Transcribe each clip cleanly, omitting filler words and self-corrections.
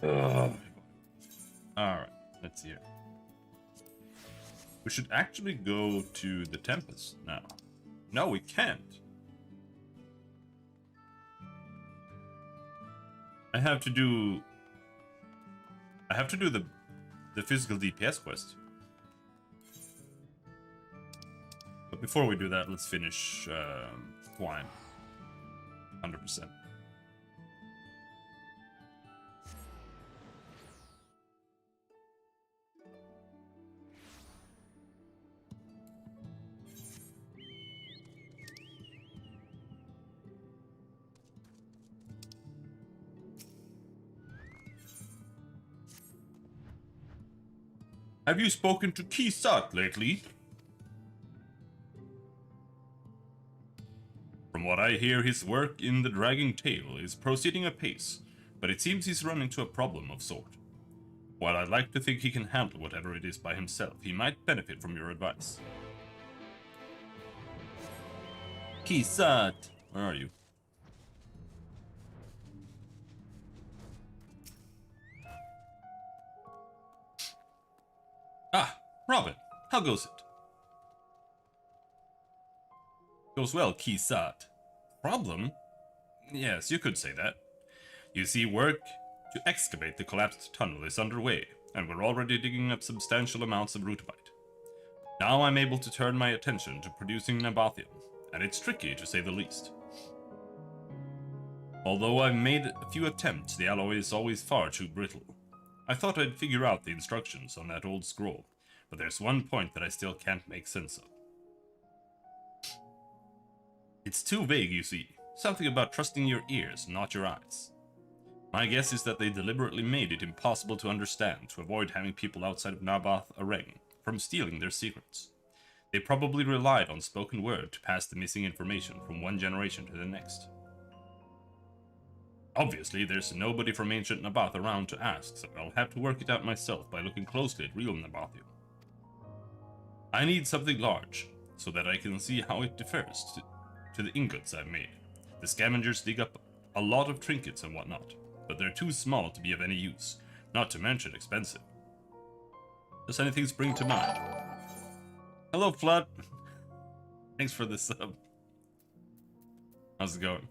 Ugh. Alright, let's see here. We should actually go to the Tempest now. No, we can't. I have to do the physical DPS quest. But before we do that, let's finish Twine. 100%. Have you spoken to Kisat lately? From what I hear, his work in the Dragging Tail is proceeding apace, but it seems he's run into a problem of sort. While I'd like to think he can handle whatever it is by himself, he might benefit from your advice. Kisat! Where are you? Ah, Robin, how goes it? Goes well, Kisat. Problem? Yes, you could say that. You see, work to excavate the collapsed tunnel is underway, and we're already digging up substantial amounts of rutibite. Now I'm able to turn my attention to producing Nabathium, and it's tricky to say the least. Although I've made a few attempts, the alloy is always far too brittle. I thought I'd figure out the instructions on that old scroll, but there's one point that I still can't make sense of. It's too vague, you see. Something about trusting your ears, not your eyes. My guess is that they deliberately made it impossible to understand to avoid having people outside of Nabath Areng from stealing their secrets. They probably relied on spoken word to pass the missing information from one generation to the next. Obviously, there's nobody from ancient Nabath around to ask, so I'll have to work it out myself by looking closely at real Nabathium. I need something large, so that I can see how it differs to the ingots I've made. The scavengers dig up a lot of trinkets and whatnot, but they're too small to be of any use, not to mention expensive. Does anything spring to mind? Hello, Flood. Thanks for the sub. How's it going?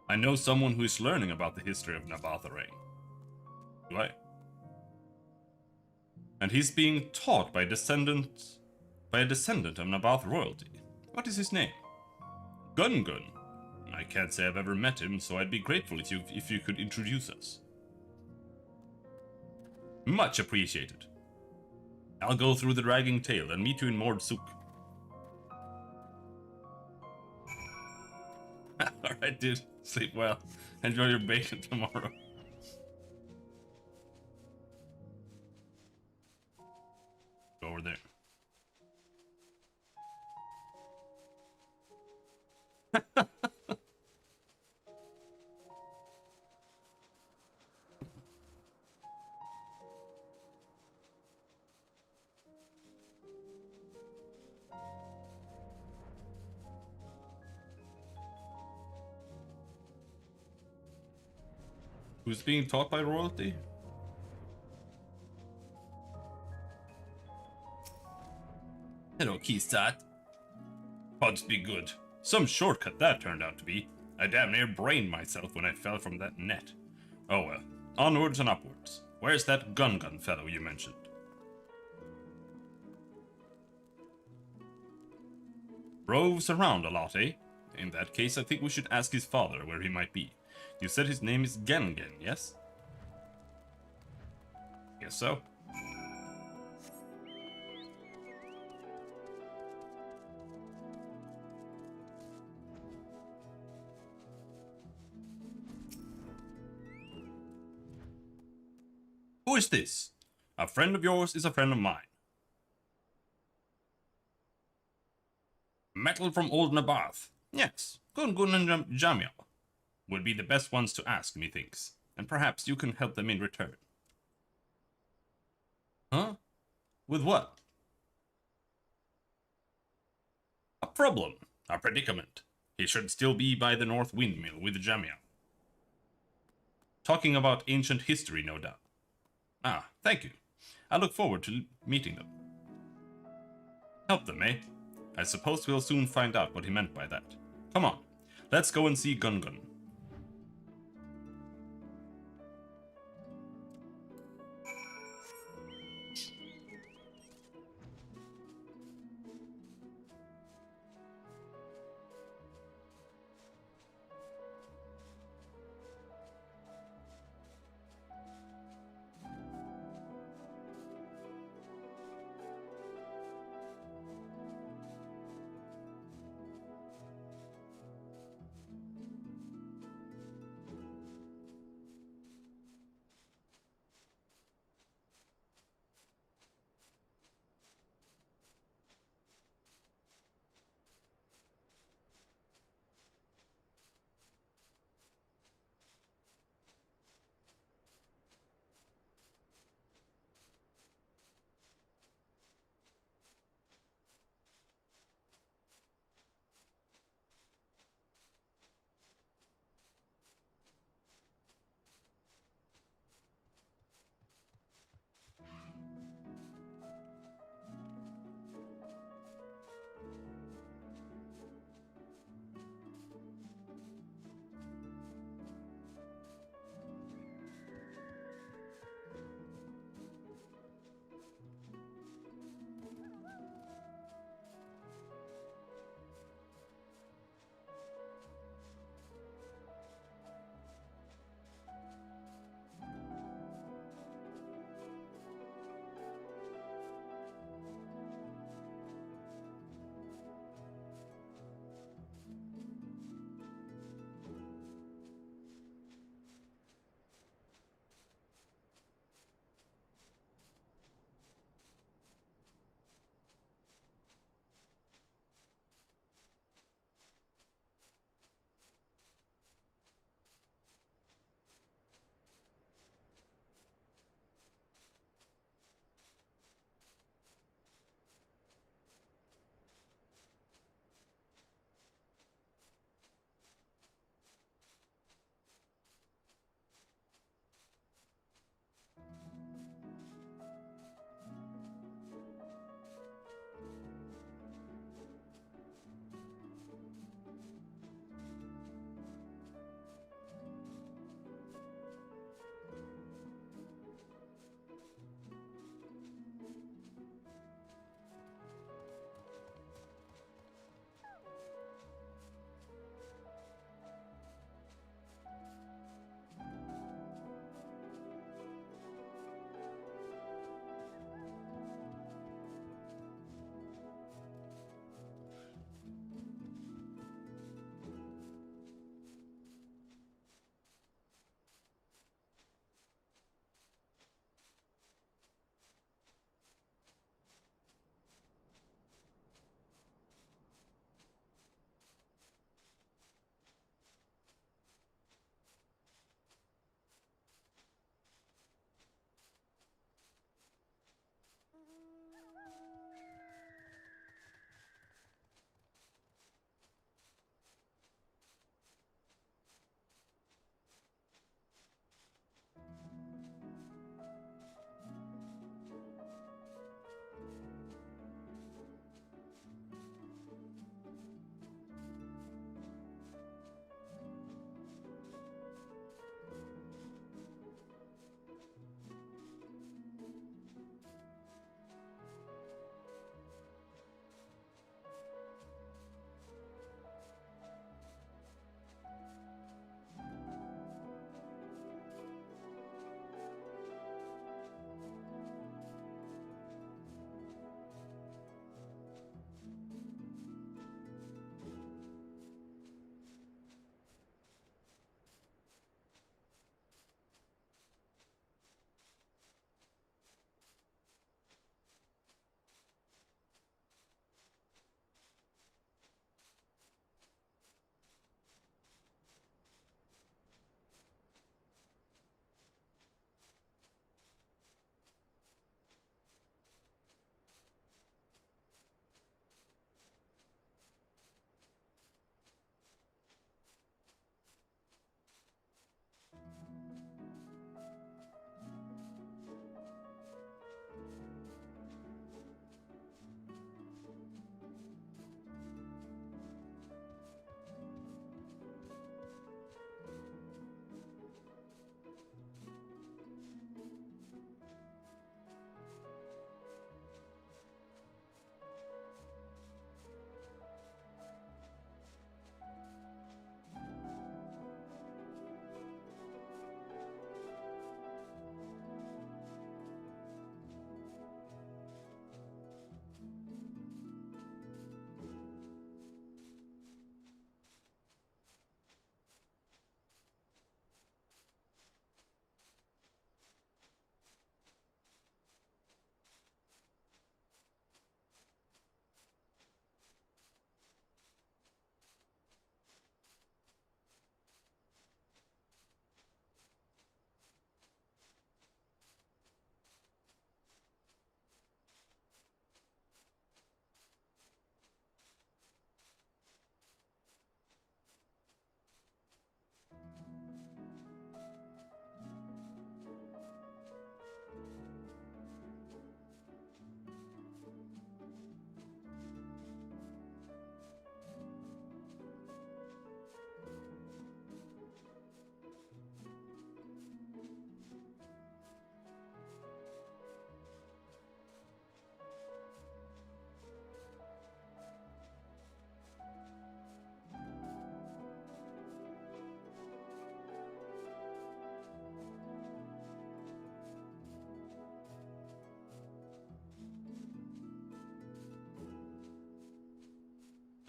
I know someone who is learning about the history of Nabath Areng. Do I? And he's being taught by a descendant of Nabath royalty. What is his name? Gun. I can't say I've ever met him, so I'd be grateful if you could introduce us. Much appreciated. I'll go through the Dragging Tail and meet you in Mordsuk. Alright, dude. Sleep well. Enjoy your bacon tomorrow. Go over there. Who's being taught by royalty? Hello, Kisat. Pods be good. Some shortcut that turned out to be. I damn near brained myself when I fell from that net. Oh well, onwards and upwards. Where's that gun fellow you mentioned? Roves around a lot, eh? In that case, I think we should ask his father where he might be. You said his name is Gengen, yes? Guess so. Who is this? A friend of yours is a friend of mine. Metal from Old Nabath. Yes, Gun and Jamiel would be the best ones to ask, methinks, and perhaps you can help them in return. Huh? With what? A problem. A predicament. He should still be by the North Windmill with Jamia. Talking about ancient history, no doubt. Ah, thank you. I look forward to meeting them. Help them, eh? I suppose we'll soon find out what he meant by that. Come on, let's go and see Gungun.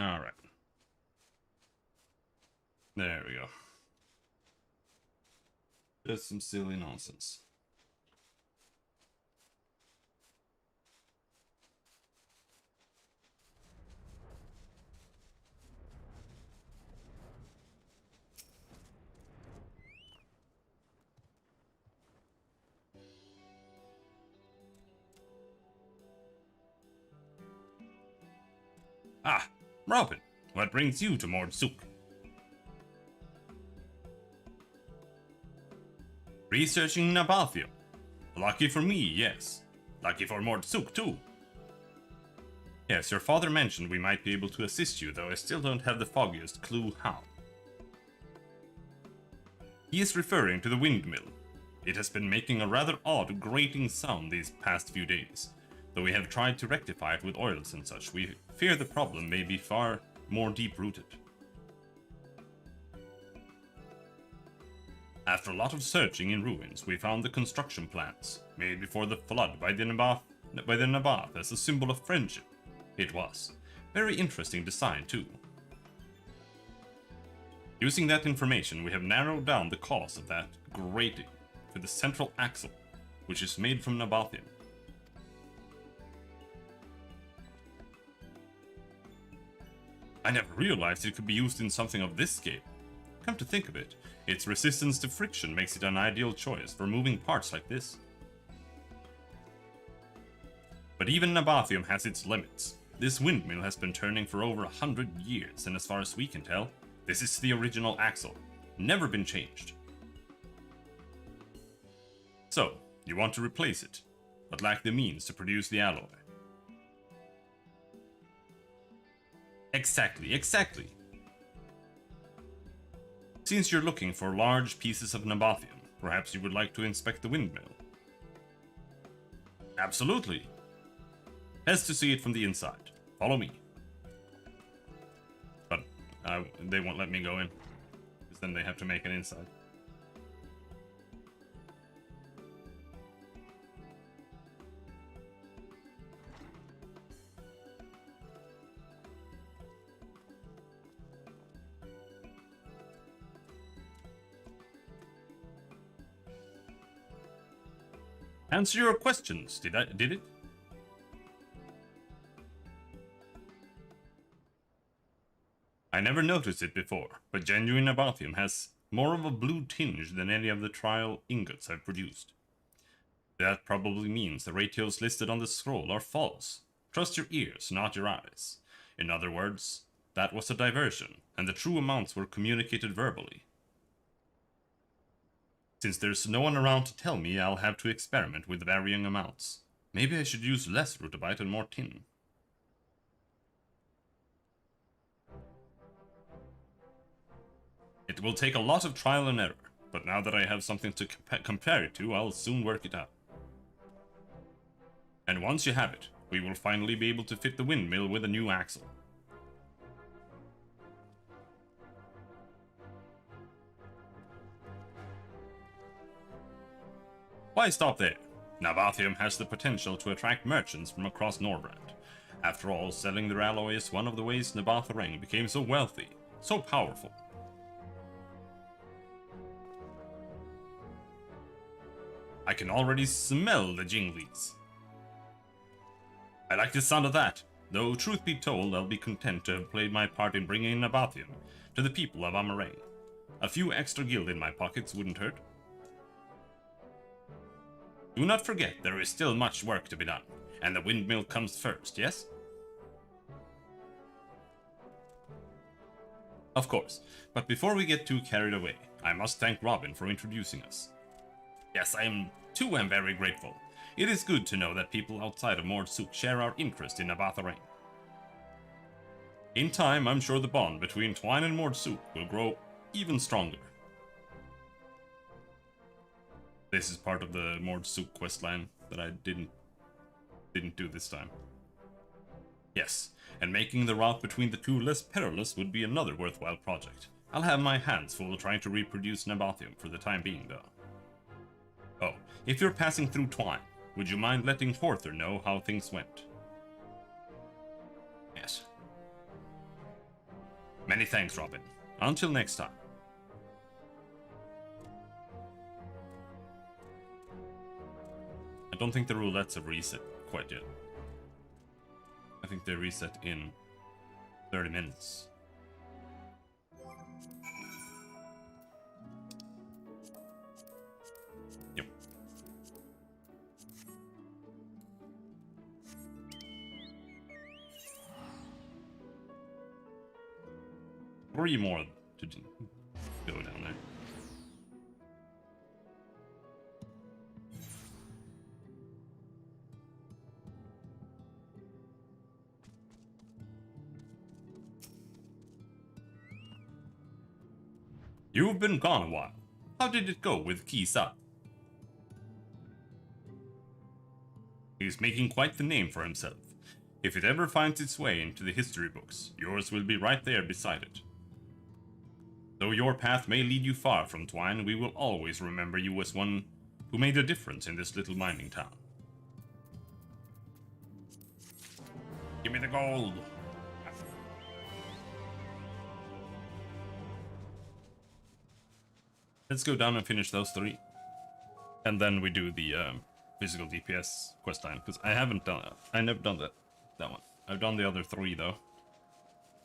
Alright. There we go. Just some silly nonsense. Ah, Robin, what brings you to Mordsuk? Researching Nabathium. Lucky for me, yes. Lucky for Mordsuk, too. Yes, your father mentioned we might be able to assist you, though I still don't have the foggiest clue how. He is referring to the windmill. It has been making a rather odd grating sound these past few days. Though we have tried to rectify it with oils and such, we fear the problem may be far more deep-rooted. After a lot of searching in ruins, we found the construction plans, made before the flood by the Nabath as a symbol of friendship. It was. Very interesting design, too. Using that information, we have narrowed down the cause of that grating for the central axle, which is made from Nabathium. I never realized it could be used in something of this scale. Come to think of it, its resistance to friction makes it an ideal choice for moving parts like this. But even Nabathium has its limits. This windmill has been turning for over 100 years, and as far as we can tell, this is the original axle. Never been changed. So, you want to replace it, but lack the means to produce the alloy. Exactly. Since you're looking for large pieces of Nabathium, perhaps you would like to inspect the windmill. Absolutely. Best to see it from the inside. Follow me. But they won't let me go in, because then they have to make it inside. Answer your questions, did it? I never noticed it before, but genuine Nabathium has more of a blue tinge than any of the trial ingots I've produced. That probably means the ratios listed on the scroll are false. Trust your ears, not your eyes. In other words, that was a diversion, and the true amounts were communicated verbally. Since there's no one around to tell me, I'll have to experiment with varying amounts. Maybe I should use less rutabite and more tin. It will take a lot of trial and error, but now that I have something to compare it to, I'll soon work it out. And once you have it, we will finally be able to fit the windmill with a new axle. Why stop there? Nabathium has the potential to attract merchants from across Norbrand. After all, selling their alloy is one of the ways Nabatharang became so wealthy, so powerful. I can already smell the jinglies. I like the sound of that, though truth be told, I'll be content to have played my part in bringing Nabathium to the people of Amarang. A few extra guild in my pockets wouldn't hurt. Do not forget, there is still much work to be done, and the windmill comes first, yes? Of course, but before we get too carried away, I must thank Robin for introducing us. Yes, I am very grateful. It is good to know that people outside of Mordsuk share our interest in Nabatharang. In time, I'm sure the bond between Twine and Mordsuk will grow even stronger. This is part of the Mordsuk questline that I didn't do this time. Yes, and making the route between the two less perilous would be another worthwhile project. I'll have my hands full trying to reproduce Nabathium for the time being, though. Oh, if you're passing through Twine, would you mind letting Horther know how things went? Yes. Many thanks, Robin. Until next time. I don't think the roulettes have reset quite yet. I think they reset in 30 minutes. Yep. Three more to go down there. You've been gone a while. How did it go with Kisa? He's making quite the name for himself. If it ever finds its way into the history books, yours will be right there beside it. Though your path may lead you far from Twine, we will always remember you as one who made a difference in this little mining town. Give me the gold! Let's go down and finish those three. And then we do the physical DPS quest line, because I haven't done it. I never done that one. I've done the other three though.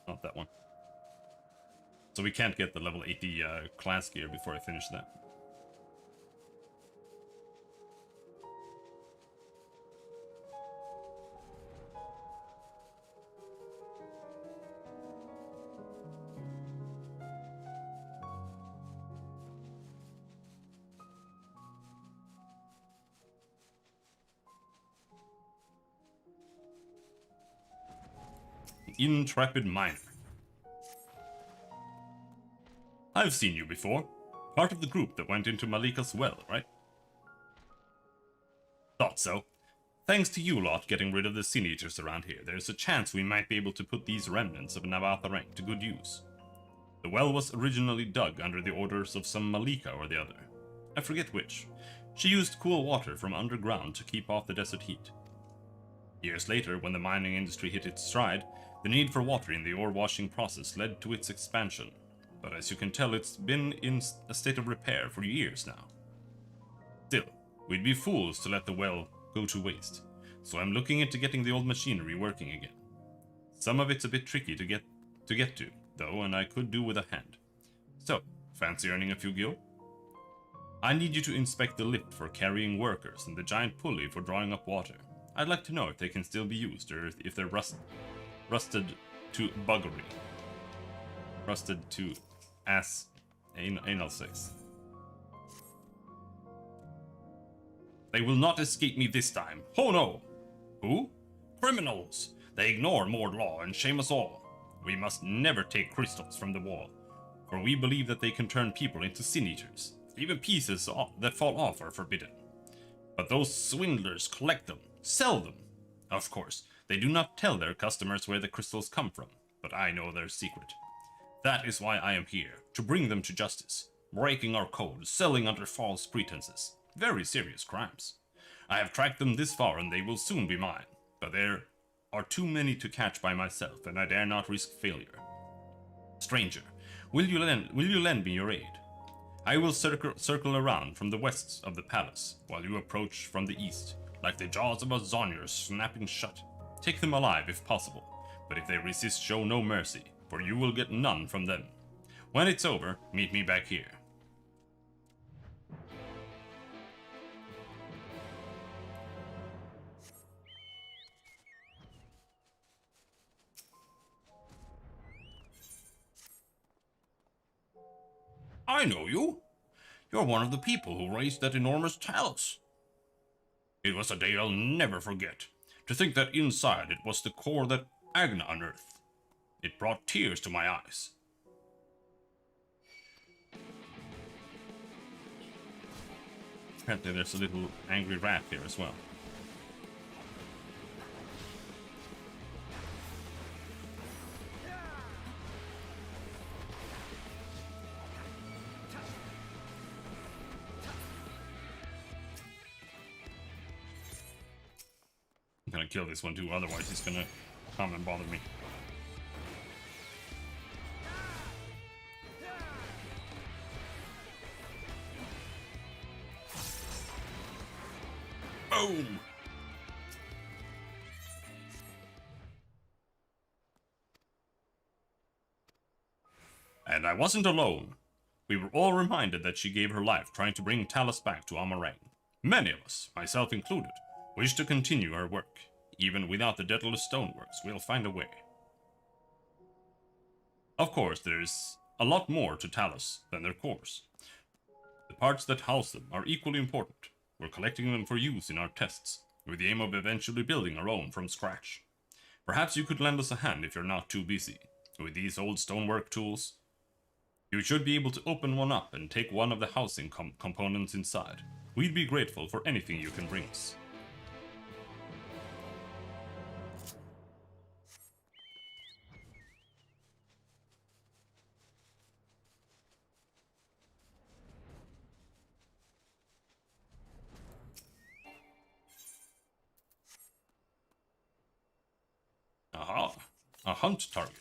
Not that one. So we can't get the level 80 class gear before I finish that. Intrepid miner. I've seen you before. Part of the group that went into Malika's well, right? Thought so. Thanks to you lot getting rid of the Sin Eaters around here, there's a chance we might be able to put these remnants of Navatha rank to good use. The well was originally dug under the orders of some Malika or the other. I forget which. She used cool water from underground to keep off the desert heat. Years later, when the mining industry hit its stride, the need for water in the ore washing process led to its expansion. But as you can tell, it's been in a state of repair for years now. Still, we'd be fools to let the well go to waste, so I'm looking into getting the old machinery working again. Some of it's a bit tricky to get to, though, and I could do with a hand. So, fancy earning a few gil? I need you to inspect the lift for carrying workers and the giant pulley for drawing up water. I'd like to know if they can still be used, or if they're rusted to buggery. Rusted to anal sex. They will not escape me this time. Oh no! Who? Criminals! They ignore Mord law and shame us all. We must never take crystals from the wall, for we believe that they can turn people into sin eaters. Even pieces that fall off are forbidden. But those swindlers collect them, sell them. Of course, they do not tell their customers where the crystals come from, but I know their secret. That is why I am here, to bring them to justice. Breaking our code, selling under false pretenses. Very serious crimes. I have tracked them this far and they will soon be mine, but there are too many to catch by myself and I dare not risk failure. Stranger, will you lend me your aid? I will circle around from the west of the palace, while you approach from the east, like the jaws of a Zonyer snapping shut. Take them alive if possible, but if they resist, show no mercy, for you will get none from them. When it's over, meet me back here. I know you. You're one of the people who raised that enormous talus. It was a day I'll never forget. To think that inside it was the core that Agna unearthed. It brought tears to my eyes. Apparently there's a little angry rat here as well. I'm gonna kill this one too, otherwise he's gonna come and bother me. Boom! And I wasn't alone. We were all reminded that she gave her life trying to bring Talus back to Amarane. Many of us, myself included, wish to continue her work. Even without the Daedalus Stoneworks, we'll find a way. Of course, there's a lot more to Talus than their cores. The parts that house them are equally important. We're collecting them for use in our tests, with the aim of eventually building our own from scratch. Perhaps you could lend us a hand if you're not too busy. With these old stonework tools, you should be able to open one up and take one of the housing components inside. We'd be grateful for anything you can bring us. Aha, a hunt target.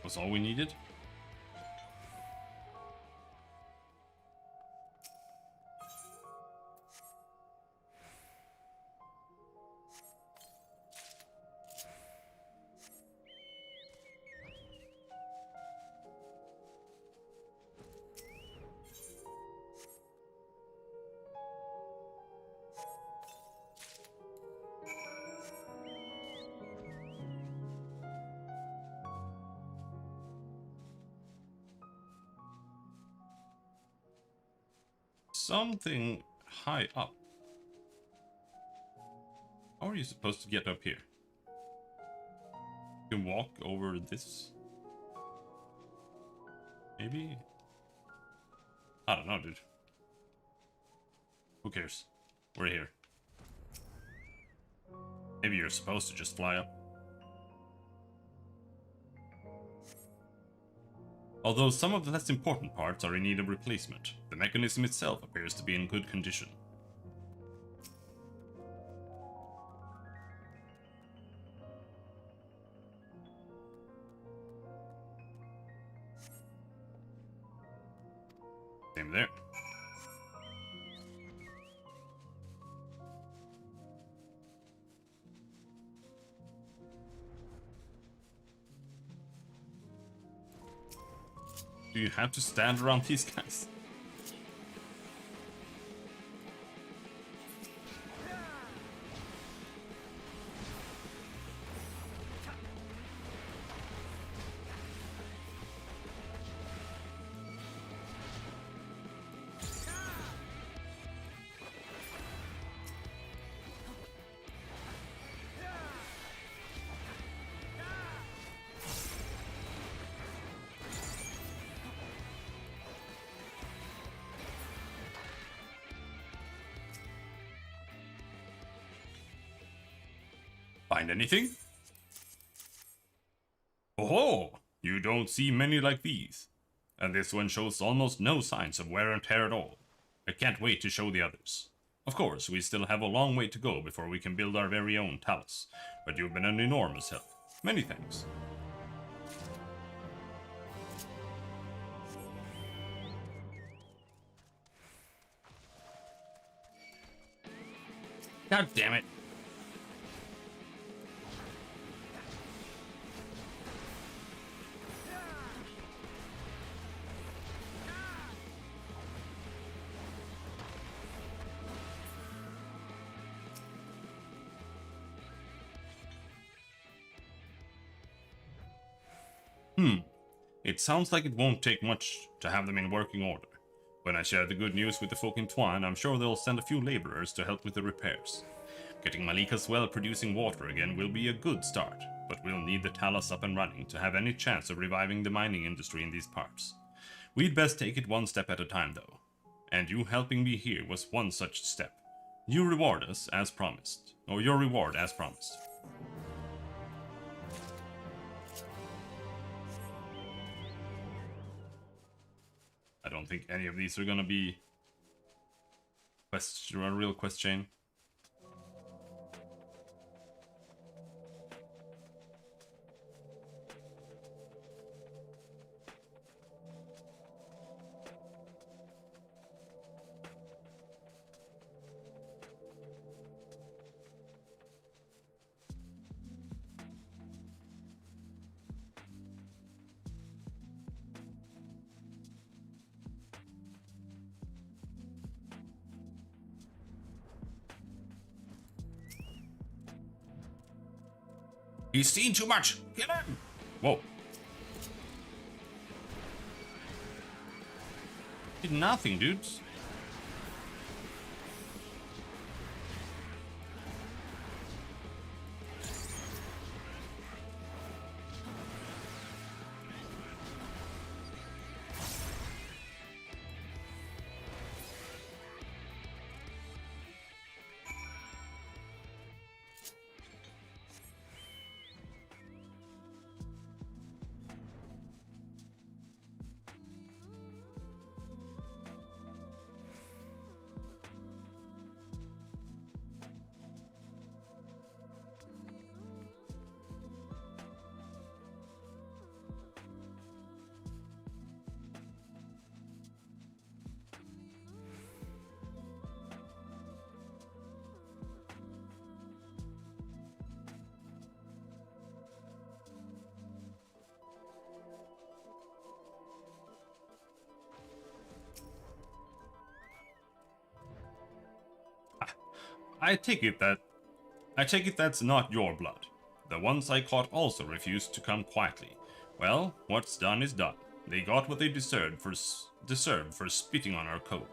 Was all we needed? Something high up. How are you supposed to get up here? You can walk over this? Maybe? I don't know, dude. Who cares? We're here. Maybe you're supposed to just fly up. Although some of the less important parts are in need of replacement, the mechanism itself appears to be in good condition. Same there. Do you have to stand around these guys? Find anything? Oh, you don't see many like these. And this one shows almost no signs of wear and tear at all. I can't wait to show the others. Of course, we still have a long way to go before we can build our very own Talus, but you've been an enormous help. Many thanks. God damn it. It sounds like it won't take much to have them in working order. When I share the good news with the folk in Twine, I'm sure they'll send a few laborers to help with the repairs. Getting Malika's well producing water again will be a good start, but we'll need the Talus up and running to have any chance of reviving the mining industry in these parts. We'd best take it one step at a time, though. And you helping me here was one such step. You reward us as promised, or your reward as promised. don't think any of these are gonna be a real quest chain. He's seen too much! Get him! Whoa. Did nothing, dudes. I take it that's not your blood. The ones I caught also refused to come quietly. Well, what's done is done. They got what they deserved for spitting on our code.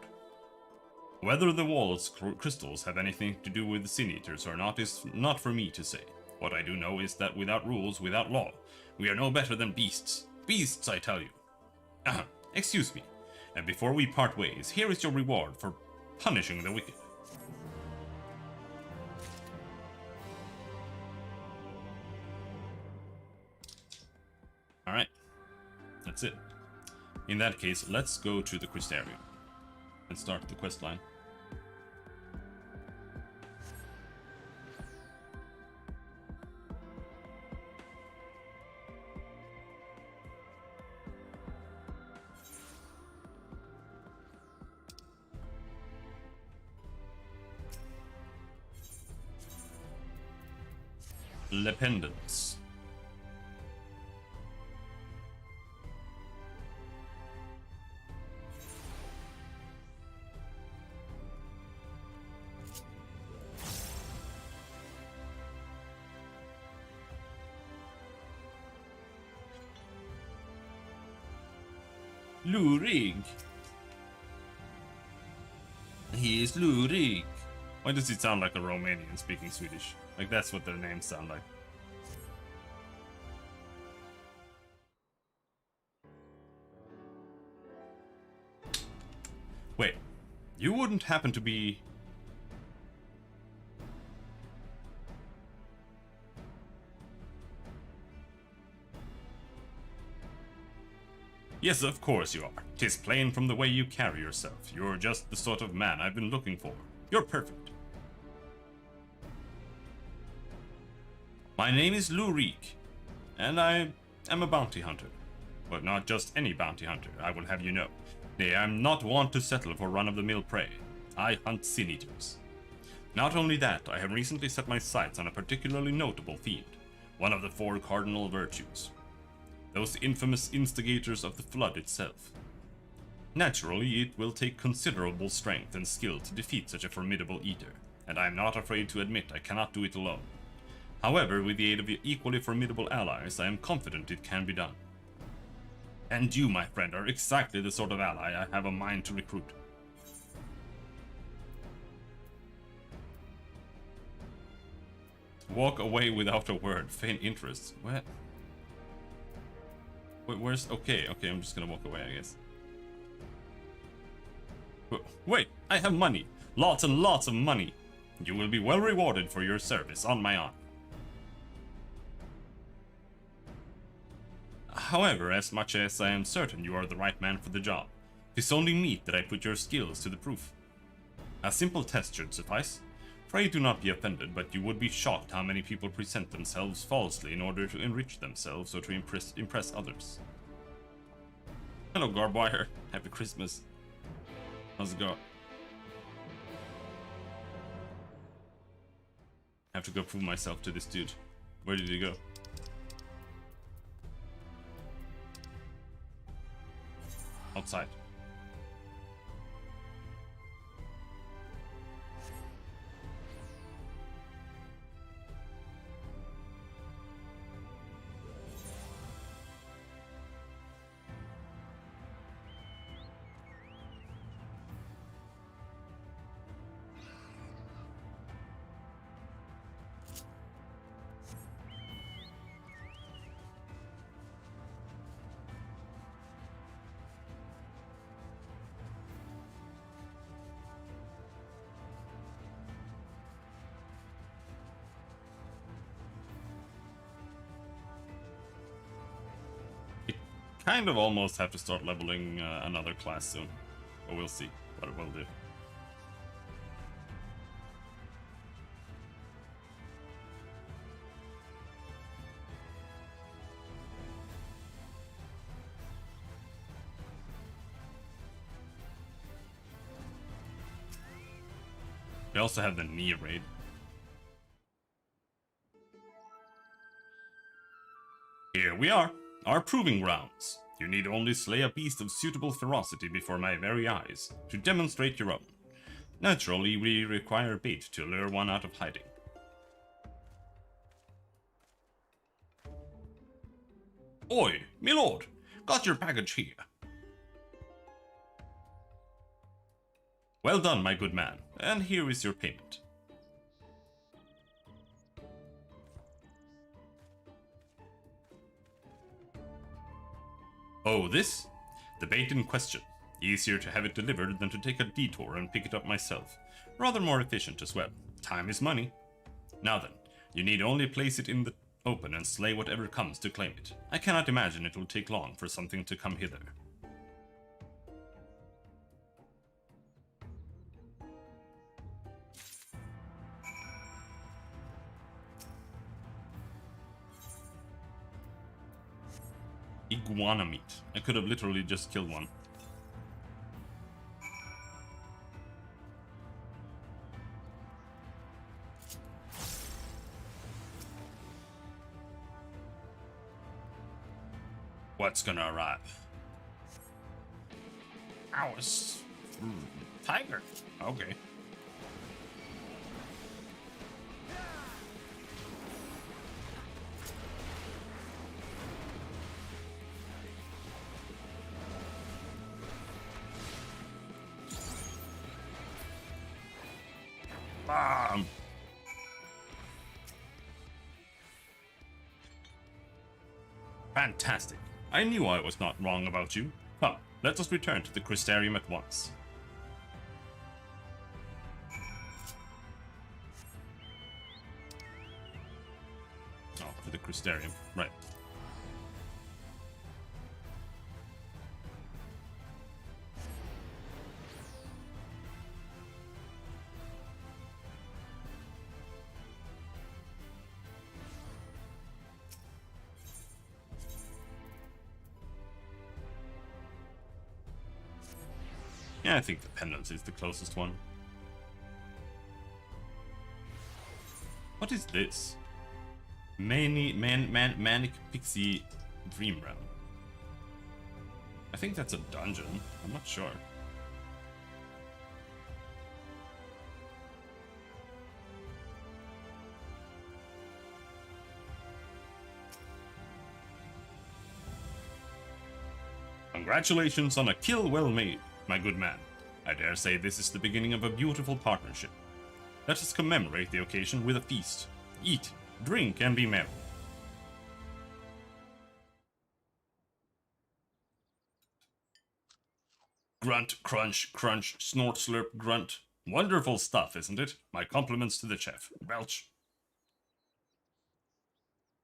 Whether the wall's crystals have anything to do with the Sin Eaters or not is not for me to say. What I do know is that without rules, without law, we are no better than beasts. Beasts, I tell you. Excuse me. And before we part ways, here is your reward for punishing the wicked. Alright, that's it. In that case, let's go to the Crystarium and start the quest line. Lependance. Lurig. He is Lurig. Why does it sound like a Romanian speaking Swedish? Like that's what their names sound like. Wait, you wouldn't happen to be... Yes, of course you are. 'Tis plain from the way you carry yourself. You're just the sort of man I've been looking for. You're perfect. My name is Lurik, and I am a bounty hunter. But not just any bounty hunter, I will have you know. Nay, I'm not wont to settle for run-of-the-mill prey. I hunt Sin Eaters. Not only that, I have recently set my sights on a particularly notable fiend, one of the 4 cardinal virtues. Those infamous instigators of the Flood itself. Naturally, it will take considerable strength and skill to defeat such a formidable eater, and I am not afraid to admit I cannot do it alone. However, with the aid of your equally formidable allies, I am confident it can be done. And you, my friend, are exactly the sort of ally I have a mind to recruit. Walk away without a word, feign interest. What? Where's... Okay, I'm just gonna walk away, I guess. Wait, I have money. Lots and lots of money. You will be well rewarded for your service, on my honor. However, as much as I am certain you are the right man for the job, 'Tis only meet that I put your skills to the proof. A simple test should suffice. Pray do not be offended, but you would be shocked how many people present themselves falsely in order to enrich themselves or to impress others. Hello, Garbwire. Happy Christmas. How's it go? I have to go prove myself to this dude. Where did he go? Outside. Kind of almost have to start leveling another class soon, but we'll see what it will do. We also have the Nia raid. Here we are. Our proving grounds. You need only slay a beast of suitable ferocity before my very eyes to demonstrate your own. Naturally, we require bait to lure one out of hiding. Oi, my lord, got your package here. Well done, my good man, and here is your payment. Oh, this? The bait in question. Easier to have it delivered than to take a detour and pick it up myself. Rather more efficient as well. Time is money. Now then, you need only place it in the open and slay whatever comes to claim it. I cannot imagine it will take long for something to come hither. Iguana meat. I could have literally just killed one. What's gonna arrive? Ow, it's... tiger. Okay. Fantastic. I knew I was not wrong about you. Come, let us return to the Crystarium at once. Oh, to the Crystarium. Right. Yeah, I think the pendant is the closest one. What is this? Manic Pixie Dream Realm. I think that's a dungeon. I'm not sure. Congratulations on a kill well made, my good man. I dare say this is the beginning of a beautiful partnership. Let us commemorate the occasion with a feast. Eat, drink, and be merry. Grunt, crunch, crunch, snort, slurp, grunt. Wonderful stuff, isn't it? My compliments to the chef. Belch.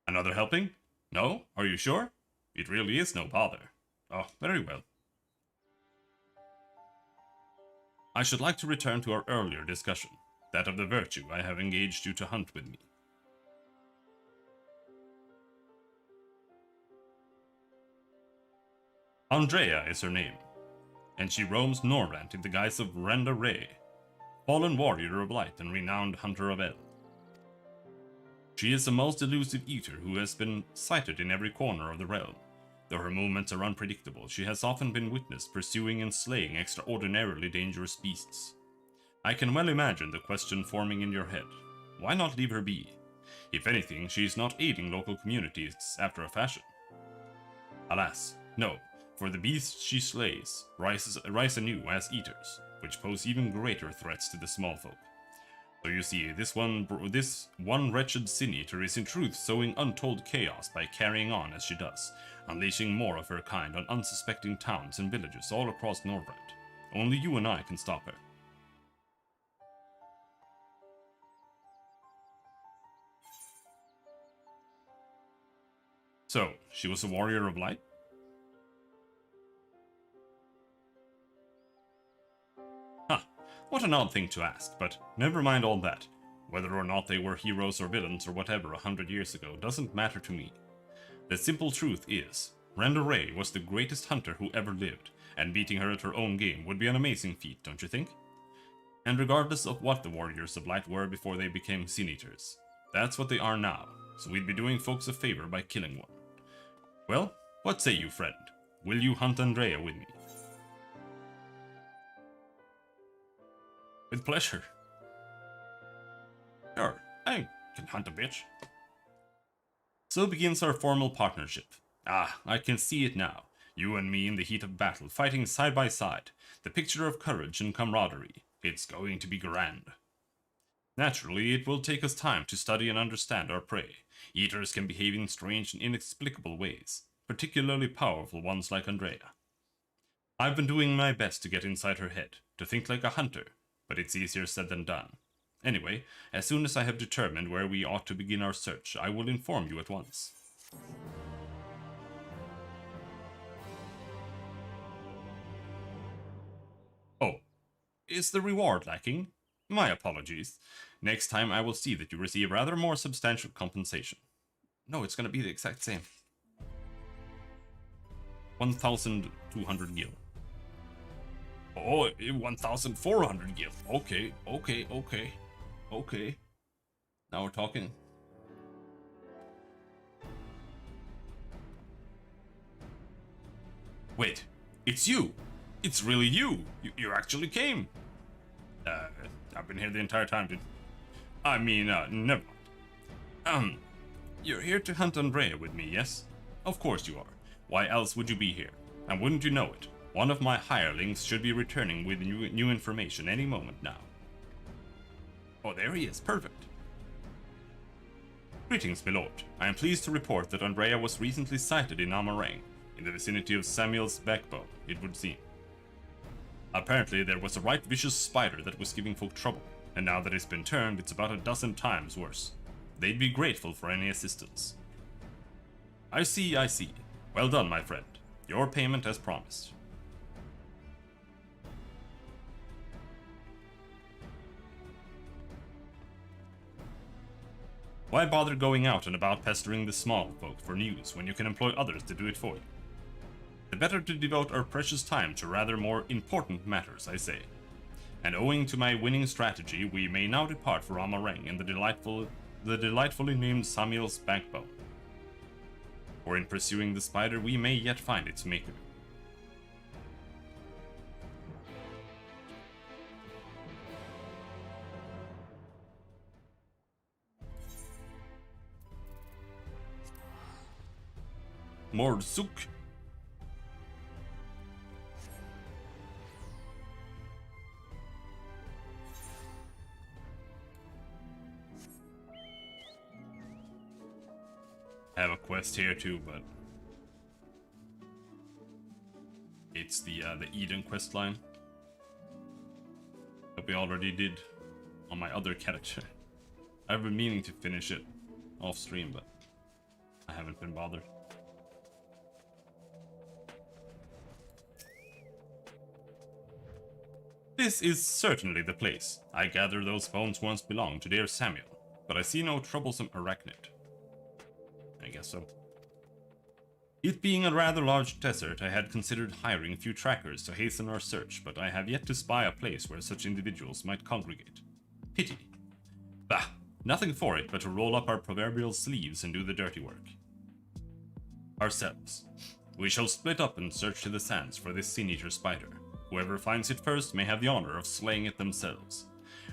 Another helping? No? Are you sure? It really is no bother. Oh, very well. I should like to return to our earlier discussion, that of the virtue I have engaged you to hunt with me. Andrea is her name, and she roams Norrant in the guise of Randa Ray, fallen warrior of light and renowned hunter of El. She is the most elusive eater who has been sighted in every corner of the realm. Though her movements are unpredictable, she has often been witnessed pursuing and slaying extraordinarily dangerous beasts. I can well imagine the question forming in your head. Why not leave her be? If anything, she is not aiding local communities after a fashion. Alas, no, for the beasts she slays rise anew as eaters, which pose even greater threats to the small folk. So you see, this one wretched sin-eater is in truth sowing untold chaos by carrying on as she does, unleashing more of her kind on unsuspecting towns and villages all across Norvrand. Only you and I can stop her. So, she was a warrior of light? Huh, what an odd thing to ask, but never mind all that. Whether or not they were heroes or villains or whatever 100 years ago doesn't matter to me. The simple truth is, Randa Ray was the greatest hunter who ever lived, and beating her at her own game would be an amazing feat, don't you think? And regardless of what the warriors of light were before they became sin-eaters, that's what they are now, so we'd be doing folks a favor by killing one. Well, what say you, friend? Will you hunt Andrea with me? With pleasure. Sure, I can hunt a bitch. So begins our formal partnership. Ah, I can see it now. You and me in the heat of battle, fighting side by side. The picture of courage and camaraderie. It's going to be grand. Naturally, it will take us time to study and understand our prey. Eaters can behave in strange and inexplicable ways, particularly powerful ones like Andrea. I've been doing my best to get inside her head, to think like a hunter, but it's easier said than done. Anyway, as soon as I have determined where we ought to begin our search, I will inform you at once. Oh, is the reward lacking? My apologies. Next time I will see that you receive rather more substantial compensation. No, it's gonna be the exact same. 1,200 gil. Oh, 1,400 gil. Okay. Now we're talking. Wait, it's you! It's really you! You actually came! I've been here the entire time, dude. I mean, never mind. You're here to hunt Andrea with me, yes? Of course you are. Why else would you be here? And wouldn't you know it? One of my hirelings should be returning with new information any moment now. Oh, there he is. Perfect. Greetings, my lord. I am pleased to report that Andrea was recently sighted in Amarang, in the vicinity of Samuel's backbone, it would seem. Apparently, there was a right vicious spider that was giving folk trouble, and now that it's been turned, it's about a dozen times worse. They'd be grateful for any assistance. I see. Well done, my friend. Your payment as promised. Why bother going out and about pestering the small folk for news when you can employ others to do it for you? The better to devote our precious time to rather more important matters, I say. And owing to my winning strategy, we may now depart for Amarang in the delightfully named Samuel's backbone. For in pursuing the spider, we may yet find its maker. Mordsuk. I have a quest here too, but it's the Eden quest line that we already did on my other character. I've been meaning to finish it off stream, but I haven't been bothered. This is certainly the place. I gather those bones once belonged to dear Samuel, but I see no troublesome arachnid. I guess so. It being a rather large desert, I had considered hiring a few trackers to hasten our search, but I have yet to spy a place where such individuals might congregate. Pity. Bah, nothing for it but to roll up our proverbial sleeves and do the dirty work. Ourselves. We shall split up and search to the sands for this sin-eater spider. Whoever finds it first may have the honor of slaying it themselves.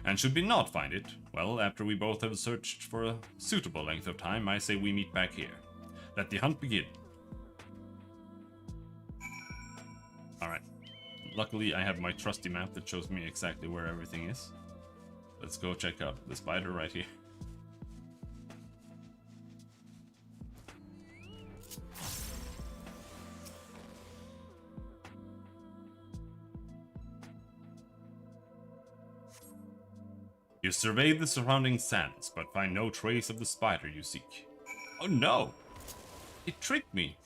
And should we not find it, well, after we both have searched for a suitable length of time, I say we meet back here. Let the hunt begin. Alright. Luckily, I have my trusty map that shows me exactly where everything is. Let's go check out the spider right here. You survey the surrounding sands, but find no trace of the spider you seek. Oh no! It tricked me!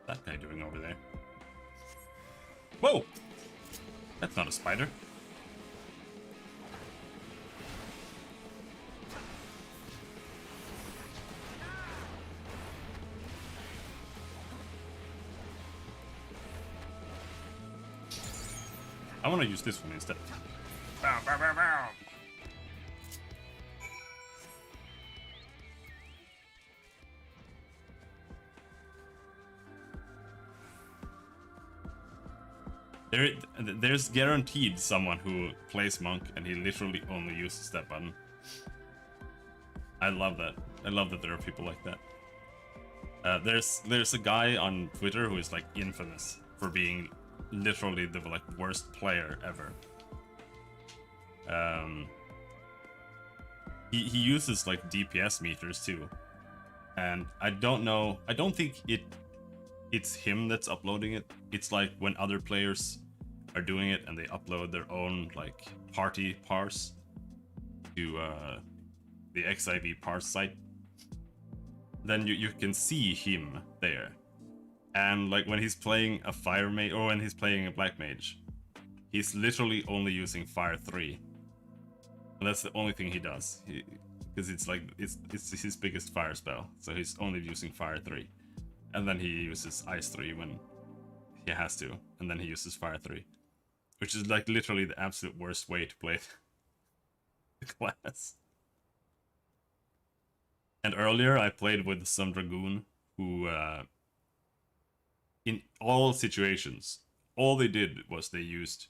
That guy doing over there? Whoa! That's not a spider. I want to use this one instead. Bow, bow, bow, bow. There's guaranteed someone who plays Monk and he literally only uses that button. I love that. I love that there are people like that. There's a guy on Twitter who is like infamous for being literally the like worst player ever. He uses like DPS meters too, and I don't know. I don't think it's him that's uploading it. It's like when other players are doing it and they upload their own like party parse to the XIV parse site. Then you can see him there, and like when he's playing a fire mage or when he's playing a black mage, he's literally only using fire 3. And that's the only thing he does, because it's like it's his biggest fire spell, so he's only using fire 3, and then he uses ice 3 when he has to, and then he uses fire 3, which is like literally the absolute worst way to play the class. And earlier I played with some Dragoon who, in all situations, all they did was they used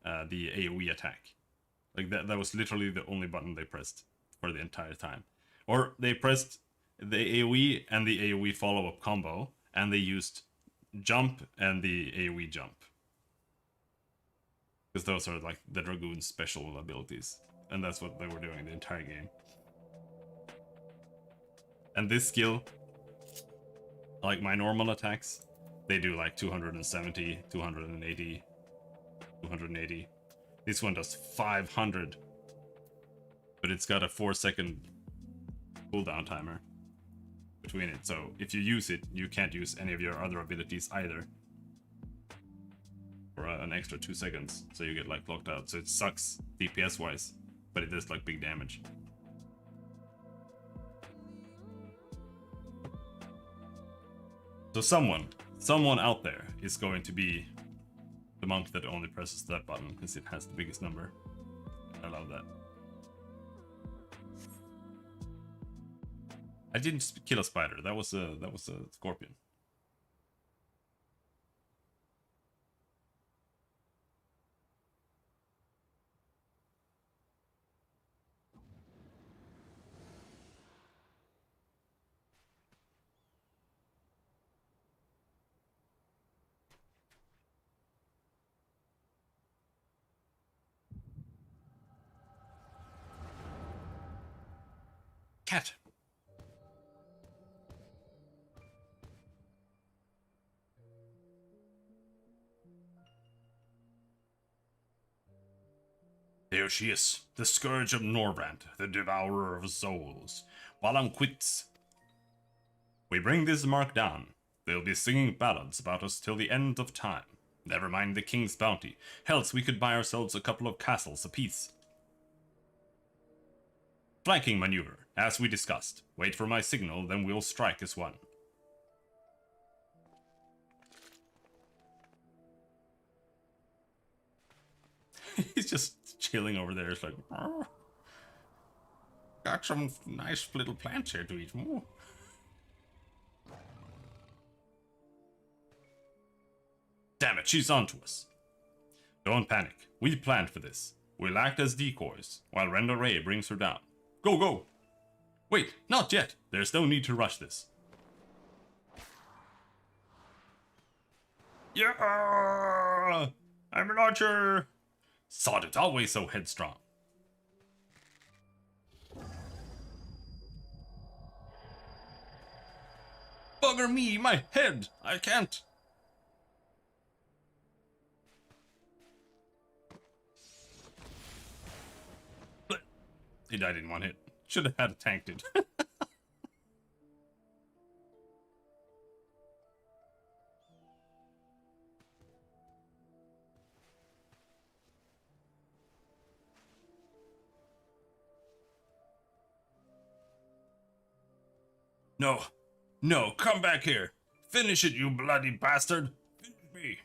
the AoE attack. Like that was literally the only button they pressed for the entire time. Or they pressed the AoE and the AoE follow-up combo, and they used jump and the AoE jump. Because those are like the Dragoon's special abilities. And that's what they were doing the entire game. And this skill, like my normal attacks, they do like 270, 280, 280. This one does 500. But it's got a 4-second cooldown timer between it. So if you use it, you can't use any of your other abilities either. For an extra 2 seconds. So you get like locked out. So it sucks DPS wise, but it does like big damage. So someone out there is going to be the monk that only presses that button because it has the biggest number. I love that. I didn't kill a spider. That was a scorpion. Cat! There she is, the scourge of Norbrand, the devourer of souls. Walam quits. We bring this mark down. They'll be singing ballads about us till the end of time. Never mind the king's bounty, else we could buy ourselves a couple of castles apiece. Flanking maneuver, as we discussed. Wait for my signal, then we'll strike as one. He's just chilling over there. It's like, oh, got some nice little plants here to eat. Oh. Damn it, she's onto us. Don't panic. We planned for this. We'll act as decoys, while Renda Ray brings her down. Go, go! Wait, not yet. There's no need to rush this. Yeah! I'm an archer! Sod it, always so headstrong. Bugger me, my head! I can't! He died in one hit. Should have had tanked it. No. No, come back here. Finish it, you bloody bastard. Finish me.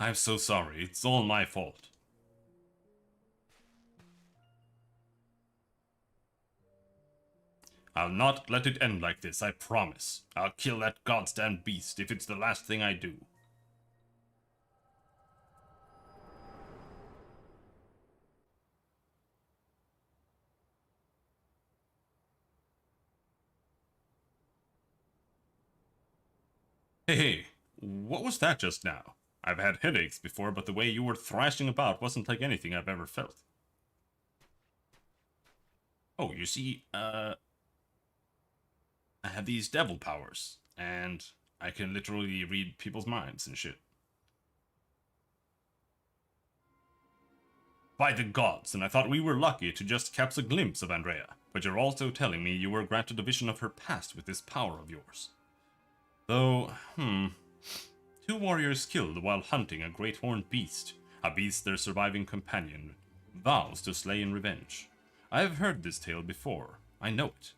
I'm so sorry. It's all my fault. I'll not let it end like this, I promise. I'll kill that goddamn beast if it's the last thing I do. Hey, what was that just now? I've had headaches before, but the way you were thrashing about wasn't like anything I've ever felt. Oh, you see, I have these devil powers, and I can literally read people's minds and shit. By the gods, and I thought we were lucky to just catch a glimpse of Andrea, but you're also telling me you were granted a vision of her past with this power of yours. Though, 2 warriors killed while hunting a great horned beast, a beast their surviving companion vows to slay in revenge. I've heard this tale before. I know it.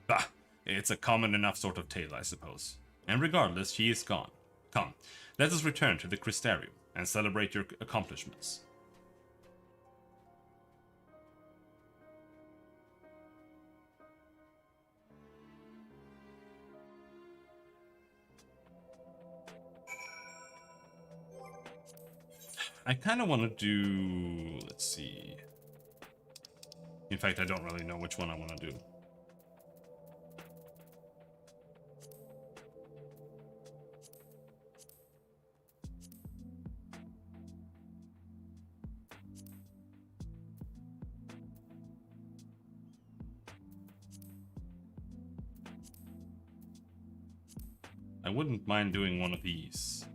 Bah, it's a common enough sort of tale, I suppose. And regardless, she is gone. Come, let us return to the Crystarium and celebrate your accomplishments. I kind of want to do... let's see. In fact, I don't really know which one I want to do. I wouldn't mind doing one of these.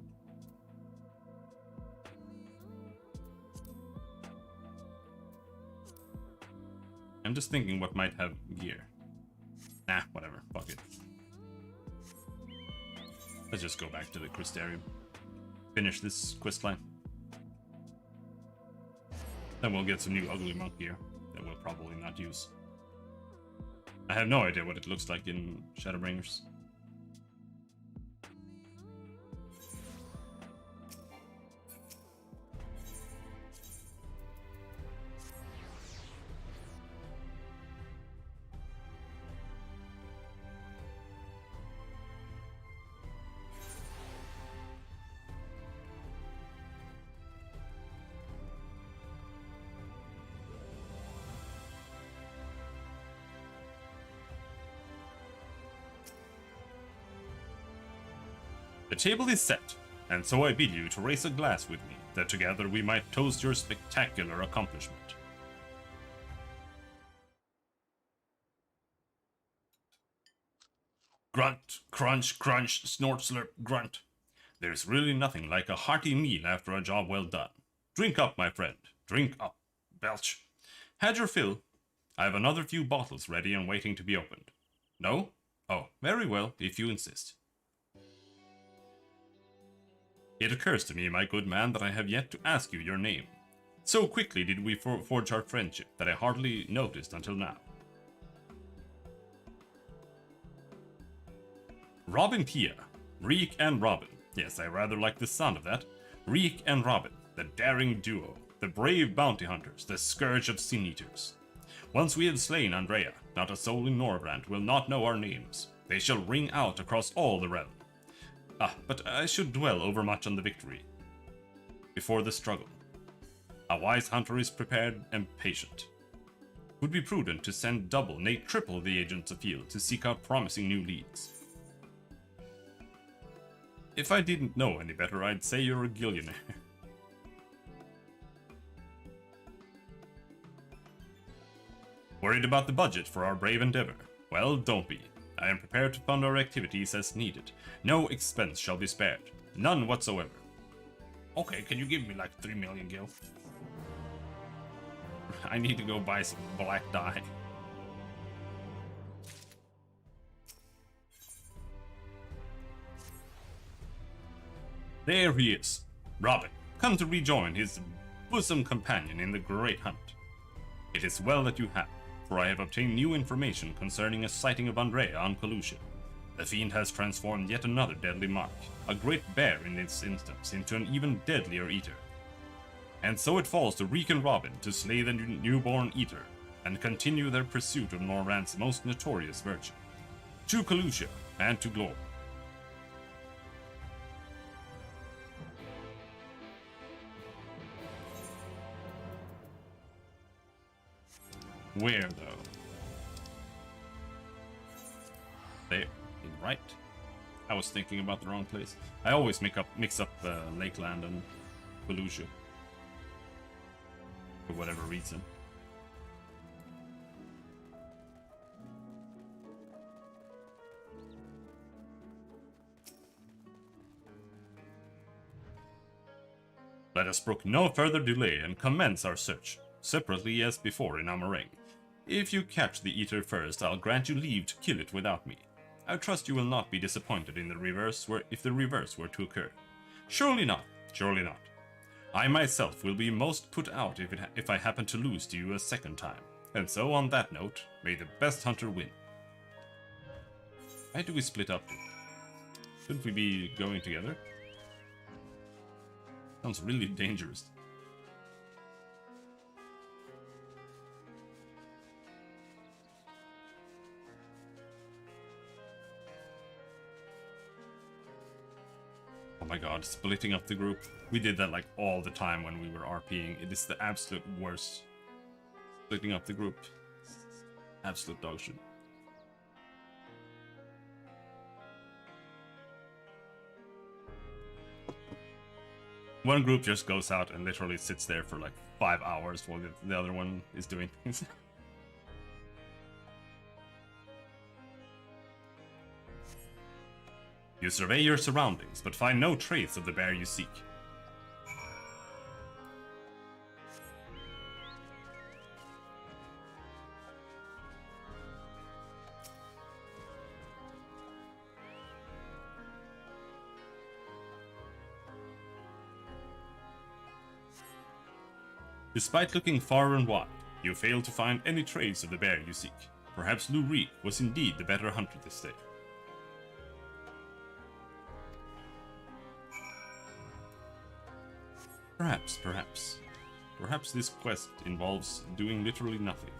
I'm just thinking what might have gear. Nah, whatever. Fuck it. Let's just go back to the Crystarium. Finish this questline. Then we'll get some new ugly monk gear that we'll probably not use. I have no idea what it looks like in Shadowbringers. The table is set, and so I bid you to raise a glass with me, that together we might toast your spectacular accomplishment. Grunt, crunch, crunch, snort, slurp, grunt. There's really nothing like a hearty meal after a job well done. Drink up, my friend. Drink up. Belch. Had your fill? I have another few bottles ready and waiting to be opened. No? Oh, very well, if you insist. It occurs to me, my good man, that I have yet to ask you your name. So quickly did we forge our friendship that I hardly noticed until now. Robin Pia. Reek and Robin. Yes, I rather like the sound of that. Reek and Robin, the daring duo, the brave bounty hunters, the scourge of sin eaters. Once we have slain Andrea, not a soul in Norbrand will not know our names. They shall ring out across all the realm. But I should dwell overmuch on the victory. Before the struggle. A wise hunter is prepared and patient. It would be prudent to send double, nay triple the agents afield to seek out promising new leads. If I didn't know any better, I'd say you're a gillionaire. Worried about the budget for our brave endeavor? Well, don't be. I am prepared to fund our activities as needed. No expense shall be spared. None whatsoever. Okay, can you give me like 3 million gil? I need to go buy some black dye. There he is. Robin, come to rejoin his bosom companion in the great hunt. It is well that you have, for I have obtained new information concerning a sighting of Andrea on Colusia. The fiend has transformed yet another deadly mark, a great bear in this instance, into an even deadlier eater. And so it falls to Reek and Robin to slay the newborn eater, and continue their pursuit of Norrand's most notorious virtue. To Colusia, and to glory. Where, though? There. Right. I was thinking about the wrong place. I always mix up Lakeland and Colusia. For whatever reason. Let us brook no further delay and commence our search, separately as before in Amareng. If you catch the eater first, I'll grant you leave to kill it without me. I trust you will not be disappointed in the reverse if the reverse were to occur. Surely not, surely not. I myself will be most put out if I happen to lose to you a second time. And so, on that note, may the best hunter win. Why do we split up? Shouldn't we be going together? Sounds really dangerous. Oh my god, splitting up the group. We did that like all the time when we were RPing. It is the absolute worst. Splitting up the group. Absolute dog shit. One group just goes out and literally sits there for like 5 hours while the other one is doing things. You survey your surroundings, but find no trace of the bear you seek. Despite looking far and wide, you fail to find any trace of the bear you seek. Perhaps Lou Reek was indeed the better hunter this day. Perhaps. Perhaps this quest involves doing literally nothing.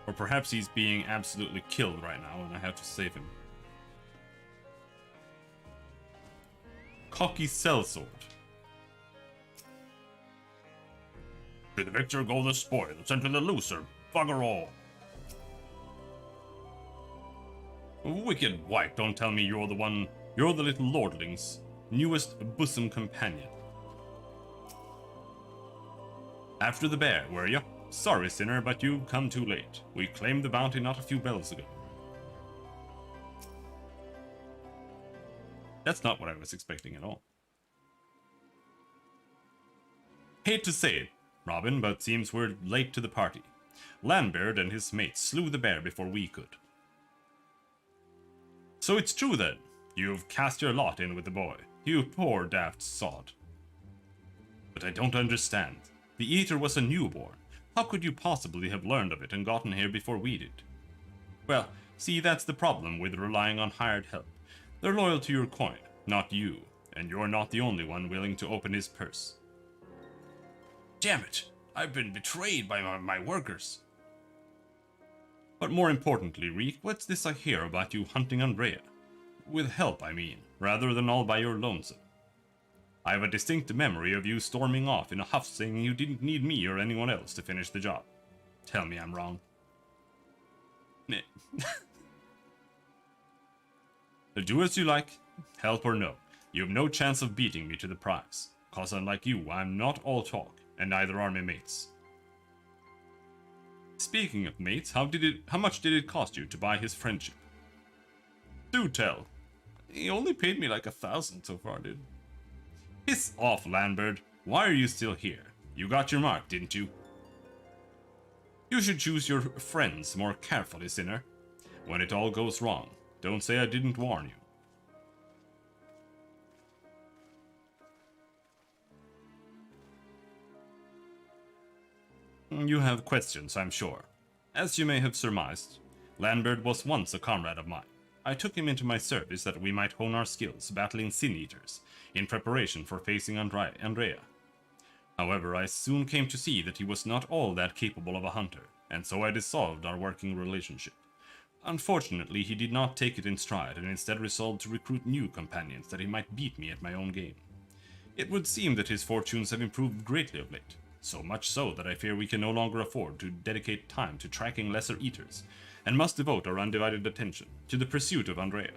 Or perhaps he's being absolutely killed right now and I have to save him. Cocky sellsword. To the victor go the spoils, and to the loser, bugger all. Wicked wight, don't tell me you're the little lordling's newest bosom companion. After the bear, were you? Sorry, sinner, but you've come too late. We claimed the bounty not a few bells ago. That's not what I was expecting at all. Hate to say it, Robin, but seems we're late to the party. Lambert and his mates slew the bear before we could. So it's true then. You've cast your lot in with the boy. You poor daft sod. But I don't understand. The eater was a newborn. How could you possibly have learned of it and gotten here before we did? Well, see, that's the problem with relying on hired help. They're loyal to your coin, not you, and you're not the only one willing to open his purse. Damn it! I've been betrayed by my workers. But more importantly, Reek, what's this I hear about you hunting Andrea? With help, I mean, rather than all by your lonesome. I have a distinct memory of you storming off in a huff saying you didn't need me or anyone else to finish the job. Tell me I'm wrong. Do as you like, help or no. You have no chance of beating me to the prize, cause unlike you, I'm not all talk, and neither are my mates. Speaking of mates, how much did it cost you to buy his friendship? Do tell. He only paid me like 1,000 so far, dude. Piss off, Lambert. Why are you still here? You got your mark, didn't you? You should choose your friends more carefully, sinner. When it all goes wrong, don't say I didn't warn you. You have questions, I'm sure. As you may have surmised, Lambert was once a comrade of mine. I took him into my service that we might hone our skills battling sin-eaters, in preparation for facing Andrea. However, I soon came to see that he was not all that capable of a hunter, and so I dissolved our working relationship. Unfortunately, he did not take it in stride, and instead resolved to recruit new companions that he might beat me at my own game. It would seem that his fortunes have improved greatly of late, so much so that I fear we can no longer afford to dedicate time to tracking lesser eaters, and must devote our undivided attention to the pursuit of Andrea.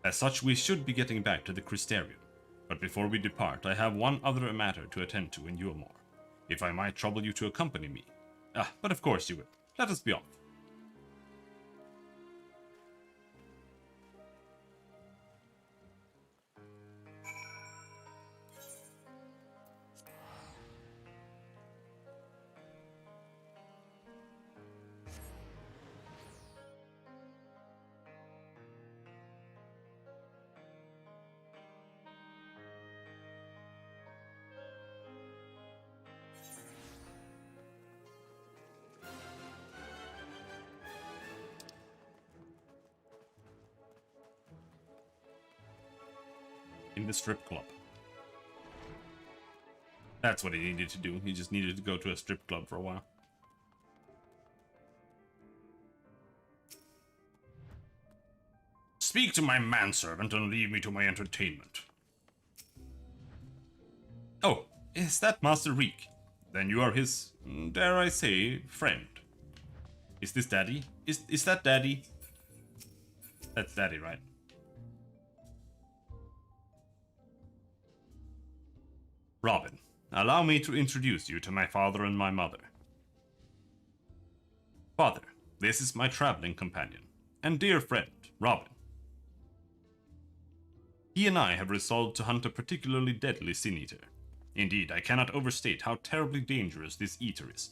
As such, we should be getting back to the Crystarium, but before we depart, I have one other matter to attend to in Yulmore. If I might trouble you to accompany me. But of course you will. Let us be off. In the strip club. That's what he needed to do. He just needed to go to a strip club for a while. Speak to my manservant and leave me to my entertainment. Oh, is that Master Reek? Then you are his, dare I say, friend. Is this Daddy? Is that Daddy? That's Daddy, right? Robin, allow me to introduce you to my father and my mother. Father, this is my traveling companion and dear friend, Robin. He and I have resolved to hunt a particularly deadly sin-eater. Indeed, I cannot overstate how terribly dangerous this eater is,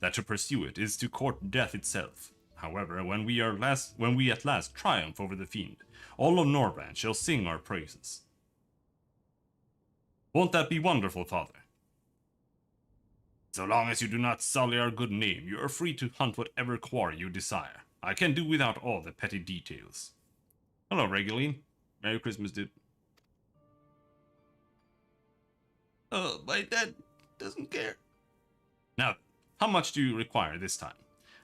that to pursue it is to court death itself. However, when we at last triumph over the fiend, all of Norbrand shall sing our praises. Won't that be wonderful, Father? So long as you do not sully our good name, you are free to hunt whatever quarry you desire. I can do without all the petty details. Hello, Reguline. Merry Christmas, dude. My dad doesn't care. Now, how much do you require this time?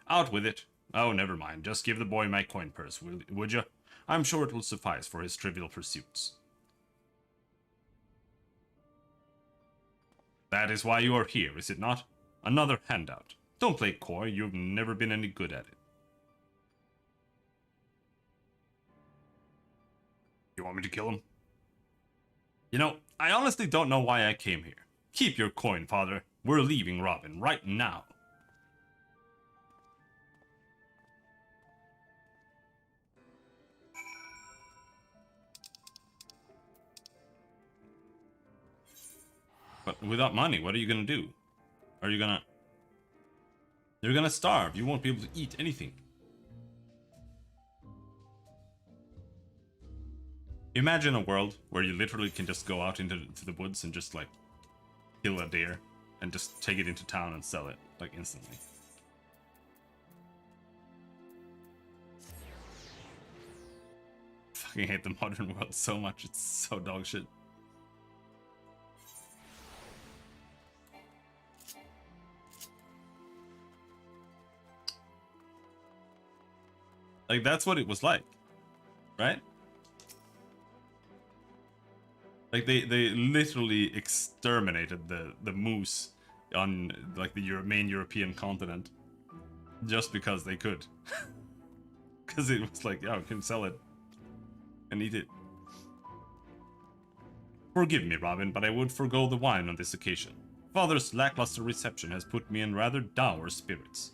Out with it. Oh, never mind. Just give the boy my coin purse, would you? I'm sure it will suffice for his trivial pursuits. That is why you are here, is it not? Another handout. Don't play coy, you've never been any good at it. You want me to kill him? You know, I honestly don't know why I came here. Keep your coin, father. We're leaving Robin right now. But without money, what are you gonna do? Are you gonna... You're gonna starve. You won't be able to eat anything. Imagine a world where you literally can just go out into the woods and just, like, kill a deer and just take it into town and sell it, like, instantly. Fucking hate the modern world so much. It's so dog shit. Like, that's what it was like, right? Like, they literally exterminated the moose on, like, the main European continent just because they could. Because it was like, yeah, we can sell it and eat it. Forgive me, Robin, but I would forgo the wine on this occasion. Father's lackluster reception has put me in rather dour spirits.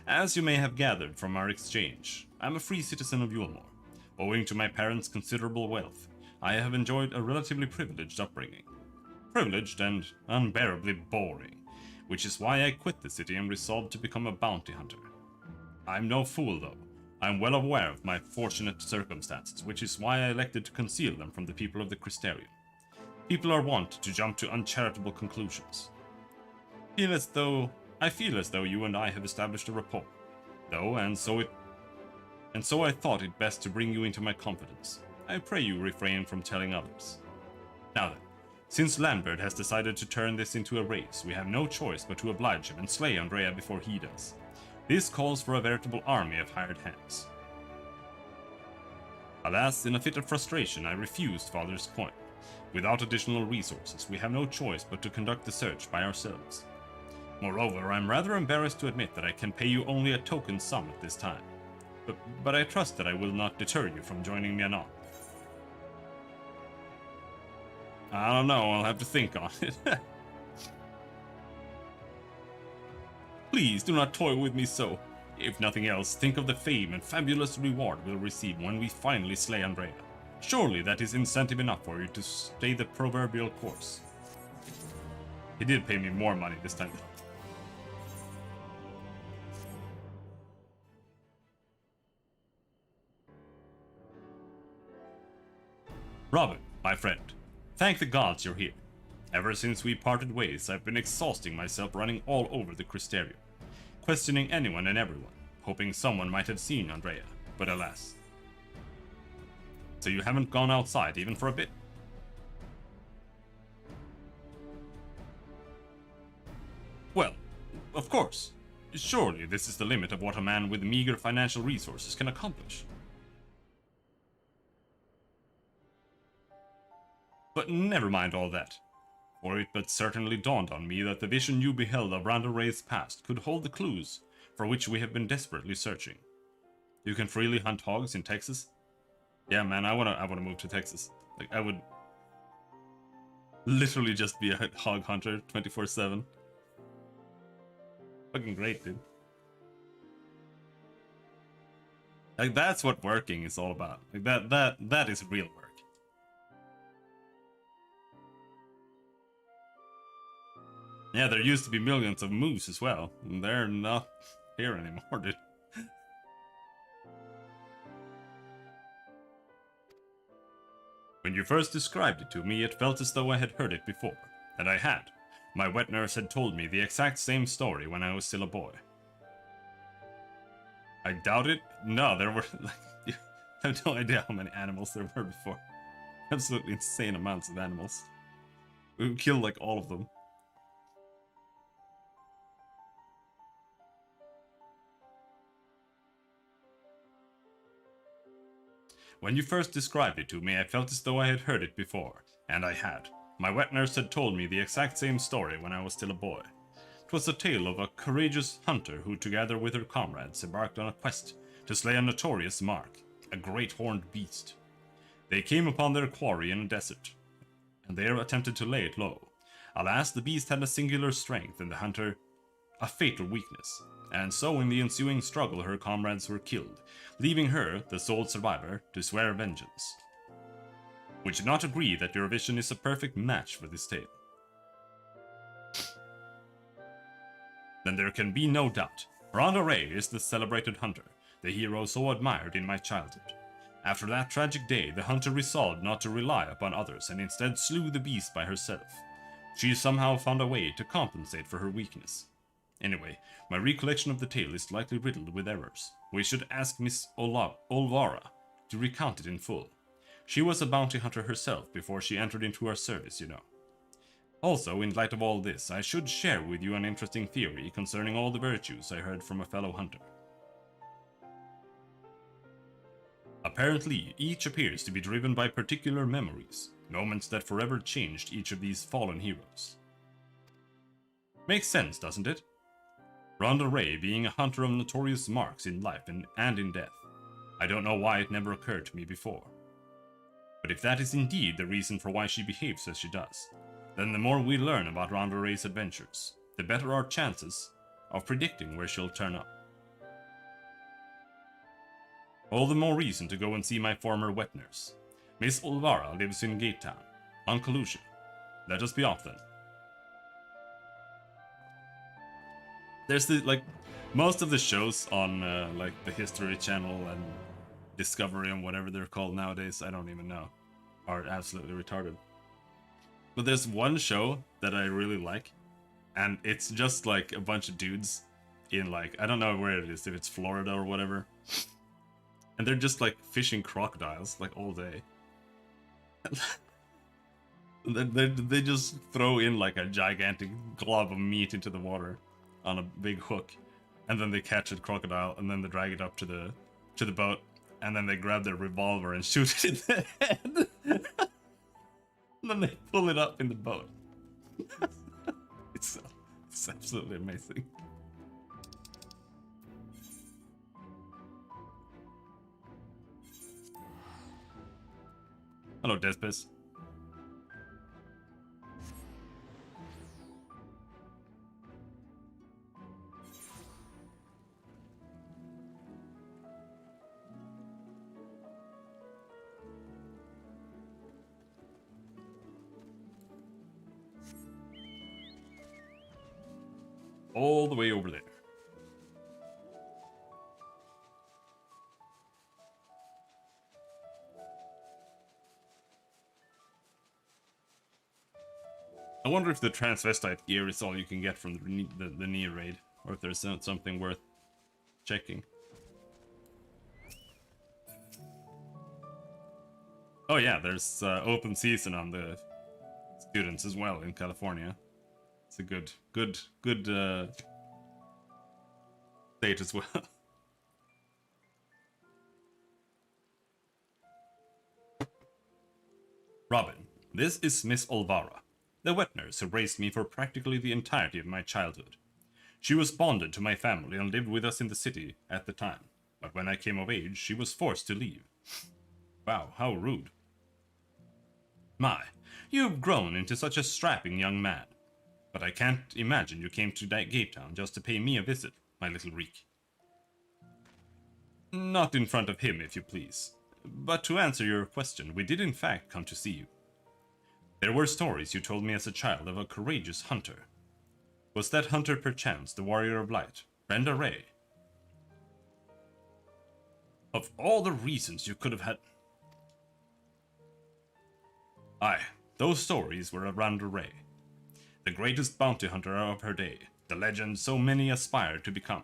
As you may have gathered from our exchange, I am a free citizen of Yulmore. Owing to my parents' considerable wealth, I have enjoyed a relatively privileged upbringing. Privileged and unbearably boring, which is why I quit the city and resolved to become a bounty hunter. I'm no fool, though. I'm well aware of my fortunate circumstances, which is why I elected to conceal them from the people of the Crystarium. People are wont to jump to uncharitable conclusions. I feel as though you and I have established a rapport, though, and so I thought it best to bring you into my confidence. I pray you refrain from telling others. Now then, since Lambert has decided to turn this into a race, we have no choice but to oblige him and slay Andrea before he does. This calls for a veritable army of hired hands. Alas, in a fit of frustration, I refused Father's coin. Without additional resources, we have no choice but to conduct the search by ourselves. Moreover, I'm rather embarrassed to admit that I can pay you only a token sum at this time. But I trust that I will not deter you from joining me anon. I don't know, I'll have to think on it. Please do not toy with me so. If nothing else, think of the fame and fabulous reward we'll receive when we finally slay Andrea. Surely that is incentive enough for you to stay the proverbial course. He did pay me more money this time. Robin, my friend, thank the gods you're here. Ever since we parted ways, I've been exhausting myself running all over the Crystarium, questioning anyone and everyone, hoping someone might have seen Andrea, but alas. So you haven't gone outside even for a bit? Well, of course. Surely this is the limit of what a man with meager financial resources can accomplish. But never mind all that, for it but certainly dawned on me that the vision you beheld of Randall Ray's past could hold the clues for which we have been desperately searching. You can freely hunt hogs in Texas? Yeah, man, I wanna move to Texas. Like, I would literally just be a hog hunter 24/7. Fucking great, dude. Like, that's what working is all about. Like, that is real work. Yeah, there used to be millions of moose as well. And they're not here anymore, dude. When you first described it to me, it felt as though I had heard it before. And I had. My wet nurse had told me the exact same story when I was still a boy. I doubt it. No, there were, like, I have no idea how many animals there were before. Absolutely insane amounts of animals. We killed, like, all of them. When you first described it to me, I felt as though I had heard it before, and I had. My wet nurse had told me the exact same story when I was still a boy. It was the tale of a courageous hunter who, together with her comrades, embarked on a quest to slay a notorious mark, a great horned beast. They came upon their quarry in a desert, and there attempted to lay it low. Alas, the beast had a singular strength, and the hunter a fatal weakness, and so in the ensuing struggle her comrades were killed, leaving her, the sole survivor, to swear vengeance. Would you not agree that your vision is a perfect match for this tale? Then there can be no doubt. Ronda Ray is the celebrated hunter, the hero so admired in my childhood. After that tragic day, the hunter resolved not to rely upon others and instead slew the beast by herself. She somehow found a way to compensate for her weakness. Anyway, my recollection of the tale is slightly riddled with errors. We should ask Miss Olvara to recount it in full. She was a bounty hunter herself before she entered into our service, you know. Also, in light of all this, I should share with you an interesting theory concerning all the virtues I heard from a fellow hunter. Apparently, each appears to be driven by particular memories, moments that forever changed each of these fallen heroes. Makes sense, doesn't it? Ronda Ray being a hunter of notorious marks in life and in death. I don't know why it never occurred to me before. But if that is indeed the reason for why she behaves as she does, then the more we learn about Ronda Ray's adventures, the better our chances of predicting where she'll turn up. All the more reason to go and see my former wet nurse. Miss Olvara lives in Gate Town, on Kalusha. Let us be off then. There's most of the shows on the History Channel and Discovery and whatever they're called nowadays, I don't even know, are absolutely retarded. But there's one show that I really like, and it's just like a bunch of dudes in I don't know where it is, if it's Florida or whatever. And they're just fishing crocodiles all day. They just throw in a gigantic glob of meat into the water on a big hook, and then they catch a crocodile, and then they drag it up to the boat, and then they grab their revolver and shoot it in the head. And then they pull it up in the boat. It's absolutely amazing. Hello, Despis. All the way over there. I wonder if the transvestite gear is all you can get from the Nia raid, or if there's something worth checking. Oh yeah, there's open season on the students as well in California. It's a good state as well. Robin, this is Miss Olvara, the wet nurse who raised me for practically the entirety of my childhood. She was bonded to my family and lived with us in the city at the time, but when I came of age, she was forced to leave. Wow, how rude. My, you've grown into such a strapping young man. But I can't imagine you came to Gate Town just to pay me a visit, my little reek. Not in front of him, if you please. But to answer your question, we did in fact come to see you. There were stories you told me as a child of a courageous hunter. Was that hunter perchance the warrior of light, Brenda Ray? Of all the reasons you could have had... Aye, those stories were of Brenda Ray, the greatest bounty hunter of her day, the legend so many aspired to become.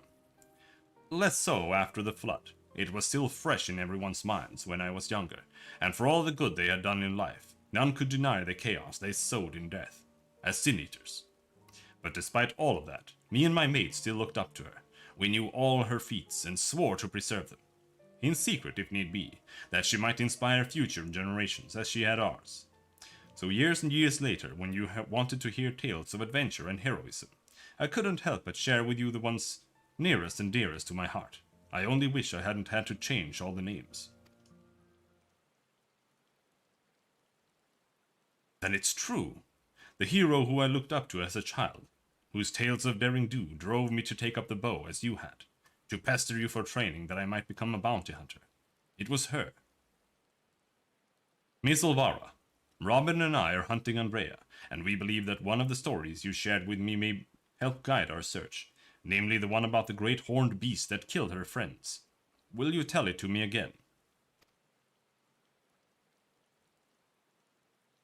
Less so after the flood. It was still fresh in everyone's minds when I was younger, and for all the good they had done in life, none could deny the chaos they sowed in death, as sin-eaters. But despite all of that, me and my mates still looked up to her. We knew all her feats and swore to preserve them, in secret if need be, that she might inspire future generations as she had ours. So years and years later, when you wanted to hear tales of adventure and heroism, I couldn't help but share with you the ones nearest and dearest to my heart. I only wish I hadn't had to change all the names. Then it's true. The hero who I looked up to as a child, whose tales of daring do drove me to take up the bow as you had, to pester you for training that I might become a bounty hunter. It was her. Miss Olvara, Robin and I are hunting Andrea, and we believe that one of the stories you shared with me may help guide our search, namely the one about the great horned beast that killed her friends. Will you tell it to me again?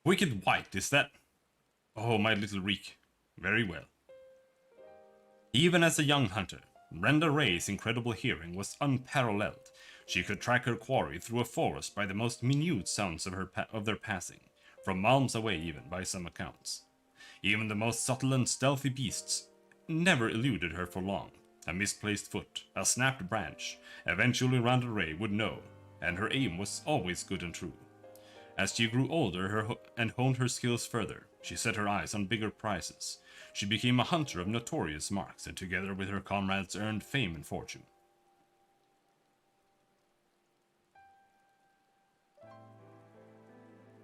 Wicked White, is that? Oh, my little Reek. Very well. Even as a young hunter, Brenda Ray's incredible hearing was unparalleled. She could track her quarry through a forest by the most minute sounds of their passing, from miles away even by some accounts. Even the most subtle and stealthy beasts never eluded her for long. A misplaced foot, a snapped branch, eventually Randall Ray would know, and her aim was always good and true. As she grew older and honed her skills further, she set her eyes on bigger prizes. She became a hunter of notorious marks, and together with her comrades earned fame and fortune.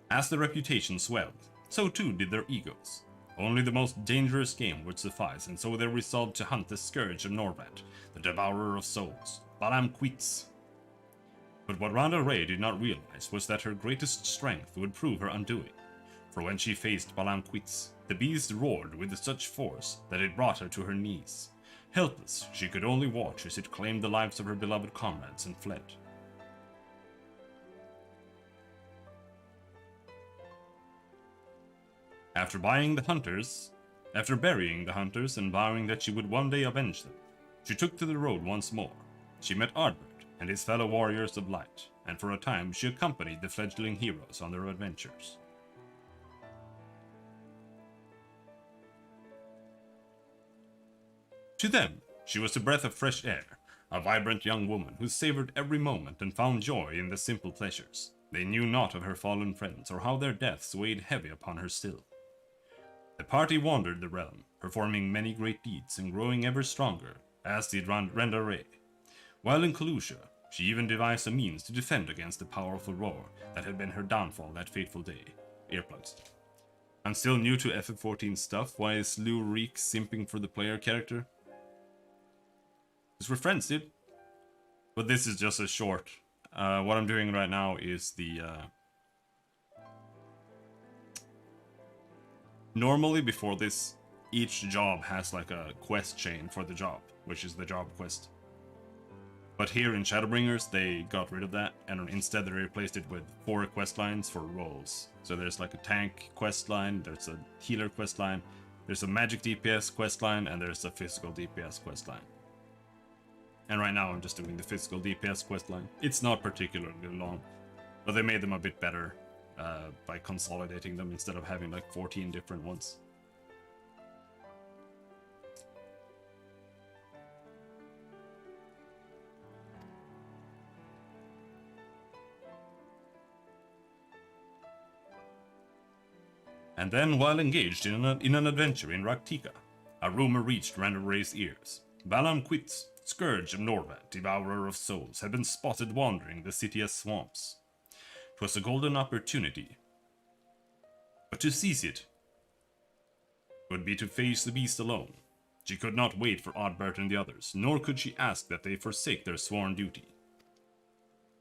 As the reputation swelled, so too did their egos. Only the most dangerous game would suffice, and so they resolved to hunt the scourge of Norvat, the devourer of souls, Balam Quits. But what Randa Ray did not realize was that her greatest strength would prove her undoing. For when she faced Balam Quits, the beast roared with such force that it brought her to her knees. Helpless, she could only watch as it claimed the lives of her beloved comrades and fled. After burying the hunters and vowing that she would one day avenge them, she took to the road once more. She met Ardbert and his fellow warriors of light, and for a time she accompanied the fledgling heroes on their adventures. To them, she was a breath of fresh air, a vibrant young woman who savored every moment and found joy in the simple pleasures. They knew not of her fallen friends or how their deaths weighed heavy upon her still. The party wandered the realm, performing many great deeds and growing ever stronger, as did Renda Ray. While in Kalusha, she even devised a means to defend against the powerful roar that had been her downfall that fateful day. Earplugs. I'm still new to FF14 stuff. Why is Lou Reek simping for the player character? Because we're friends, dude. But this is just a short. What I'm doing right now is the... Normally, before this, each job has like a quest chain for the job, which is the job quest. But here in Shadowbringers, they got rid of that, and instead they replaced it with 4 quest lines for roles. So there's like a tank quest line, there's a healer quest line, there's a magic DPS quest line, and there's a physical DPS quest line. And right now I'm just doing the physical DPS quest line. It's not particularly long, but they made them a bit better by consolidating them instead of having like 14 different ones. And then, while engaged in an adventure in Raktika, a rumor reached Randall Ray's ears. Balam Quits, Scourge of Norvat, Devourer of Souls, had been spotted wandering the city as swamps. 'Twas a golden opportunity, but to seize it would be to face the beast alone. She could not wait for Oddbert and the others, nor could she ask that they forsake their sworn duty.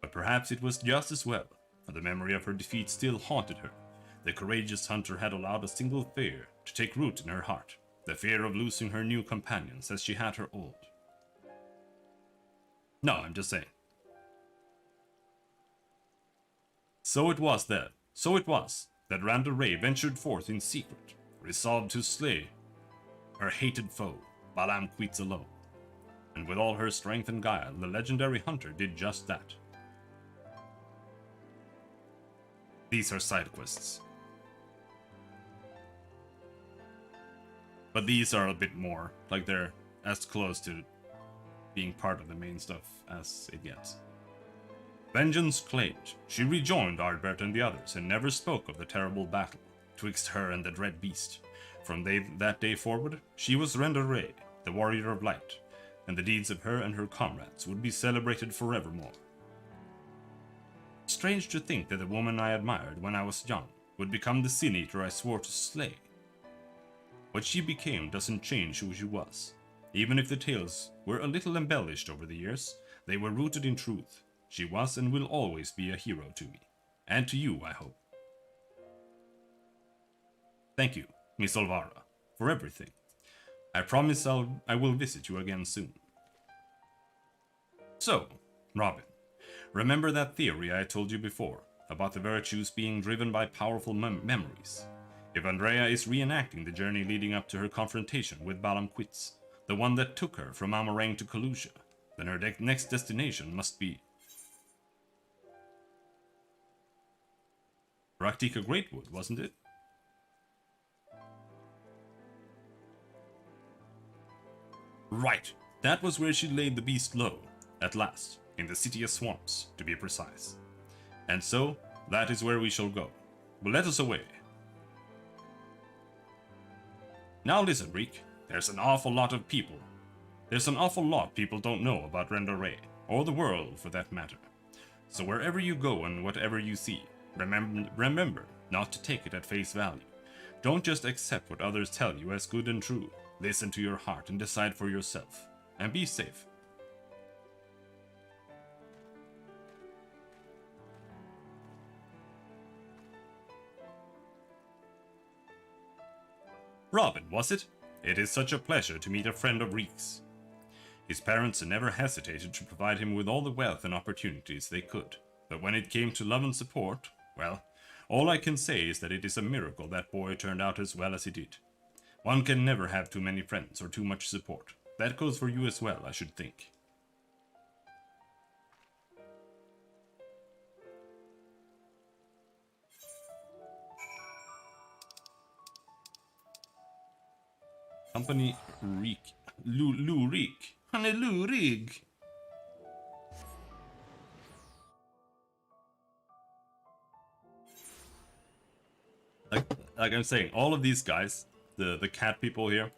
But perhaps it was just as well, for the memory of her defeat still haunted her. The courageous hunter had allowed a single fear to take root in her heart, the fear of losing her new companions as she had her old. No, I'm just saying. So it was that Randall Ray ventured forth in secret, resolved to slay her hated foe, Balam Quits alone. And with all her strength and guile, the legendary hunter did just that. These are side quests. But these are a bit more, like they're as close to being part of the main stuff as it gets. Vengeance claimed, she rejoined Ardbert and the others and never spoke of the terrible battle, twixt her and the dread beast. From that day forward, she was Renda Ray, the warrior of light, and the deeds of her and her comrades would be celebrated forevermore. Strange to think that the woman I admired when I was young would become the sin eater I swore to slay. What she became doesn't change who she was. Even if the tales were a little embellished over the years, they were rooted in truth. She was and will always be a hero to me. And to you, I hope. Thank you, Miss Olvara, for everything. I promise I will visit you again soon. So, Robin, remember that theory I told you before, about the virtues being driven by powerful memories? If Andrea is reenacting the journey leading up to her confrontation with Balam Quitz, the one that took her from Amarang to Kalusha, then her next destination must be Raktika Greatwood, wasn't it? Right, that was where she laid the beast low, at last, in the City of Swamps, to be precise. And so, that is where we shall go. But let us away. Now listen, Reek. There's an awful lot people don't know about Renda Ray, or the world for that matter. So wherever you go and whatever you see, remember not to take it at face value. Don't just accept what others tell you as good and true. Listen to your heart and decide for yourself. And be safe. Robin, was it? It is such a pleasure to meet a friend of Reek's. His parents never hesitated to provide him with all the wealth and opportunities they could. But when it came to love and support, well, all I can say is that it is a miracle that boy turned out as well as he did. One can never have too many friends or too much support. That goes for you as well, I should think. Company Reek. Lurik. Lurig. Like I'm saying, all of these guys, the cat people here,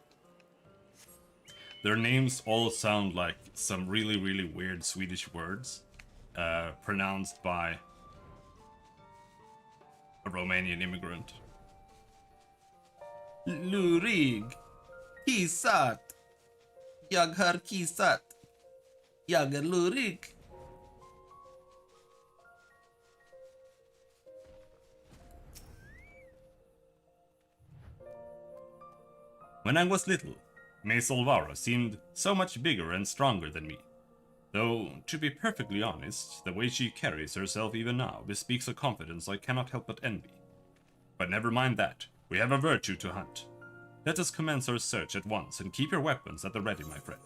their names all sound like some really, really weird Swedish words, pronounced by a Romanian immigrant. Lurig. Kisat. Jag har kissat. Jag är lurig. When I was little, Miss Olvara seemed so much bigger and stronger than me. Though, to be perfectly honest, the way she carries herself even now bespeaks a confidence I cannot help but envy. But never mind that, we have a virtue to hunt. Let us commence our search at once and keep your weapons at the ready, my friend.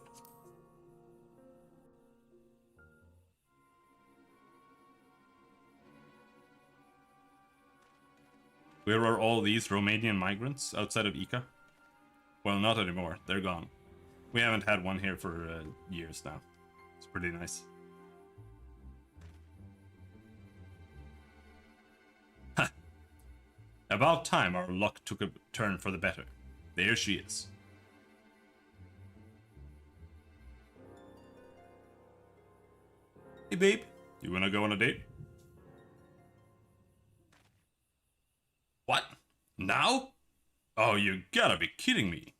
Where are all these Romanian migrants outside of Ica? Well, not anymore. They're gone. We haven't had one here for years now. It's pretty nice. Ha! About time our luck took a turn for the better. There she is. Hey babe, you wanna go on a date? What? Now? Oh, you gotta be kidding me.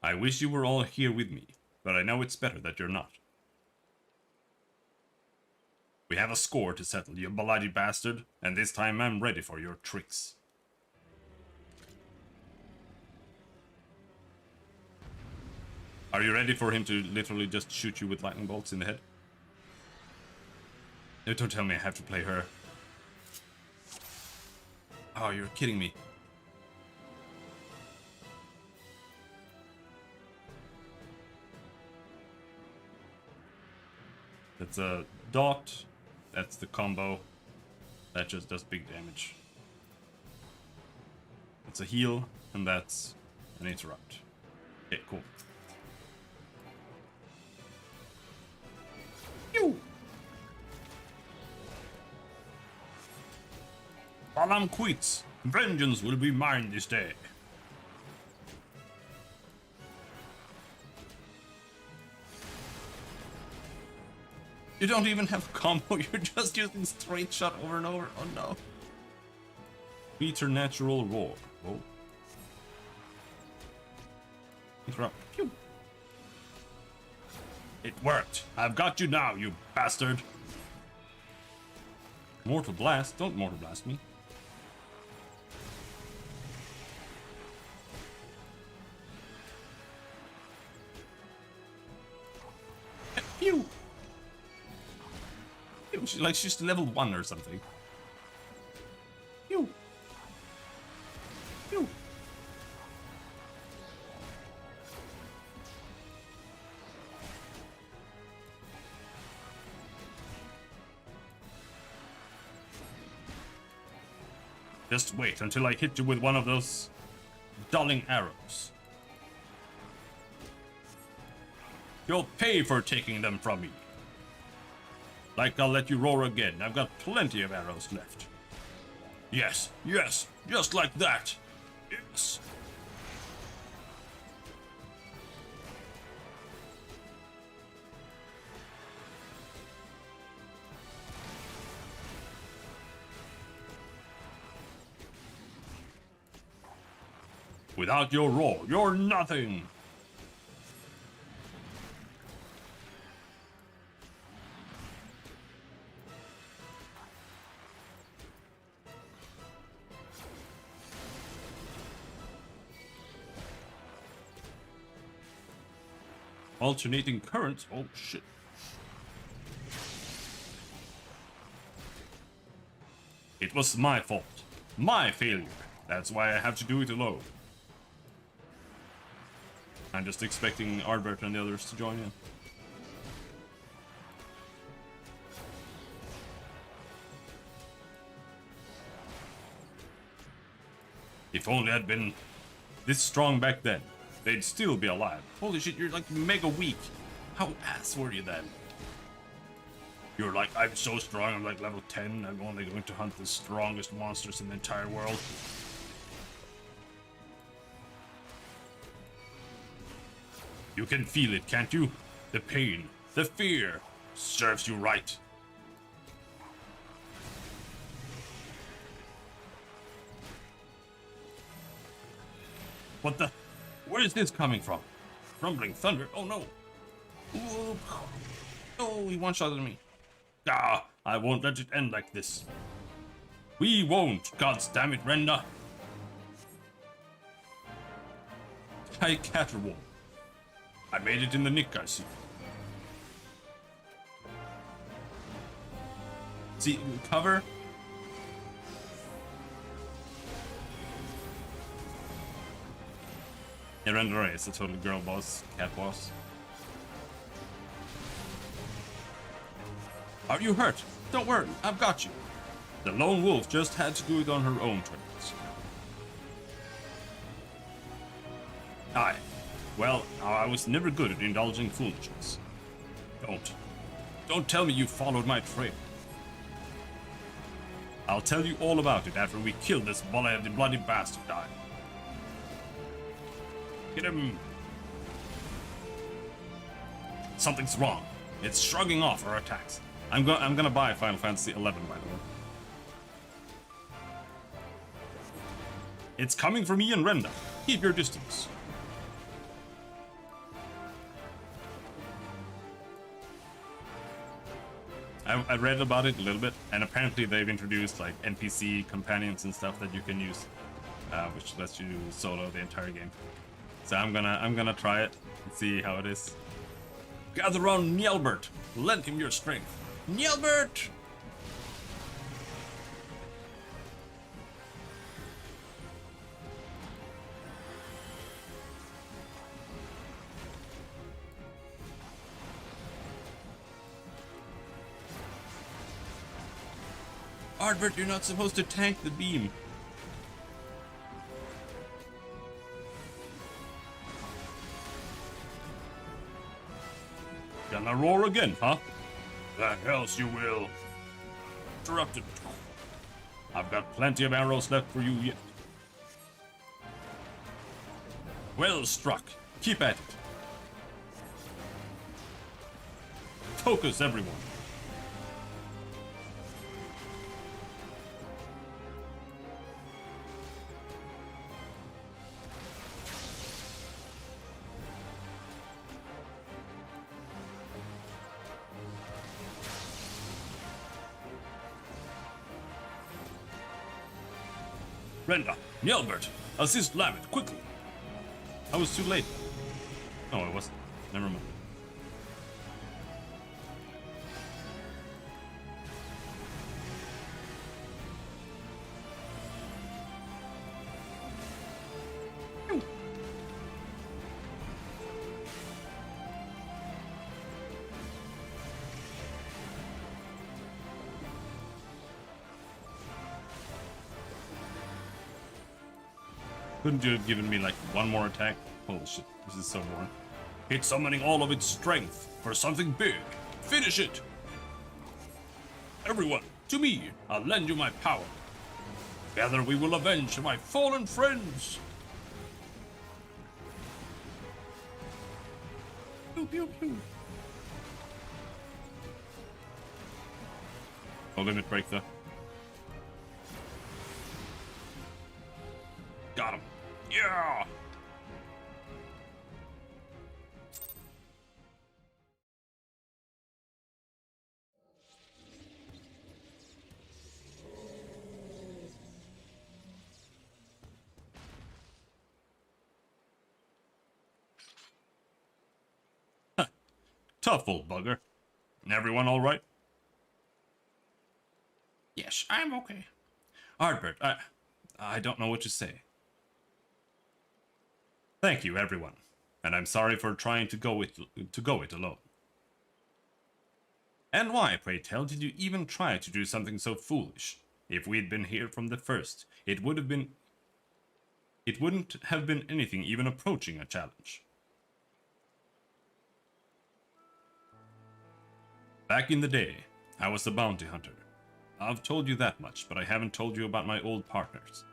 I wish you were all here with me, but I know it's better that you're not. We have a score to settle, you bloody bastard, and this time I'm ready for your tricks. Are you ready for him to literally just shoot you with lightning bolts in the head? No, don't tell me I have to play her. Oh, you're kidding me. That's a dot. That's the combo. That just does big damage. It's a heal, and that's an interrupt. Okay, cool. Pew! Balam quits. Vengeance will be mine this day. You don't even have combo, you're just using straight shot over and over. Oh no. Preternatural roar. Oh. Interrupt. Pew. It worked. I've got you now, you bastard. Mortal Blast? Don't Mortal Blast me. Pew! Like she's level 1 or something. Pew! Pew! Just wait until I hit you with one of those dulling arrows. You'll pay for taking them from me. Like I'll let you roar again. I've got plenty of arrows left. Yes, yes, just like that. Yes. Without your roar, you're nothing. Alternating currents? Oh shit. It was my fault. My failure. That's why I have to do it alone. I'm just expecting Ardbert and the others to join in. If only I'd been this strong back then, they'd still be alive. Holy shit, you're like mega weak. How ass were you then? You're like, I'm so strong, I'm like level 10, I'm only going to hunt the strongest monsters in the entire world. You can feel it, can't you? The pain, the fear, serves you right. What the? Where is this coming from? Rumbling thunder? Oh no. Ooh. Oh, he one-shotted me. Ah, I won't let it end like this. We won't, gods damn it, Renda. Hi, Caterwall. I made it in the nick, I see. See, cover. Yeah, Renda is a total girl boss, cat boss. Are you hurt? Don't worry, I've got you. The lone wolf just had to do it on her own terms. Aye. Well, I was never good at indulging foolishness. Don't tell me you followed my trail. I'll tell you all about it after we kill this bloody bastard. Get him. Something's wrong. It's shrugging off our attacks. I'm gonna buy Final Fantasy 11, by the way. It's coming for me and Renda. Keep your distance. I read about it a little bit, and apparently they've introduced like NPC companions and stuff that you can use, which lets you solo the entire game. So I'm gonna try it and see how it is. Gather around Njelbert. Lend him your strength. Njelbert! Ardbert, you're not supposed to tank the beam. Gonna roar again, huh? The hells you will. Interrupted. I've got plenty of arrows left for you yet. Well struck. Keep at it. Focus, everyone. Brenda, Nielbert, assist Lamet, quickly. I was too late. No, I wasn't. Never mind. Couldn't you have given me like one more attack? Holy shit, this is so boring. It's summoning all of its strength for something big. Finish it! Everyone, to me, I'll lend you my power. Together we will avenge my fallen friends. Pew, pew, pew. No limit break though. Got him. Yeah! Tough old bugger. Everyone all right? Yes, I'm okay. Ardbert, I don't know what to say. Thank you, everyone. And I'm sorry for trying to go it alone. And why, pray tell, did you even try to do something so foolish? If we'd been here from the first, it wouldn't have been anything even approaching a challenge. Back in the day, I was a bounty hunter. I've told you that much, but I haven't told you about my old partners.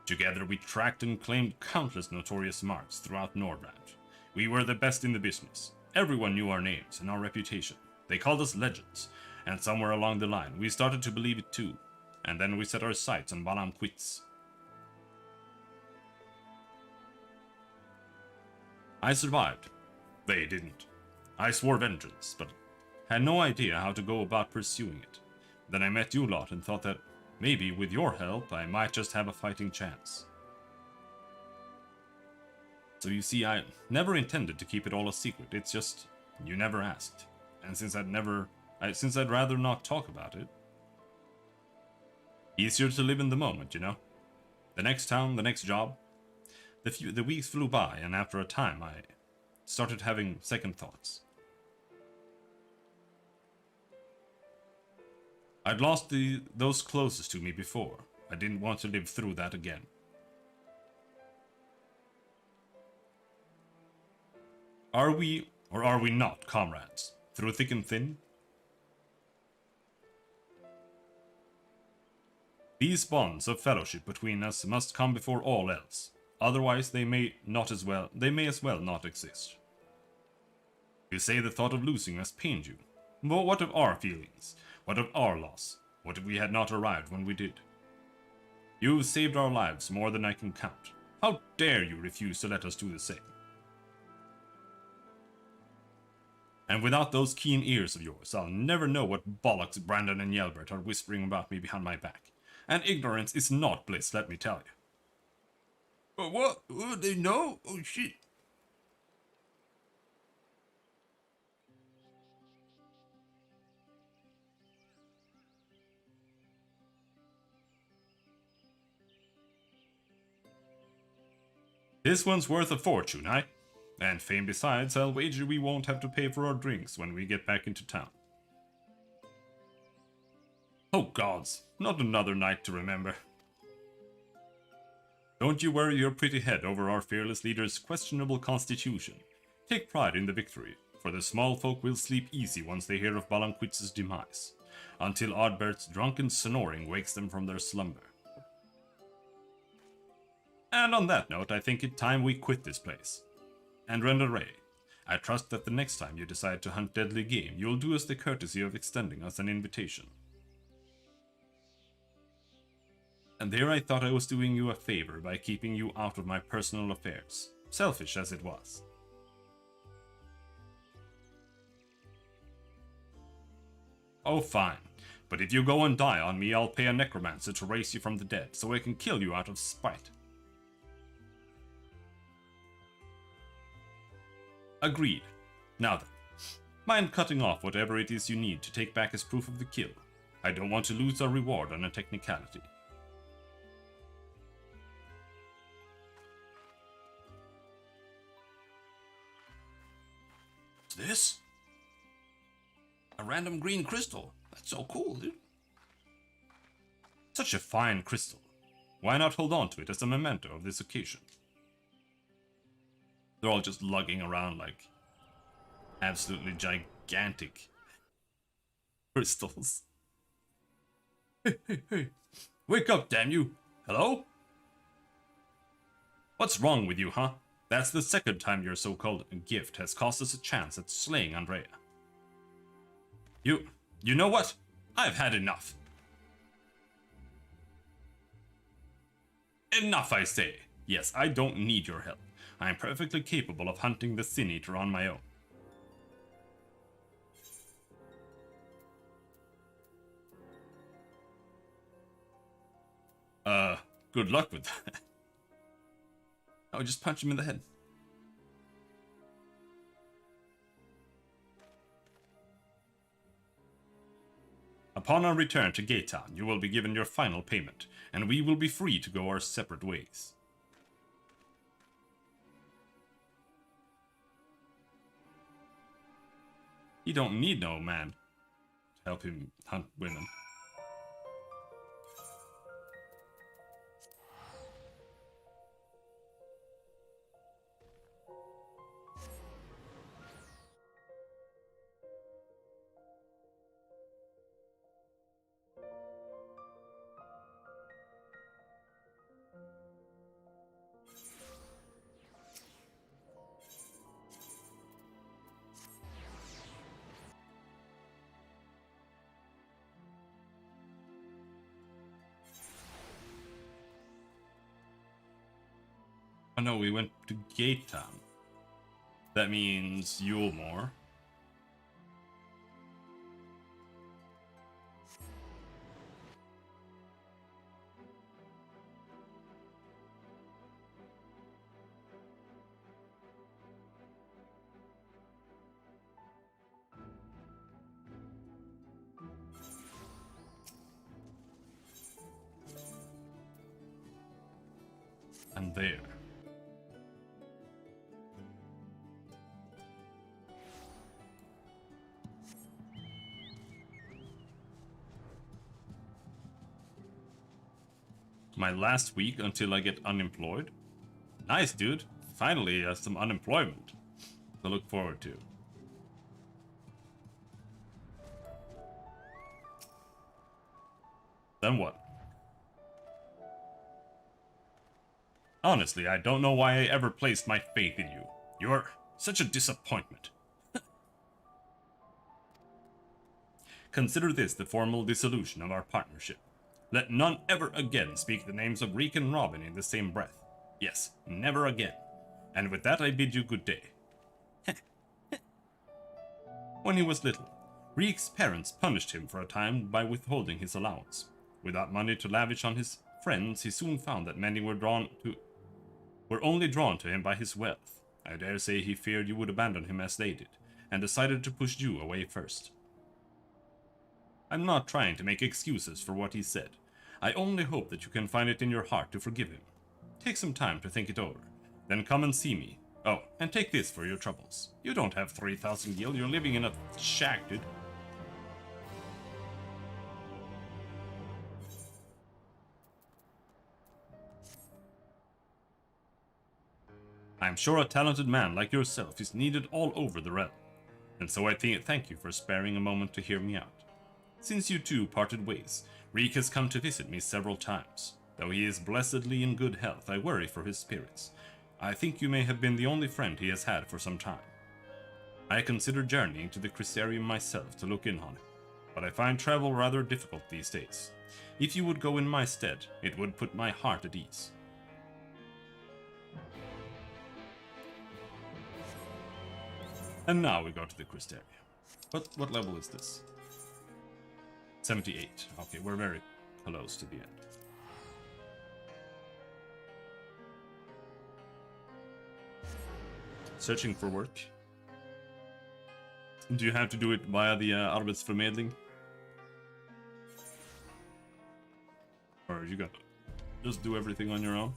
Together we tracked and claimed countless notorious marks throughout Nordland. We were the best in the business. Everyone knew our names and our reputation. They called us legends, and somewhere along the line we started to believe it too. And then we set our sights on Balam Quits. I survived. They didn't. I swore vengeance, but had no idea how to go about pursuing it. Then I met you lot and thought that maybe with your help I might just have a fighting chance. So you see, I never intended to keep it all a secret. It's just you never asked. And since I'd rather not talk about it, easier to live in the moment, you know? The next town, the next job. The weeks flew by, and after a time I started having second thoughts. I'd lost those closest to me before. I didn't want to live through that again. Are we, or are we not, comrades? Through thick and thin? These bonds of fellowship between us must come before all else. Otherwise they may as well not exist. You say the thought of losing us pained you. But what of our feelings? What of our loss? What if we had not arrived when we did? You've saved our lives more than I can count. How dare you refuse to let us do the same? And without those keen ears of yours, I'll never know what bollocks Brandon and Yelbert are whispering about me behind my back. And ignorance is not bliss, let me tell you. But what? What, they know? Oh shit. This one's worth a fortune, eh? And fame besides, I'll wager we won't have to pay for our drinks when we get back into town. Oh gods, not another night to remember. Don't you worry your pretty head over our fearless leader's questionable constitution. Take pride in the victory, for the small folk will sleep easy once they hear of Balanquist's demise, until Ardbert's drunken snoring wakes them from their slumber. And on that note, I think it's time we quit this place. And Renderay, I trust that the next time you decide to hunt deadly game, you'll do us the courtesy of extending us an invitation. And there I thought I was doing you a favor by keeping you out of my personal affairs, selfish as it was. Oh, fine. But if you go and die on me, I'll pay a necromancer to raise you from the dead, so I can kill you out of spite. Agreed. Now then, mind cutting off whatever it is you need to take back as proof of the kill. I don't want to lose our reward on a technicality. What's this? A random green crystal. That's so cool, dude. Such a fine crystal. Why not hold on to it as a memento of this occasion? They're all just lugging around like absolutely gigantic crystals. Hey. Wake up, damn you. Hello? What's wrong with you, huh? That's the second time your so-called gift has cost us a chance at slaying Andrea. You know what? I've had enough. Enough, I say. Yes, I don't need your help. I am perfectly capable of hunting the Sin Eater on my own. Good luck with that. Oh, just punch him in the head. Upon our return to Gate Town, you will be given your final payment, and we will be free to go our separate ways. You don't need no man to help him hunt women. Oh no, we went to Gate Town. That means Yulmore. And there. My last week until I get unemployed? Nice, dude. Finally, some unemployment to look forward to. Then what? Honestly, I don't know why I ever placed my faith in you. You're such a disappointment. Consider this the formal dissolution of our partnership. Let none ever again speak the names of Reek and Robin in the same breath. Yes, never again. And with that I bid you good day. When he was little, Reek's parents punished him for a time by withholding his allowance. Without money to lavish on his friends, he soon found that many were only drawn to him by his wealth. I dare say he feared you would abandon him as they did, and decided to push you away first. I'm not trying to make excuses for what he said. I only hope that you can find it in your heart to forgive him. Take some time to think it over, then come and see me. Oh, and take this for your troubles. You don't have 3,000 gil, you're living in a shack, dude. I'm sure a talented man like yourself is needed all over the realm, and so I thank you for sparing a moment to hear me out. Since you two parted ways, Reek has come to visit me several times. Though he is blessedly in good health, I worry for his spirits. I think you may have been the only friend he has had for some time. I consider journeying to the Crysarium myself to look in on him, but I find travel rather difficult these days. If you would go in my stead, it would put my heart at ease. And now we go to the Crystarium. What level is this? 78. Okay, we're very close to the end. Searching for work. Do you have to do it via the Arbetsförmedling? Or you got to just do everything on your own?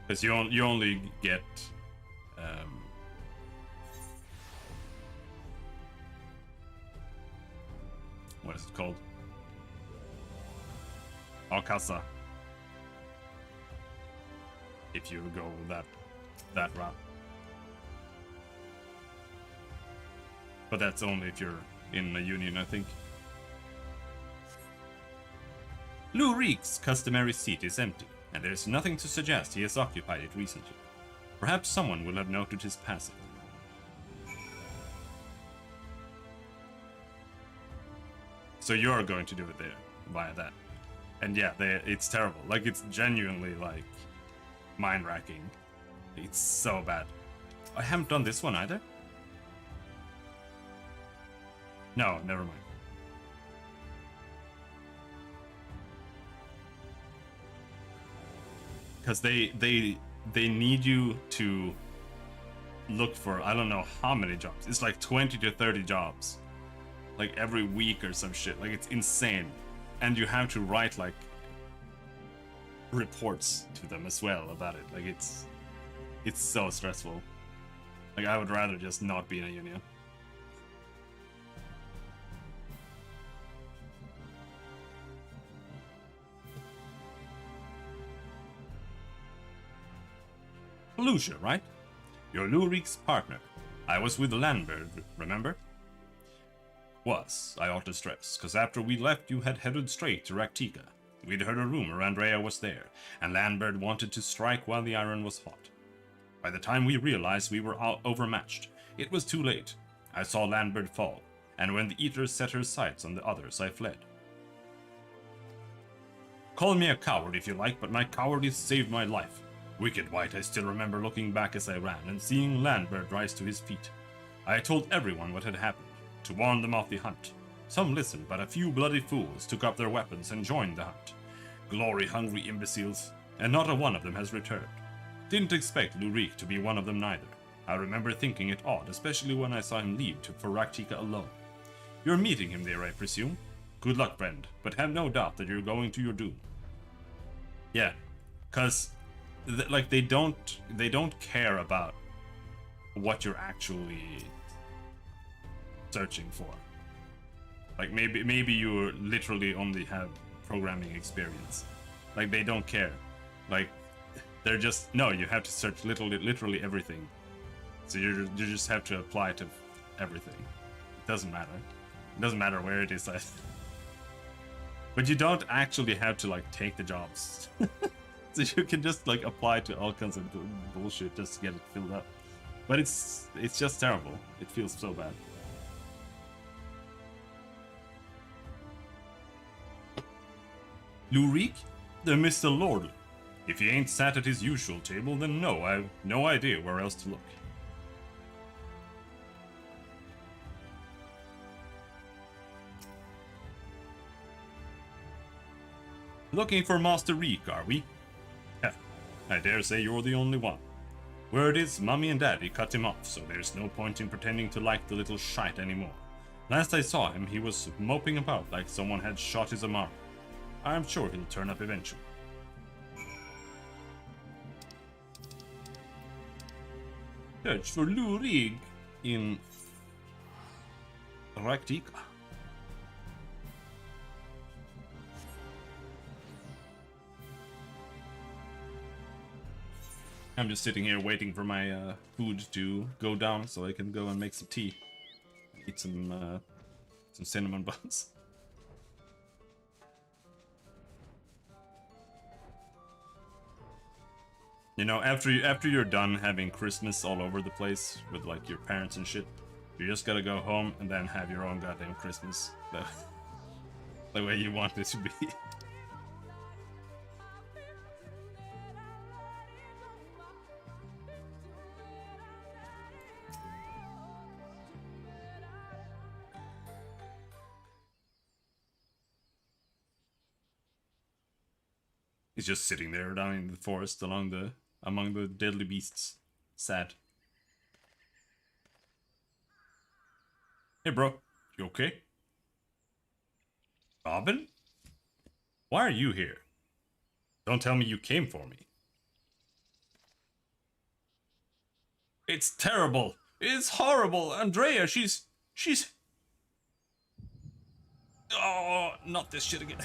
Because you only get what is it called? Alcasa. If you go that route. But that's only if you're in a union, I think. Lou Reek's customary seat is empty, and there's nothing to suggest he has occupied it recently. Perhaps someone will have noted his passing. So you're going to do it there, via that. And yeah, it's terrible. Like, it's genuinely, like, mind-racking. It's so bad. I haven't done this one either? No, never mind. Because they need you to look for, I don't know how many jobs. It's like 20 to 30 jobs. Like every week or some shit. Like, it's insane. And you have to write like reports to them as well about it. Like, it's so stressful. Like, I would rather just not be in a union. Lucia, right? You're Lurik's partner. I was with Landbird, remember? Was, I ought to stress, because after we left you had headed straight to Raktika. We'd heard a rumor Andrea was there, and Landbird wanted to strike while the iron was hot. By the time we realized we were overmatched, it was too late. I saw Landbird fall, and when the Eaters set her sights on the others, I fled. Call me a coward if you like, but my cowardice saved my life. Wicked White, I still remember looking back as I ran and seeing Landbird rise to his feet. I told everyone what had happened, to warn them of the hunt. Some listened, but a few bloody fools took up their weapons and joined the hunt. Glory-hungry imbeciles, and not a one of them has returned. Didn't expect Lurik to be one of them neither. I remember thinking it odd, especially when I saw him leave for Raktika alone. You're meeting him there, I presume? Good luck, friend, but have no doubt that you're going to your doom. Yeah, 'cause like they don't care about what you're actually searching for. Like maybe you literally only have programming experience. Like they don't care. Like they're just no. You have to search literally everything. So you just have to apply to everything. It doesn't matter. It doesn't matter where it is. But you don't actually have to like take the jobs. So you can just like apply to all kinds of bullshit just to get it filled up. But it's just terrible. It feels so bad. Lurik? The Mr. Lordly. If he ain't sat at his usual table, then no, I've no idea where else to look. Looking for Master Reek, are we? I dare say you're the only one. Word is, Mummy and Daddy cut him off, so there's no point in pretending to like the little shite anymore. Last I saw him, he was moping about like someone had shot his Amara. I'm sure he'll turn up eventually. Search for Lurig in Raktika. I'm just sitting here waiting for my food to go down so I can go and make some tea. Eat some cinnamon buns. You know, after you're done having Christmas all over the place with like your parents and shit, you just gotta go home and then have your own goddamn Christmas. The way you want it to be. He's just sitting there down in the forest among the deadly beasts. Sad. Hey bro, you okay? Robin? Why are you here? Don't tell me you came for me. It's terrible. It's horrible. Andrea, she's... Oh, not this shit again.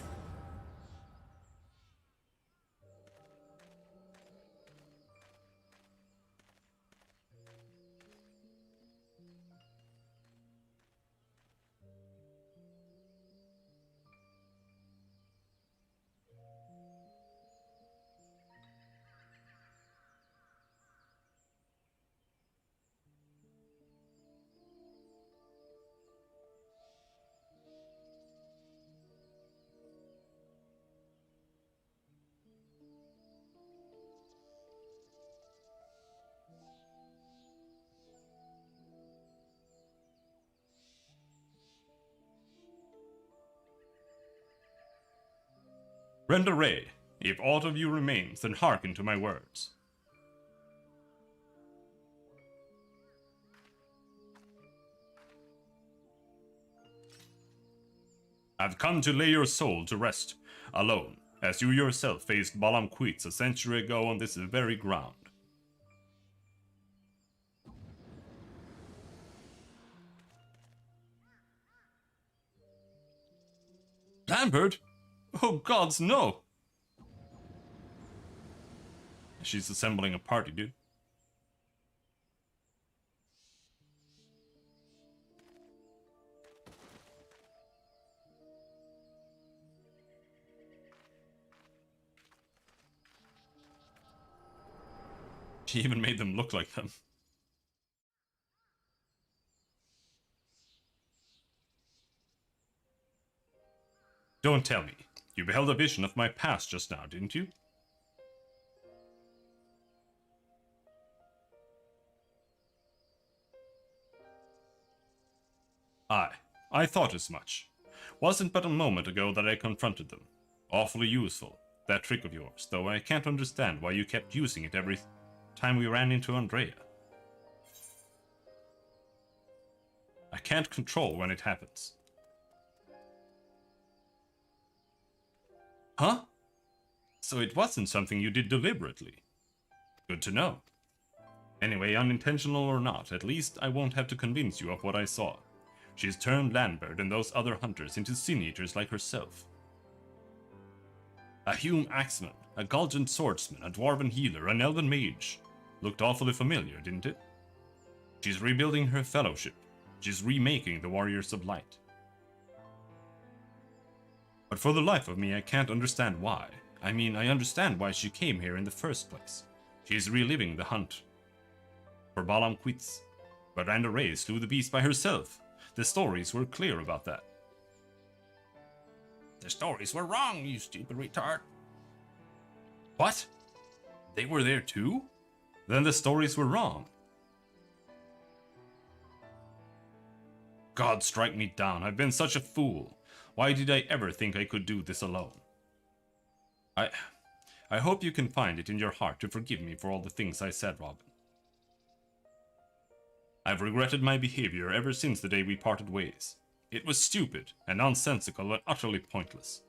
Render Ray, if aught of you remains, then hearken to my words. I've come to lay your soul to rest, alone, as you yourself faced Balam Queets a century ago on this very ground. Lambert? Oh gods, no! She's assembling a party, dude. She even made them look like them. Don't tell me. You beheld a vision of my past just now, didn't you? Aye, I thought as much. Wasn't but a moment ago that I confronted them. Awfully useful, that trick of yours, though I can't understand why you kept using it every time we ran into Andrea. I can't control when it happens. Huh? So it wasn't something you did deliberately. Good to know. Anyway, unintentional or not, at least I won't have to convince you of what I saw. She's turned Lambert and those other hunters into sin-eaters like herself. A Hume axeman, a Galgant swordsman, a dwarven healer, an elven mage. Looked awfully familiar, didn't it? She's rebuilding her fellowship. She's remaking the Warriors of Light. But for the life of me, I can't understand why. I mean, I understand why she came here in the first place. She's reliving the hunt for Balam Queets. But Randa Ray slew the beast by herself. The stories were clear about that. The stories were wrong, you stupid retard. What? They were there too? Then the stories were wrong. God strike me down, I've been such a fool. Why did I ever think I could do this alone? I hope you can find it in your heart to forgive me for all the things I said, Robin. I've regretted my behavior ever since the day we parted ways. It was stupid and nonsensical and utterly pointless.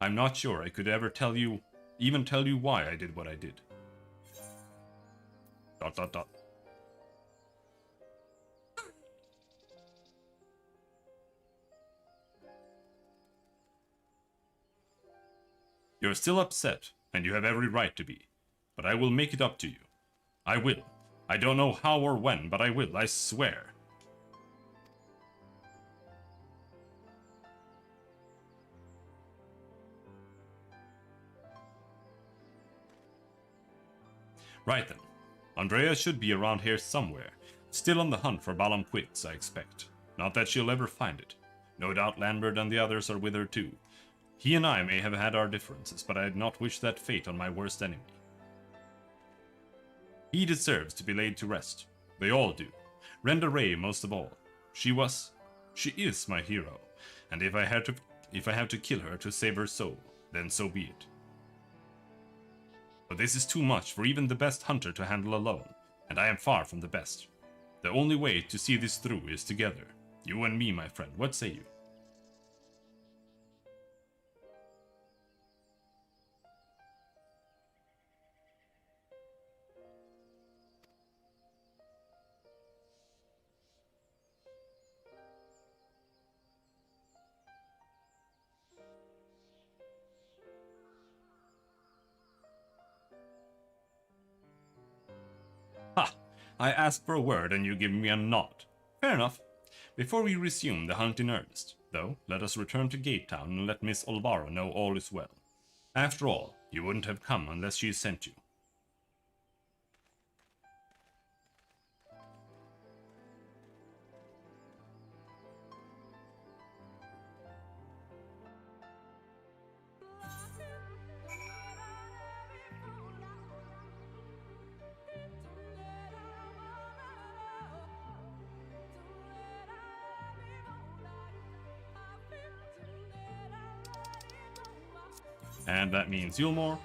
I'm not sure I could ever even tell you why I did what I did. ... You're still upset, and you have every right to be. but I will make it up to you. I will. I don't know how or when, but I will, I swear. Right then. Andrea should be around here somewhere. Still on the hunt for Balam Quits, I expect. Not that she'll ever find it. No doubt Lambert and the others are with her too. He and I may have had our differences, but I'd not wish that fate on my worst enemy. He deserves to be laid to rest. They all do. Renda Ray most of all. She is my hero, and if I have to kill her to save her soul, then so be it. But this is too much for even the best hunter to handle alone, and I am far from the best. The only way to see this through is together. You and me, my friend, what say you? Ha! I ask for a word and you give me a nod. Fair enough. Before we resume the hunt in earnest, though, let us return to Gate Town and let Miss Olvaro know all is well. After all, you wouldn't have come unless she sent you. And that means Yulmore.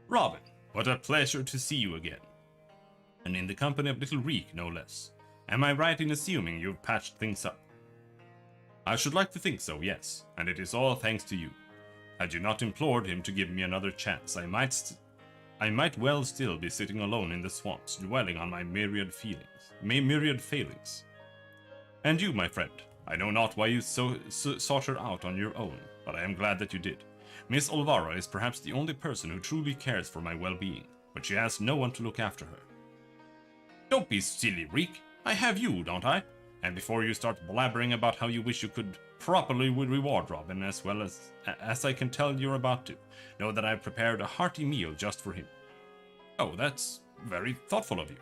Robin, what a pleasure to see you again. And in the company of little Reek, no less. Am I right in assuming you've patched things up? I should like to think so, yes, and it is all thanks to you. Had you not implored him to give me another chance, I might well still be sitting alone in the swamps, dwelling on my myriad failings. And you, my friend, I know not why you sought her out on your own, but I am glad that you did. Miss Olvaro is perhaps the only person who truly cares for my well-being, but she has no one to look after her. Don't be silly, Reek. I have you, don't I? And before you start blabbering about how you wish you could properly reward Robin as well as I can tell you're about to, know that I've prepared a hearty meal just for him. Oh, that's very thoughtful of you.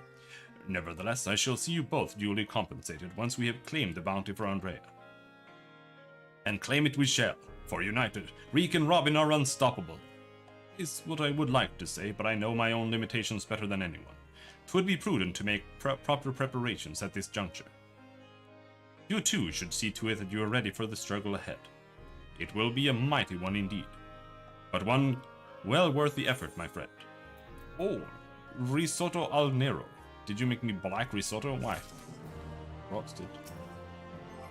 Nevertheless, I shall see you both duly compensated once we have claimed the bounty for Andrea. And claim it we shall. For united, Reek and Robin are unstoppable. Is what I would like to say, but I know my own limitations better than anyone. 'Twould be prudent to make proper preparations at this juncture. You too should see to it that you are ready for the struggle ahead. It will be a mighty one indeed, but one well worth the effort, my friend. Oh, risotto al nero. Did you make me black risotto? Why? Roasted.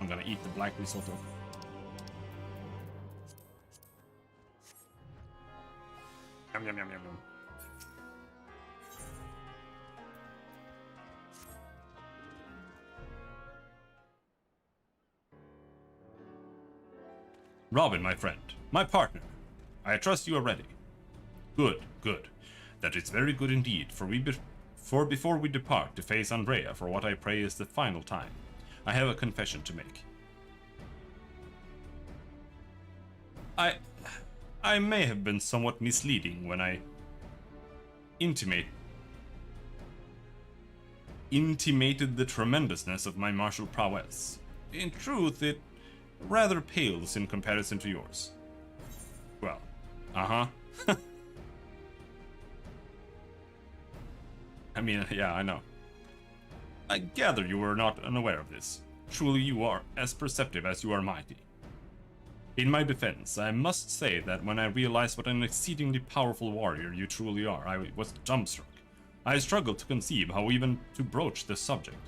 I'm gonna eat the black risotto. Yum, yum, yum, yum, yum. Robin, my friend, my partner, I trust you are ready. Good, good. That is very good indeed, for before we depart to face Andrea for what I pray is the final time, I have a confession to make. I may have been somewhat misleading when I intimated the tremendousness of my martial prowess. In truth, it rather pales in comparison to yours. Well, I mean, yeah, I know. I gather you were not unaware of this. Truly you are as perceptive as you are mighty. In my defense, I must say that when I realized what an exceedingly powerful warrior you truly are, I was dumbstruck. I struggled to conceive how even to broach this subject.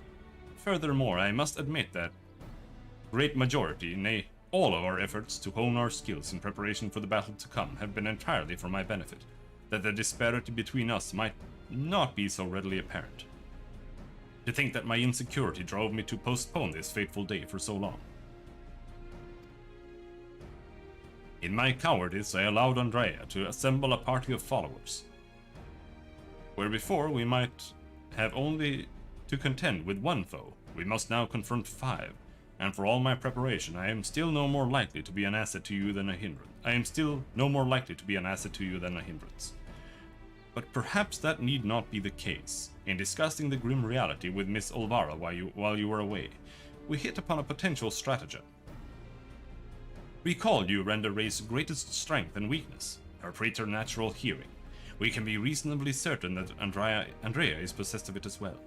Furthermore, I must admit that great majority, nay, all of our efforts to hone our skills in preparation for the battle to come have been entirely for my benefit, that the disparity between us might not be so readily apparent. To think that my insecurity drove me to postpone this fateful day for so long. In my cowardice, I allowed Andrea to assemble a party of followers, where before we might have only to contend with one foe, we must now confront 5, and for all my preparation, I am still no more likely to be an asset to you than a hindrance. But perhaps that need not be the case. In discussing the grim reality with Miss Olvara while you were away, we hit upon a potential stratagem. Recall you Renderay's greatest strength and weakness, her preternatural hearing. We can be reasonably certain that Andrea is possessed of it as well.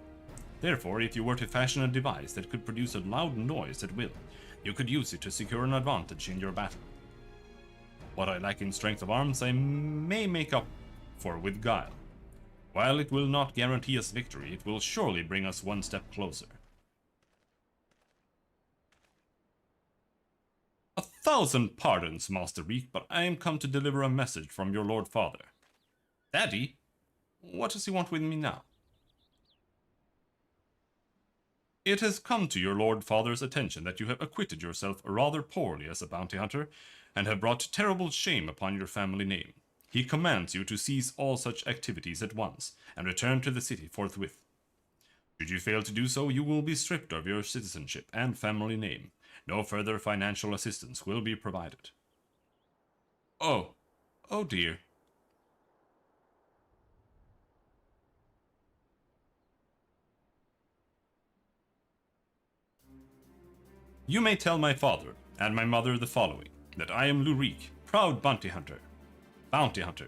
Therefore, if you were to fashion a device that could produce a loud noise at will, you could use it to secure an advantage in your battle. What I lack in strength of arms I may make up for with guile. While it will not guarantee us victory, it will surely bring us one step closer. 1,000 pardons, Master Reek, but I am come to deliver a message from your Lord Father. Daddy? What does he want with me now? It has come to your Lord Father's attention that you have acquitted yourself rather poorly as a bounty hunter, and have brought terrible shame upon your family name. He commands you to cease all such activities at once, and return to the city forthwith. Should you fail to do so, you will be stripped of your citizenship and family name. No further financial assistance will be provided. Oh dear. You may tell my father and my mother the following, that I am Lurik, proud bounty hunter,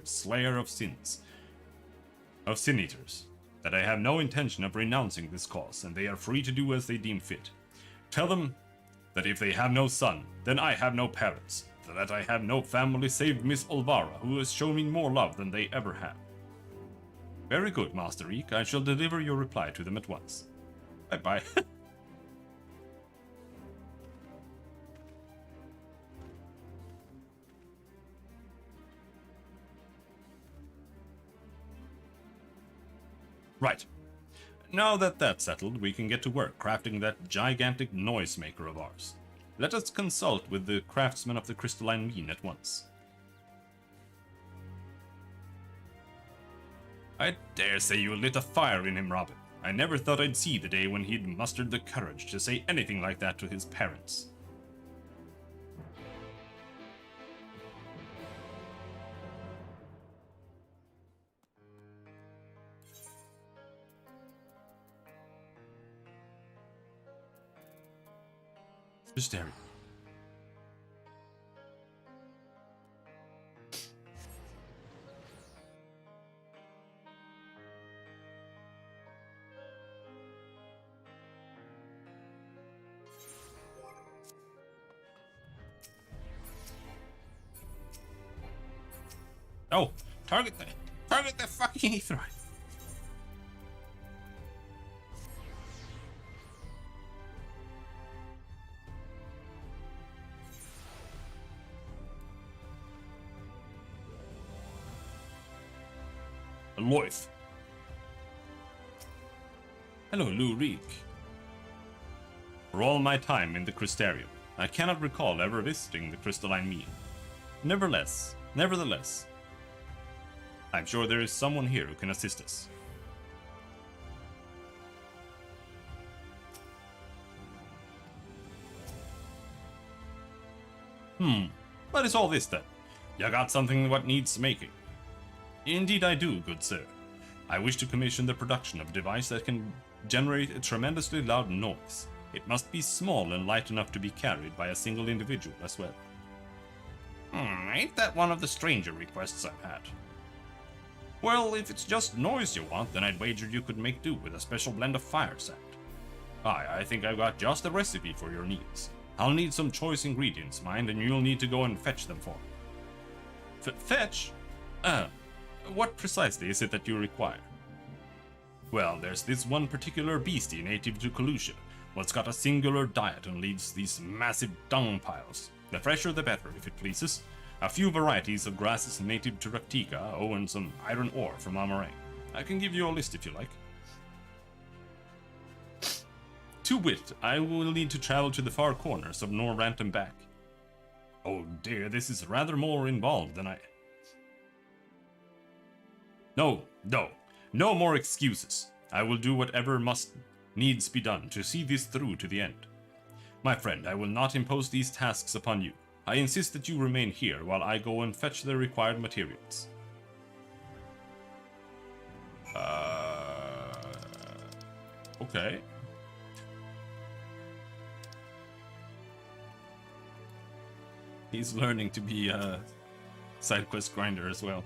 slayer of sin eaters, that I have no intention of renouncing this cause, and they are free to do as they deem fit. Tell them that if they have no son, then I have no parents, that I have no family save Miss Olvara, who has shown me more love than they ever have. Very good, Master Reek, I shall deliver your reply to them at once. Bye-bye. Right. Now that that's settled, we can get to work crafting that gigantic noisemaker of ours. Let us consult with the craftsman of the crystalline mean at once. I dare say you lit a fire in him, Robin. I never thought I'd see the day when he'd mustered the courage to say anything like that to his parents. Hysteria. Oh, target the fucking ether. Loif. Hello, Lurik. For all my time in the Crystarium, I cannot recall ever visiting the crystalline mean. Nevertheless, I'm sure there is someone here who can assist us. What is all this then? You got something what needs making? Indeed I do, good sir. I wish to commission the production of a device that can generate a tremendously loud noise. It must be small and light enough to be carried by a single individual as well. Ain't that one of the stranger requests I've had? Well, if it's just noise you want, then I'd wager you could make do with a special blend of fire sand. Aye, I think I've got just the recipe for your needs. I'll need some choice ingredients, mind, and you'll need to go and fetch them for me. Fetch? What precisely is it that you require? Well, there's this one particular beastie native to Kalusha, what's got a singular diet and leads these massive dung piles. The fresher the better, if it pleases. A few varieties of grasses native to Raktika, and some iron ore from Amarang. I can give you a list if you like. To wit, I will need to travel to the far corners of Norrant and back. Oh dear, this is rather more involved than I... No more excuses. I will do whatever needs be done to see this through to the end. My friend, I will not impose these tasks upon you. I insist that you remain here while I go and fetch the required materials. Okay. He's learning to be a side quest grinder as well.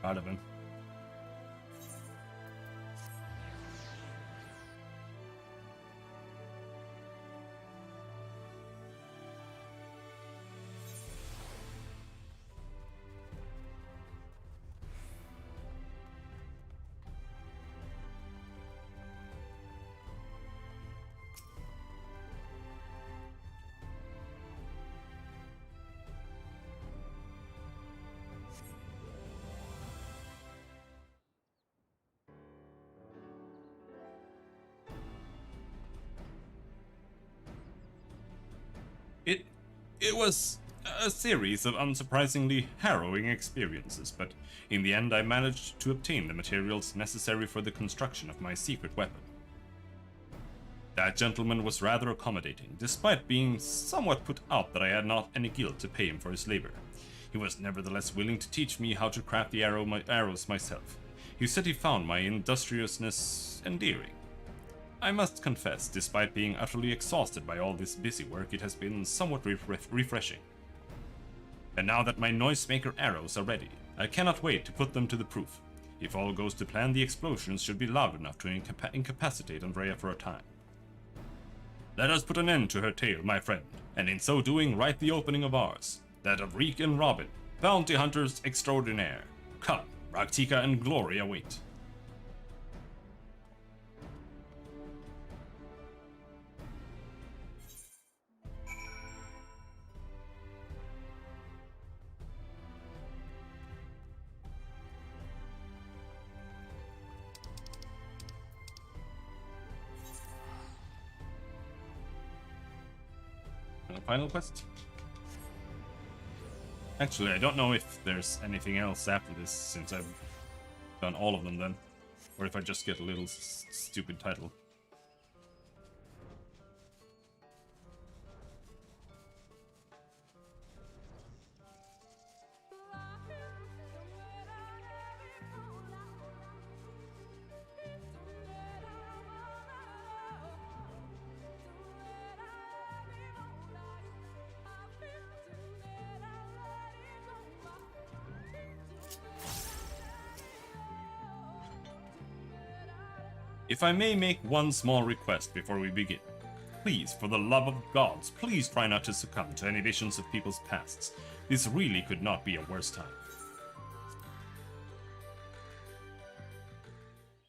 Proud of him. It was a series of unsurprisingly harrowing experiences, but in the end I managed to obtain the materials necessary for the construction of my secret weapon. That gentleman was rather accommodating, despite being somewhat put out that I had not any guilt to pay him for his labor. He was nevertheless willing to teach me how to craft the arrows myself. He said he found my industriousness endearing. I must confess, despite being utterly exhausted by all this busy work, it has been somewhat refreshing. And now that my noisemaker arrows are ready, I cannot wait to put them to the proof. If all goes to plan, the explosions should be loud enough to incapacitate Andrea for a time. Let us put an end to her tale, my friend, and in so doing write the opening of ours, that of Reek and Robin, bounty hunters extraordinaire. Come, Raktika and glory await. Final quest? Actually, I don't know if there's anything else after this, since I've done all of them then. Or if I just get a little stupid title. If I may make one small request before we begin. Please, for the love of gods, please try not to succumb to any visions of people's pasts. This really could not be a worse time.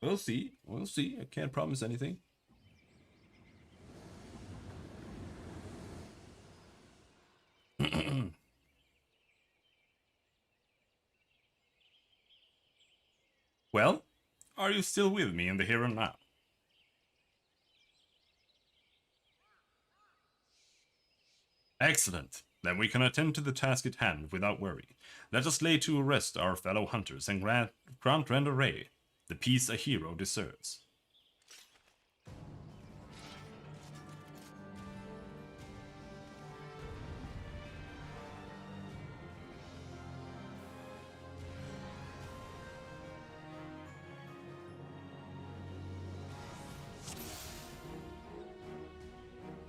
We'll see. We'll see. I can't promise anything. Well? Are you still with me in the here and now? Excellent. Then we can attend to the task at hand without worry. Let us lay to rest our fellow hunters and grant Randaray the peace a hero deserves.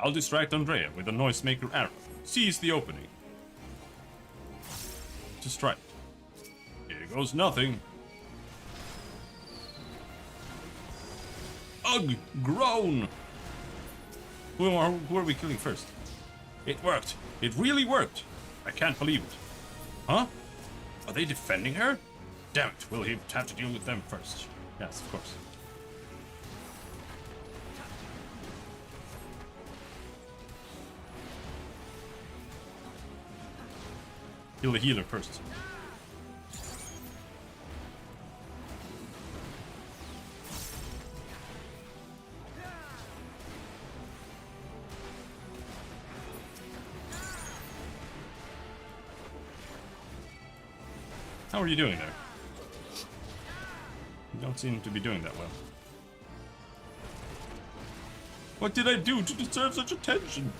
I'll distract Andrea with a noisemaker arrow. Seize the opening. To strike. Here goes nothing. Ugh! Groan! Who are we killing first? It worked! It really worked! I can't believe it. Huh? Are they defending her? Damn it, we'll have to deal with them first. Yes, of course. Kill the healer first. How are you doing there? You don't seem to be doing that well. What did I do to deserve such attention?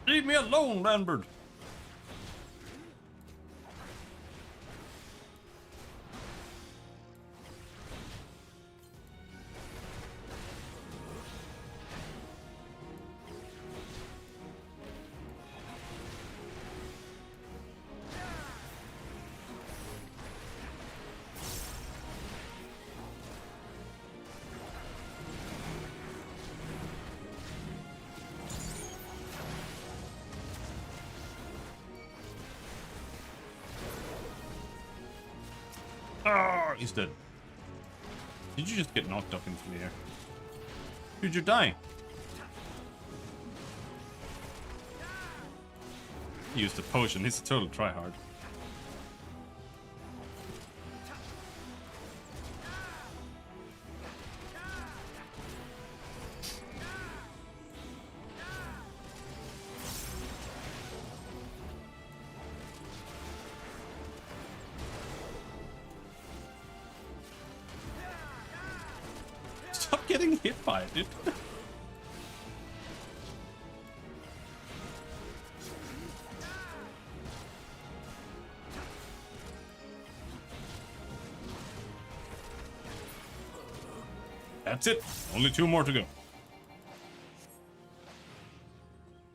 Leave me alone, Lambert! Ah, he's dead. Did you just get knocked up into the air? Dude, you're dying. He used a potion. He's a total tryhard. Stop getting hit by it, dude. That's it. Only 2 more to go.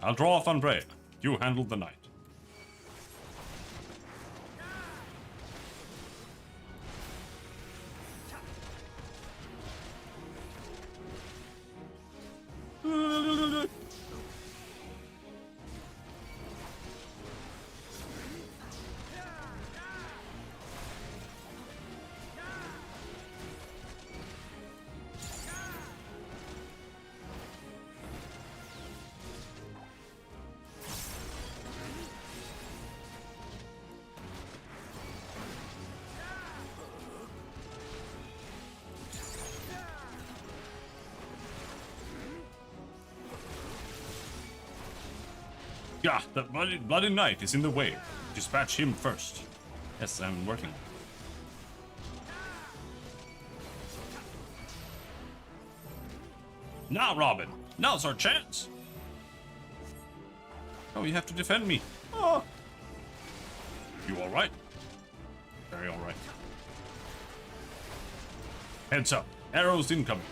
I'll draw off Andrea. You handle the knight. Yeah, the bloody knight is in the way. Dispatch him first. Yes, I'm working. Now, Robin. Now's our chance. Oh, you have to defend me. Oh. You alright? Very alright. Heads up. Arrows incoming.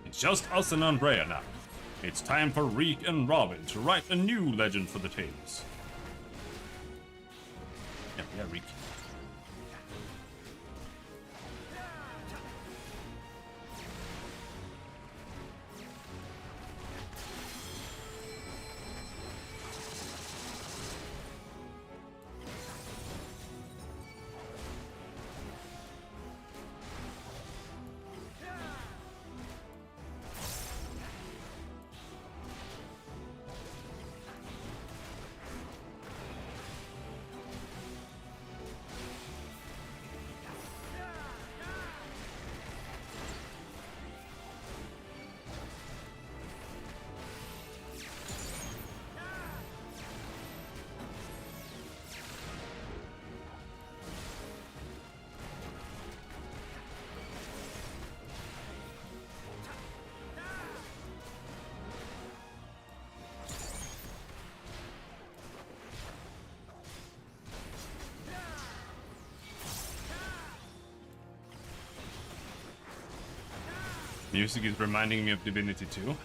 It's just us and Andrea now. It's time for Reek and Robin to write a new legend for the tales. Yeah, Reek. Music is reminding me of Divinity 2.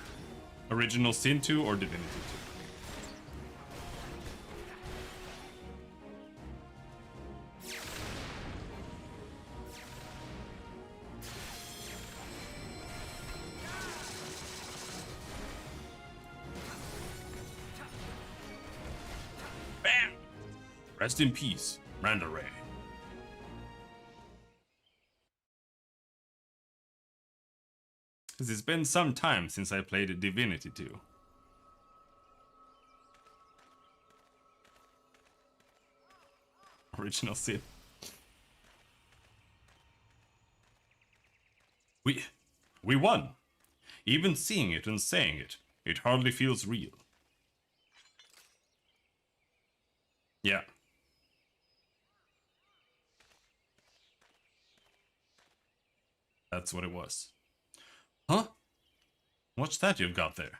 Original Sin 2 or Divinity 2? Bam! Rest in peace, Randa Ray. Because it's been some time since I played Divinity 2. Original Sin. We won! Even seeing it and saying it, it hardly feels real. Yeah. That's what it was. Huh? What's that you've got there?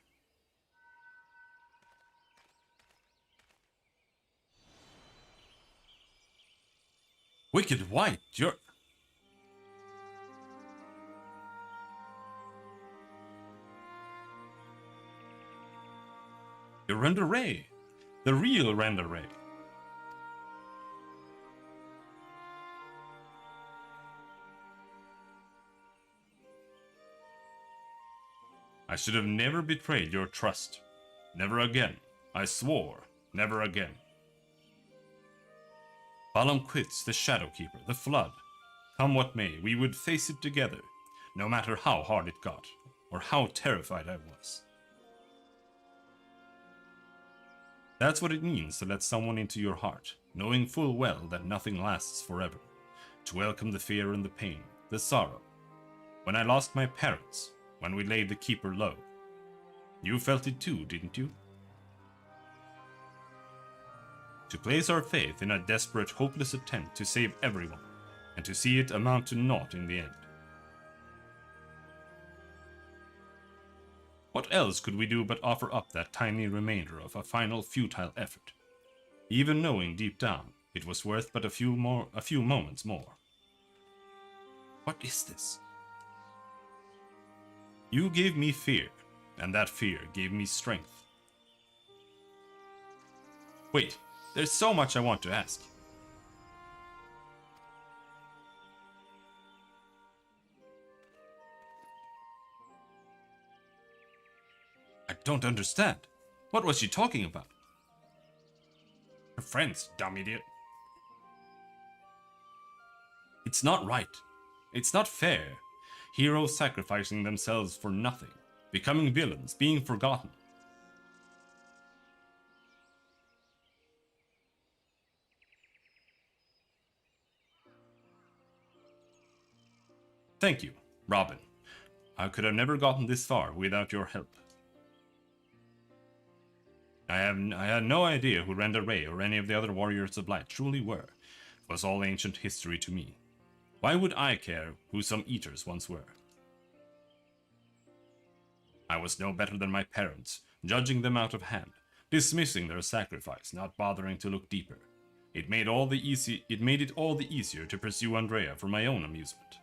Wicked White, you're... You're Randa Ray. The real Randa Ray. I should have never betrayed your trust. Never again. I swore, never again. Balam quits the Shadowkeeper, the Flood. Come what may, we would face it together, no matter how hard it got, or how terrified I was. That's what it means to let someone into your heart, knowing full well that nothing lasts forever. To welcome the fear and the pain, the sorrow. When I lost my parents, when we laid the Keeper low. You felt it too, didn't you? To place our faith in a desperate, hopeless attempt to save everyone, and to see it amount to naught in the end. What else could we do but offer up that tiny remainder of a final futile effort, even knowing deep down it was worth but a few moments more? What is this? You gave me fear, and that fear gave me strength. Wait, there's so much I want to ask. I don't understand. What was she talking about? Her friends, dumb idiot. It's not right. It's not fair. Heroes sacrificing themselves for nothing. Becoming villains, being forgotten. Thank you, Robin. I could have never gotten this far without your help. I had no idea who Randa Ray or any of the other Warriors of Light truly were. It was all ancient history to me. Why would I care who some eaters once were? I was no better than my parents, judging them out of hand, dismissing their sacrifice, not bothering to look deeper. It made it all the easier to pursue Andrea for my own amusement.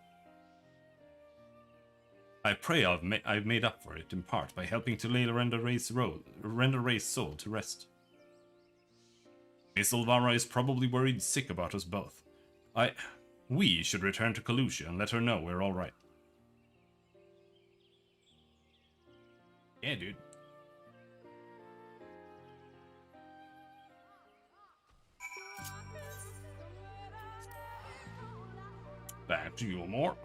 I pray I've made up for it in part by helping to lay Randa Ray's soul to rest. Miss Olvara is probably worried sick about us both. We should return to Kalusha and let her know we're alright. Yeah, dude. Back to Yulmore.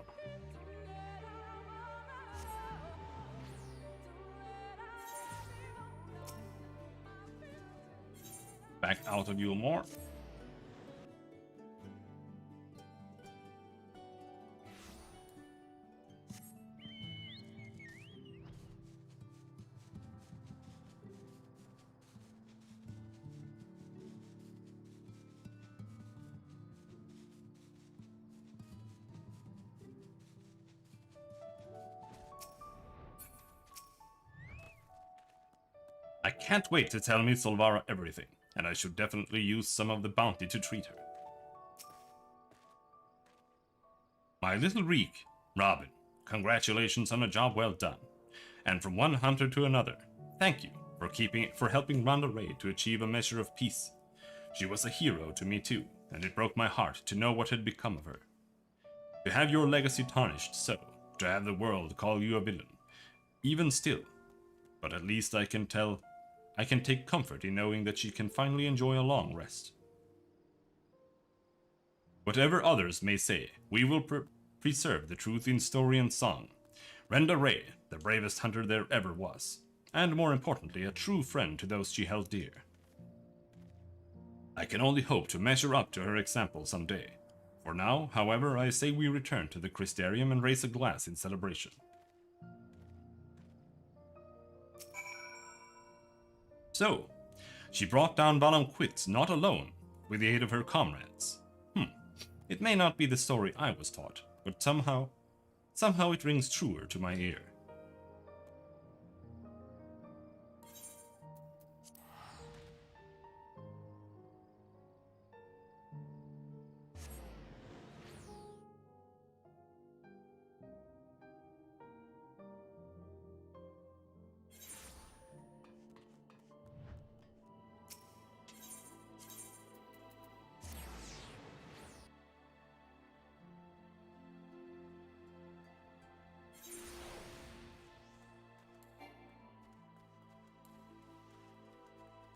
Back out of Yulmore. I can't wait to tell Miss Olvara everything, and I should definitely use some of the bounty to treat her. My little reek, Robin, congratulations on a job well done. And from one hunter to another, thank you for helping Rhonda Ray to achieve a measure of peace. She was a hero to me too, and it broke my heart to know what had become of her. To have your legacy tarnished so, to have the world call you a villain, even still. But at least I can take comfort in knowing that she can finally enjoy a long rest. Whatever others may say, we will preserve the truth in story and song. Rhonda Ray, the bravest hunter there ever was, and more importantly, a true friend to those she held dear. I can only hope to measure up to her example someday. For now, however, I say we return to the Crystarium and raise a glass in celebration. So, she brought down Valonquit not alone, with the aid of her comrades. It may not be the story I was taught, but somehow it rings truer to my ear.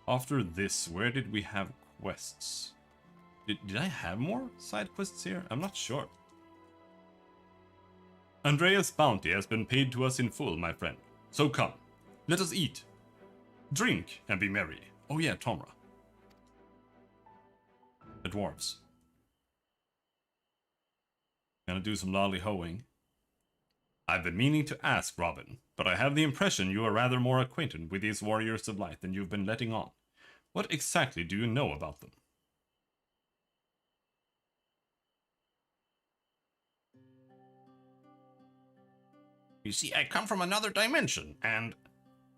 After this, where did we have quests? Did I have more side quests here? I'm not sure. Andrea's bounty has been paid to us in full, my friend. So come, let us eat, drink, and be merry. Oh yeah, Tomra. The dwarves. Gonna do some lolly-hoeing. I've been meaning to ask, Robin, but I have the impression you are rather more acquainted with these warriors of light than you've been letting on. What exactly do you know about them? You see, I come from another dimension, and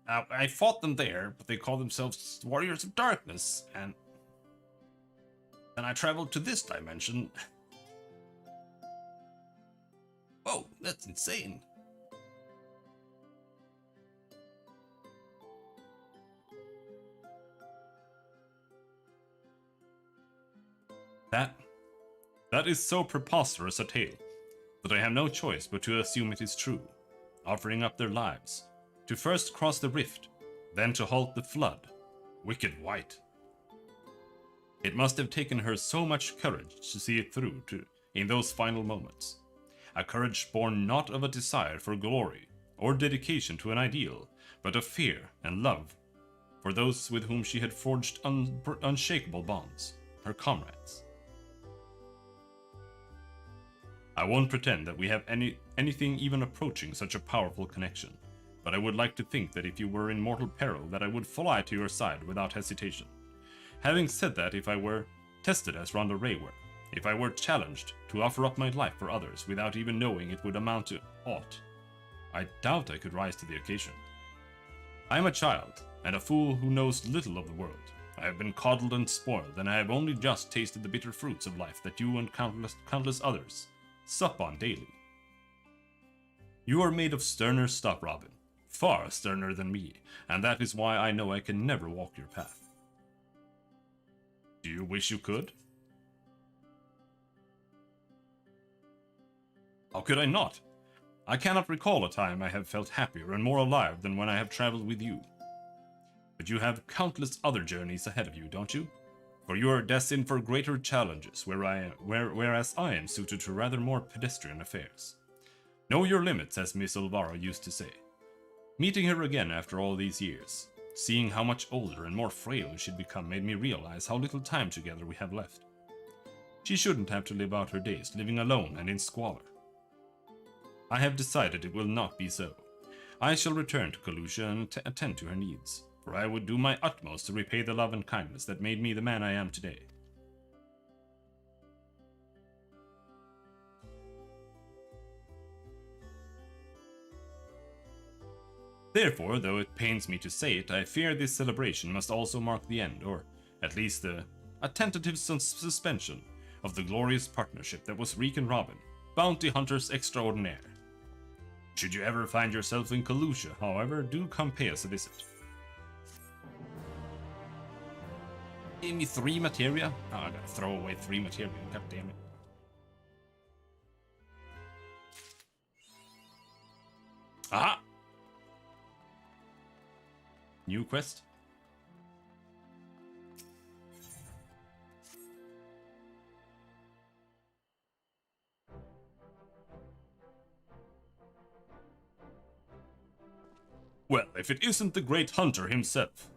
I fought them there, but they call themselves Warriors of Darkness, and then I traveled to this dimension. Whoa, that's insane. That is so preposterous a tale that I have no choice but to assume it is true, offering up their lives, to first cross the rift, then to halt the flood. Wicked White. It must have taken her so much courage to see it through in those final moments. A courage born not of a desire for glory or dedication to an ideal, but of fear and love for those with whom she had forged unshakable bonds, her comrades. I won't pretend that we have anything even approaching such a powerful connection, but I would like to think that if you were in mortal peril that I would fly to your side without hesitation. Having said that, if I were tested as Rhonda Ray were, if I were challenged to offer up my life for others without even knowing it would amount to aught, I doubt I could rise to the occasion. I am a child, and a fool who knows little of the world. I have been coddled and spoiled, and I have only just tasted the bitter fruits of life that you and countless others sup on daily. You are made of sterner stuff, Robin, far sterner than me, and that is why I know I can never walk your path. Do you wish you could? How could I not? I cannot recall a time I have felt happier and more alive than when I have traveled with you. But you have countless other journeys ahead of you, don't you? For you are destined for greater challenges, whereas I am suited to rather more pedestrian affairs. Know your limits, as Miss Elvira used to say. Meeting her again after all these years, seeing how much older and more frail she'd become, made me realize how little time together we have left. She shouldn't have to live out her days living alone and in squalor. I have decided it will not be so. I shall return to Kalusha and attend to her needs, for I would do my utmost to repay the love and kindness that made me the man I am today. Therefore, though it pains me to say it, I fear this celebration must also mark the end, or at least a tentative suspension, of the glorious partnership that was Reek and Robin, bounty hunters extraordinaire. Should you ever find yourself in Kalusha, however, do come pay us a visit. Give me 3 materia? Oh, I gotta throw away 3 materia, god damn it. Aha! New quest. Well, if it isn't the great hunter himself.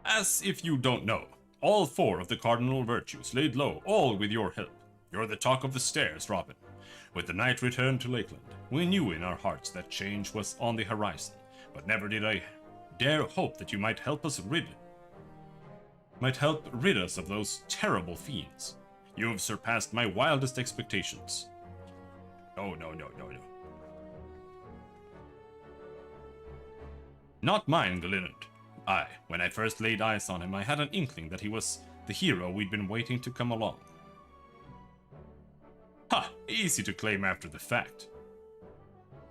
As if you don't know, all 4 of the cardinal virtues laid low, all with your help. You're the talk of the stairs, Robin. With the night return to Lakeland, we knew in our hearts that change was on the horizon, but never did I dare hope that you might help rid us of those terrible fiends. You have surpassed my wildest expectations. No. Not mine, Glindan. When I first laid eyes on him, I had an inkling that he was the hero we'd been waiting to come along. Ha! Easy to claim after the fact.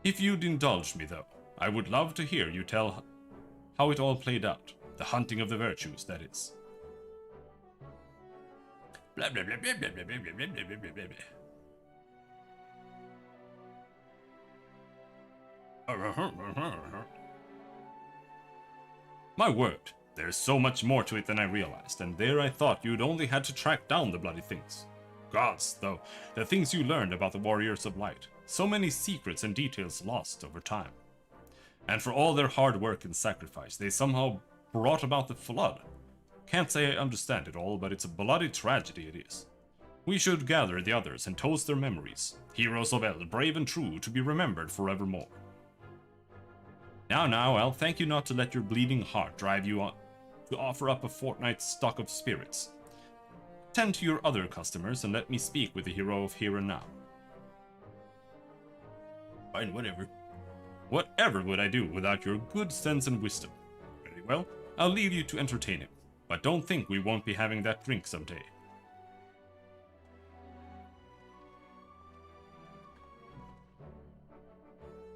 If you'd indulge me, though, I would love to hear you tell how it all played out. The hunting of the virtues, that is. Blah blah blah blah blah blah blah blah blah blah blah blah. My word, there's so much more to it than I realized, and there I thought you'd only had to track down the bloody things. Gods, though, the things you learned about the Warriors of Light, so many secrets and details lost over time. And for all their hard work and sacrifice, they somehow brought about the flood. Can't say I understand it all, but it's a bloody tragedy it is. We should gather the others and toast their memories, heroes of Eld, brave and true, to be remembered forevermore. Now, I'll thank you not to let your bleeding heart drive you on to offer up a fortnight's stock of spirits. Tend to your other customers and let me speak with the hero of here and now. Fine, whatever. Whatever would I do without your good sense and wisdom? Very well, I'll leave you to entertain him, but don't think we won't be having that drink someday.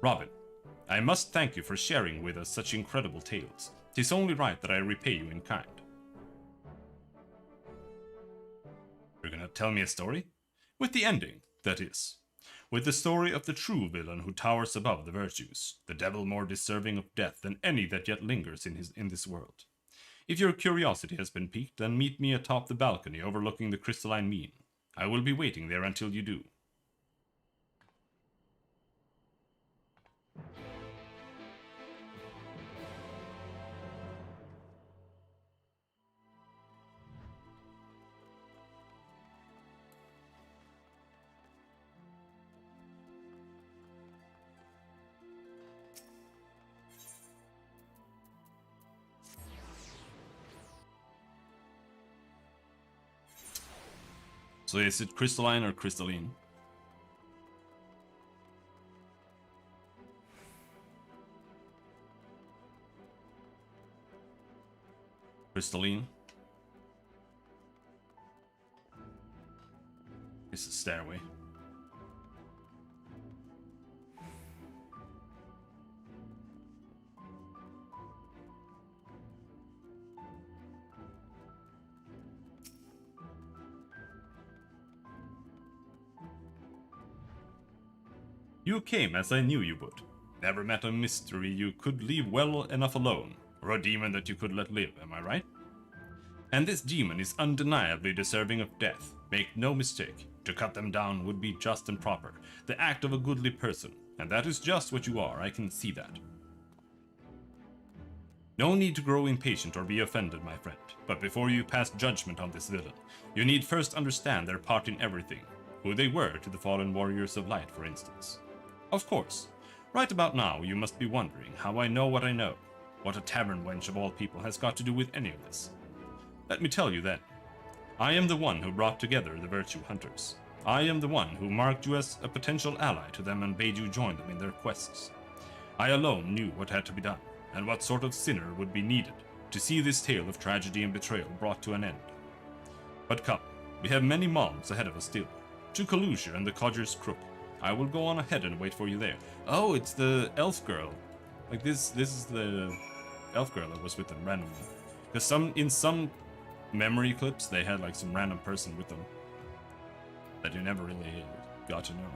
Robin, I must thank you for sharing with us such incredible tales. 'Tis only right that I repay you in kind. You're gonna tell me a story? With the ending, that is. With the story of the true villain who towers above the virtues, the devil more deserving of death than any that yet lingers in this world. If your curiosity has been piqued, then meet me atop the balcony overlooking the crystalline mean. I will be waiting there until you do. So is it crystalline or crystalline? Crystalline. It's a stairway. You came as I knew you would. Never met a mystery you could leave well enough alone, or a demon that you could let live, am I right? And this demon is undeniably deserving of death. Make no mistake, to cut them down would be just and proper, the act of a goodly person, and that is just what you are, I can see that. No need to grow impatient or be offended, my friend, but before you pass judgment on this villain, you need first understand their part in everything, who they were to the fallen Warriors of Light, for instance. Of course, right about now you must be wondering how I know what I know, what a tavern wench of all people has got to do with any of this. Let me tell you then. I am the one who brought together the Virtue Hunters. I am the one who marked you as a potential ally to them and bade you join them in their quests. I alone knew what had to be done, and what sort of sinner would be needed to see this tale of tragedy and betrayal brought to an end. But come, we have many months ahead of us still. To Kalusha and the Codger's Crook, I will go on ahead and wait for you there. Oh, it's the elf girl. Like this is the elf girl that was with them randomly. Because in some memory clips, they had like some random person with them that you never really got to know.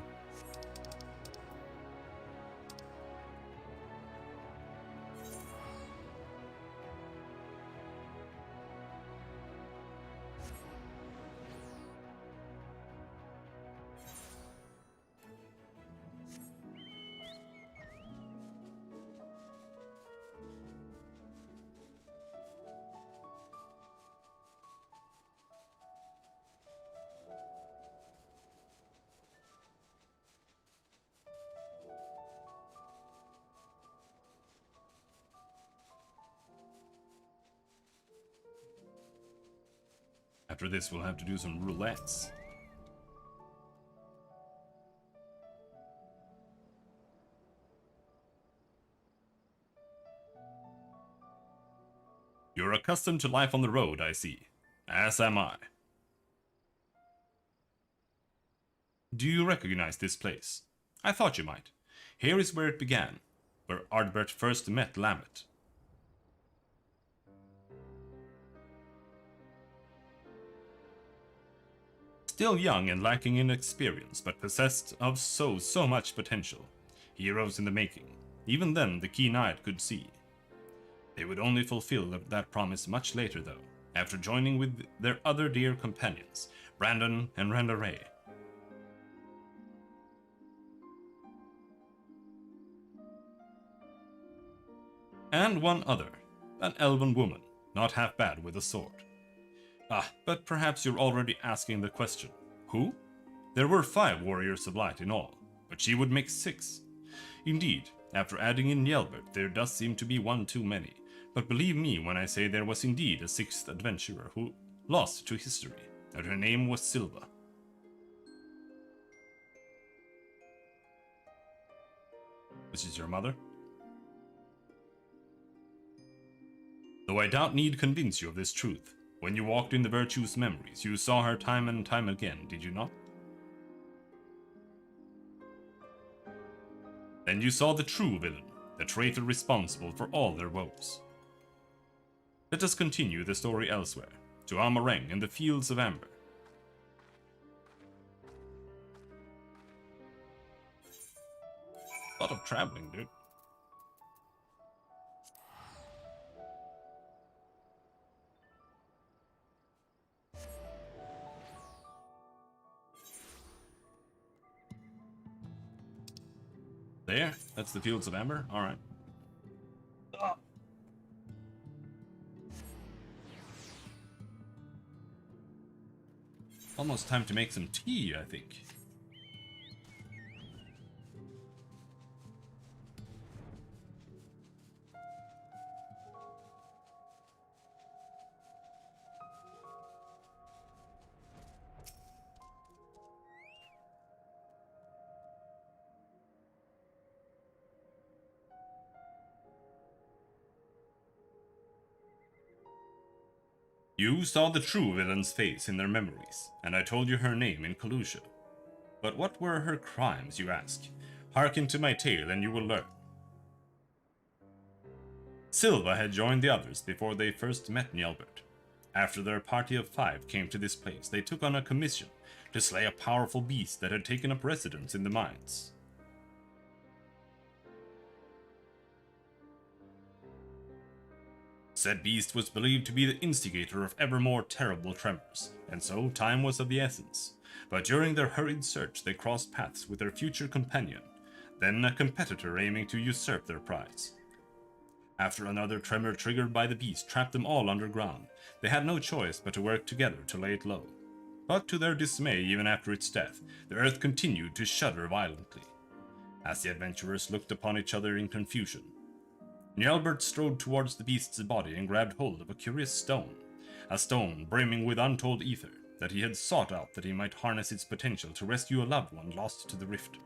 After this, we'll have to do some roulettes. You're accustomed to life on the road, I see. As am I. Do you recognize this place? I thought you might. Here is where it began, where Ardbert first met Lambert. Still young and lacking in experience, but possessed of so much potential. Heroes in the making. Even then, the keen-eyed could see. They would only fulfill that promise much later, though, after joining with their other dear companions, Brandon and Randaray. And one other, an elven woman, not half bad with a sword. Ah, but perhaps you're already asking the question. Who? There were 5 warriors of light in all, but she would make 6. Indeed, after adding in Yelbert, there does seem to be one too many, but believe me when I say there was indeed a 6th adventurer who lost to history, and her name was Silva. This is your mother? Though I doubt need convince you of this truth. When you walked in the Virtue's memories, you saw her time and time again, did you not? Then you saw the true villain, the traitor responsible for all their woes. Let us continue the story elsewhere, to Amareng and the Fields of Amber. A lot of traveling, dude. There, that's the Fields of Amber. All right. Almost time to make some tea, I think. You saw the true villain's face in their memories, and I told you her name in Kalusha. But what were her crimes, you ask? Hearken to my tale and you will learn. Silva had joined the others before they first met Njalbert. After their party of 5 came to this place, they took on a commission to slay a powerful beast that had taken up residence in the mines. Said beast was believed to be the instigator of ever more terrible tremors, and so time was of the essence. But during their hurried search, they crossed paths with their future companion, then a competitor aiming to usurp their prize. After another tremor triggered by the beast trapped them all underground, they had no choice but to work together to lay it low. But to their dismay, even after its death, the earth continued to shudder violently. As the adventurers looked upon each other in confusion, Njalbert strode towards the beast's body and grabbed hold of a curious stone, a stone brimming with untold ether that he had sought out that he might harness its potential to rescue a loved one lost to the rift.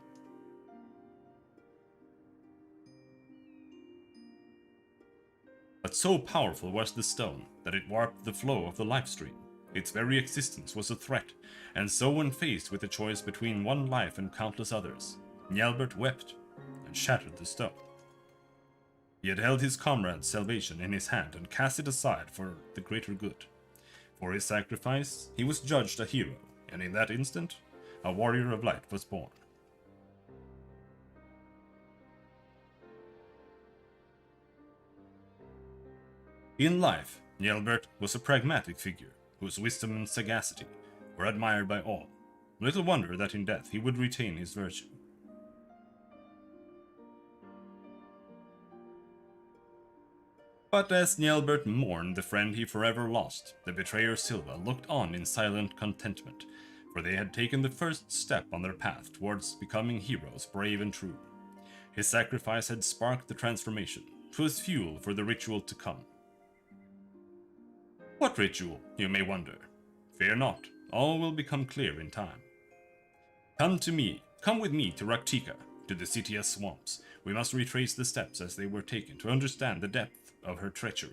But so powerful was the stone that it warped the flow of the life stream, Its very existence was a threat, and so when faced with the choice between one life and countless others, Njalbert wept and shattered the stone. He had held his comrade's salvation in his hand and cast it aside for the greater good. For his sacrifice, he was judged a hero, and in that instant, a warrior of light was born. In life, Njalbert was a pragmatic figure, whose wisdom and sagacity were admired by all. Little wonder that in death he would retain his virtue. But as Njalbert mourned the friend he forever lost, the betrayer Silva looked on in silent contentment, for they had taken the first step on their path towards becoming heroes brave and true. His sacrifice had sparked the transformation. 'Twas fuel for the ritual to come. What ritual, you may wonder? Fear not, all will become clear in time. Come with me to Raktika, to the Citia's swamps. We must retrace the steps as they were taken to understand the depth of her treachery.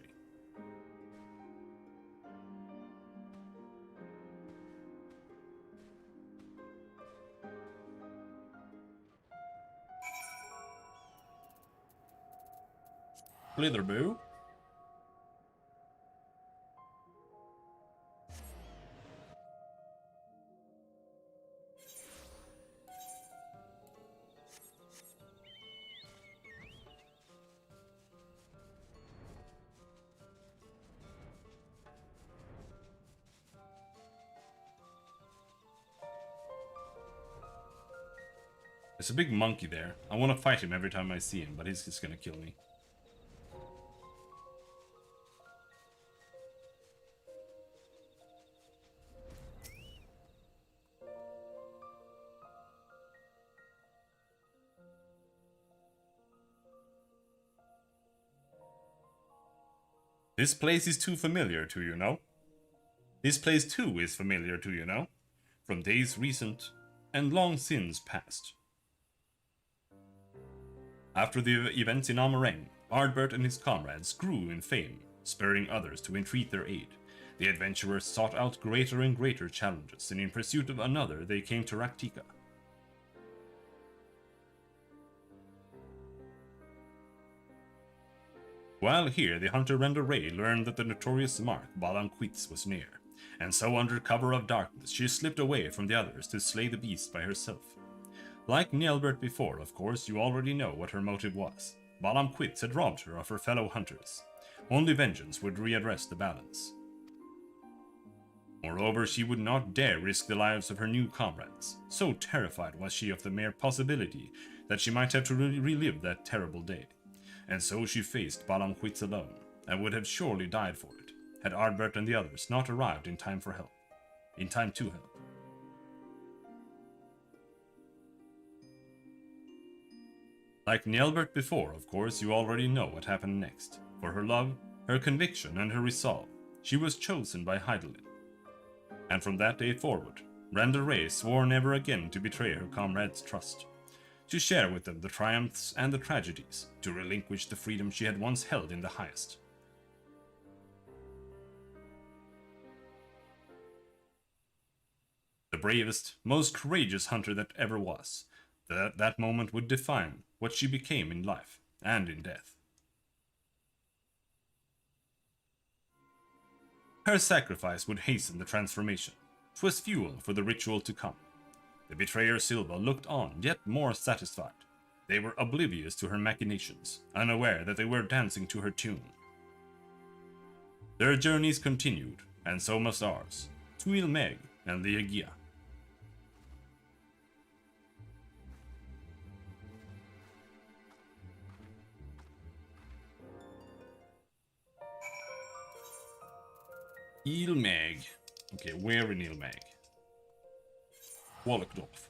Blitherboo? There's a big monkey there. I want to fight him every time I see him, but he's just gonna kill me. This place is too familiar to you, no? This place too is familiar to you, no? From days recent and long since past. After the events in Amareng, Ardbert and his comrades grew in fame, spurring others to entreat their aid. The adventurers sought out greater and greater challenges, and in pursuit of another they came to Raktika. While here, the hunter Renda Ray learned that the notorious mark Balam Quits was near, and so under cover of darkness she slipped away from the others to slay the beast by herself. Like Njalbert before, of course, you already know what her motive was. Balam Quits had robbed her of her fellow hunters. Only vengeance would readdress the balance. Moreover, she would not dare risk the lives of her new comrades. So terrified was she of the mere possibility that she might have to relive that terrible day. And so she faced Balam Quits alone, and would have surely died for it, had Ardbert and the others not arrived in time for help. In time to help. Like Njalbert before, of course, you already know what happened next. For her love, her conviction, and her resolve, she was chosen by Hydaelyn. And from that day forward, Randa Ray swore never again to betray her comrades' trust, to share with them the triumphs and the tragedies, to relinquish the freedom she had once held in the highest. The bravest, most courageous hunter that ever was, that moment would define what she became in life and in death. Her sacrifice would hasten the transformation. 'Twas fuel for the ritual to come. The betrayer Silva looked on, yet more satisfied. They were oblivious to her machinations, unaware that they were dancing to her tune. Their journeys continued, and so must ours, to Ilmeg and the Agia. Ilmeg. Okay, where in Ilmeg? Wallachdorf.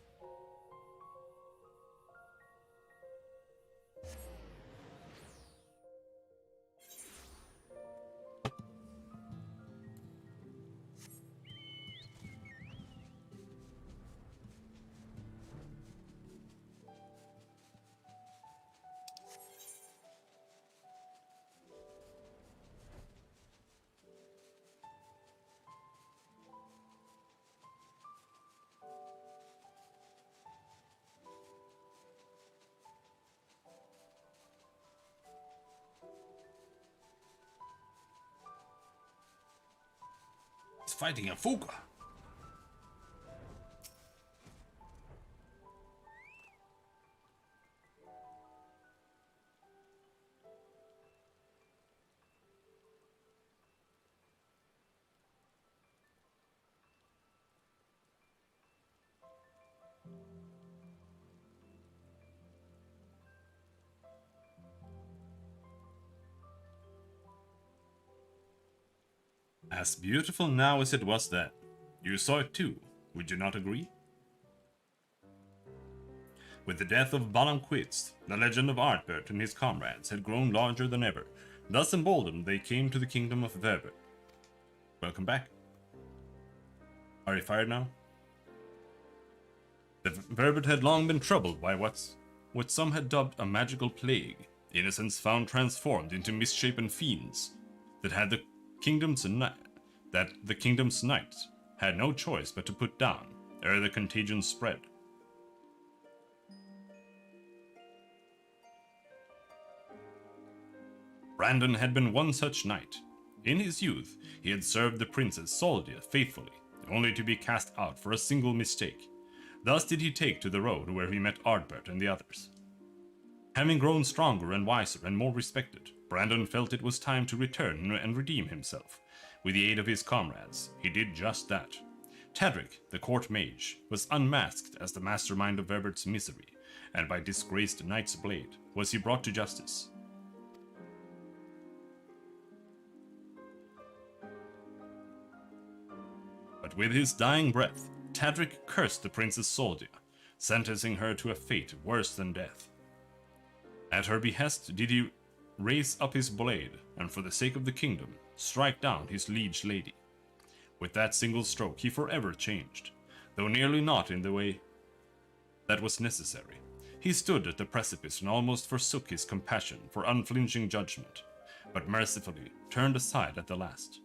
fighting a Fuga. As beautiful now as it was then. You saw it too, would you not agree? With the death of Balamquist, the legend of Artbert and his comrades had grown larger than ever. Thus emboldened, they came to the kingdom of Verbert. Welcome back. Are you fired now? The Verbert had long been troubled by what some had dubbed a magical plague, innocents found transformed into misshapen fiends that the kingdom's knights had no choice but to put down, ere the contagion spread. Brandon had been one such knight. In his youth, he had served the Princess Soldia faithfully, only to be cast out for a single mistake. Thus did he take to the road where he met Ardbert and the others. Having grown stronger and wiser and more respected, Brandon felt it was time to return and redeem himself. With the aid of his comrades, he did just that. Tadric, the court mage, was unmasked as the mastermind of Verbert's misery, and by disgraced knight's blade was he brought to justice. But with his dying breath, Tadric cursed the Princess Soldia, sentencing her to a fate worse than death. At her behest did he raise up his blade, and for the sake of the kingdom, strike down his liege lady. With that single stroke he forever changed, though nearly not in the way that was necessary. He stood at the precipice and almost forsook his compassion for unflinching judgment, but mercifully turned aside at the last.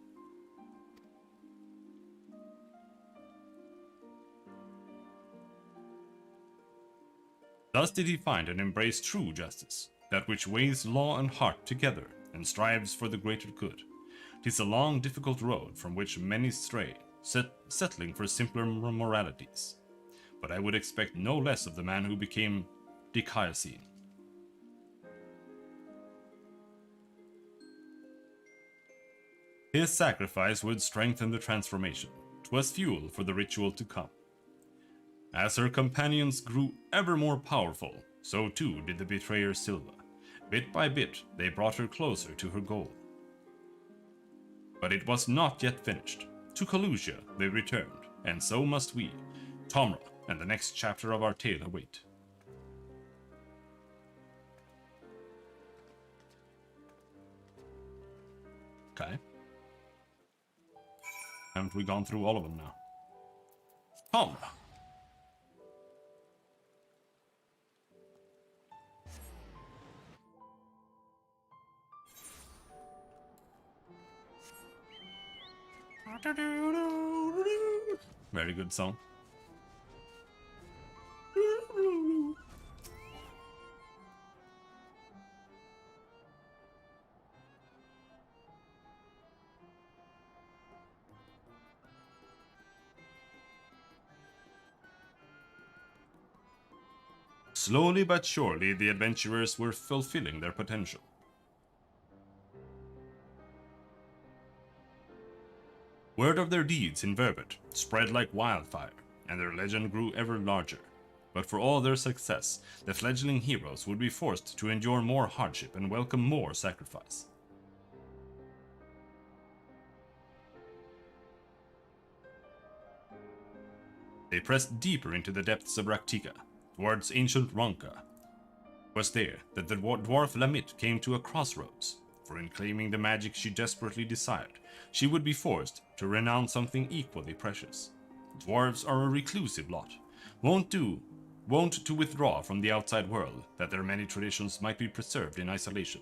Thus did he find and embrace true justice, that which weighs law and heart together and strives for the greater good. 'Tis a long, difficult road from which many stray, settling for simpler moralities. But I would expect no less of the man who became Dicaiosine. His sacrifice would strengthen the transformation. 'Twas fuel for the ritual to come. As her companions grew ever more powerful, so too did the betrayer Silva. Bit by bit, they brought her closer to her goal. But it was not yet finished. To Kalusia they returned, and so must we. Tomra and the next chapter of our tale await. Okay. Haven't we gone through all of them now? Tomra! Very good song. Slowly but surely, the adventurers were fulfilling their potential. Word of their deeds in Verbert spread like wildfire, and their legend grew ever larger. But for all their success, the fledgling heroes would be forced to endure more hardship and welcome more sacrifice. They pressed deeper into the depths of Raktika, towards ancient Ronka. It was there that the dwarf Lamit came to a crossroads, for in claiming the magic she desperately desired, she would be forced to renounce something equally precious. Dwarves are a reclusive lot, wont to withdraw from the outside world, that their many traditions might be preserved in isolation.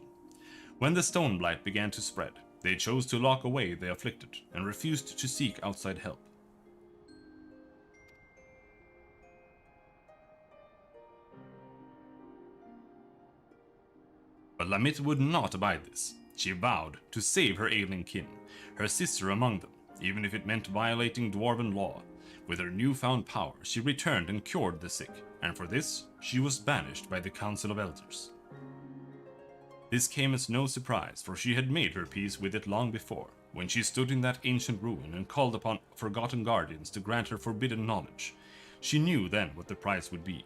When the stone blight began to spread, they chose to lock away the afflicted, and refused to seek outside help. But Lamit would not abide this. She vowed to save her ailing kin, her sister among them, even if it meant violating dwarven law. With her newfound power, she returned and cured the sick, and for this, she was banished by the Council of Elders. This came as no surprise, for she had made her peace with it long before, when she stood in that ancient ruin and called upon forgotten guardians to grant her forbidden knowledge. She knew then what the price would be.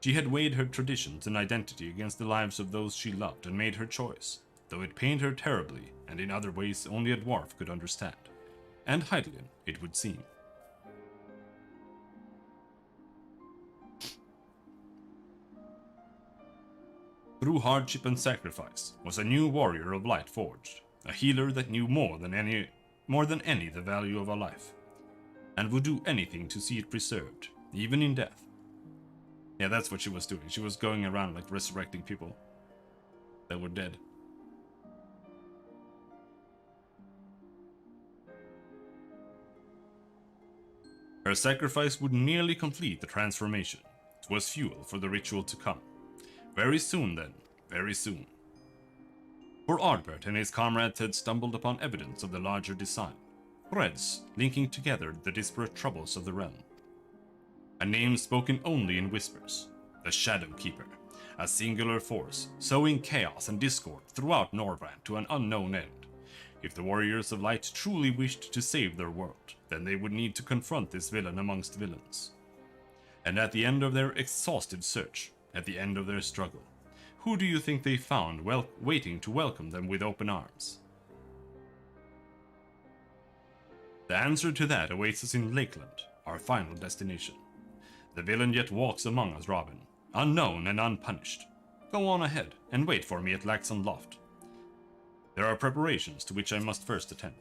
She had weighed her traditions and identity against the lives of those she loved and made her choice, though it pained her terribly, and in other ways only a dwarf could understand. And Heidelin, it would seem. Through hardship and sacrifice was a new warrior of light forged, a healer that knew more than any the value of a life, and would do anything to see it preserved, even in death. Yeah, that's what she was doing. She was going around like resurrecting people that were dead. Her sacrifice would nearly complete the transformation. It was fuel for the ritual to come. Very soon then, very soon. For Ardbert and his comrades had stumbled upon evidence of the larger design, threads linking together the disparate troubles of the realm. A name spoken only in whispers, the Shadow Keeper, a singular force, sowing chaos and discord throughout Norvrand to an unknown end. If the Warriors of Light truly wished to save their world, then they would need to confront this villain amongst villains. And at the end of their exhausted search, at the end of their struggle, who do you think they found waiting to welcome them with open arms? The answer to that awaits us in Lakeland, our final destination. The villain yet walks among us, Robin, unknown and unpunished. Go on ahead and wait for me at Laxon Loft. There are preparations to which I must first attend.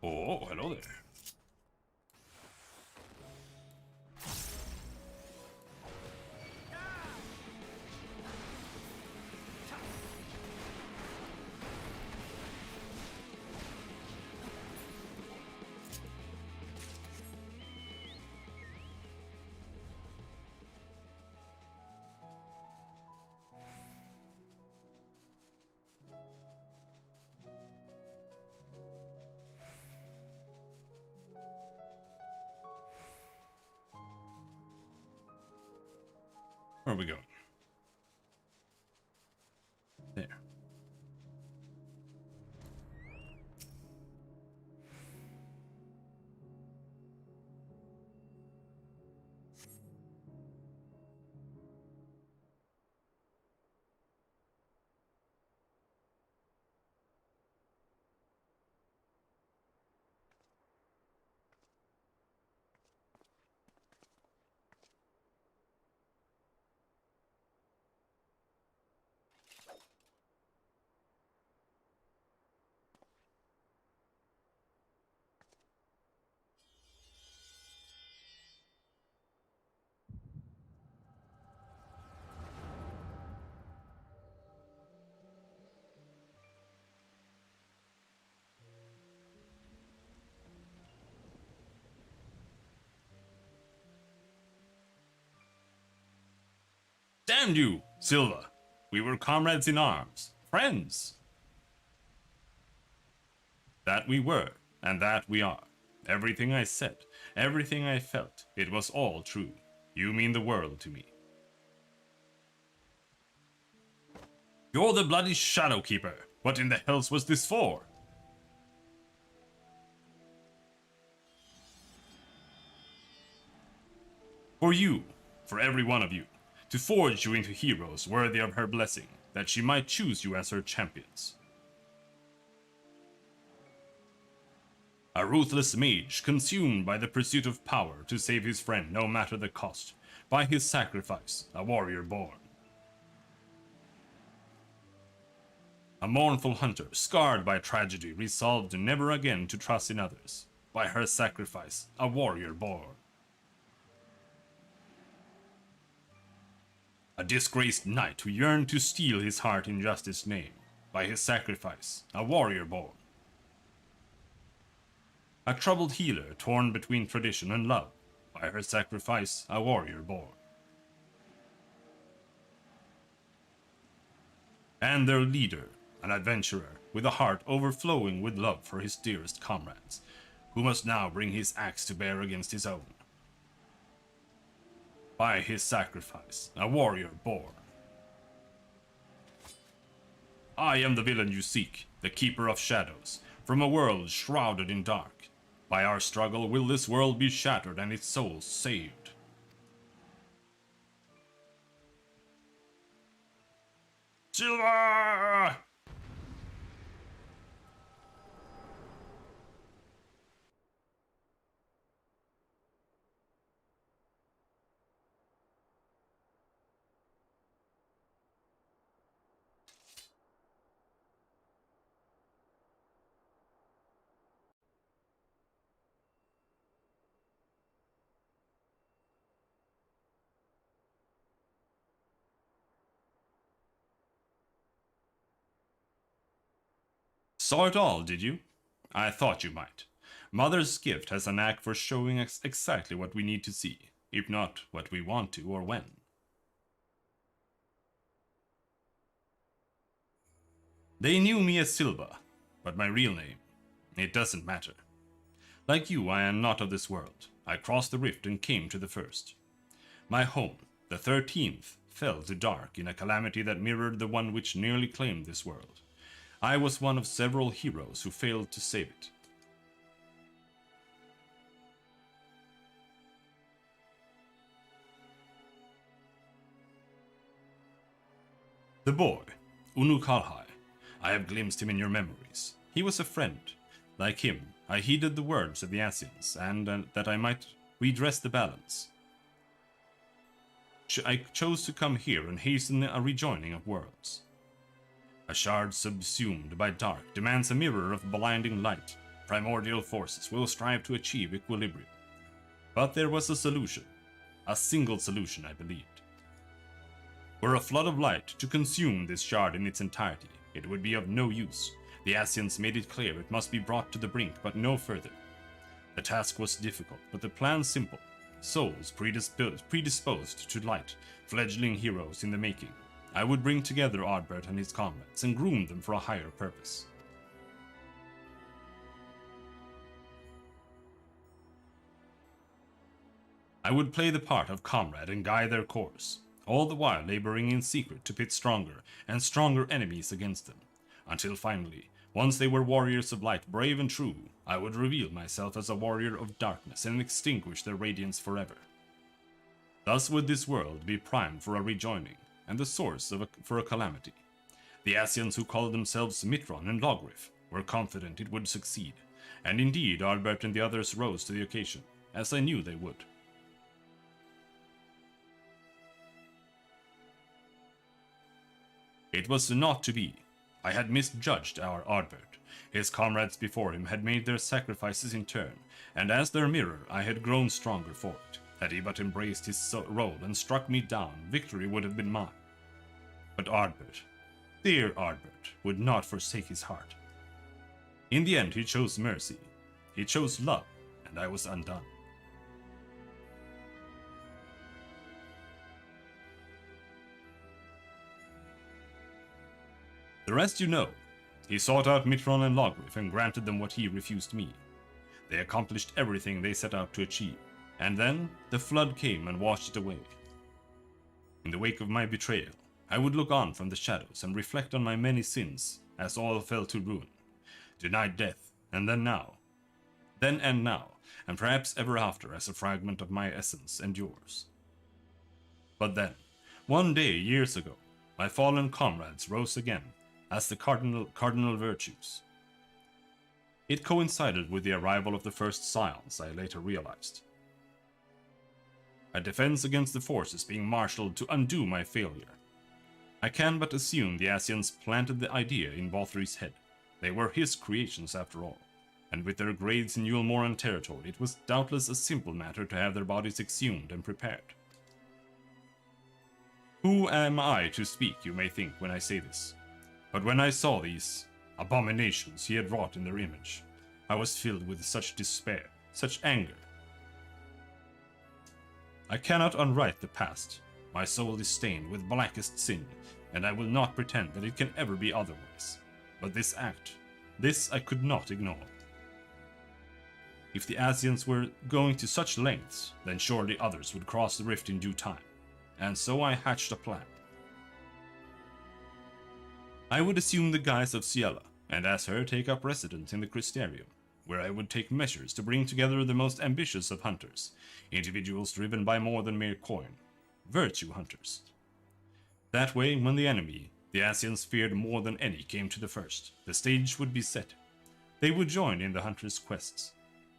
Oh, hello there. Where are we going? There. Damn you, Silva! We were comrades in arms, friends. That we were, and that we are. Everything I said, everything I felt, it was all true. You mean the world to me. You're the bloody Shadow Keeper. What in the hells was this for? For you, for every one of you, to forge you into heroes worthy of her blessing, that she might choose you as her champions. A ruthless mage consumed by the pursuit of power to save his friend no matter the cost. By his sacrifice, a warrior born. A mournful hunter, scarred by tragedy, resolved never again to trust in others. By her sacrifice, a warrior born. A disgraced knight who yearned to steal his heart in justice's name. By his sacrifice, a warrior born. A troubled healer torn between tradition and love. By her sacrifice, a warrior born. And their leader, an adventurer, with a heart overflowing with love for his dearest comrades, who must now bring his axe to bear against his own. By his sacrifice, a warrior born. I am the villain you seek, the keeper of shadows, from a world shrouded in dark. By our struggle will this world be shattered and its souls saved. Silver! Saw it all, did you? I thought you might. Mother's gift has a knack for showing us exactly what we need to see, if not what we want to or when. They knew me as Silva, but my real name, it doesn't matter. Like you, I am not of this world. I crossed the rift and came to the first. My home, the 13th, fell to dark in a calamity that mirrored the one which nearly claimed this world. I was one of several heroes who failed to save it. The boy, Unukalhai. I have glimpsed him in your memories. He was a friend. Like him, I heeded the words of the Asians, and that I might redress the balance. I chose to come here and hasten a rejoining of worlds. A shard subsumed by dark demands a mirror of blinding light. Primordial forces will strive to achieve equilibrium. But there was a solution. A single solution, I believed. Were a flood of light to consume this shard in its entirety, it would be of no use. The Asians made it clear it must be brought to the brink, but no further. The task was difficult, but the plan simple. Souls predisposed to light, fledgling heroes in the making. I would bring together Ardbert and his comrades and groom them for a higher purpose. I would play the part of comrade and guide their course, all the while laboring in secret to pit stronger and stronger enemies against them, until finally, once they were warriors of light, brave and true, I would reveal myself as a warrior of darkness and extinguish their radiance forever. Thus would this world be primed for a rejoining, and the source for a calamity. The Asians who called themselves Mitron and Logrif were confident it would succeed, and indeed Albert and the others rose to the occasion, as I knew they would. It was not to be. I had misjudged our Ardbert. His comrades before him had made their sacrifices in turn, and as their mirror I had grown stronger for it. Had he but embraced his role and struck me down, victory would have been mine. But Ardbert, dear Ardbert, would not forsake his heart. In the end he chose mercy. He chose love, and I was undone. The rest you know. He sought out Mitron and Logrif and granted them what he refused me. They accomplished everything they set out to achieve, and then the flood came and washed it away. In the wake of my betrayal, I would look on from the shadows and reflect on my many sins as all fell to ruin, denied death, and then and now, and perhaps ever after as a fragment of my essence and yours. But then, one day years ago, my fallen comrades rose again as the cardinal virtues. It coincided with the arrival of the first scions, I later realized. A defense against the forces being marshaled to undo my failure. I can but assume the Asians planted the idea in Balthry's head. They were his creations after all, and with their grades in Yulmoran territory, it was doubtless a simple matter to have their bodies exhumed and prepared. Who am I to speak, you may think, when I say this? But when I saw these abominations he had wrought in their image, I was filled with such despair, such anger. I cannot unwrite the past. My soul is stained with blackest sin, and I will not pretend that it can ever be otherwise. But this act, this I could not ignore. If the Asians were going to such lengths, then surely others would cross the rift in due time. And so I hatched a plan. I would assume the guise of Ciela, and as her take up residence in the Crystarium, where I would take measures to bring together the most ambitious of hunters, individuals driven by more than mere coin, virtue hunters. That way, when the enemy, the Asians feared more than any, came to the first, the stage would be set. They would join in the hunters' quests,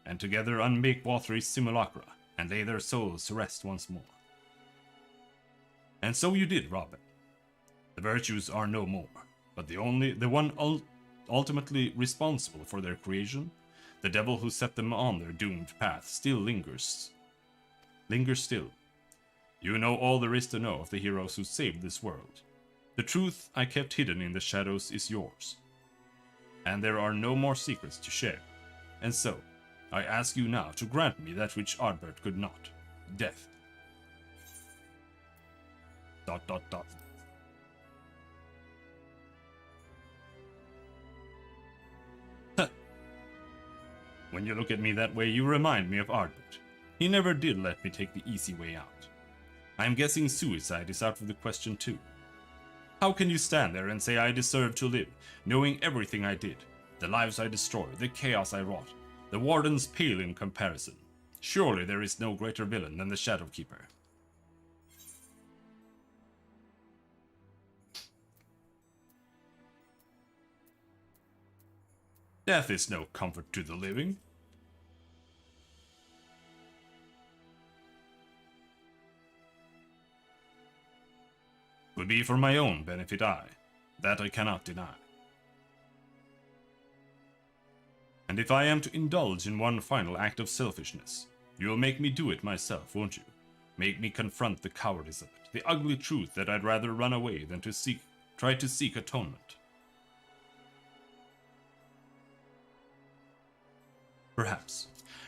and together unmake Balthry's simulacra, and lay their souls to rest once more. And so you did, Robin. The virtues are no more, but the one ultimately responsible for their creation, the devil who set them on their doomed path, still lingers. Lingers still. You know all there is to know of the heroes who saved this world. The truth I kept hidden in the shadows is yours. And there are no more secrets to share. And so, I ask you now to grant me that which Ardbert could not. Death. ... When you look at me that way, you remind me of Ardbert. He never did let me take the easy way out. I'm guessing suicide is out of the question too. How can you stand there and say I deserve to live, knowing everything I did, the lives I destroyed, the chaos I wrought? The Wardens pale in comparison. Surely there is no greater villain than the Shadowkeeper. Death is no comfort to the living. Would be for my own benefit, that I cannot deny. And if I am to indulge in one final act of selfishness, you will make me do it myself, won't you? Make me confront the cowardice of it, the ugly truth that I'd rather run away than to try to seek atonement.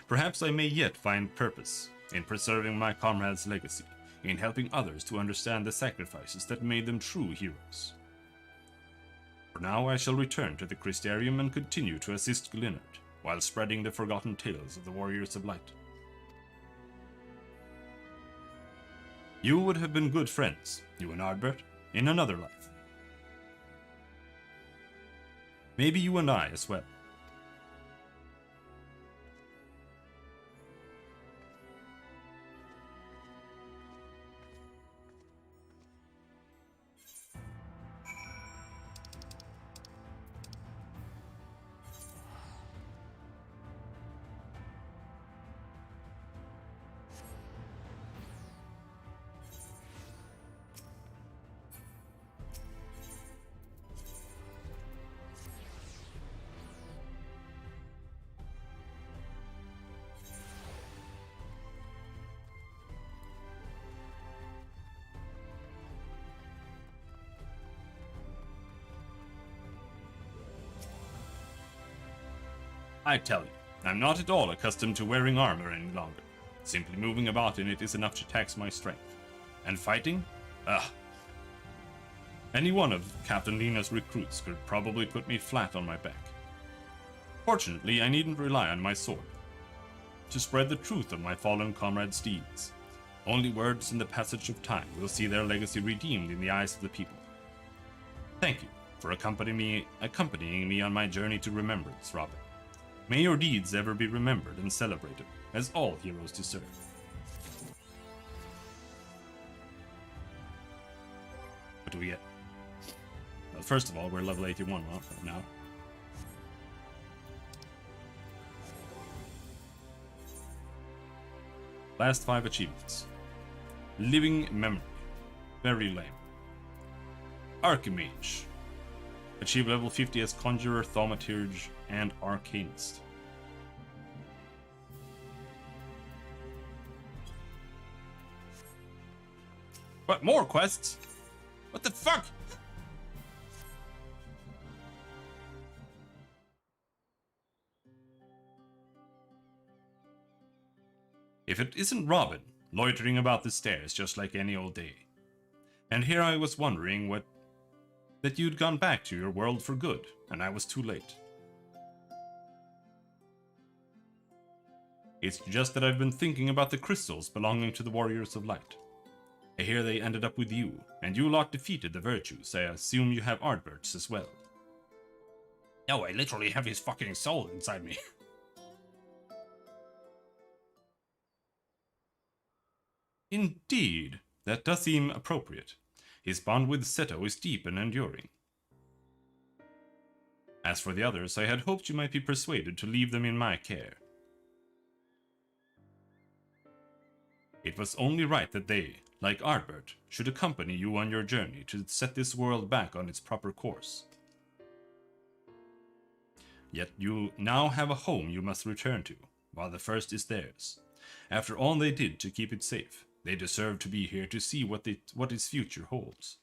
Perhaps I may yet find purpose in preserving my comrade's legacy, in helping others to understand the sacrifices that made them true heroes. For now I shall return to the Crystarium and continue to assist Glinard, while spreading the forgotten tales of the Warriors of Light. You would have been good friends, you and Ardbert, in another life. Maybe you and I as well. I tell you, I'm not at all accustomed to wearing armor any longer. Simply moving about in it is enough to tax my strength. And fighting? Ugh. Any one of Captain Lena's recruits could probably put me flat on my back. Fortunately, I needn't rely on my sword to spread the truth of my fallen comrades' deeds. Only words in the passage of time will see their legacy redeemed in the eyes of the people. Thank you for accompanying me on my journey to remembrance, Robin. May your deeds ever be remembered and celebrated, as all heroes deserve. What do we get? Well, first of all, we're level 81 now. Last 5 achievements. Living Memory. Very lame. Archimage. Achieve level 50 as Conjurer, Thaumaturge, and Arcanist. What, more quests? What the fuck? If it isn't Robin, loitering about the stairs just like any old day. And here I was wondering that you'd gone back to your world for good, and I was too late. It's just that I've been thinking about the crystals belonging to the Warriors of Light. I hear they ended up with you, and you lot defeated the Virtues. I assume you have Artberts as well. Oh, I literally have his fucking soul inside me. Indeed, that does seem appropriate. His bond with Seto is deep and enduring. As for the others, I had hoped you might be persuaded to leave them in my care. It was only right that they, like Artbert, should accompany you on your journey to set this world back on its proper course. Yet you now have a home you must return to, while the first is theirs. After all they did to keep it safe, they deserve to be here to see what its future holds.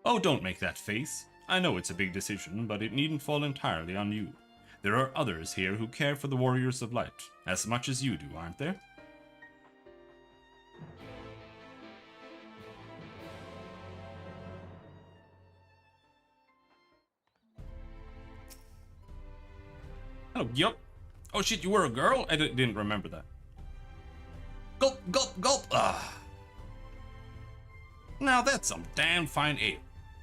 Oh, don't make that face. I know it's a big decision, but it needn't fall entirely on you. There are others here who care for the Warriors of Light, as much as you do, aren't there? Oh, yup. Oh shit, you were a girl? I didn't remember that. Gulp, gulp, gulp. Ah. Now that's some damn fine ale.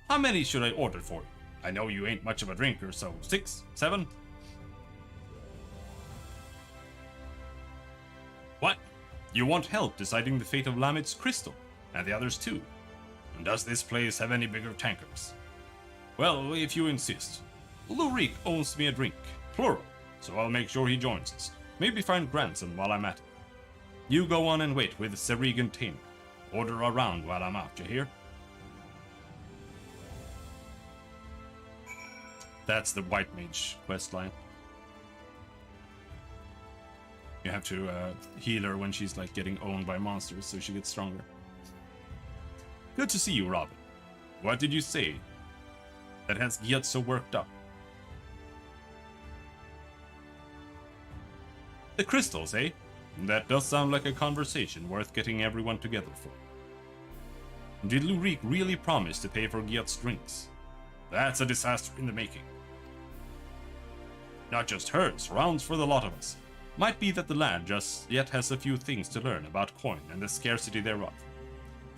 How many should I order for you? I know you ain't much of a drinker, so 6, 7? What? You want help deciding the fate of Lamit's crystal, and the others too? And does this place have any bigger tankers? Well, if you insist. Lurik owns me a drink, plural, so I'll make sure he joins us. Maybe find Granson while I'm at it. You go on and wait with Serigan Tamer. Order a round while I'm out, you hear? That's the White Mage questline. You have to heal her when she's like getting owned by monsters, so she gets stronger. Good to see you, Robin. What did you say that has Gyat so worked up? The crystals, eh? That does sound like a conversation worth getting everyone together for. Did Lurik really promise to pay for Gyat's drinks? That's a disaster in the making. Not just hers, rounds for the lot of us. Might be that the lad just yet has a few things to learn about coin and the scarcity thereof.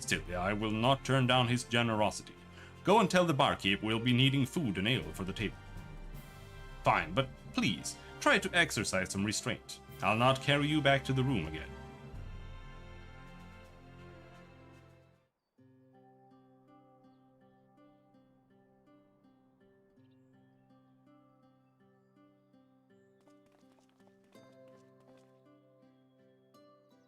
Still, I will not turn down his generosity. Go and tell the barkeep we'll be needing food and ale for the table. Fine, but please, try to exercise some restraint. I'll not carry you back to the room again.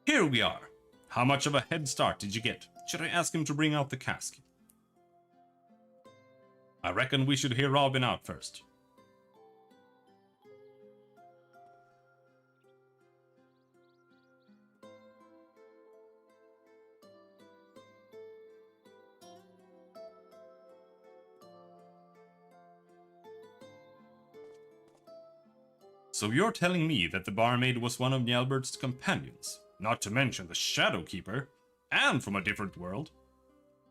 Here we are. How much of a head start did you get? Should I ask him to bring out the cask? I reckon we should hear Robin out first. So you're telling me that the barmaid was one of Njalbert's companions? Not to mention the Shadow Keeper, and from a different world.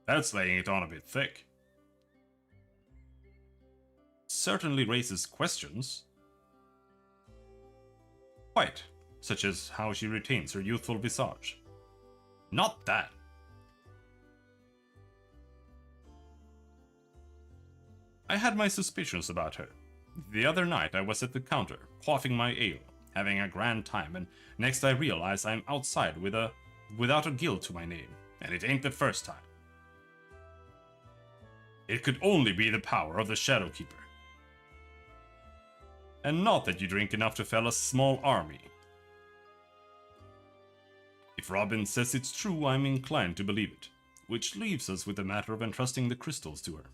That's laying it on a bit thick. Certainly raises questions. Quite, such as how she retains her youthful visage. Not that. I had my suspicions about her. The other night I was at the counter, quaffing my ale, having a grand time, and next I realize I'm outside without a guild to my name, and it ain't the first time. It could only be the power of the Shadow Keeper. and not that you drink enough to fell a small army. If Robin says it's true, I'm inclined to believe it, which leaves us with the matter of entrusting the crystals to her.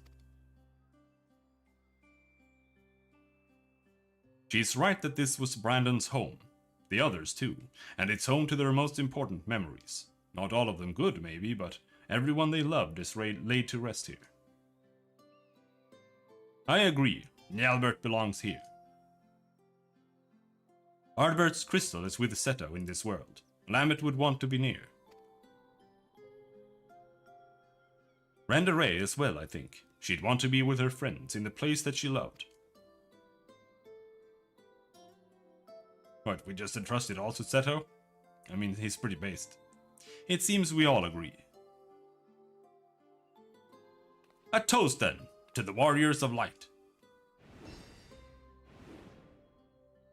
She's right that this was Brandon's home, the others too, and it's home to their most important memories. Not all of them good, maybe, but everyone they loved is laid to rest here. I agree, Njalbert belongs here. Ardbert's crystal is with Seto in this world. Lambert would want to be near. Randa Ray as well, I think. She'd want to be with her friends in the place that she loved. What, we just entrusted all to Seto? I mean, he's pretty based. It seems we all agree. A toast then, to the Warriors of Light.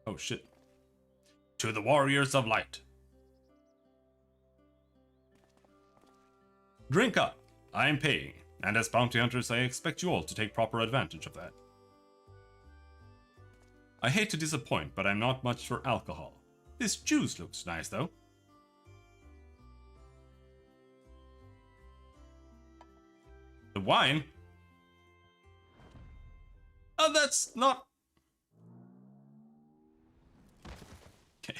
Oh shit. To the Warriors of Light. Drink up. I am paying, and as bounty hunters I expect you all to take proper advantage of that. I hate to disappoint, but I'm not much for alcohol. This juice looks nice though. The wine? Oh, that's not... Okay.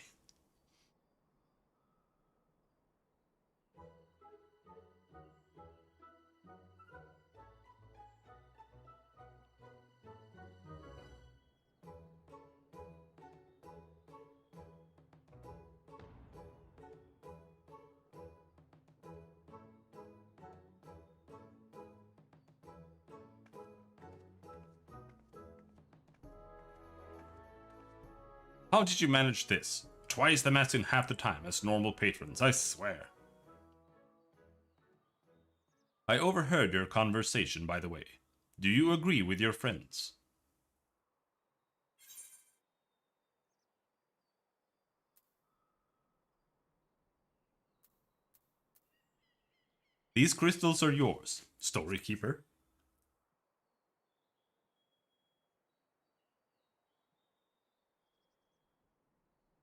How did you manage this? Twice the mass in half the time as normal patrons, I swear. I overheard your conversation, by the way. Do you agree with your friends? These crystals are yours, Storykeeper.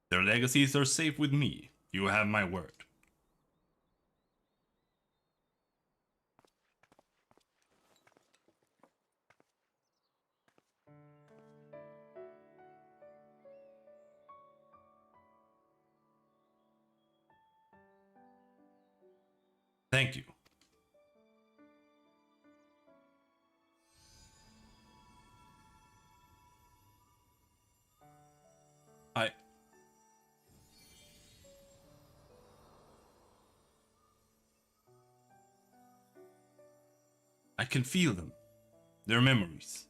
Their legacies are safe with me. You have my word. Thank you. I can feel them. Their memories.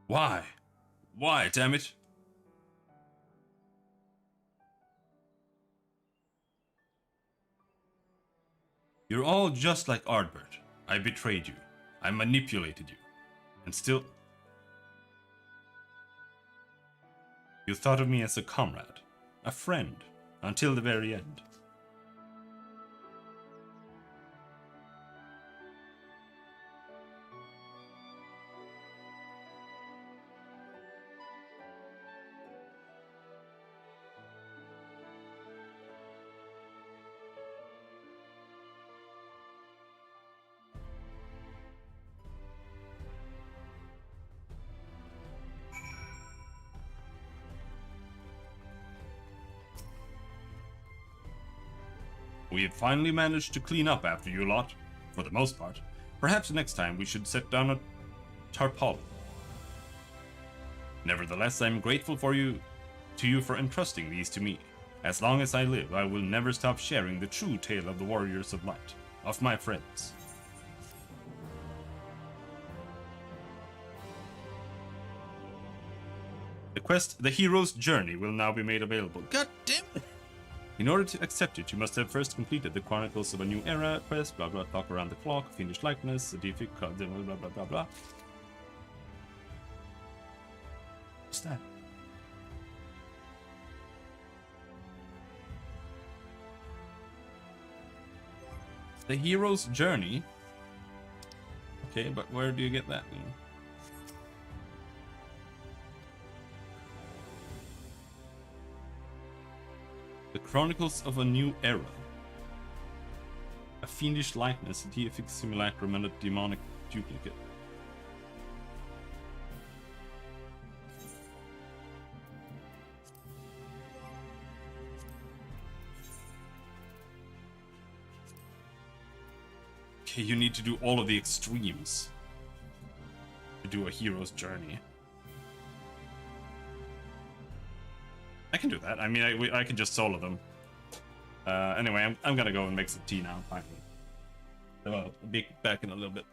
Why? Why, damn it? You're all just like Ardbert. I betrayed you. I manipulated you. And still... You thought of me as a comrade. A friend. Until the very end. We have finally managed to clean up after you lot, for the most part. Perhaps next time we should set down a tarpaulin. Nevertheless, I am grateful to you for entrusting these to me. As long as I live, I will never stop sharing the true tale of the Warriors of Light, of my friends. The quest, The Hero's Journey, will now be made available. God damn it! In order to accept it, you must have first completed the Chronicles of a New Era quest, blah blah, talk around the clock, finish likeness, a defect, blah blah blah blah blah. What's that? The hero's journey. Okay, but where do you get that? The Chronicles of a New Era. A fiendish likeness, a deific simulacrum, and a demonic duplicate. Okay, you need to do all of the extremes to do a hero's journey. I can do that. I mean, I can just solo them. Anyway, I'm gonna go and make some tea now, finally. So I'll be back in a little bit.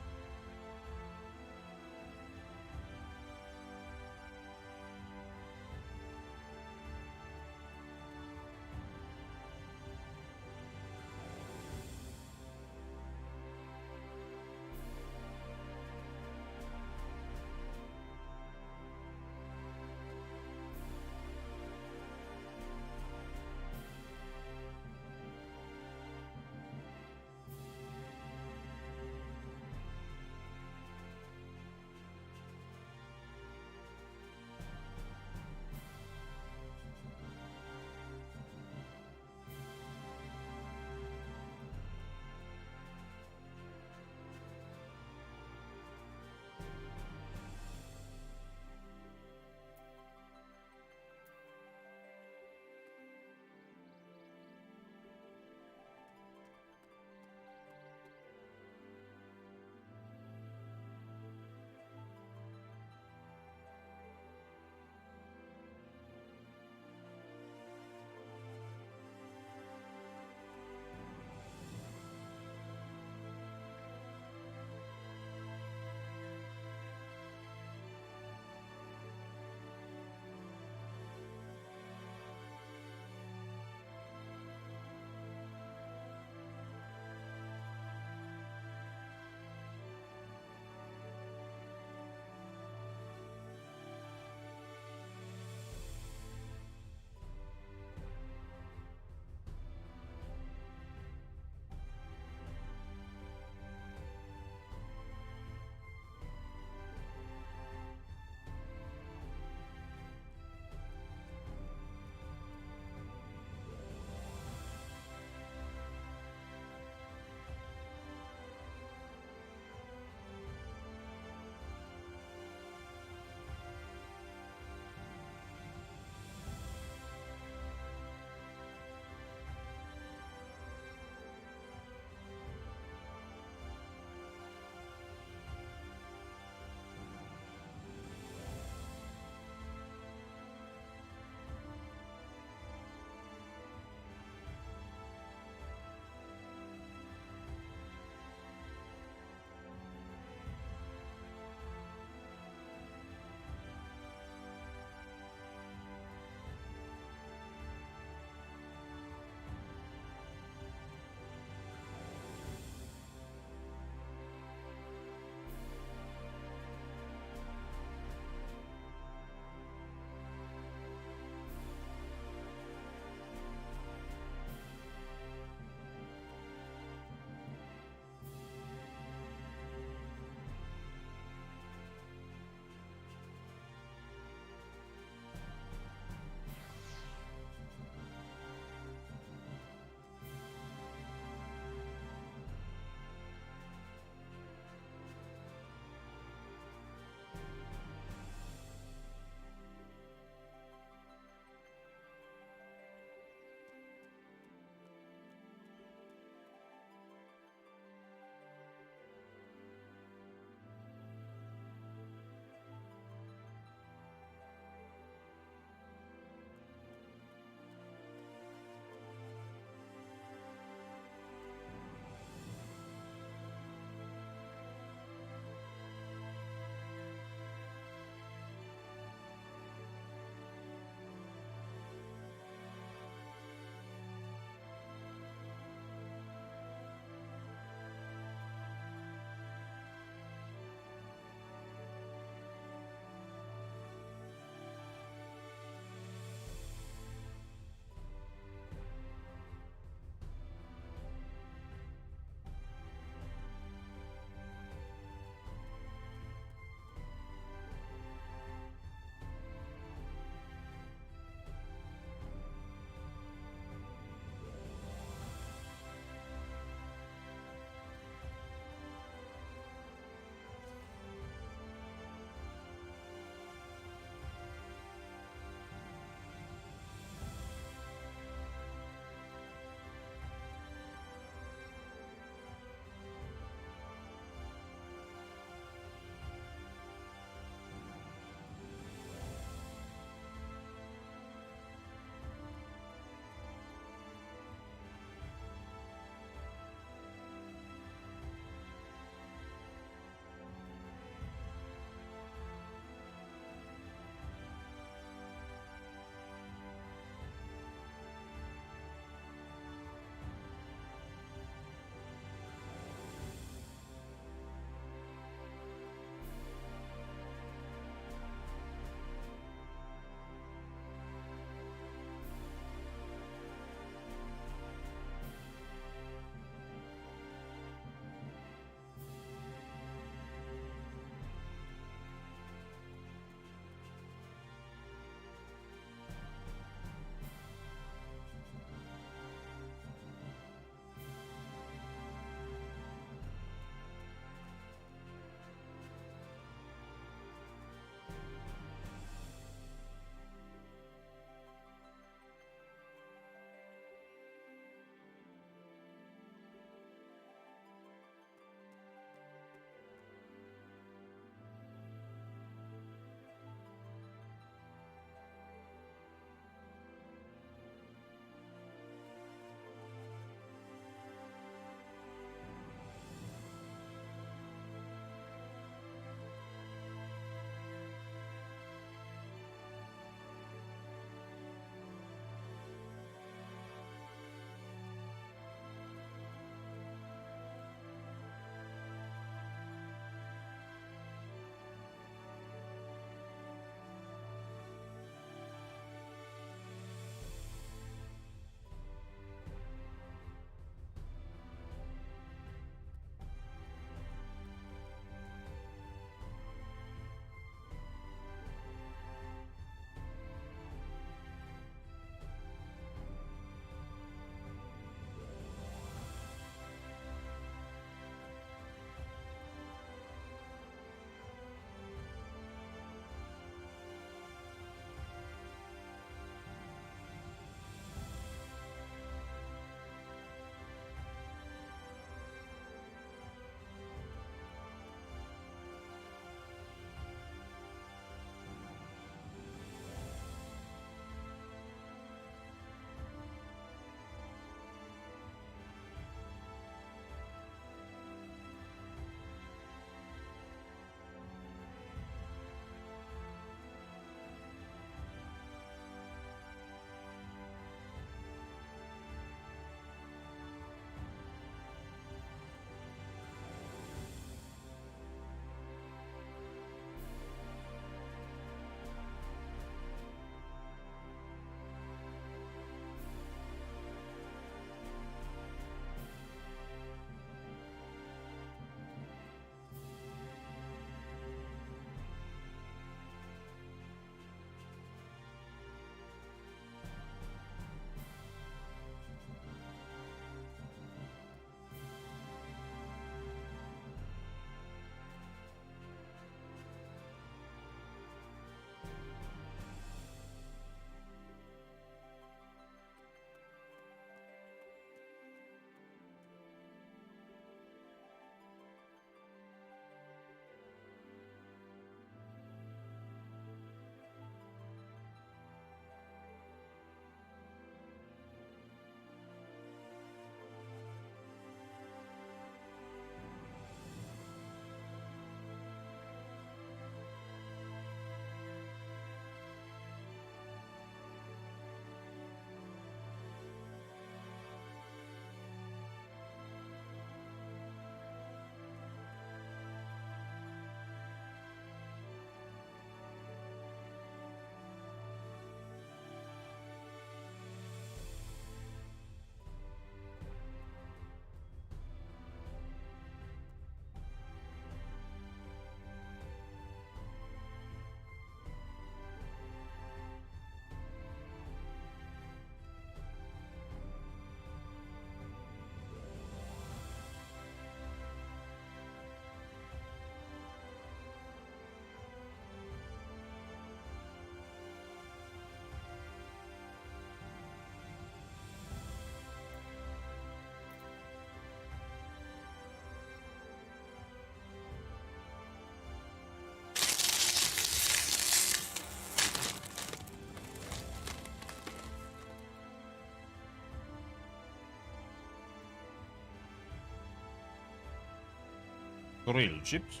drill chips.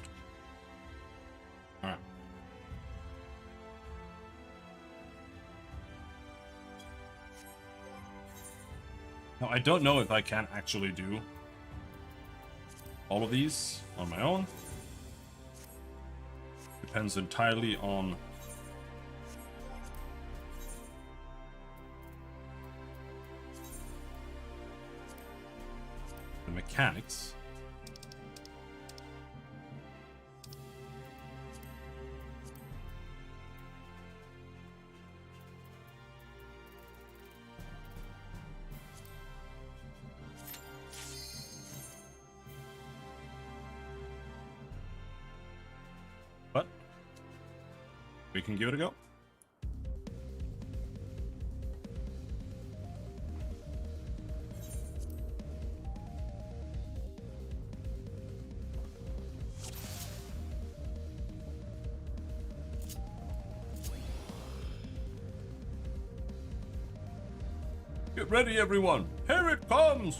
Alright. Now, I don't know if I can actually do all of these on my own. Depends entirely on the mechanics. But we can give it a go. Get ready, everyone! Here it comes!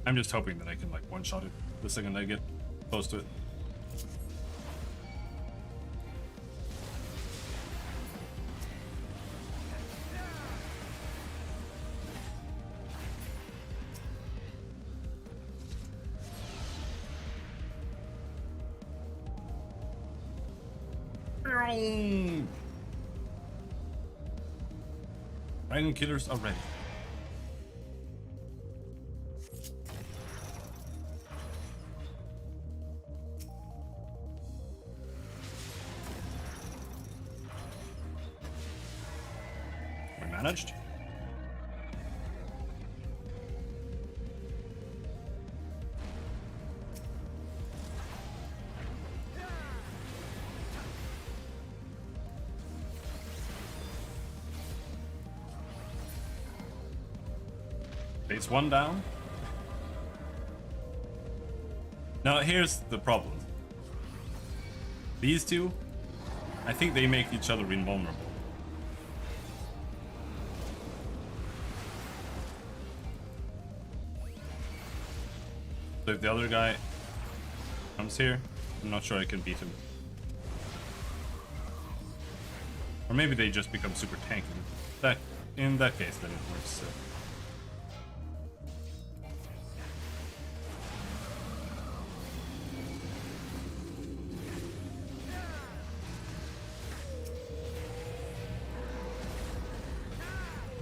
I'm just hoping that I can, like, one-shot it the second I get close to it. Dragon killers are ready. We managed. Phase 1 down. Now here's the problem. These two, I think they make each other invulnerable. So if the other guy comes here, I'm not sure I can beat him. Or maybe they just become super tanky. In that case, then it works.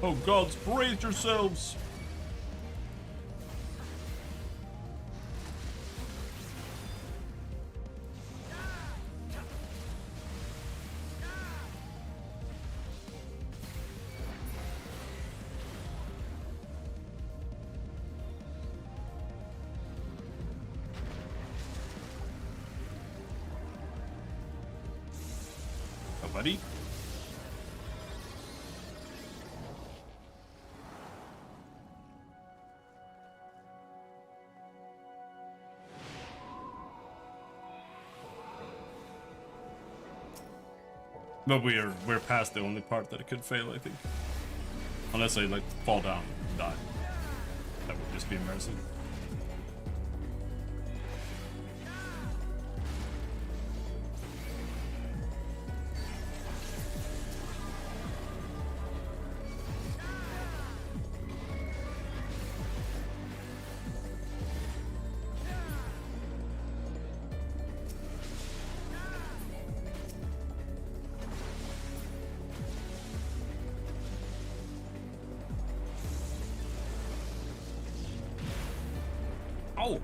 Oh gods, brace yourselves! Oh, buddy. But we're past the only part that it could fail, I think. Unless I like fall down and die. That would just be embarrassing. Oh!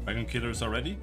Dragon killers already?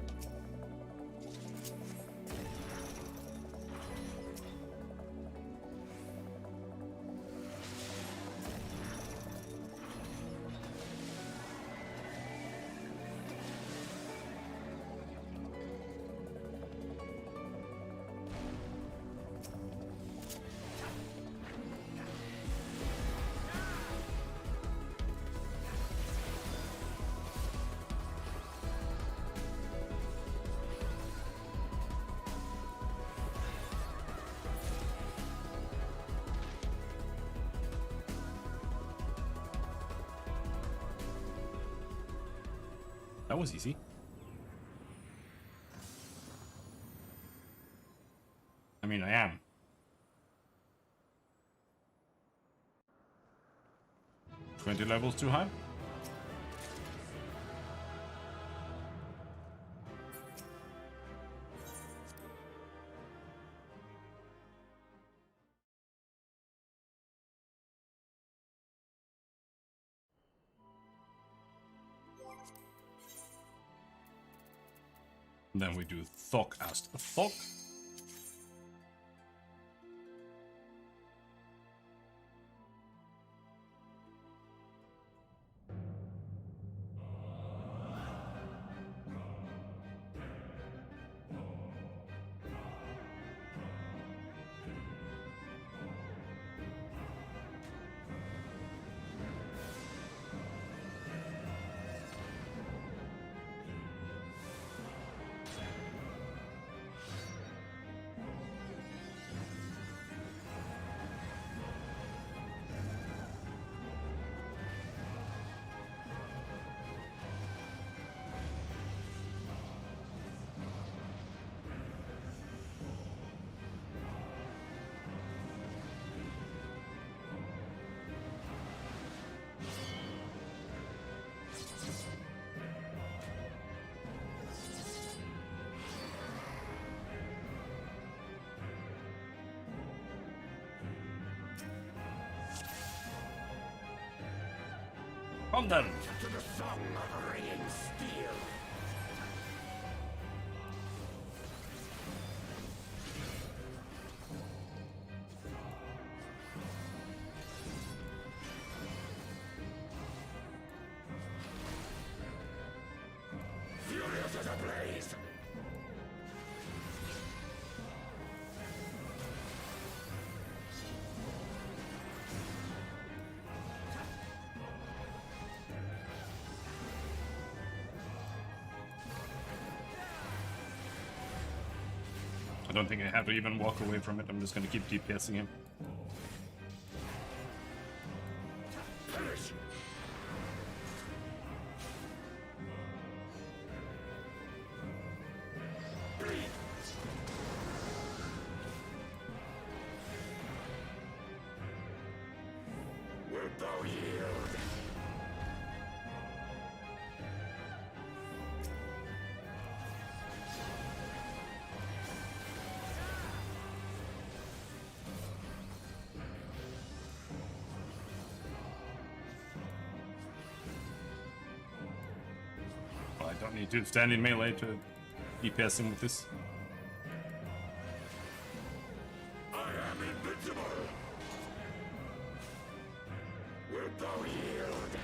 That was easy. I mean, I am. $20 levels too high? Then we do Thok as Thok. Come then! To the song of ringing steel. Furious as a blaze. I don't think I have to even walk away from it. I'm just gonna keep DPSing him. Perish. Bleed. Wilt thou yield? I don't need to stand in melee to DPS him with this. I am invincible. Wilt thou yield?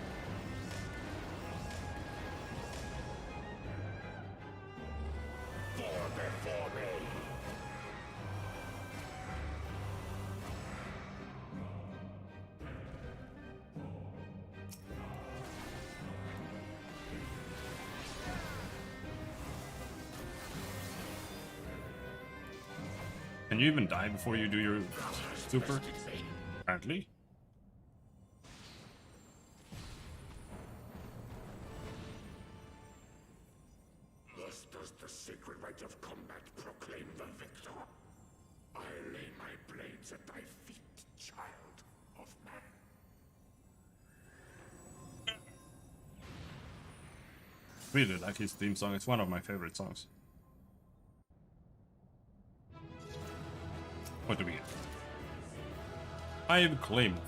Fall before me. Can you even die before you do your super? Apparently. Thus does the sacred rite of combat proclaim the victor. I lay my blades at thy feet, child of man. Really like his theme song. It's one of my favorite songs. What do we get? 5 claymore.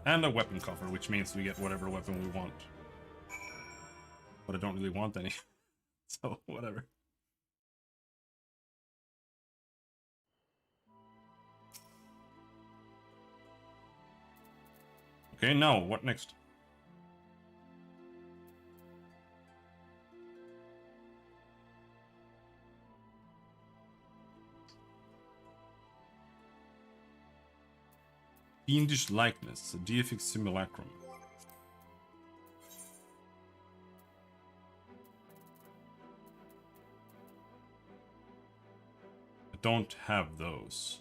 And a weapon coffer, which means we get whatever weapon we want. But I don't really want any. So, whatever. Okay, now, what next? Fiendish likeness, a deific simulacrum. I don't have those.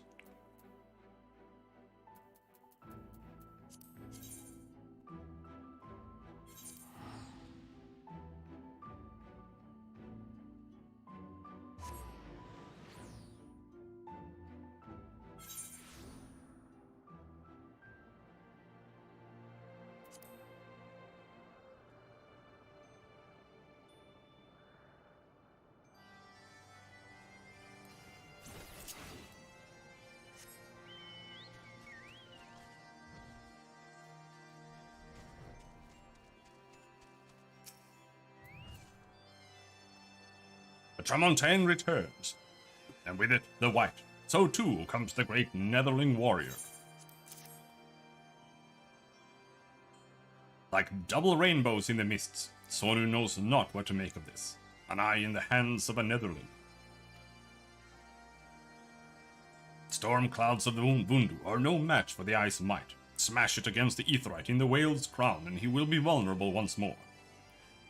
The Tramontane returns, and with it, the white. So too comes the great Netherling warrior. Like double rainbows in the mists, Sonu knows not what to make of this. An eye in the hands of a Netherling. Storm clouds of the Vundu are no match for the ice might. Smash it against the Aetheryte in the whale's crown, and he will be vulnerable once more.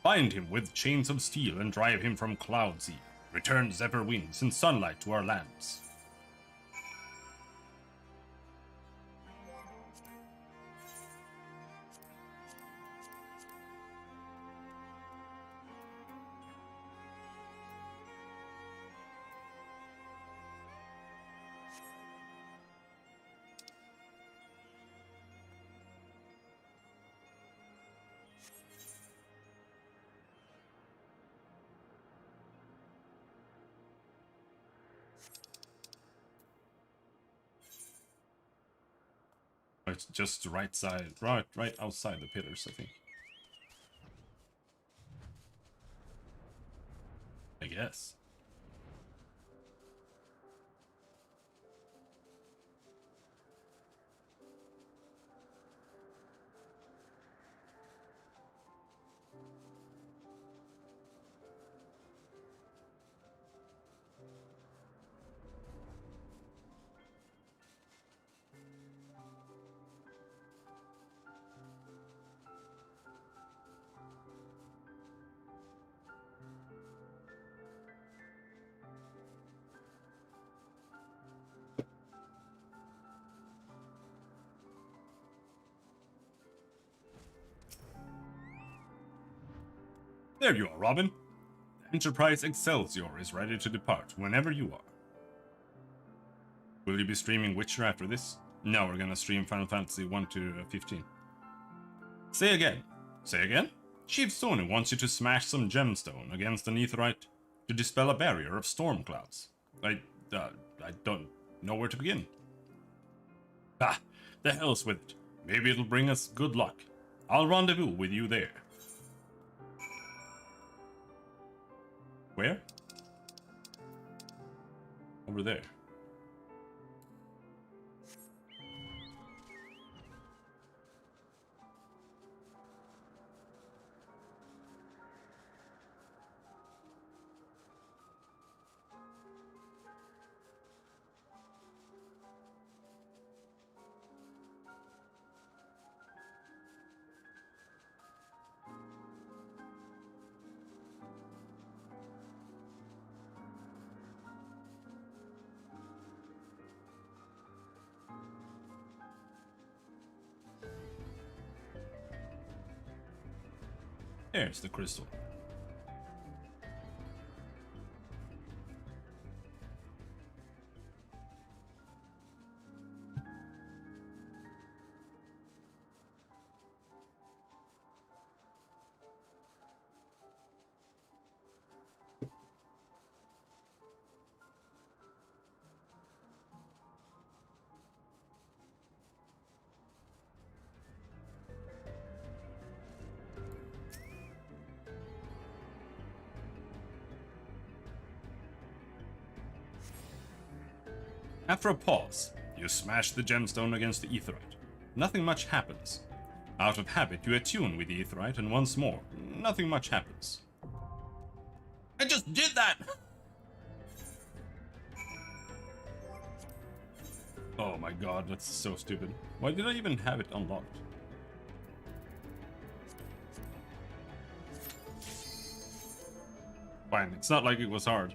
Bind him with chains of steel and drive him from cloud sea. Return zephyr winds and sunlight to our lands. It's just right side, right outside the pillars, I think. I guess. There you are, Robin. The Enterprise Excelsior is ready to depart whenever you are. Will you be streaming Witcher after this? No, we're gonna stream Final Fantasy 1 to 15. Say again. Say again? Chief Sonu wants you to smash some gemstone against an Aetheryte to dispel a barrier of storm clouds. I don't know where to begin. Ah, the hell's with it. Maybe it'll bring us good luck. I'll rendezvous with you there. Where? Over there. There's the crystal. After a pause, you smash the gemstone against the Aetheryte. Nothing much happens. Out of habit, you attune with the Aetheryte, and once more, nothing much happens. I just did that! Oh my god, that's so stupid. Why did I even have it unlocked? Fine, it's not like it was hard.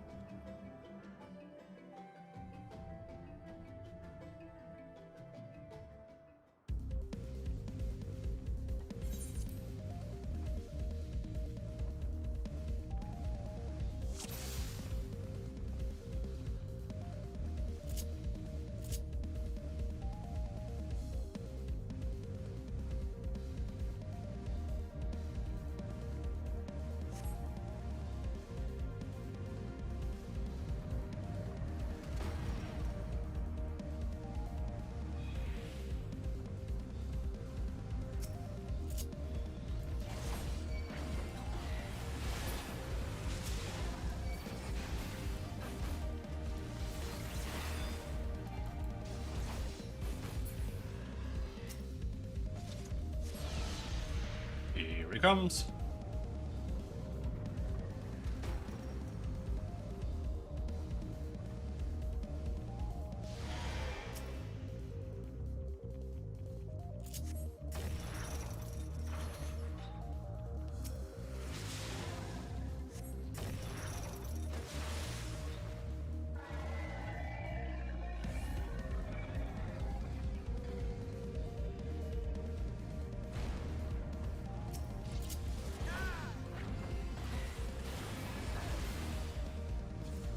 he comes.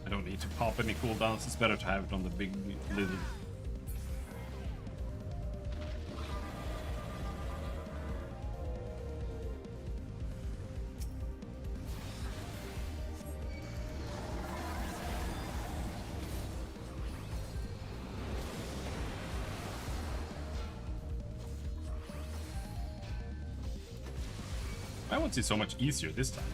I don't need to pop any cooldowns, it's better to have it on the big lizard. I want it so much easier this time.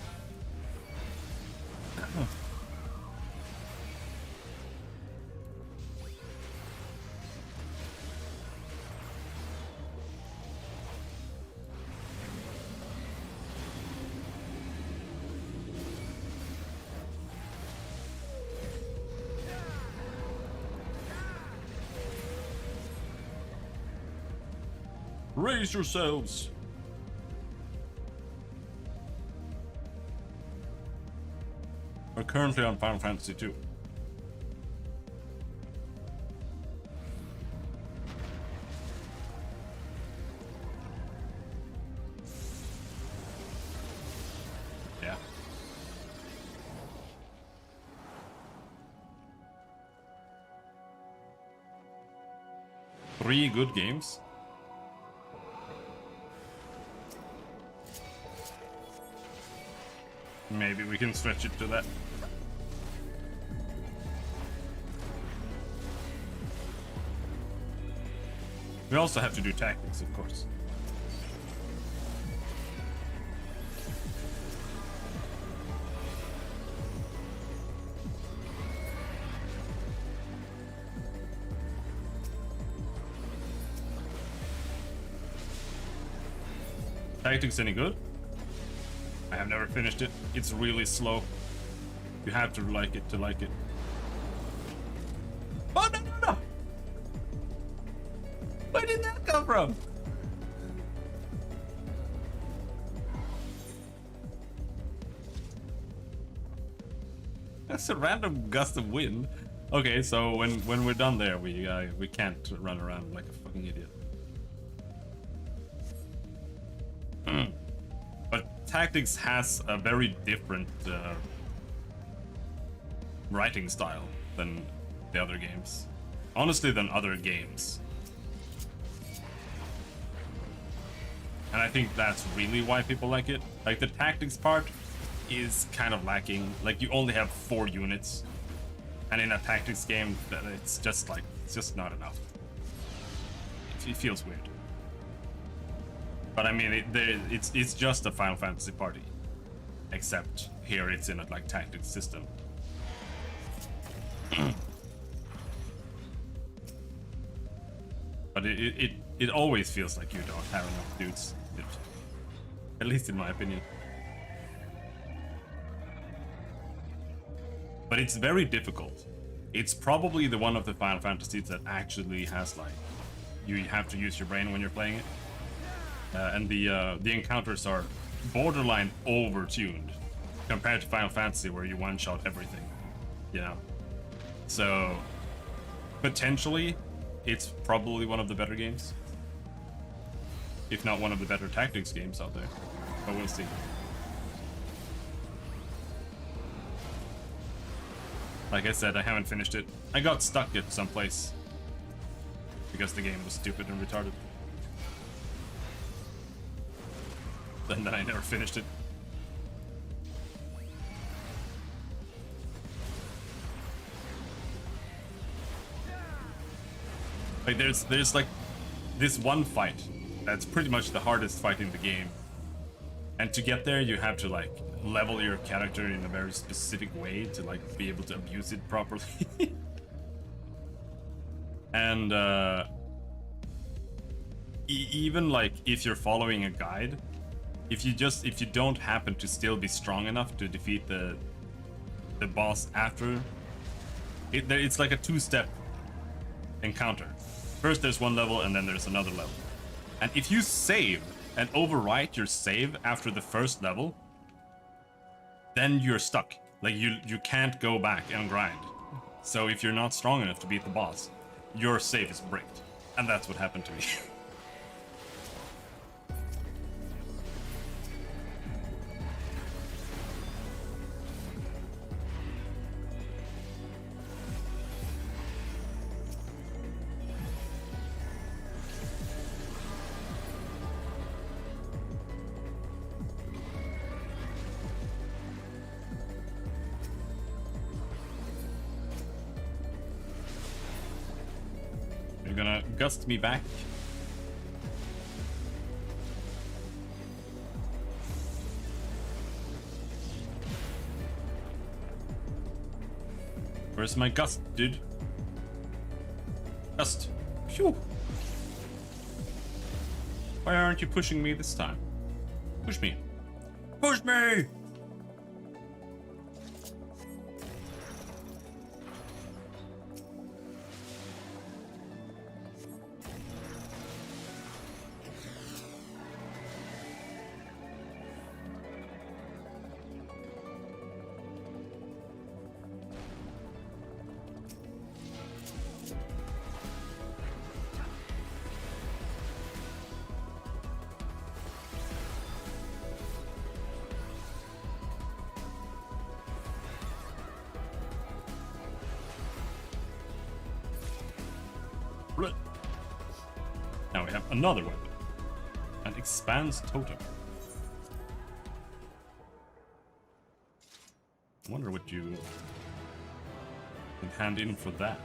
Raise yourselves! We're currently on Final Fantasy 2. Yeah. Three good games. Maybe we can stretch it to that. We also have to do tactics, of course. Tactics any good? I have never finished it. It's really slow. You have to like it to like it. Oh, no, no, no! Where did that come from? That's a random gust of wind. Okay, so when we're done there, we can't run around like a fucking idiot. But Tactics has a very different writing style than the other games. Honestly, than other games. And I think that's really why people like it. Like, the tactics part is kind of lacking. Like, you only have 4 units. And in a tactics game, it's just like, it's just not enough. It feels weird. But I mean, it's just a Final Fantasy party. Except here it's in a, like, tactics system. But it always feels like you don't have enough dudes. At least in my opinion. But it's very difficult. It's probably the one of the Final Fantasies that actually has, like, you have to use your brain when you're playing it. And the encounters are borderline over-tuned compared to Final Fantasy, where you one-shot everything, you know? So, potentially, it's probably one of the better games. If not one of the better tactics games out there. But we'll see. Like I said, I haven't finished it. I got stuck at some place because the game was stupid and retarded. And then I never finished it. Like, there's like this one fight that's pretty much the hardest fight in the game. And to get there, you have to, like, level your character in a very specific way to, like, be able to abuse it properly. And even, like, if you're following a guide, if you don't happen to still be strong enough to defeat the boss after it's like a two-step encounter. First there's one level and then there's another level. And if you save and overwrite your save after the first level, then you're stuck. Like you can't go back and grind. So if you're not strong enough to beat the boss, your save is bricked. And that's what happened to me. You're gonna gust me back. Where's my gust, dude? Gust. Phew. Why aren't you pushing me this time? Push me. Push me! Now we have another weapon. An expands totem. I wonder what you can hand in for that.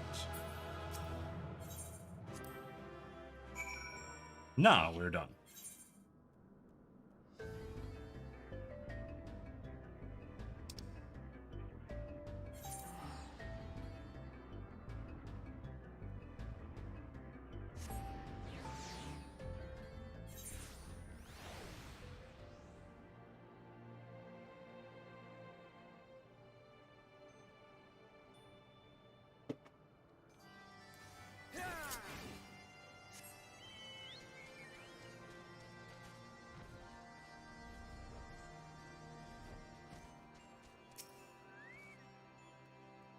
Now we're done.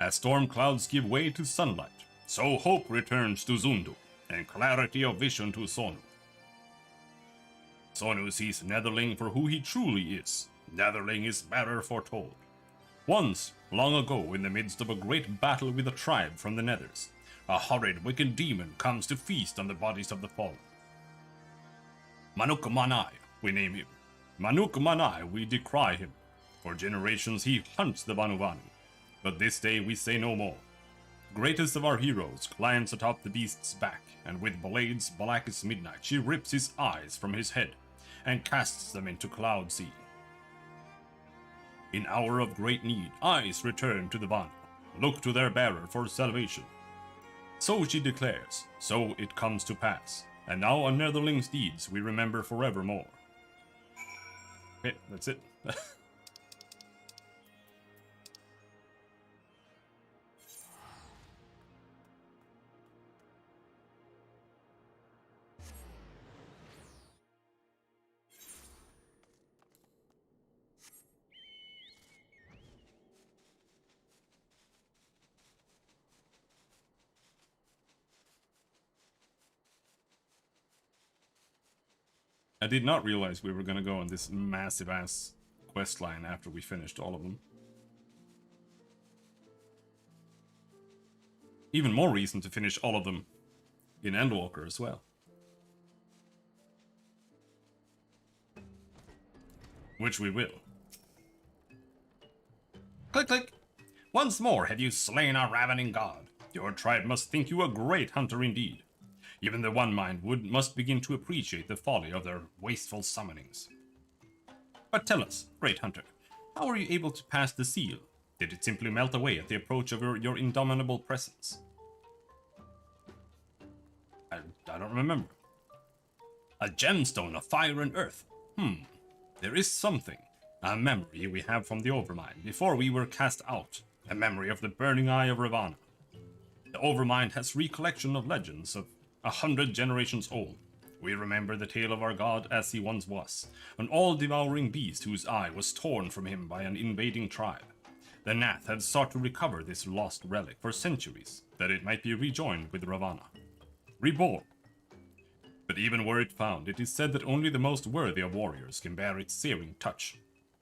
As storm clouds give way to sunlight, so hope returns to Zundu, and clarity of vision to Sonu. Sonu sees Netherling for who he truly is. Netherling is better foretold. Once, long ago, in the midst of a great battle with a tribe from the Nethers, a horrid, wicked demon comes to feast on the bodies of the fallen. Manuk Manai, we name him. Manuk Manai, we decry him. For generations he hunts the Vanuvanu. But this day we say no more. Greatest of our heroes climbs atop the beast's back, and with blades black as midnight she rips his eyes from his head, and casts them into Cloud Sea. In hour of great need, eyes return to the Vanu, look to their bearer for salvation. So she declares, so it comes to pass, and now on Netherling's deeds we remember forevermore. Okay, that's it. I did not realize we were gonna go on this massive-ass quest line after we finished all of them. Even more reason to finish all of them in Endwalker as well. Which we will. Click, click! Once more have you slain our ravening god. Your tribe must think you a great hunter indeed. Even the One Mind must begin to appreciate the folly of their wasteful summonings. But tell us, great hunter, how were you able to pass the seal? Did it simply melt away at the approach of your indomitable presence? I don't remember. A gemstone of fire and earth. There is something, a memory we have from the Overmind before we were cast out, a memory of the burning eye of Ravana. The Overmind has recollection of legends of 100 generations old. We remember the tale of our god as he once was, an all-devouring beast whose eye was torn from him by an invading tribe. The Nath had sought to recover this lost relic for centuries, that it might be rejoined with Ravana. Reborn. But even were it found, it is said that only the most worthy of warriors can bear its searing touch.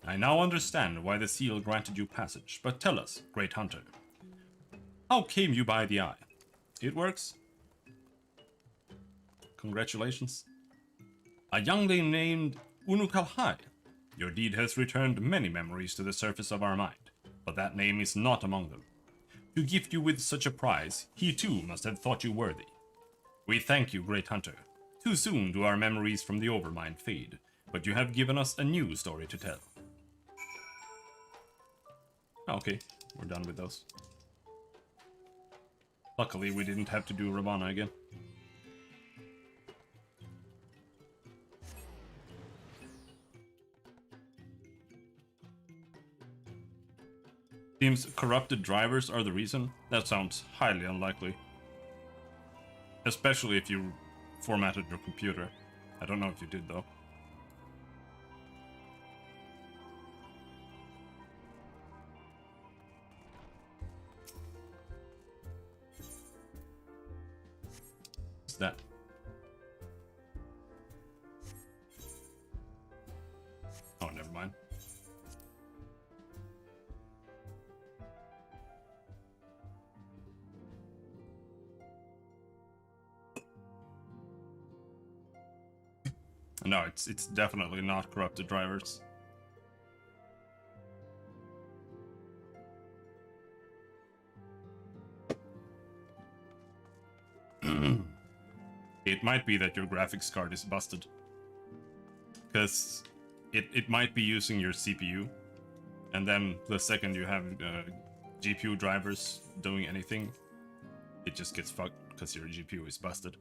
I now understand why the seal granted you passage, but tell us, great hunter, how came you by the eye? It works? Congratulations. A youngling named Unukalhai. Your deed has returned many memories to the surface of our mind, but that name is not among them. To gift you with such a prize, he too must have thought you worthy. We thank you, great hunter. Too soon do our memories from the Overmind fade, but you have given us a new story to tell. Okay, we're done with those. Luckily, we didn't have to do Ravana again. Seems corrupted drivers are the reason. That sounds highly unlikely. Especially if you formatted your computer. I don't know if you did, though. What's that? Oh, never mind. No, it's definitely not corrupted drivers. It might be that your graphics card is busted. Because it might be using your CPU. And then the second you have GPU drivers doing anything, it just gets fucked because your GPU is busted.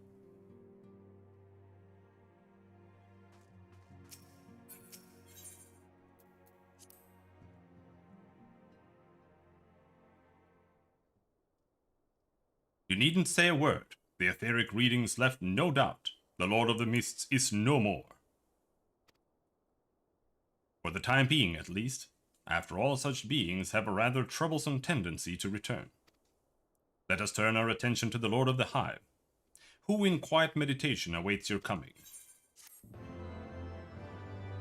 You needn't say a word. The etheric readings left no doubt. The Lord of the Mists is no more. For the time being, at least. After all, such beings have a rather troublesome tendency to return. Let us turn our attention to the Lord of the Hive, who in quiet meditation awaits your coming.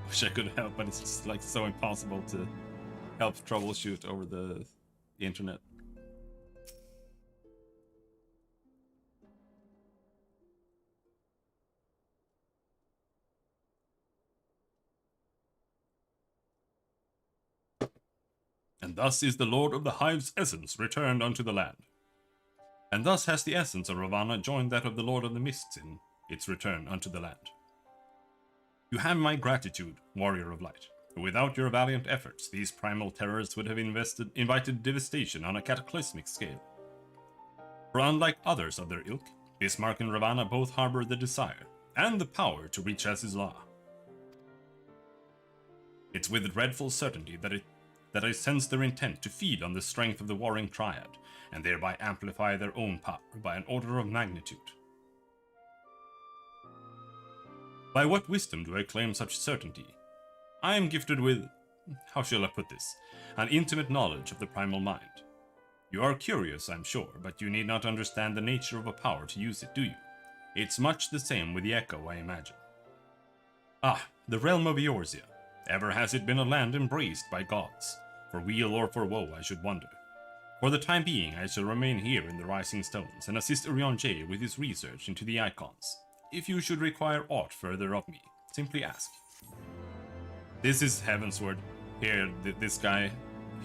Wish I could help, but it's just like so impossible to help troubleshoot over the internet. And thus is the Lord of the Hive's essence returned unto the land. And thus has the essence of Ravana joined that of the Lord of the Mists in its return unto the land. You have my gratitude, Warrior of Light. Without your valiant efforts, these primal terrors would have invited devastation on a cataclysmic scale. For unlike others of their ilk, Bismarck and Ravana both harbor the desire and the power to reach Az's law. It's with dreadful certainty that I sense their intent to feed on the strength of the warring triad, and thereby amplify their own power by an order of magnitude. By what wisdom do I claim such certainty? I am gifted with, how shall I put this, an intimate knowledge of the primal mind. You are curious, I'm sure, but you need not understand the nature of a power to use it, do you? It's much the same with the Echo, I imagine. Ah, the realm of Eorzea. Ever has it been a land embraced by gods. For weal or for woe, I should wonder. For the time being, I shall remain here in the Rising Stones and assist Urion J with his research into the icons. If you should require aught further of me, simply ask. This is Heavensward. Here, this guy,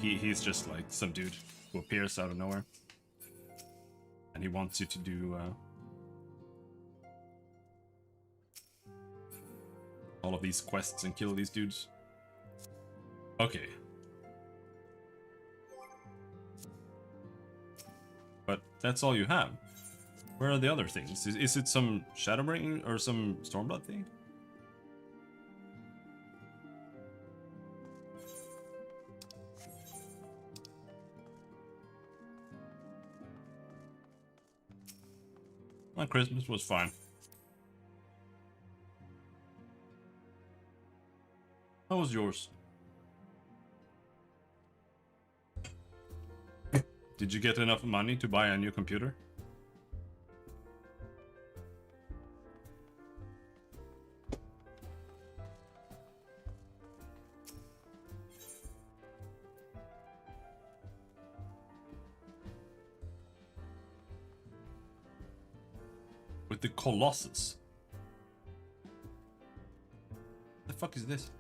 he's just like some dude who appears out of nowhere. And he wants you to do all of these quests and kill these dudes. Okay. But that's all you have. Where are the other things? Is it some Shadowbring or some Stormblood thing? My Christmas was fine. How was yours? Did you get enough money to buy a new computer? With the Colossus. The fuck is this?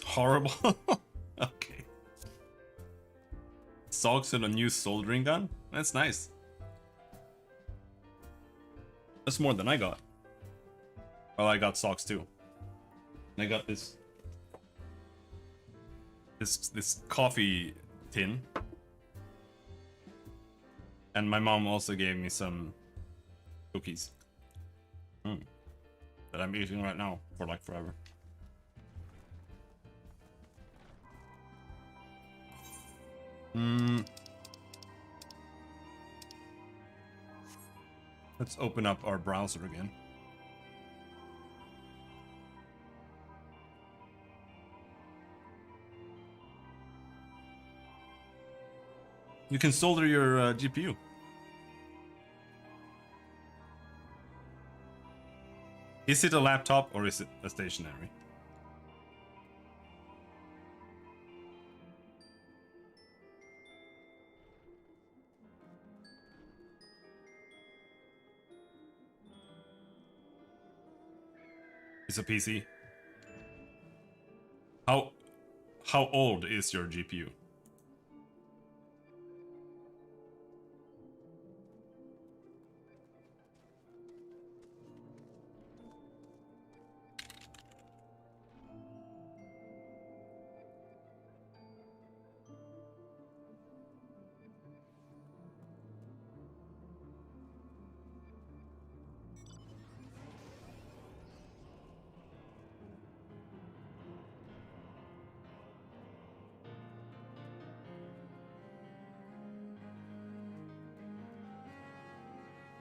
Horrible. Okay. Socks and a new soldering gun? That's nice. That's more than I got. Well, I got socks too. And I got this coffee tin. And my mom also gave me some cookies. That I'm eating right now for like forever. Let's open up our browser again. You can solder your GPU. Is it a laptop or is it a stationary? It's a PC. How old is your GPU?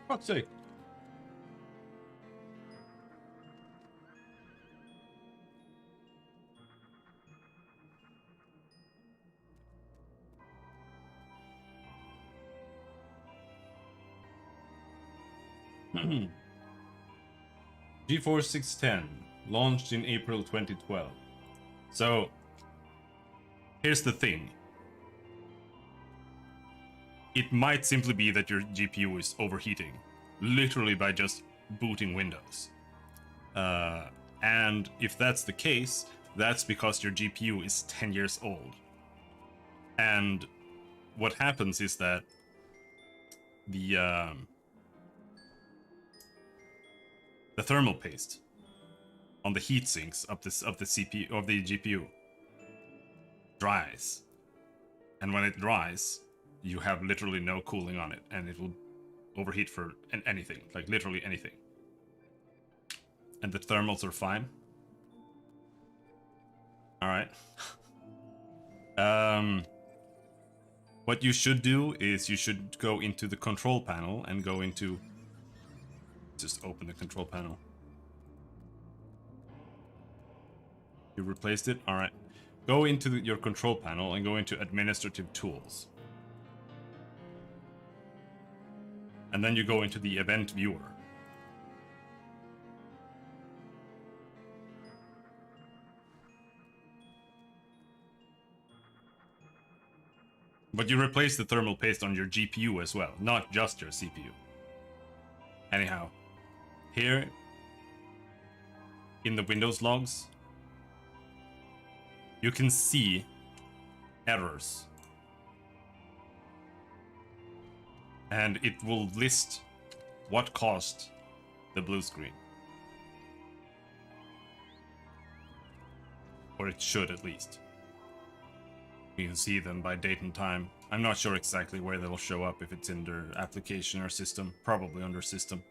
Fuck's sake. GeForce 610 launched in April 2012. So here's the thing. It might simply be that your GPU is overheating, literally by just booting Windows. And if that's the case, that's because your GPU is 10 years old. And what happens is that the thermal paste on the heat sinks of the CPU of the GPU dries, and when it dries, you have literally no cooling on it, and it will overheat for anything, like literally anything. And the thermals are fine. All right. What you should do is you should go into the control panel and go into. Just open the control panel. You replaced it? All right. Go into your control panel and go into administrative tools. And then you go into the event viewer. But you replace the thermal paste on your GPU as well, not just your CPU. Anyhow, here in the Windows logs, you can see errors. And it will list what caused the blue screen. Or it should, at least. You can see them by date and time. I'm not sure exactly where they'll show up, if it's under application or system. Probably under system.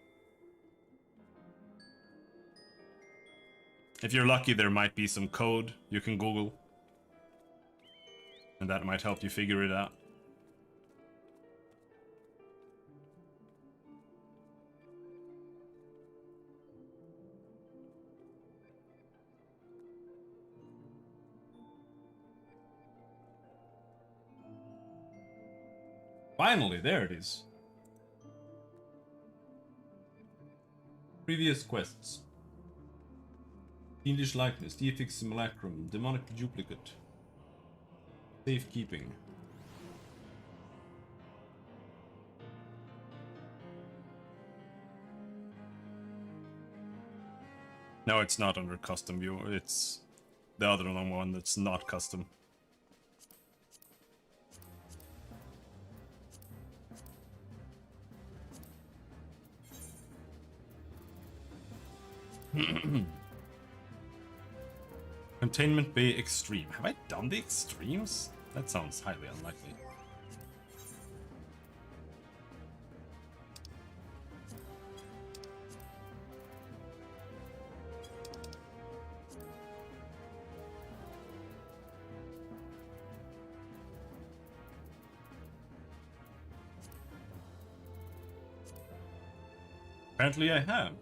If you're lucky, there might be some code you can Google. And that might help you figure it out. Finally, there it is. Previous quests. Fiendish likeness, DFX simulacrum, demonic duplicate. Safekeeping. No, it's not under custom view, it's the other one that's not custom. Containment Bay Extreme. Have I done the extremes? That sounds highly unlikely. Apparently I have.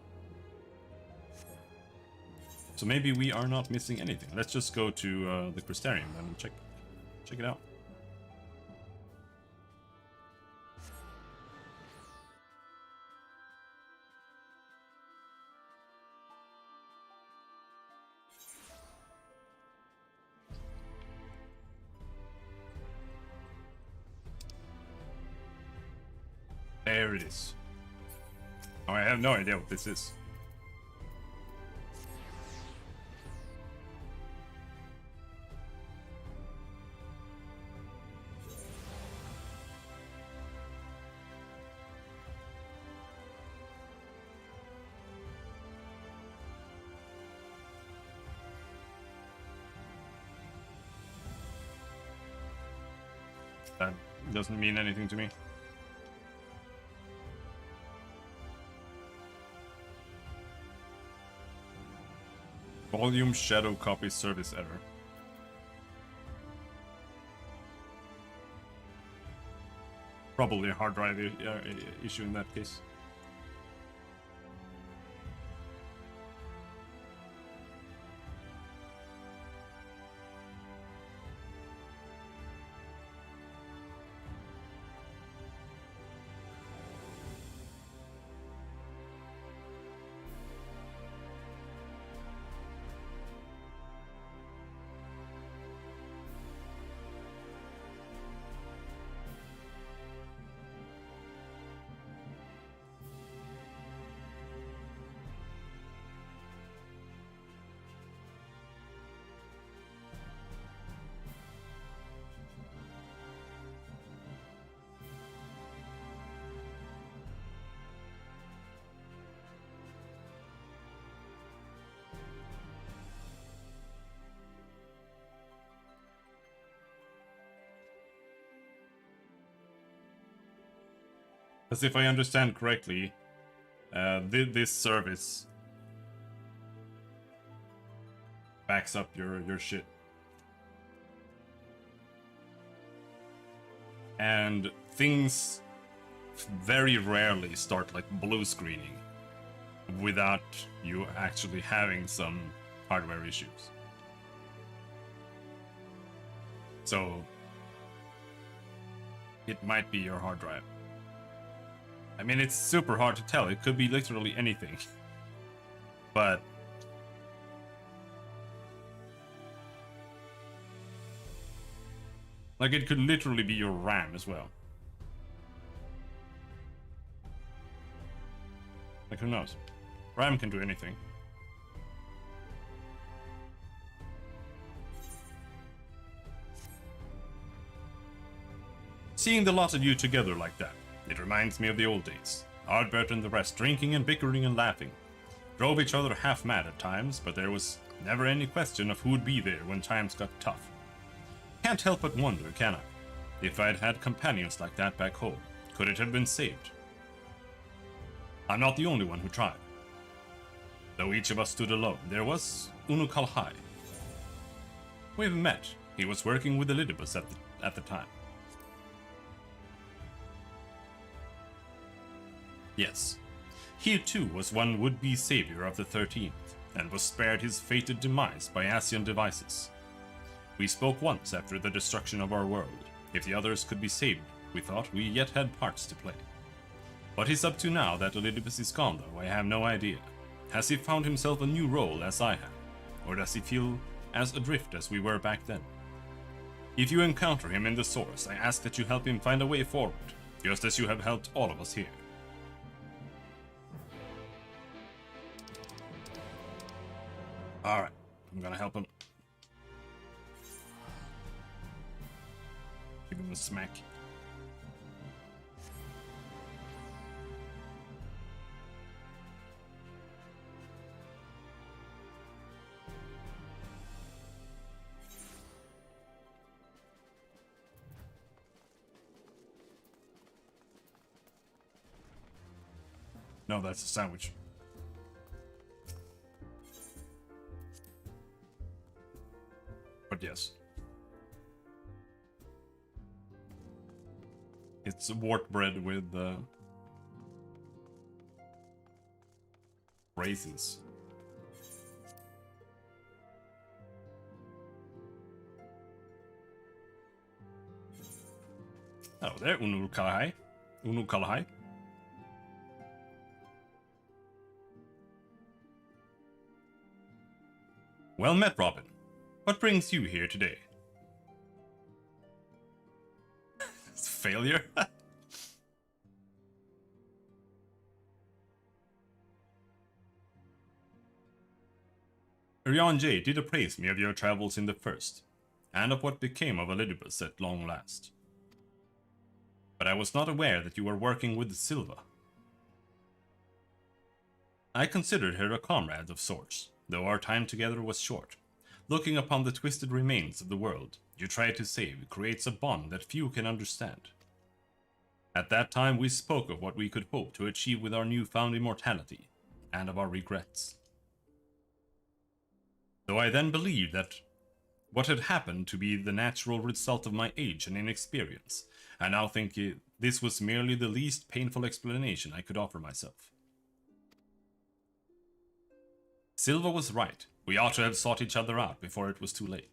So maybe we are not missing anything. Let's just go to the Crystarium and check it out. There it is. Oh, I have no idea what this is. That doesn't mean anything to me. Volume shadow copy service error. Probably a hard drive issue in that case. As if I understand correctly, this service backs up your shit. And things very rarely start like blue screening without you actually having some hardware issues. So it might be your hard drive. I mean, it's super hard to tell. It could be literally anything. But like, it could literally be your RAM as well. Like, who knows? RAM can do anything. Seeing the lot of you together like that, it reminds me of the old days. Ardbert and the rest drinking and bickering and laughing. Drove each other half mad at times, but there was never any question of who'd be there when times got tough. Can't help but wonder, can I? If I'd had companions like that back home, could it have been saved? I'm not the only one who tried. Though each of us stood alone, there was Unukalhai. We've met. He was working with Elidibus at the time. Yes, he too was one would-be savior of the 13th, and was spared his fated demise by Asian devices. We spoke once after the destruction of our world. If the others could be saved, We thought we yet had parts to play. What he's up to now that Elidibus is gone, though, I have no idea. Has he found himself a new role as I have? Or does he feel as adrift as we were back then? If you encounter him in the source, I ask that you help him find a way forward, just as you have helped all of us here. Alright, I'm gonna help him. Give him a smack. No, that's a sandwich. But yes. It's wort bread with raisins. Oh, there, Unu Kalahai. Unu Kalahai. Well met, Robin. What brings you here today? It's failure? Rion J did appraise me of your travels in the first, and of what became of Elidibus at long last. But I was not aware that you were working with Silva. I considered her a comrade of sorts, though our time together was short. Looking upon the twisted remains of the world you try to save creates a bond that few can understand. At that time we spoke of what we could hope to achieve with our newfound immortality, and of our regrets. Though I then believed that what had happened to be the natural result of my age and inexperience, I now think this was merely the least painful explanation I could offer myself. Silva was right. We ought to have sought each other out before it was too late.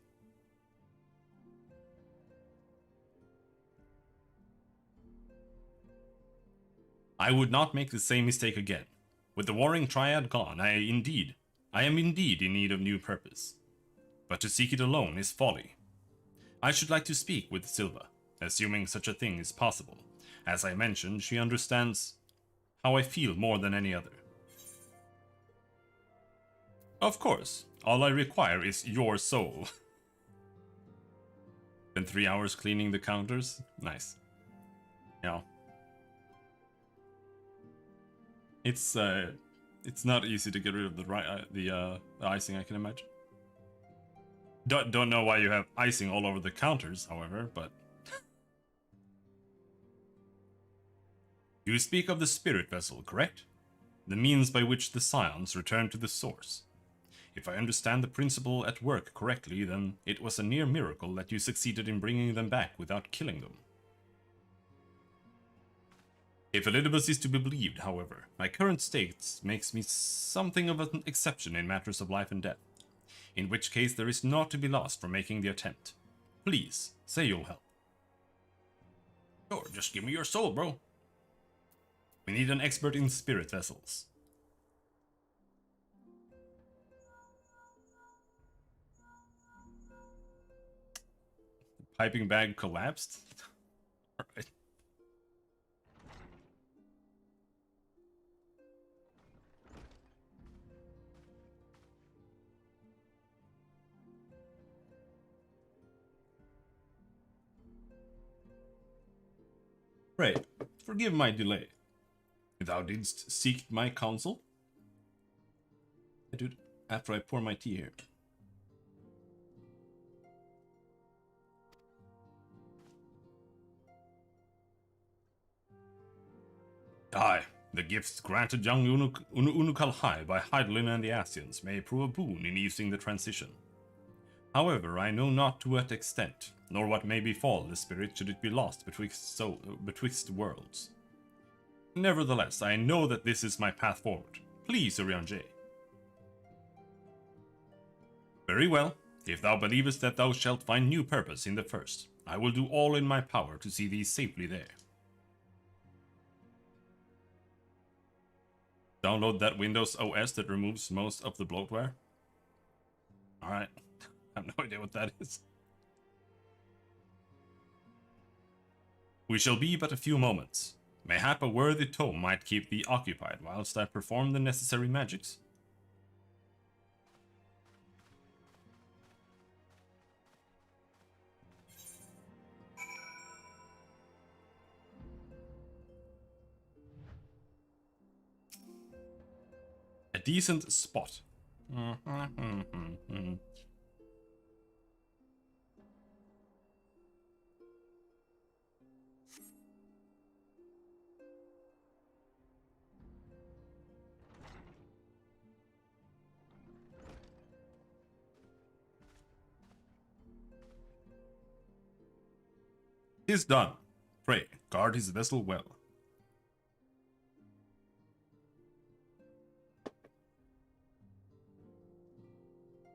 I would not make the same mistake again. With the Warring Triad gone, I am indeed in need of new purpose. But to seek it alone is folly. I should like to speak with Silva, assuming such a thing is possible. As I mentioned, she understands how I feel more than any other. Of course, all I require is your soul. Been 3 hours cleaning the counters? Nice. Yeah. It's not easy to get rid of the icing, I can imagine. Don't know why you have icing all over the counters, however, but... You speak of the spirit vessel, correct? The means by which the scions return to the source. If I understand the principle at work correctly, then it was a near miracle that you succeeded in bringing them back without killing them. If Elidibus is to be believed, however, my current state makes me something of an exception in matters of life and death, in which case there is naught to be lost from making the attempt. Please, say you'll help. Sure, just give me your soul, bro. We need an expert in spirit vessels. The piping bag collapsed? Alright. Pray, forgive my delay. Thou didst seek my counsel? Dude, after I pour my tea here. Aye, the gifts granted young Unukalhai by Heidelin and the Asians may prove a boon in easing the transition. However, I know not to what extent, nor what may befall the spirit should it be lost betwixt worlds. Nevertheless, I know that this is my path forward. Please, Orion J. Very well. If thou believest that thou shalt find new purpose in the first, I will do all in my power to see thee safely there. Download that Windows OS that removes most of the bloatware. Alright. I have no idea what that is. We shall be but a few moments. Mayhap a worthy tome might keep thee occupied whilst I perform the necessary magics. A decent spot. Tis done. Pray, guard his vessel well.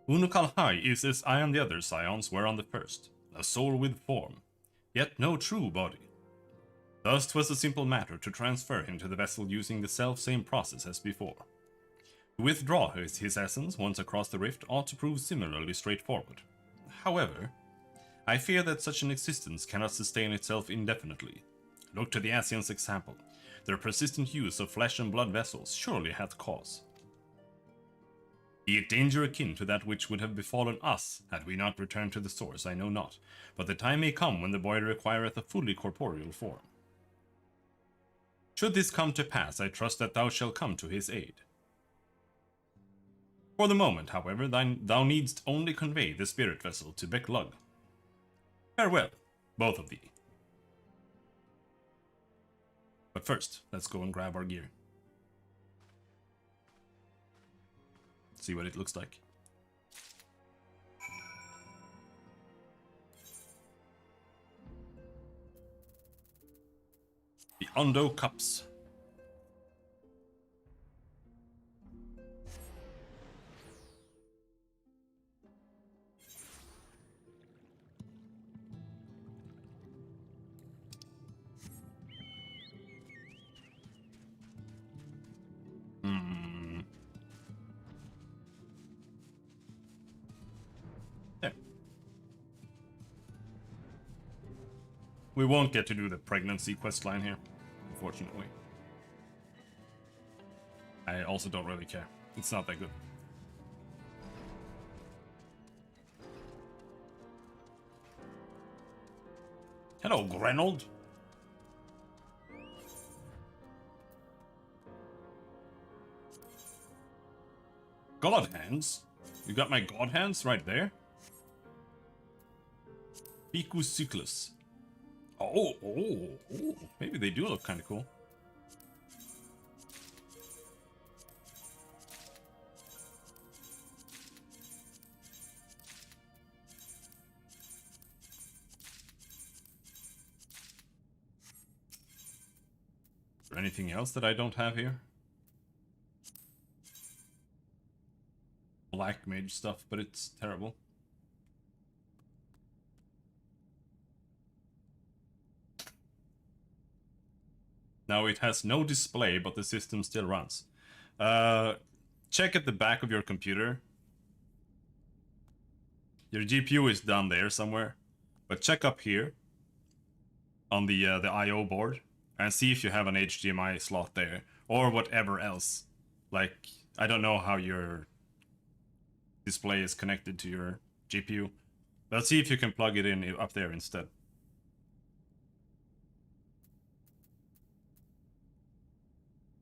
Unukal High is as I and the other scions were on the first, a soul with form, yet no true body. Thus 'twas a simple matter to transfer him to the vessel using the self-same process as before. To withdraw his essence once across the rift ought to prove similarly straightforward. However, I fear that such an existence cannot sustain itself indefinitely. Look to the Asians' example. Their persistent use of flesh and blood vessels surely hath cause. Be it danger akin to that which would have befallen us had we not returned to the source, I know not, but the time may come when the boy requireth a fully corporeal form. Should this come to pass, I trust that thou shalt come to his aid. For the moment, however, thou needst only convey the spirit vessel to Becklug. Farewell, both of thee. But first, let's go and grab our gear. See what it looks like. The Ondo Cups. There. We won't get to do the pregnancy questline here, unfortunately. I also don't really care. It's not that good. Hello, Grenold. God hands? You got my god hands right there? Picus Cyclus. Oh, maybe they do look kind of cool. Is there anything else that I don't have here? Black mage stuff, but it's terrible. Now it has no display, but the system still runs. Check at the back of your computer. Your GPU is down there somewhere, but check up here on the I/O board and see if you have an HDMI slot there or whatever else. Like, I don't know how your display is connected to your GPU, but see if you can plug it in up there instead.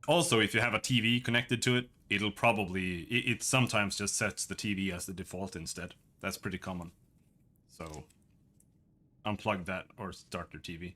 Also, if you have a TV connected to it, it'll probably... It sometimes just sets the TV as the default instead. That's pretty common. So, unplug that or start your TV.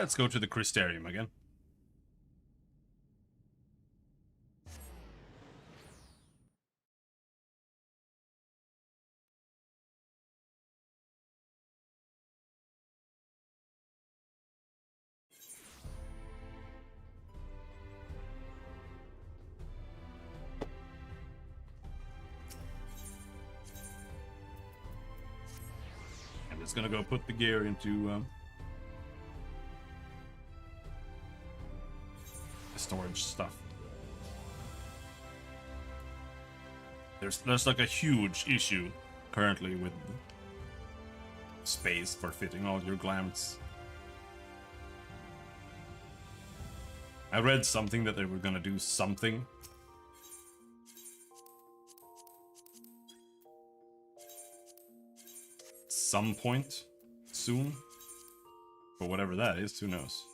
Let's go to the Crystarium again. I'm just gonna go put the gear into storage stuff. There's like a huge issue currently with space for fitting all your glams. I read something that they were gonna do something. Some point soon. But whatever that is, who knows?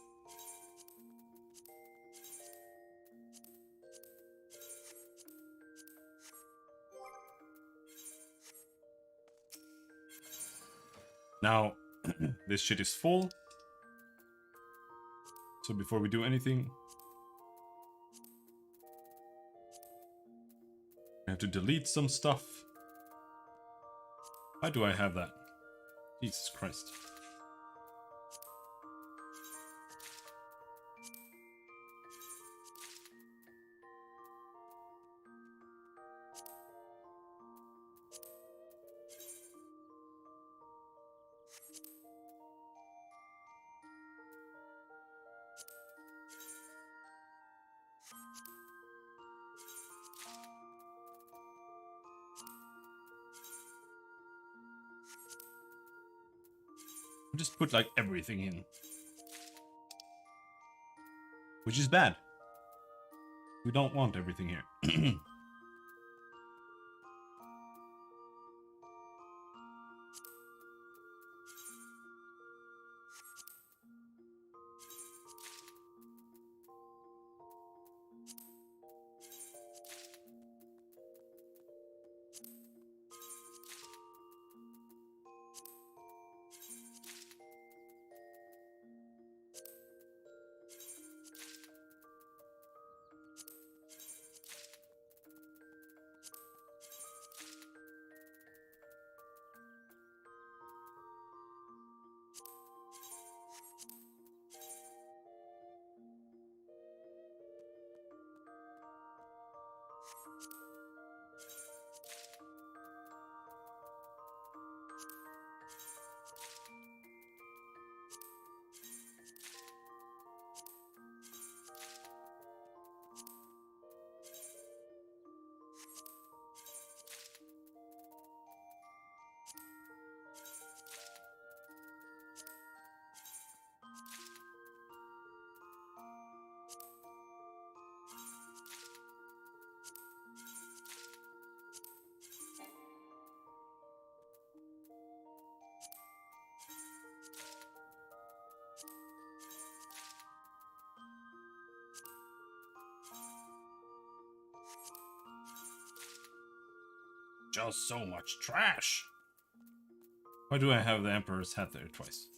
Now, this shit is full. So before we do anything, I have to delete some stuff. Why do I have that? Jesus Christ. Just put like everything in. Which is bad. We don't want everything here. Just so much trash. Why do I have the Emperor's hat there twice?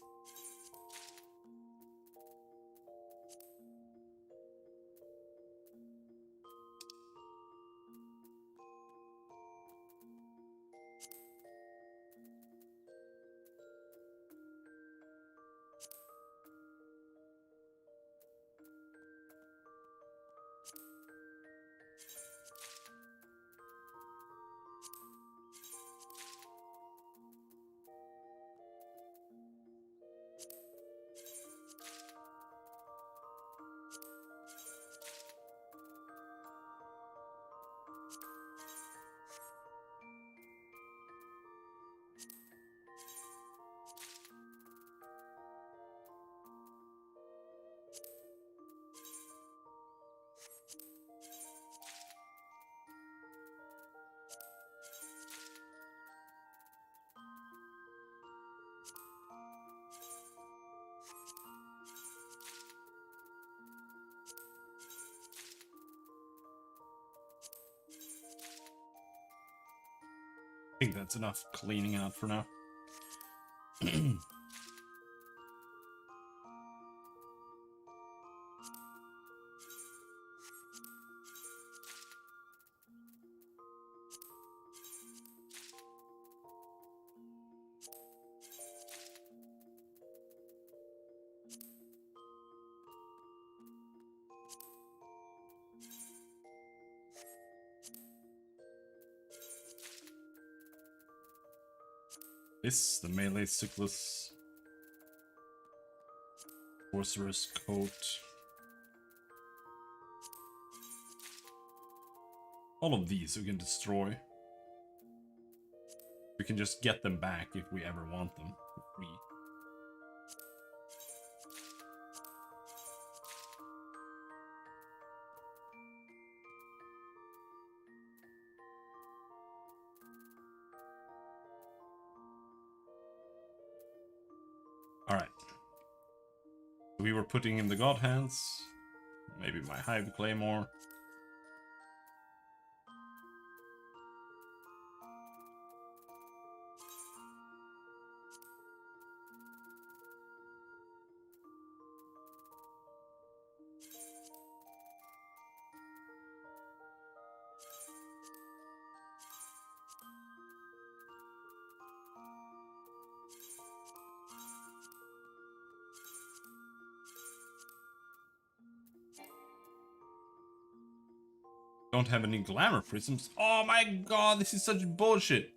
I think that's enough cleaning out for now. This, the melee cyclist, sorcerer's coat. All of these we can destroy. We can just get them back if we ever want them for free. Alright. We were putting in the god hands. Maybe my hive claymore. Don't have any glamour prisms. Oh my god, this is such bullshit.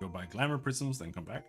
Go buy glamour prisms, then come back.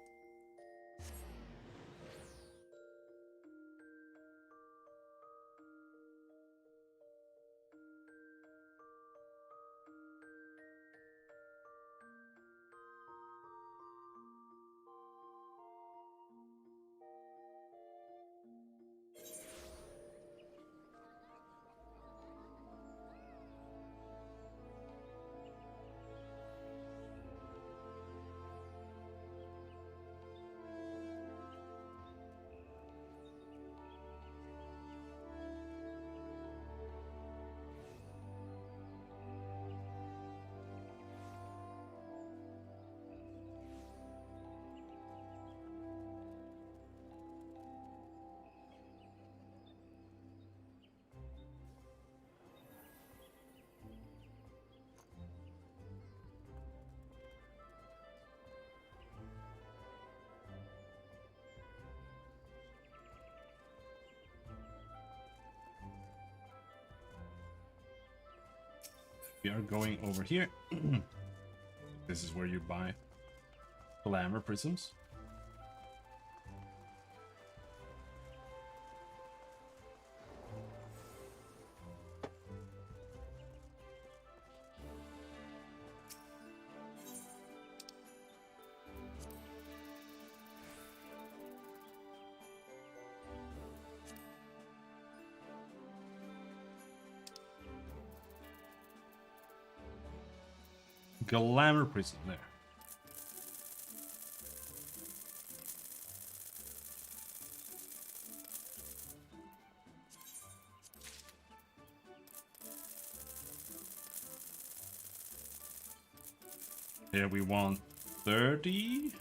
We are going over here. This is where you buy glamour prisms. Glamour prism there. Here we want 30.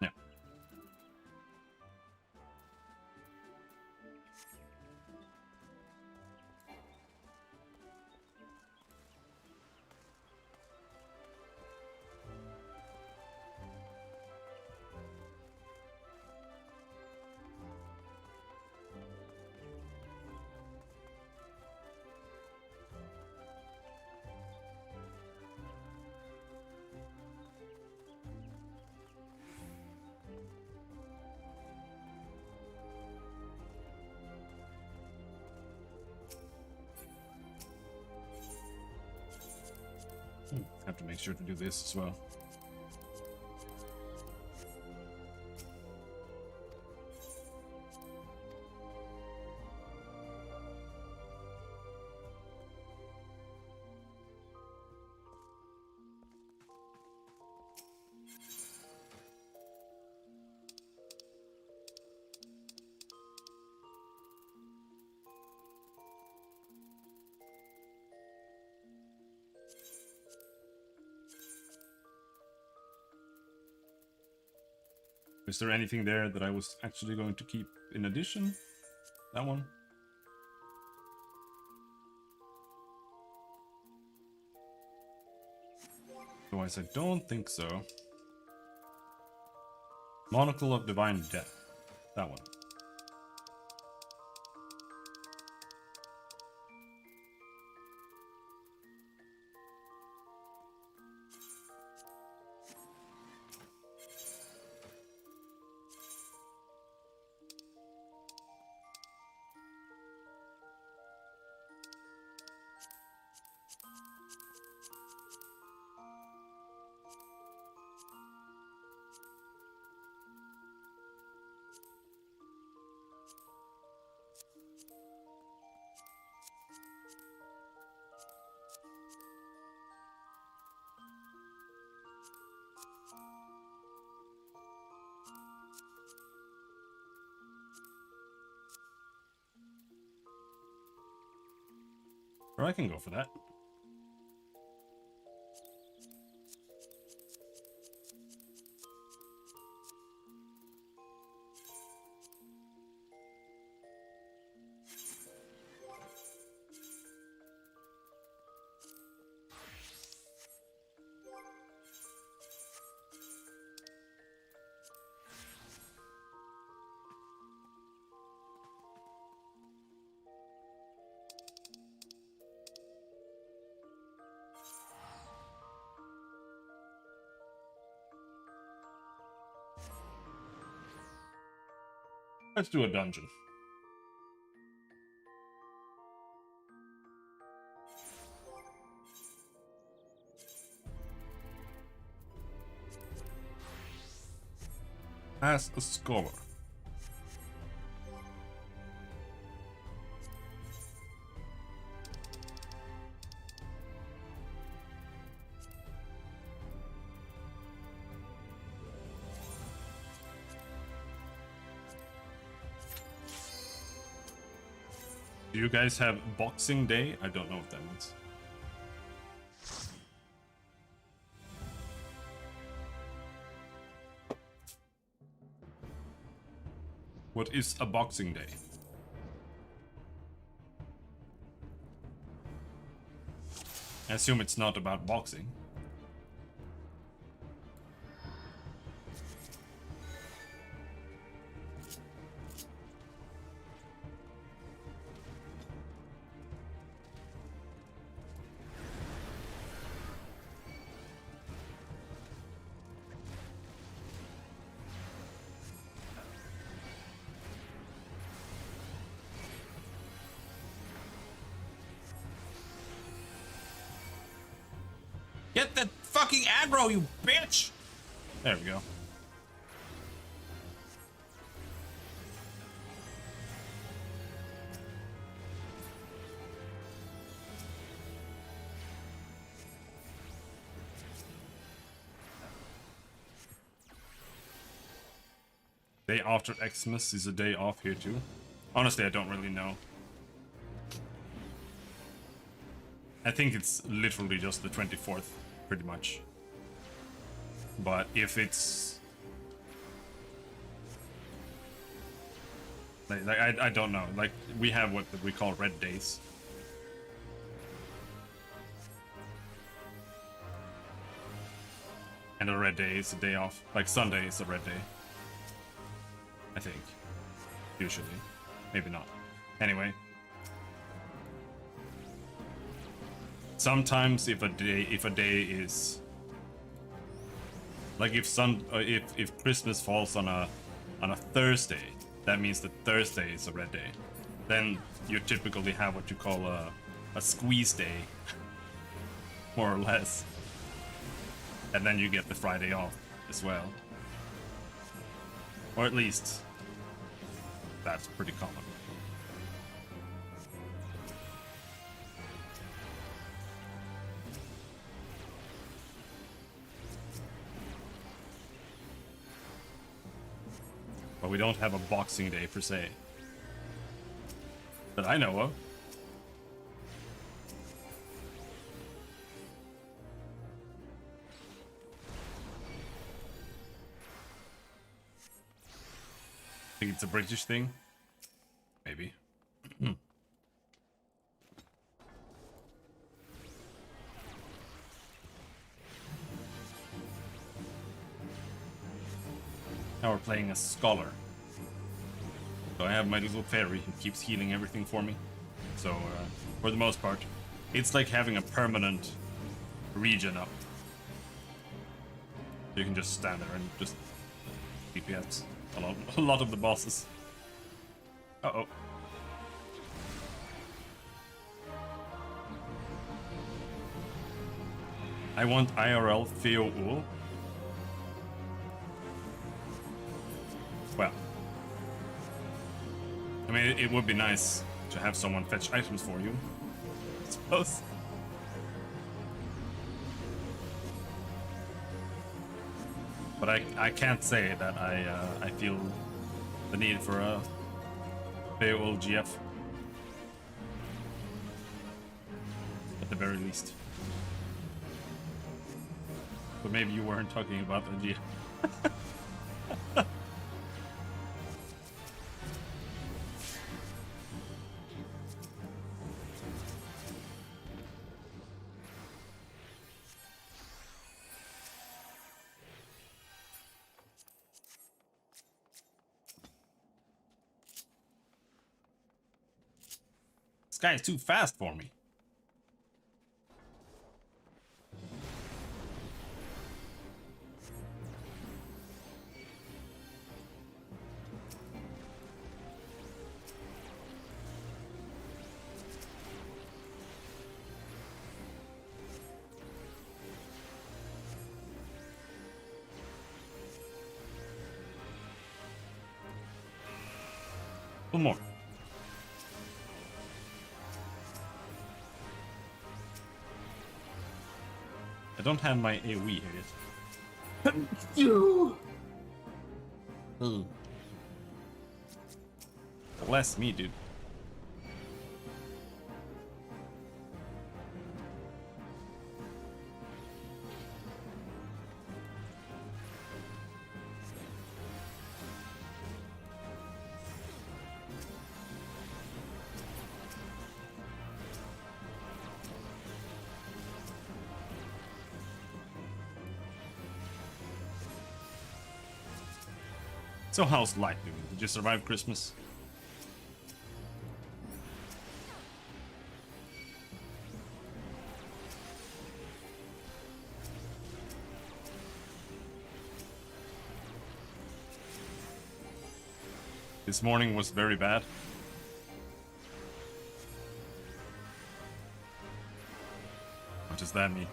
Yeah. Have to make sure to do this as well. Is there anything there that I was actually going to keep in addition? That one? Otherwise, I don't think so. Monocle of Divine Death. That one. Or I can go for that. Let's do a dungeon. As a scholar. Do you guys have Boxing Day? I don't know what that means. What is a Boxing Day? I assume it's not about boxing. Get that fucking aggro, you bitch! There we go. Day after Xmas is a day off here too. Honestly, I don't really know. I think it's literally just the 24th, pretty much. But if it's... I don't know. Like, we have what we call red days. And a red day is a day off. Like, Sunday is a red day. I think. Usually. Maybe not. Anyway. Sometimes if a day is like if Christmas falls on a Thursday, that means that Thursday is a red day. Then you typically have what you call a squeeze day, more or less. And then you get the Friday off as well. Or at least that's pretty common. But we don't have a Boxing Day per se. That I know of. I think it's a British thing. Maybe. Now we're playing a scholar. So I have my little fairy who keeps healing everything for me. So, for the most part, it's like having a permanent region up. You can just stand there and just DPS a lot of the bosses. Uh-oh. I want IRL Theo Ul. Well, I mean, it would be nice to have someone fetch items for you, I suppose. But I can't say that I feel the need for a Theo Ul GF. at the very least. But maybe you weren't talking about Angia. This guy is too fast for me. One more. I don't have my AoE here yet. You. Bless me, dude. So how's life doing? Did you survive Christmas? This morning was very bad. What does that mean?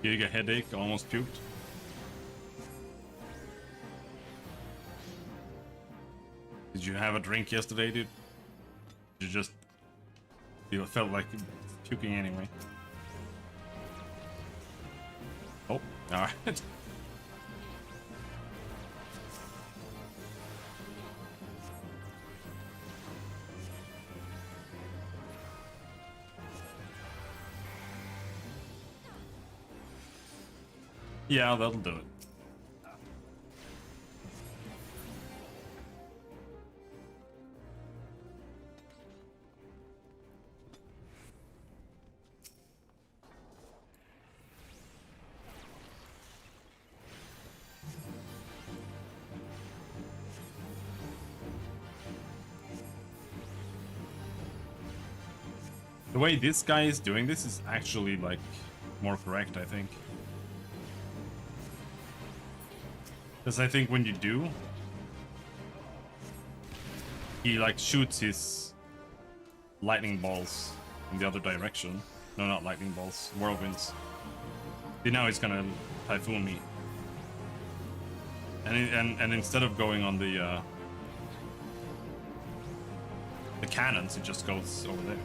Getting a headache, almost puked. Did you have a drink yesterday, dude? You felt like puking anyway. Oh, alright. Yeah, that'll do it. The way this guy is doing this is actually, like, more correct, I think. Because I think when you do, he, like, shoots his lightning balls in the other direction. No, not lightning balls, whirlwinds. See, now he's gonna typhoon me. And instead of going on the cannons, it just goes over there.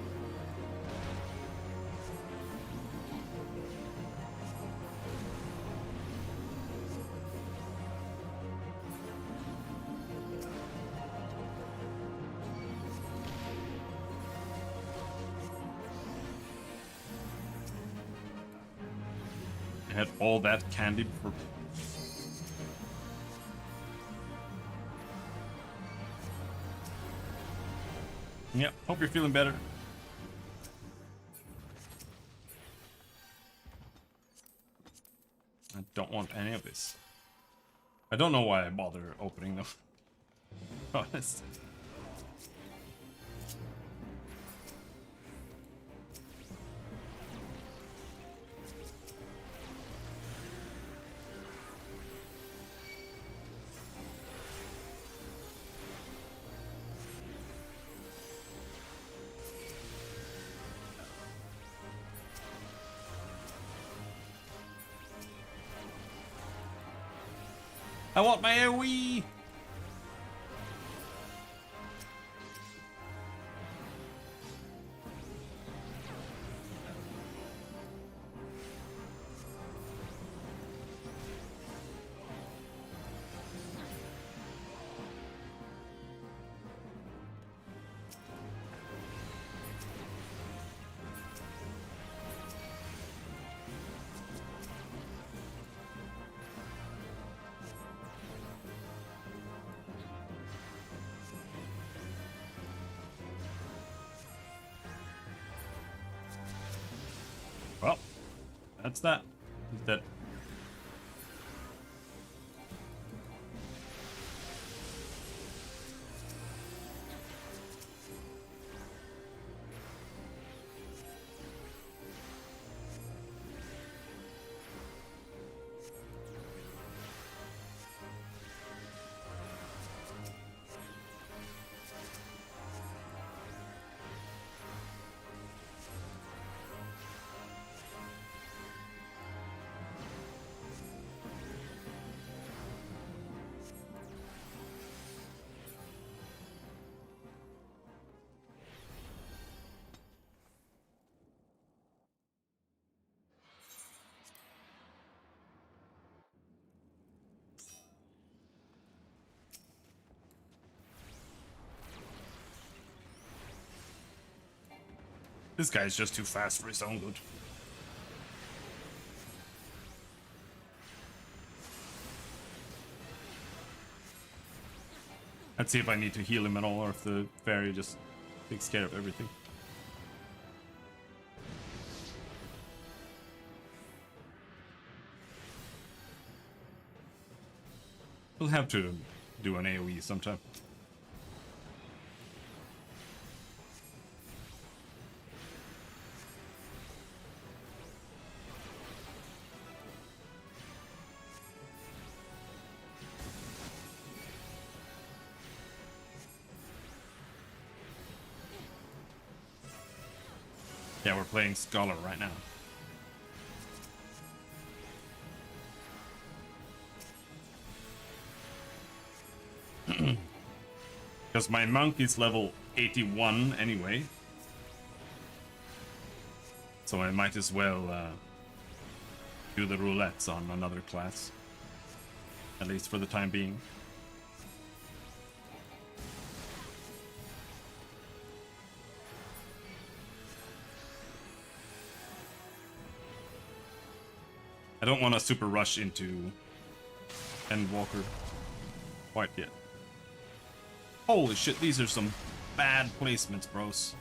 I had all that candy before. Yep, hope you're feeling better. I don't want any of this. I don't know why I bother opening them. Honest. I want my AoE! That's that. He's dead. This guy's just too fast for his own good. Let's see if I need to heal him at all or if the fairy just takes care of everything. We'll have to do an AoE sometime. Yeah, we're playing Scholar right now. Because my monk is level 81 anyway. So I might as well do the roulettes on another class. At least for the time being. I don't want to super rush into Endwalker quite yet. Holy shit, these are some bad placements, bros.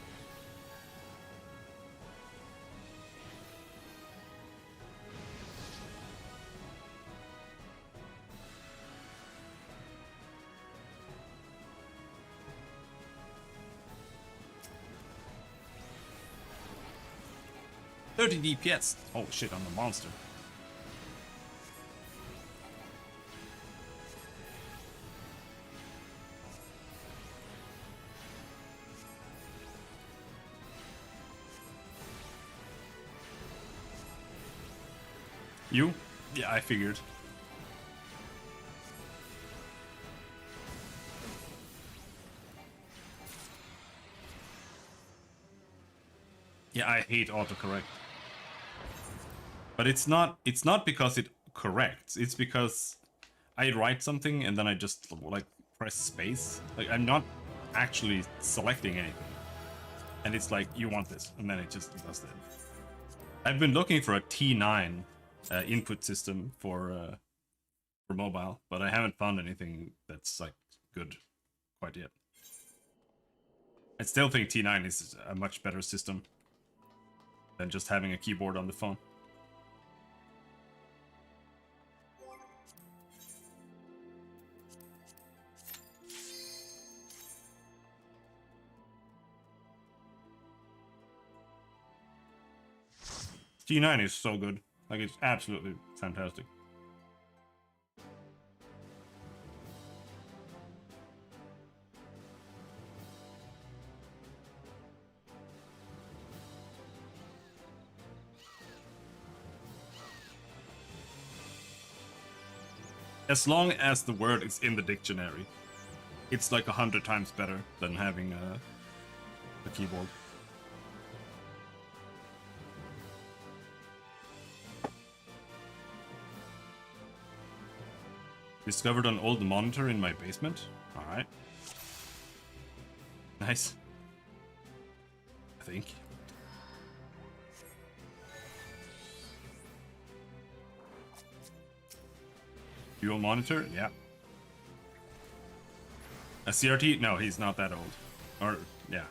$30 DPS. Oh shit, I'm a monster. You? Yeah, I figured. Yeah, I hate autocorrect. But it's not because it corrects. It's because I write something and then I just like press space. Like I'm not actually selecting anything. And it's like, you want this, and then it just does that. I've been looking for a T9 input system for mobile, but I haven't found anything that's like good quite yet. I still think T9 is a much better system than just having a keyboard on the phone. T9 is so good. Like, it's absolutely fantastic. As long as the word is in the dictionary, it's like 100 times better than having a keyboard. Discovered an old monitor in my basement. Alright. Nice. I think. Dual monitor? Yeah. A CRT? No, he's not that old. Or, yeah.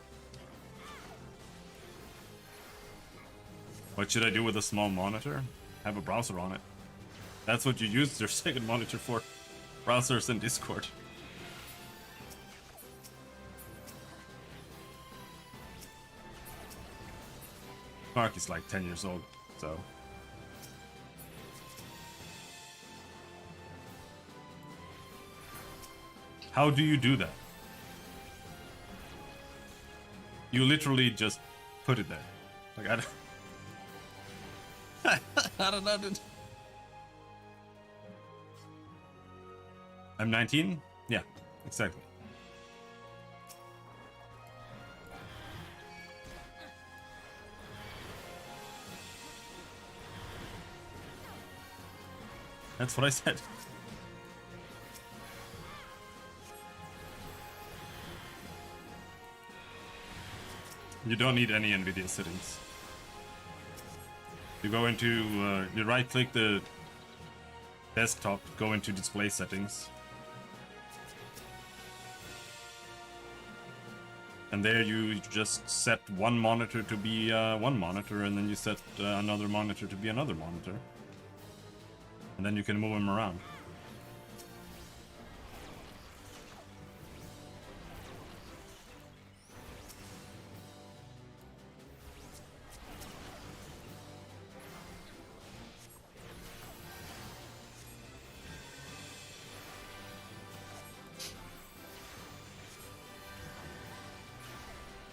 What should I do with a small monitor? have a browser on it. That's what you use your second monitor for. Browsers and Discord. Mark is like 10 years old, so... How do you do that? You literally just put it there. Like, I don't... I don't know, dude. I'm 19? Yeah, exactly. That's what I said. You don't need any NVIDIA settings. You go into, you right click the desktop, go into display settings. And there you just set one monitor to be one monitor, and then you set another monitor to be another monitor. And then you can move them around.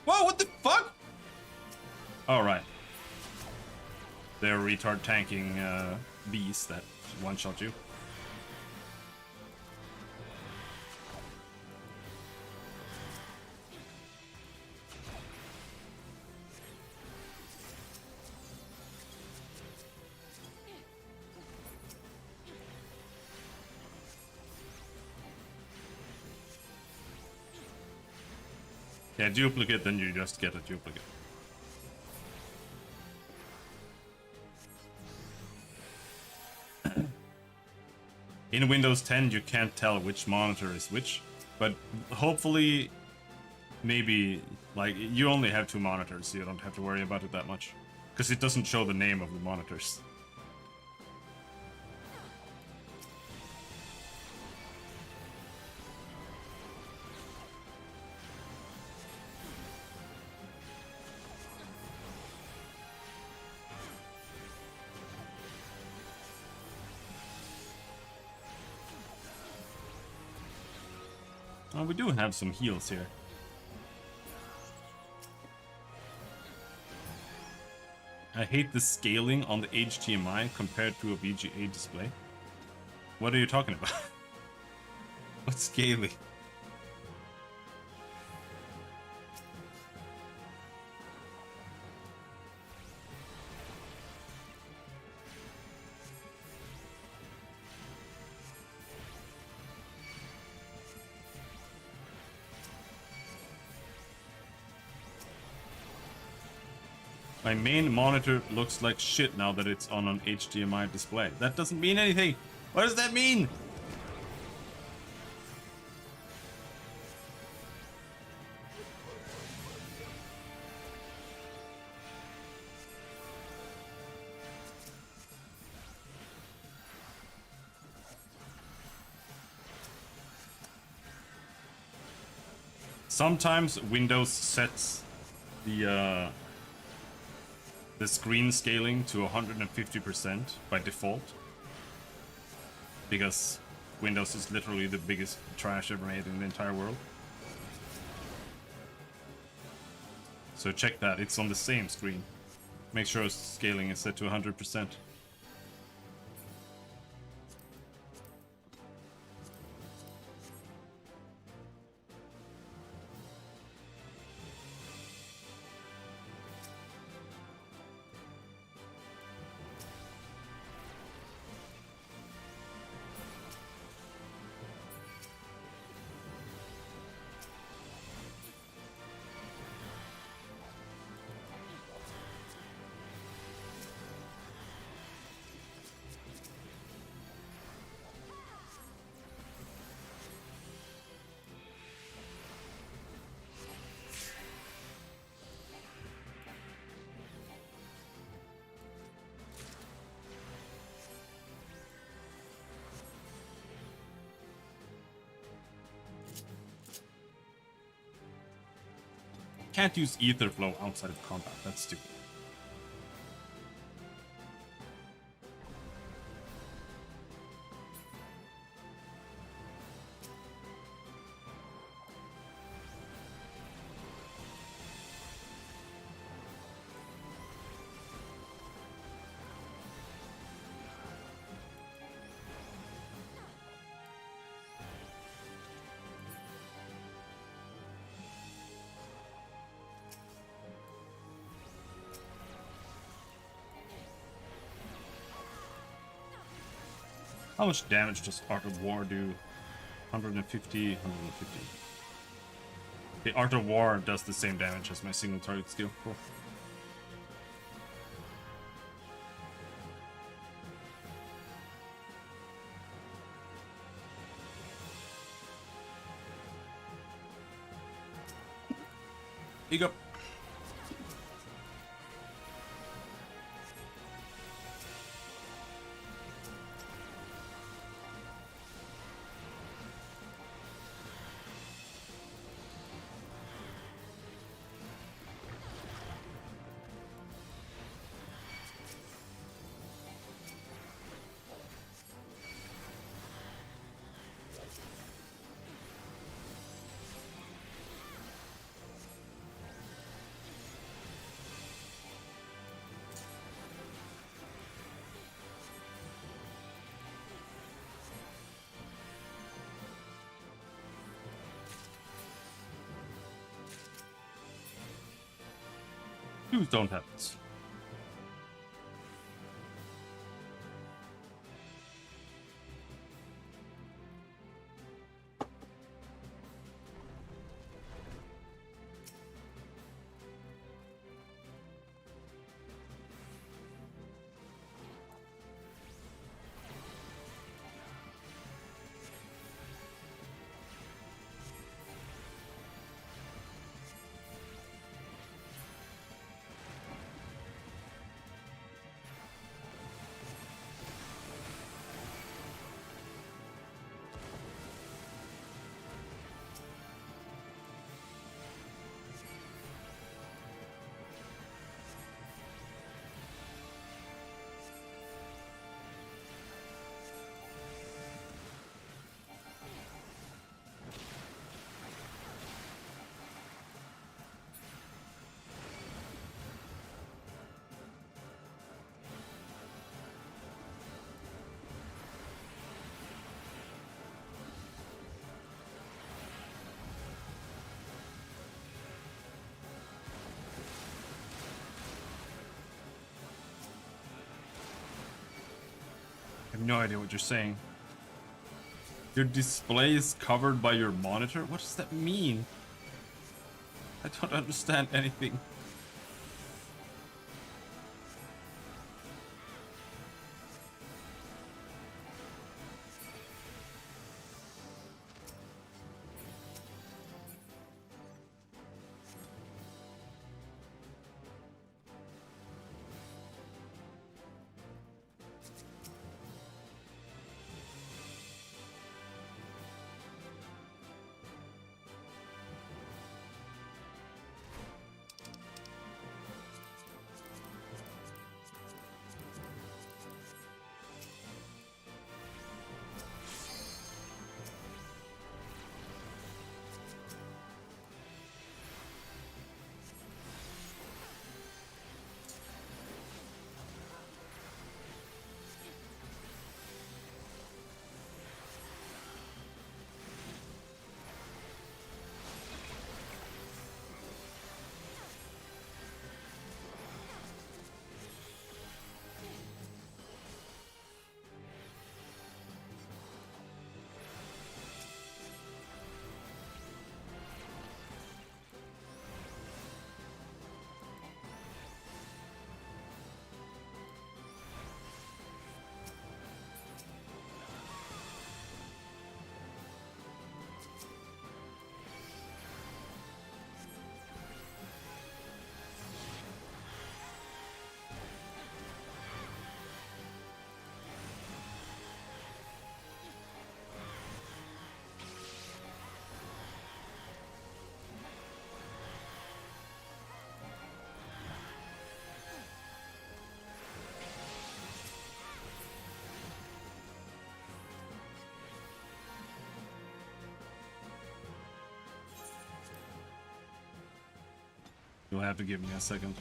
Whoa, what the fuck? Alright. They're retard tanking bees that one-shot you. Yeah, duplicate, then you just get a duplicate. In Windows 10, you can't tell which monitor is which, but hopefully, maybe, like, you only have 2 monitors, so you don't have to worry about it that much. Because it doesn't show the name of the monitors. Oh, we do have some heals here. I hate the scaling on the HDMI compared to a VGA display. What are you talking about? What's scaling? My main monitor looks like shit now that it's on an HDMI display. That doesn't mean anything. What does that mean? Sometimes Windows sets the screen scaling to 150% by default, because Windows is literally the biggest trash ever made in the entire world. So check that, it's on the same screen. Make sure scaling is set to 100%. Can't use ether flow outside of combat. That's stupid. How much damage does Art of War do? 150, 150. The Art of War does the same damage as my single target skill. Cool. Here you go. Please don't have this. I have no idea what you're saying. Your display is covered by your monitor? What does that mean? I don't understand anything. You'll have to give me a second.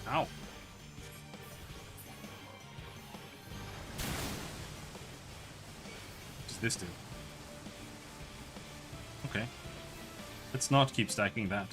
Ow. What does this do? Okay. Let's not keep stacking that.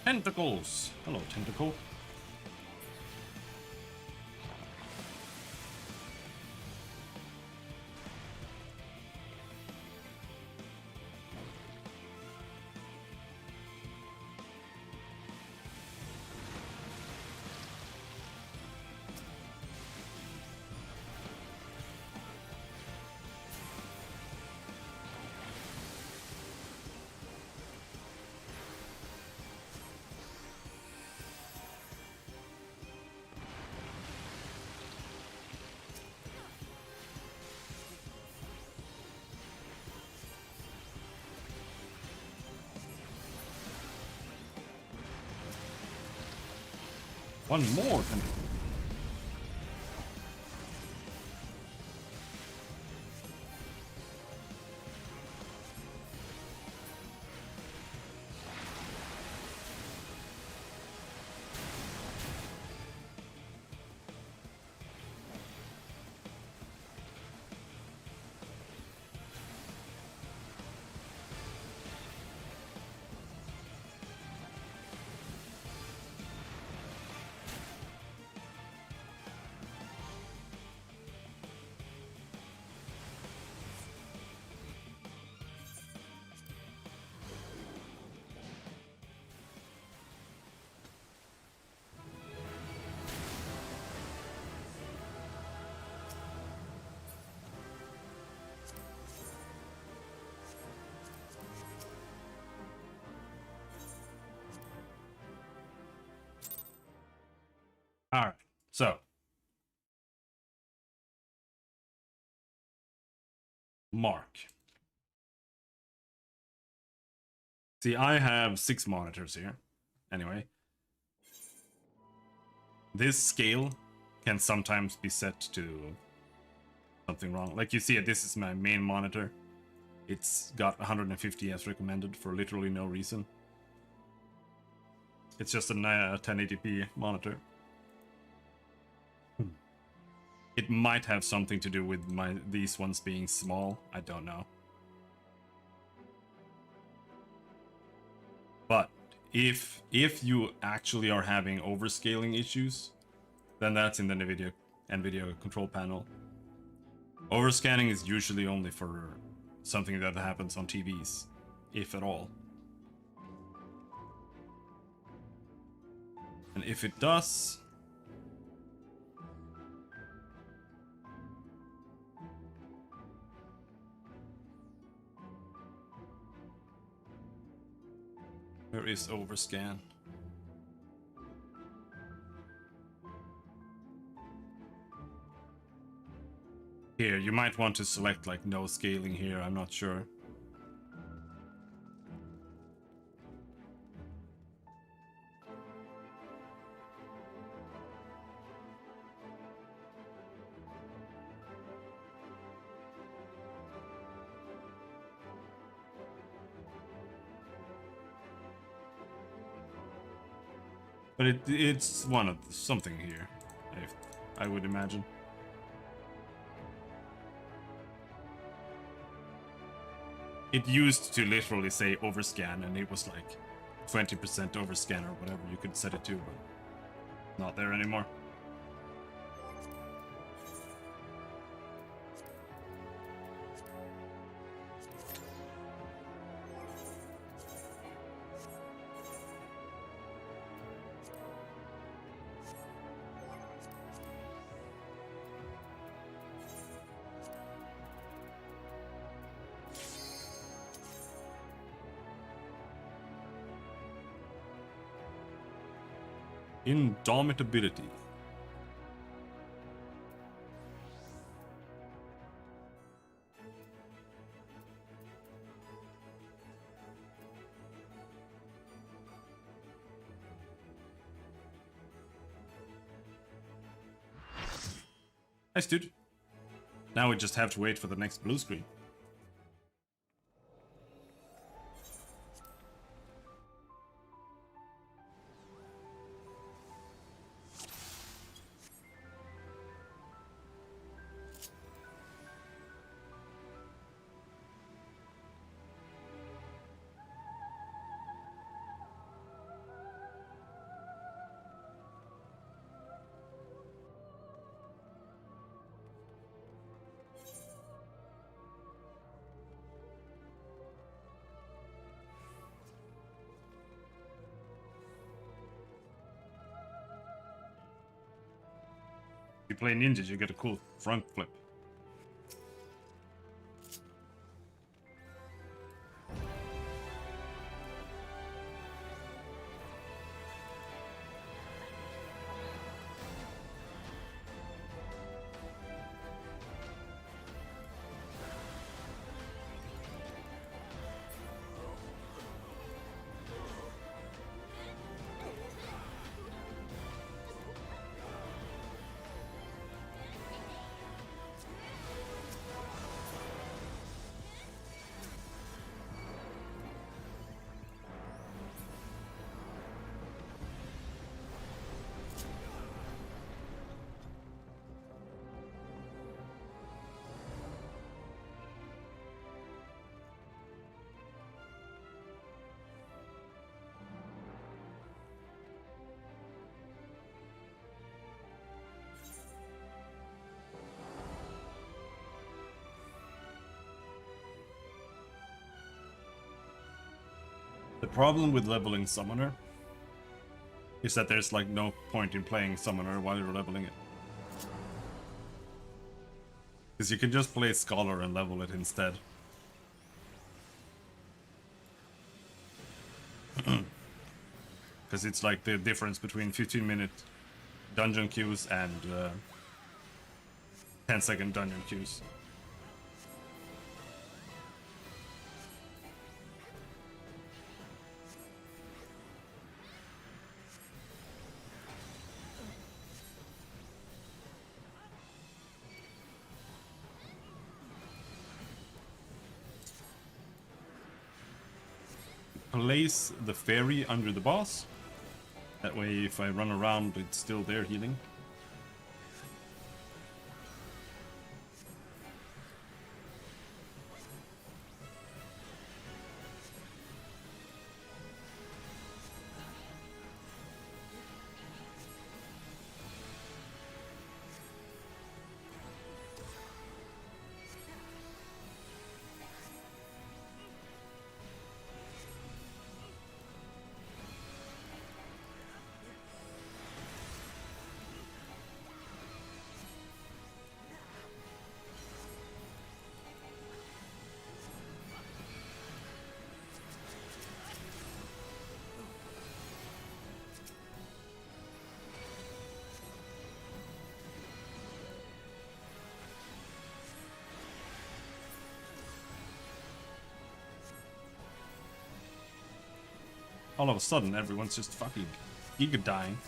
Tentacles! Hello, tentacle. One more tentacle. All right, so Mark. See, I have 6 monitors here. Anyway, this scale can sometimes be set to something wrong. Like you see it, this is my main monitor. It's got 150 as recommended for literally no reason. It's just a 1080p monitor. It might have something to do with these ones being small. I don't know. But if you actually are having overscaling issues, then that's in the NVIDIA control panel. Overscanning is usually only for something that happens on TVs, if at all. And if it does, where is overscan? Here, you might want to select like no scaling here, I'm not sure. But it's one of something here, I would imagine. It used to literally say overscan, and it was like 20% overscan or whatever you could set it to, but not there anymore. Indomitability. Nice, dude. Now we just have to wait for the next blue screen. If you play ninjas, you get a cool front flip. The problem with leveling Summoner is that there's like no point in playing Summoner while you're leveling it. Because you can just play Scholar and level it instead. Because it's like the difference between 15-minute dungeon queues and 10-second dungeon queues. Place the fairy under the boss. That way, if I run around, it's still there healing. All of a sudden, everyone's just fucking giga dying.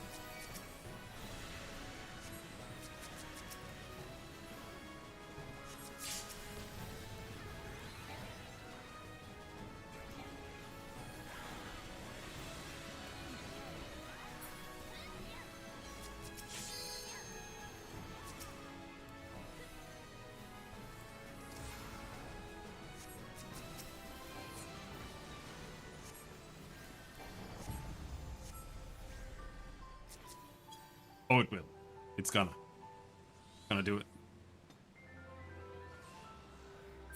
Oh, it will. It's gonna. Gonna do it.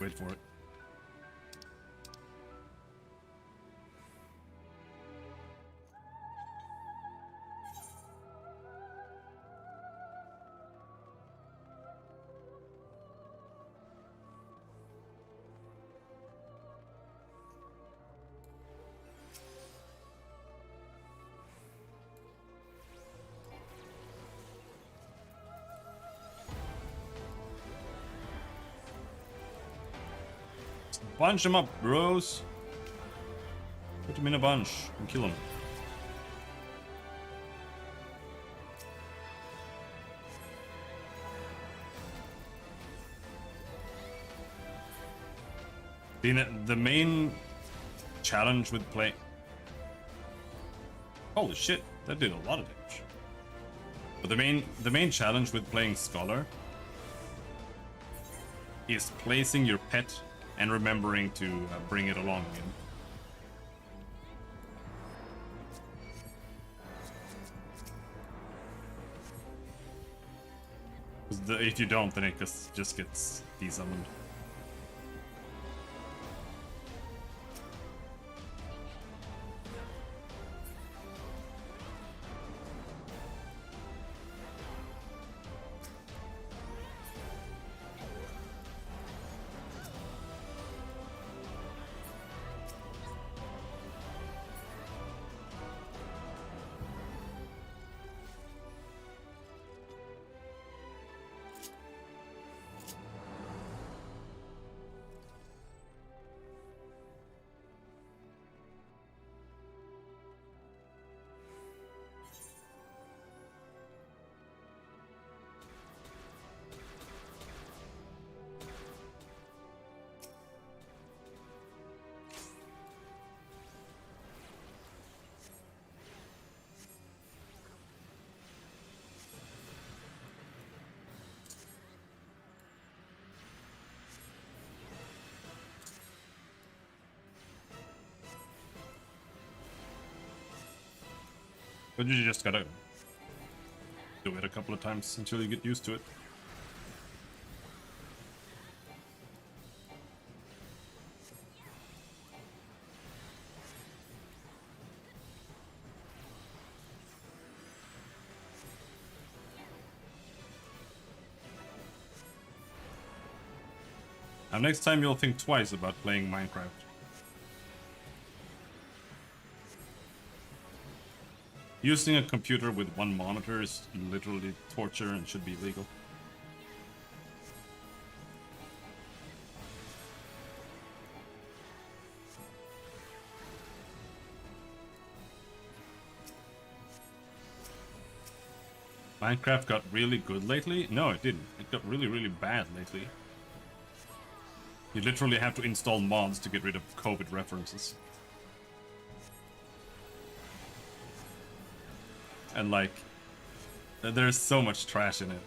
Wait for it. Bunch them up, bros. Put them in a bunch and kill them. The main challenge with play. Holy shit, that did a lot of damage. But the main challenge with playing Scholar is placing your pet and remembering to bring it along again. If you don't, then it just gets desummoned. But you just gotta do it a couple of times until you get used to it. Now next time you'll think twice about playing Minecraft. Using a computer with one monitor is literally torture and should be illegal. Minecraft got really good lately? No, it didn't. It got really, really bad lately. You literally have to install mods to get rid of COVID references. And like, there's so much trash in it.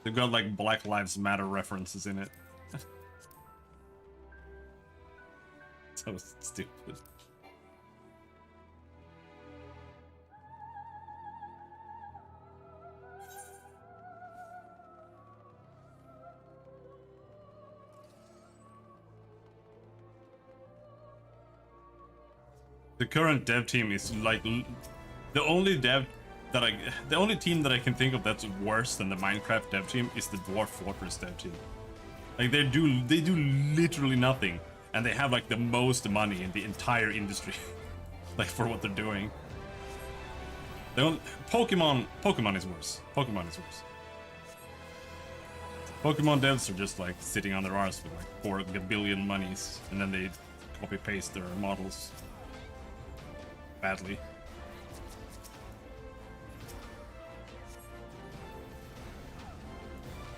They've got like Black Lives Matter references in it. So stupid. The current dev team is like the only team that I can think of that's worse than the Minecraft dev team is the Dwarf Fortress dev team. Like they do literally nothing, and they have like the most money in the entire industry, like for what they're doing. They don't, Pokemon is worse. Pokemon is worse. Pokemon devs are just like sitting on their arse with like 4 billion monies, and then they copy paste their models. Badly.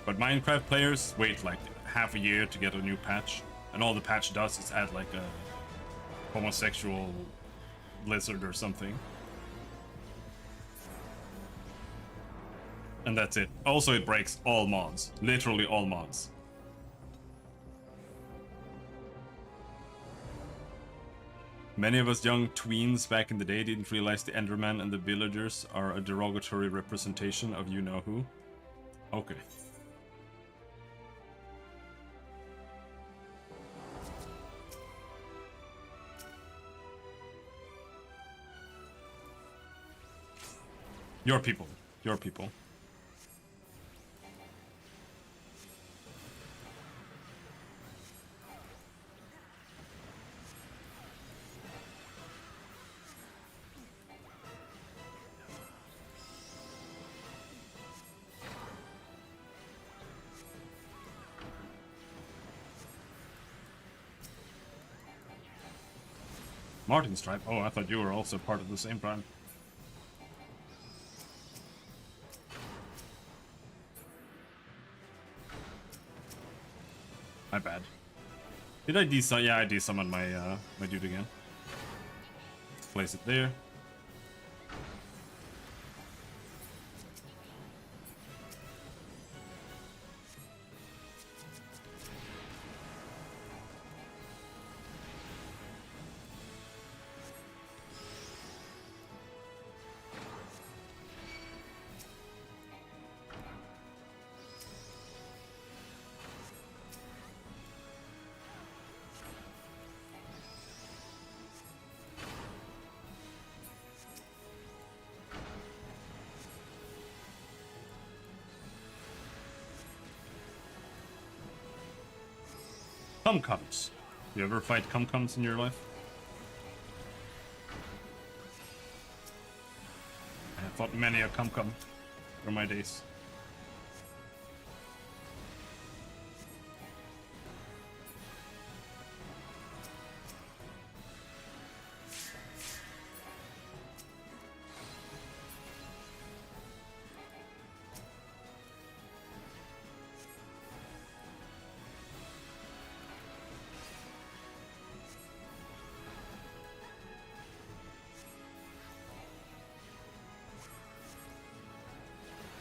But Minecraft players wait like half a year to get a new patch, and all the patch does is add like a homosexual lizard or something. And that's it. Also, it breaks all mods. Literally all mods. Many of us young tweens back in the day didn't realize the Enderman and the villagers are a derogatory representation of you-know-who. Okay. Your people. Your people. Martin's tribe? Oh, I thought you were also part of the same tribe. My bad. Did I desummon? Yeah, I desummoned my my dude again. Let's place it there. Cum-cums. You ever fight cum-cums in your life? I have fought many a cum-cum for my days.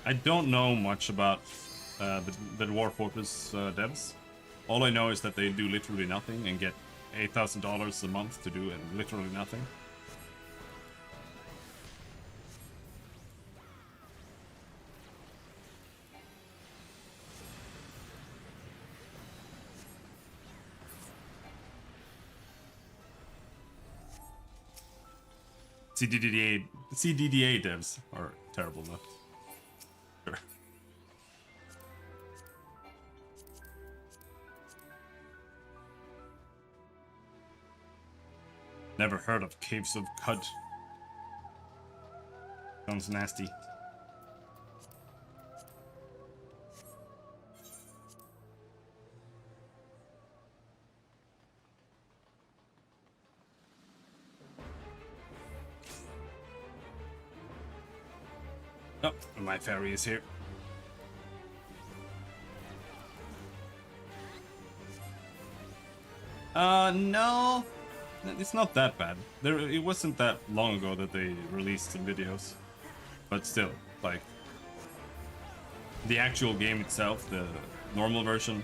I don't know much about the Dwarf Fortress devs. All I know is that they do literally nothing and get $8,000 a month to do literally nothing. CDDA devs are terrible though. Sure. Never heard of Caves of Cud. Sounds nasty. Oh, my ferry is here. No. It's not that bad. It wasn't that long ago that they released some videos. But still, like, the actual game itself, the normal version,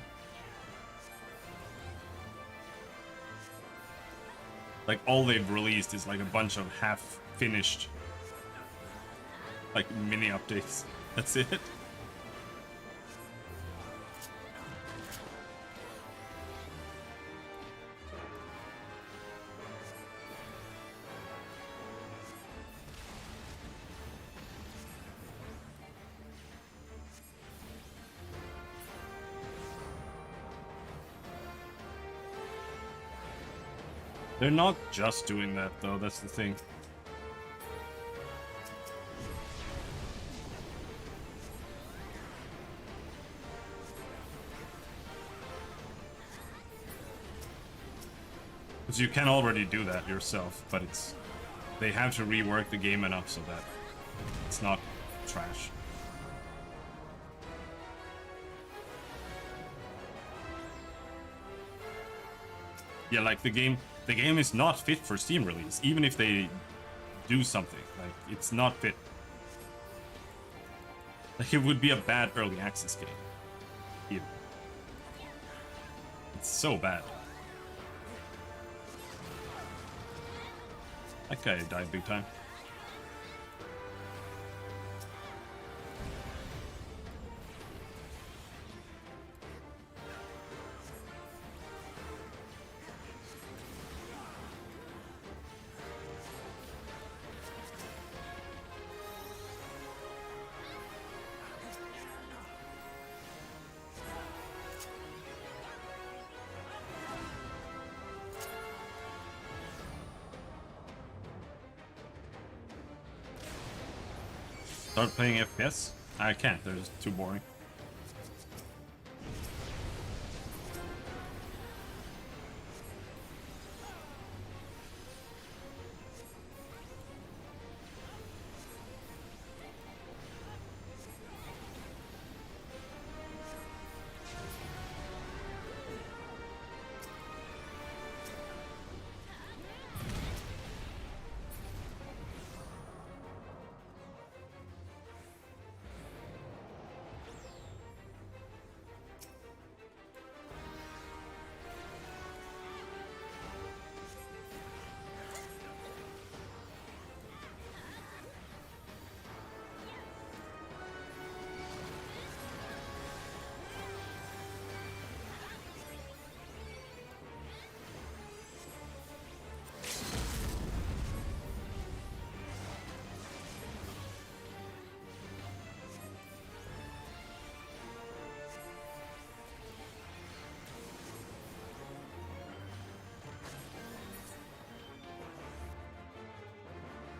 like, all they've released is like a bunch of half-finished, like, mini updates. That's it. They're not just doing that, though, that's the thing. Because you can already do that yourself, but they have to rework the game enough so that it's not trash. Yeah, like the game is not fit for Steam release, even if they do something. Like, it's not fit. Like, it would be a bad early access game. Even. It's so bad. That guy died big time. Start playing FPS? I can't, they're just too boring.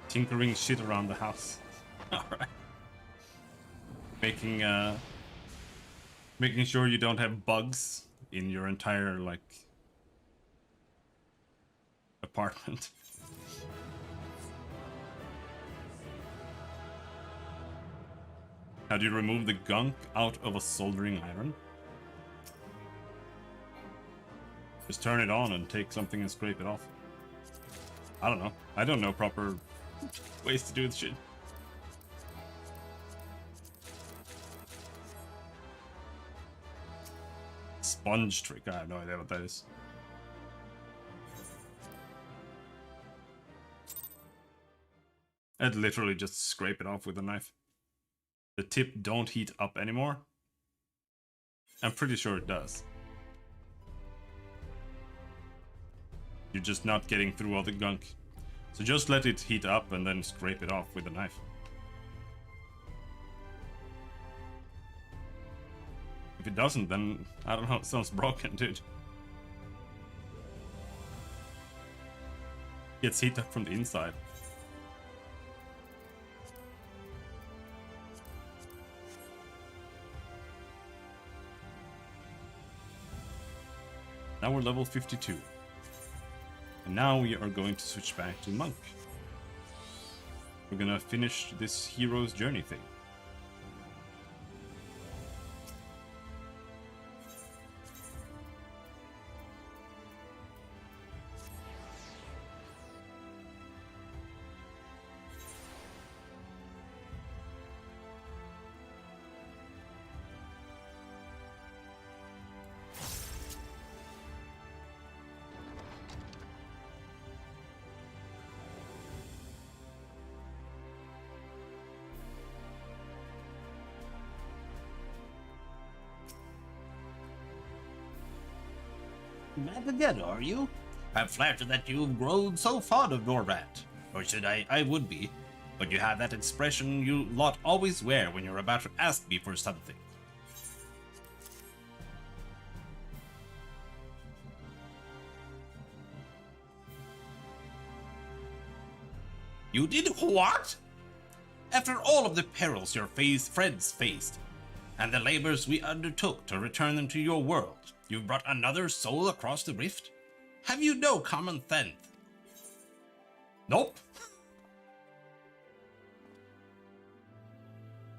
Tinkering shit around the house. Alright. Making sure you don't have bugs in your entire, like, apartment. How do you remove the gunk out of a soldering iron? Just turn it on and take something and scrape it off. I don't know. I don't know proper ways to do this shit. Sponge trick. I have no idea what that is. I'd literally just scrape it off with a knife. The tip don't heat up anymore. I'm pretty sure it does. You're just not getting through all the gunk. So just let it heat up and then scrape it off with a knife. If it doesn't, then I don't know, it sounds broken, dude. Gets heat up from the inside. Now we're level 52. And now we are going to switch back to Monk. We're gonna finish this hero's journey thing. Mad again, are you? I'm flattered that you've grown so fond of Norrat. Or should I would be. But you have that expression you lot always wear when you're about to ask me for something. You did what? After all of the perils your friends faced, and the labors we undertook to return them to your world, you've brought another soul across the rift? Have you no common sense? Nope.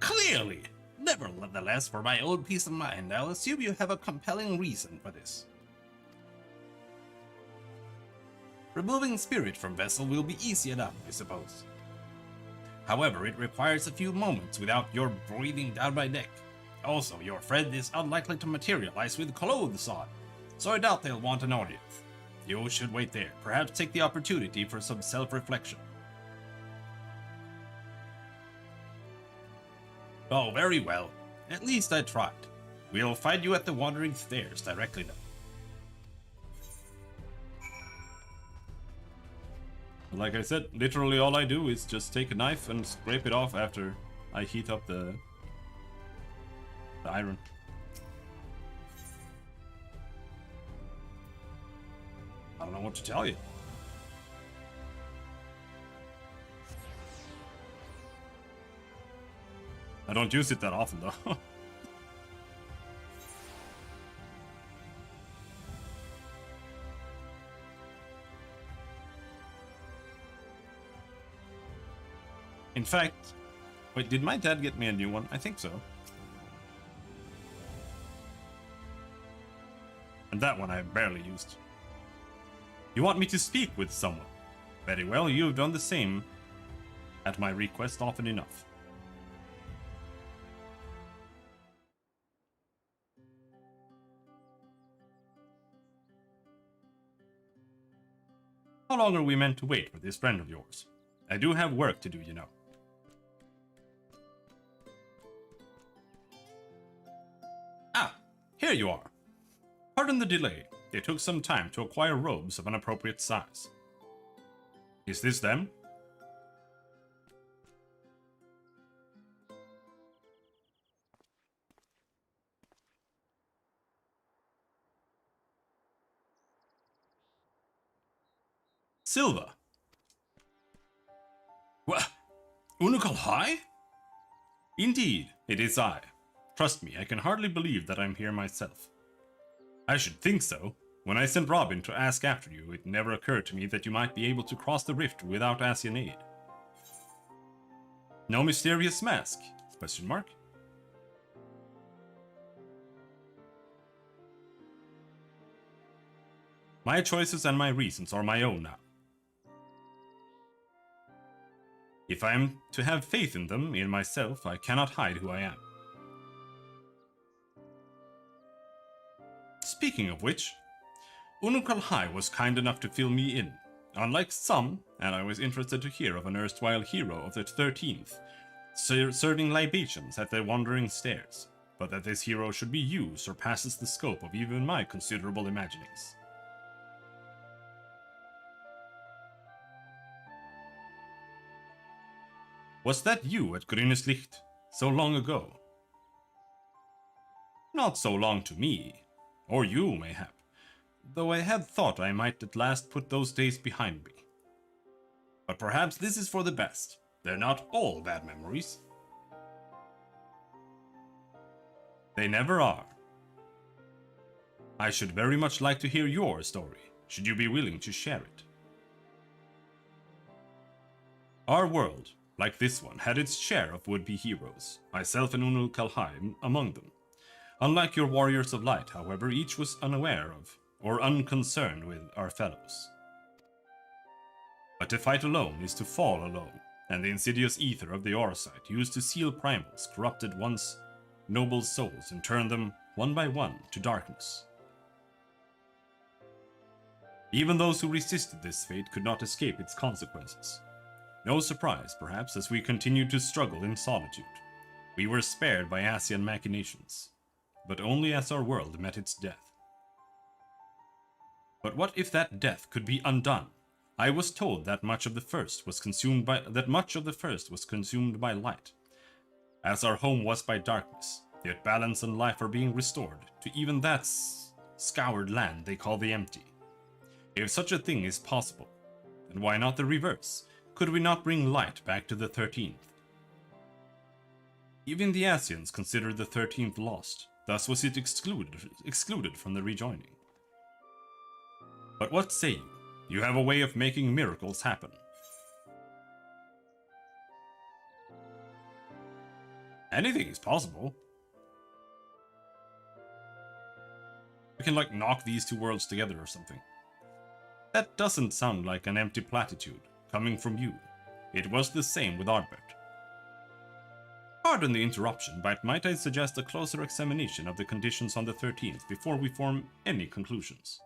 Clearly. Nevertheless, for my own peace of mind, I'll assume you have a compelling reason for this. Removing spirit from vessel will be easy enough, I suppose. However, it requires a few moments without your breathing down my neck. Also, your friend is unlikely to materialize with clothes on, so I doubt they'll want an audience. You should wait there. Perhaps take the opportunity for some self-reflection. Oh, very well. At least I tried. We'll find you at the Wandering Stairs directly now. Like I said, literally all I do is just take a knife and scrape it off after I heat up the iron. I don't know what to tell you. I don't use it that often though. In fact, wait, did my dad get me a new one? I think so. And that one I barely used. You want me to speak with someone? Very well, you've done the same at my request often enough. How long are we meant to wait for this friend of yours? I do have work to do, you know. Ah, here you are. Pardon the delay. It took some time to acquire robes of an appropriate size. Is this them? Silva. What? Unukalhai? Indeed, it is I. Trust me, I can hardly believe that I'm here myself. I should think so. When I sent Robin to ask after you, it never occurred to me that you might be able to cross the rift without Asian aid. No mysterious mask? Question mark? My choices and my reasons are my own now. If I am to have faith in them, in myself, I cannot hide who I am. Speaking of which, Unukalhai was kind enough to fill me in. Unlike some, and I was interested to hear of an erstwhile hero of the 13th, serving libations at the Wandering Stairs. But that this hero should be you surpasses the scope of even my considerable imaginings. Was that you at Grüneslicht so long ago? Not so long to me, or you, mayhap, though I had thought I might at last put those days behind me. But perhaps this is for the best. They're not all bad memories. They never are. I should very much like to hear your story, should you be willing to share it. Our world, like this one, had its share of would-be heroes, myself and Unukalhai among them. Unlike your warriors of light, however, each was unaware of, or unconcerned with, our fellows. But to fight alone is to fall alone, and the insidious ether of the Orsite used to seal primals corrupted once noble souls and turned them, one by one, to darkness. Even those who resisted this fate could not escape its consequences. No surprise, perhaps, as we continued to struggle in solitude. We were spared by Asian machinations, but only as our world met its death. But what if that death could be undone? I was told that much of the first was consumed by light, as our home was by darkness. Yet balance and life are being restored to even that scoured land they call the empty. If such a thing is possible, then why not the reverse? Could we not bring light back to the 13th? Even the Asians considered the 13th lost, thus was it excluded from the rejoining. But what say you? You have a way of making miracles happen. Anything is possible. We can like knock these two worlds together or something. That doesn't sound like an empty platitude, coming from you. It was the same with Ardbert. Pardon the interruption, but might I suggest a closer examination of the conditions on the 13th before we form any conclusions?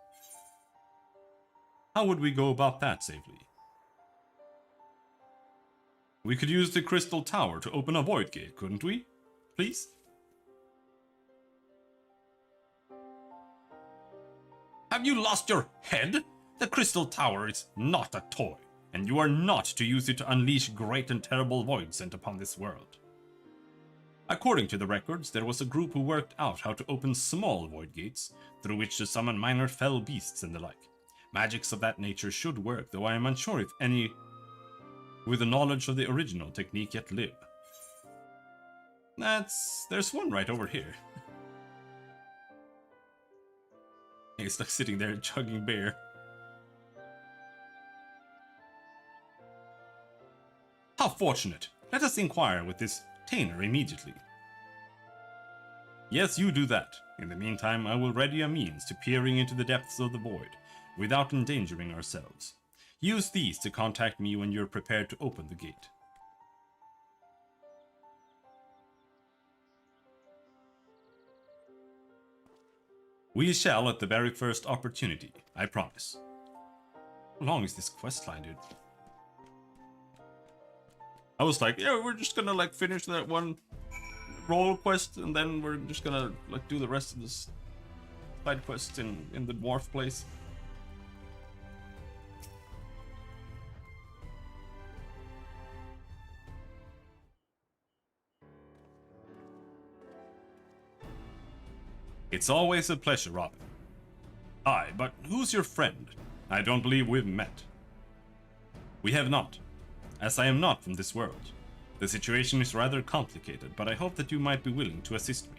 How would we go about that safely? We could use the crystal tower to open a void gate, couldn't we? Please? Have you lost your head? The crystal tower is not a toy, and you are not to use it to unleash great and terrible void sent upon this world. According to the records, there was a group who worked out how to open small void gates, through which to summon minor fell beasts and the like. Magics of that nature should work, though I am unsure if any with the knowledge of the original technique yet live. There's one right over here. He's like sitting there chugging beer. How fortunate! Let us inquire with this Tainer immediately. Yes, you do that. In the meantime, I will ready a means to peering into the depths of the void, without endangering ourselves. Use these to contact me when you're prepared to open the gate. We shall at the very first opportunity, I promise. How long is this questline, dude? I was like, yeah, we're just gonna like finish that one role quest and then we're just gonna like do the rest of this side quest in the dwarf place. It's always a pleasure, Robin. Aye, but who's your friend? I don't believe we've met. We have not, as I am not from this world. The situation is rather complicated, but I hope that you might be willing to assist me.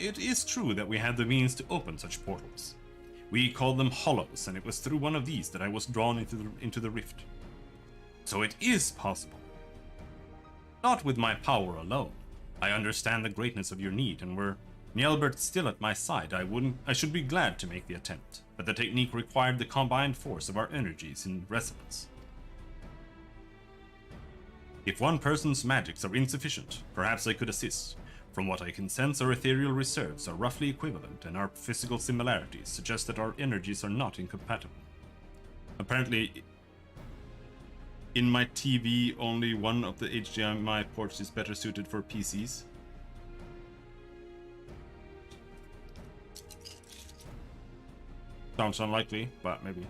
It is true that we had the means to open such portals. We called them hollows, and it was through one of these that I was drawn into the rift. So it is possible. Not with my power alone. I understand the greatness of your need, and were Njelbert still at my side, I should be glad to make the attempt. But the technique required the combined force of our energies in resonance. If one person's magics are insufficient, perhaps I could assist. From what I can sense, our ethereal reserves are roughly equivalent, and our physical similarities suggest that our energies are not incompatible. Apparently, in my TV, only one of the HDMI ports is better suited for PCs. Sounds unlikely, but maybe.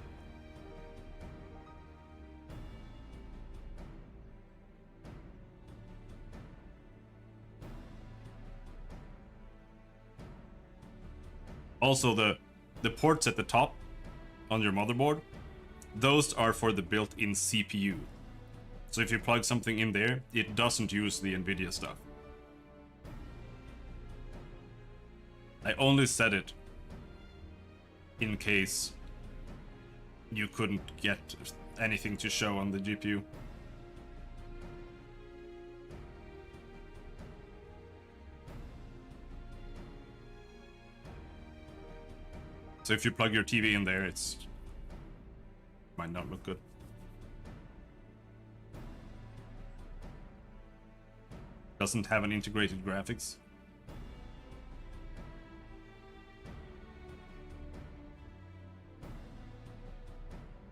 Also, the ports at the top on your motherboard, those are for the built-in CPU. So if you plug something in there, it doesn't use the NVIDIA stuff. I only said it in case you couldn't get anything to show on the GPU. So if you plug your TV in there, it's might not look good. Doesn't have an integrated graphics.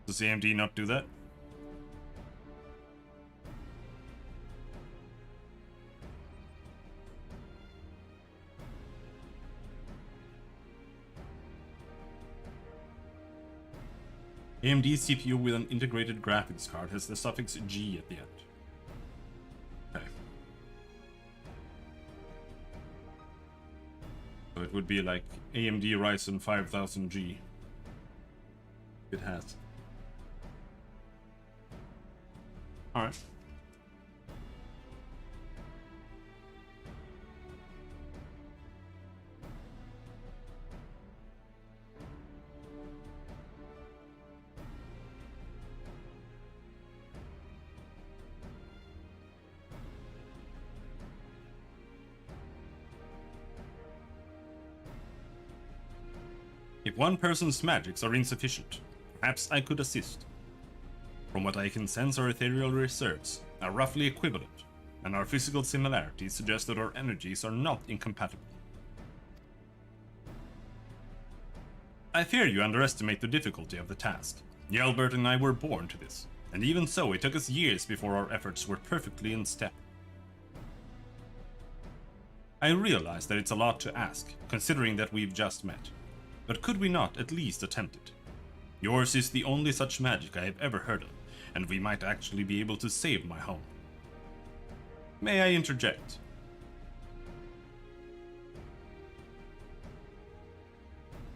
Does AMD not do that? AMD CPU with an integrated graphics card has the suffix G at the end. Okay. So it would be like AMD Ryzen 5000G. It has. Alright. If one person's magics are insufficient, perhaps I could assist. From what I can sense, our ethereal reserves are roughly equivalent, and our physical similarities suggest that our energies are not incompatible. I fear you underestimate the difficulty of the task. Yelbert and I were born to this, and even so, it took us years before our efforts were perfectly in step. I realize that it's a lot to ask, considering that we've just met, but could we not at least attempt it? Yours is the only such magic I have ever heard of, and we might actually be able to save my home. May I interject?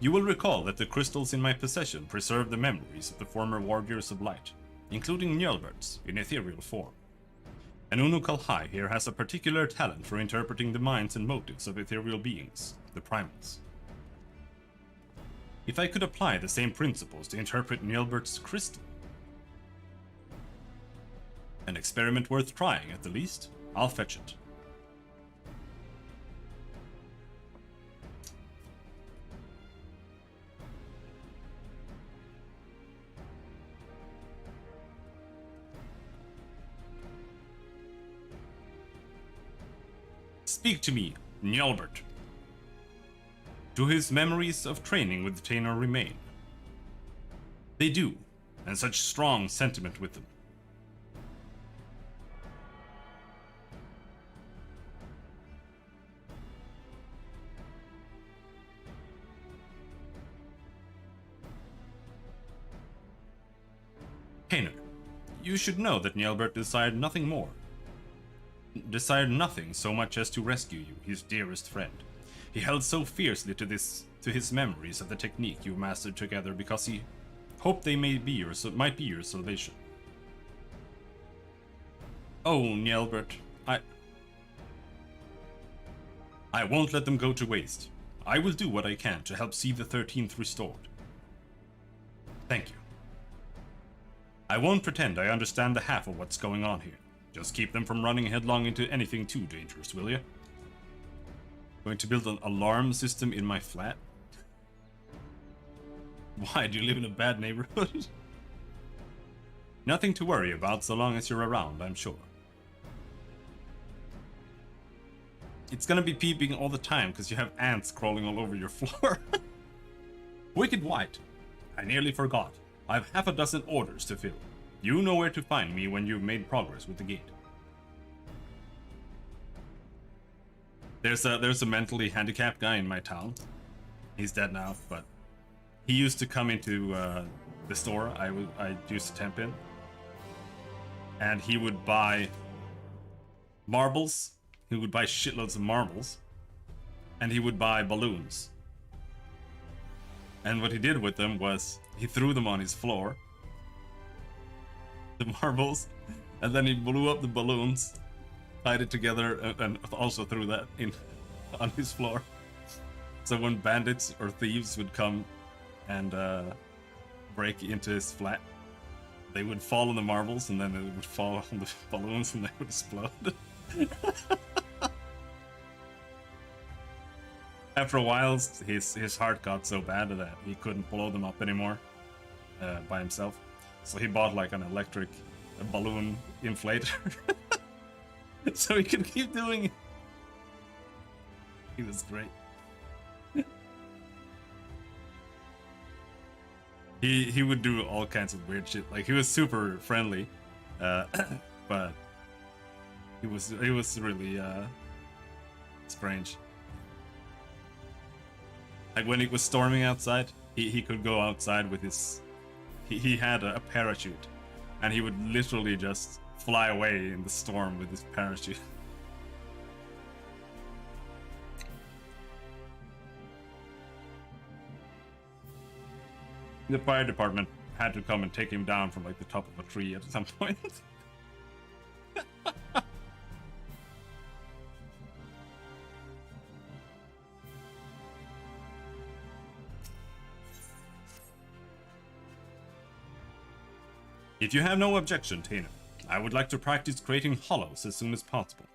You will recall that the crystals in my possession preserve the memories of the former Warriors of Light, including Njolbert's in ethereal form. And Unukalhai here has a particular talent for interpreting the minds and motives of ethereal beings, the primals. If I could apply the same principles to interpret Njolbert's crystal, an experiment worth trying at the least, I'll fetch it. Speak to me, Njolbert. Do his memories of training with Tainor remain? They do, and such strong sentiment with them. Tainor, you should know that Njolbert desired nothing more. Desired nothing so much as to rescue you, his dearest friend. He held so fiercely to his memories of the technique you mastered together because he hoped they might be your salvation. Oh, Njolbert, I won't let them go to waste. I will do what I can to help see the 13th restored. Thank you. I won't pretend I understand the half of what's going on here. Just keep them from running headlong into anything too dangerous, will you? Going to build an alarm system in my flat? Why, do you live in a bad neighborhood? Nothing to worry about so long as you're around, I'm sure. It's gonna be peeping all the time because you have ants crawling all over your floor. Wicked White. I nearly forgot. I have half a dozen orders to fill. You know where to find me when you've made progress with the gate. There's a mentally handicapped guy in my town. He's dead now, but he used to come into the store I used to temp in, and he would buy marbles. He would buy shitloads of marbles, and he would buy balloons. And what he did with them was he threw them on his floor, the marbles, and then he blew up the balloons, tied it together, and also threw that in on his floor. So when bandits or thieves would come and break into his flat, they would fall on the marbles, and then it would fall on the balloons, and they would explode. After a while, his heart got so bad that he couldn't blow them up anymore by himself. So he bought like an electric balloon inflator, so he could keep doing it. He was great. He would do all kinds of weird shit. Like, he was super friendly, but he was really strange. Like, when it was storming outside, he could go outside with his... He had a parachute, and he would literally just fly away in the storm with his parachute. The fire department had to come and take him down from like the top of a tree at some point. If you have no objection, Tainor, I would like to practice creating hollows as soon as possible.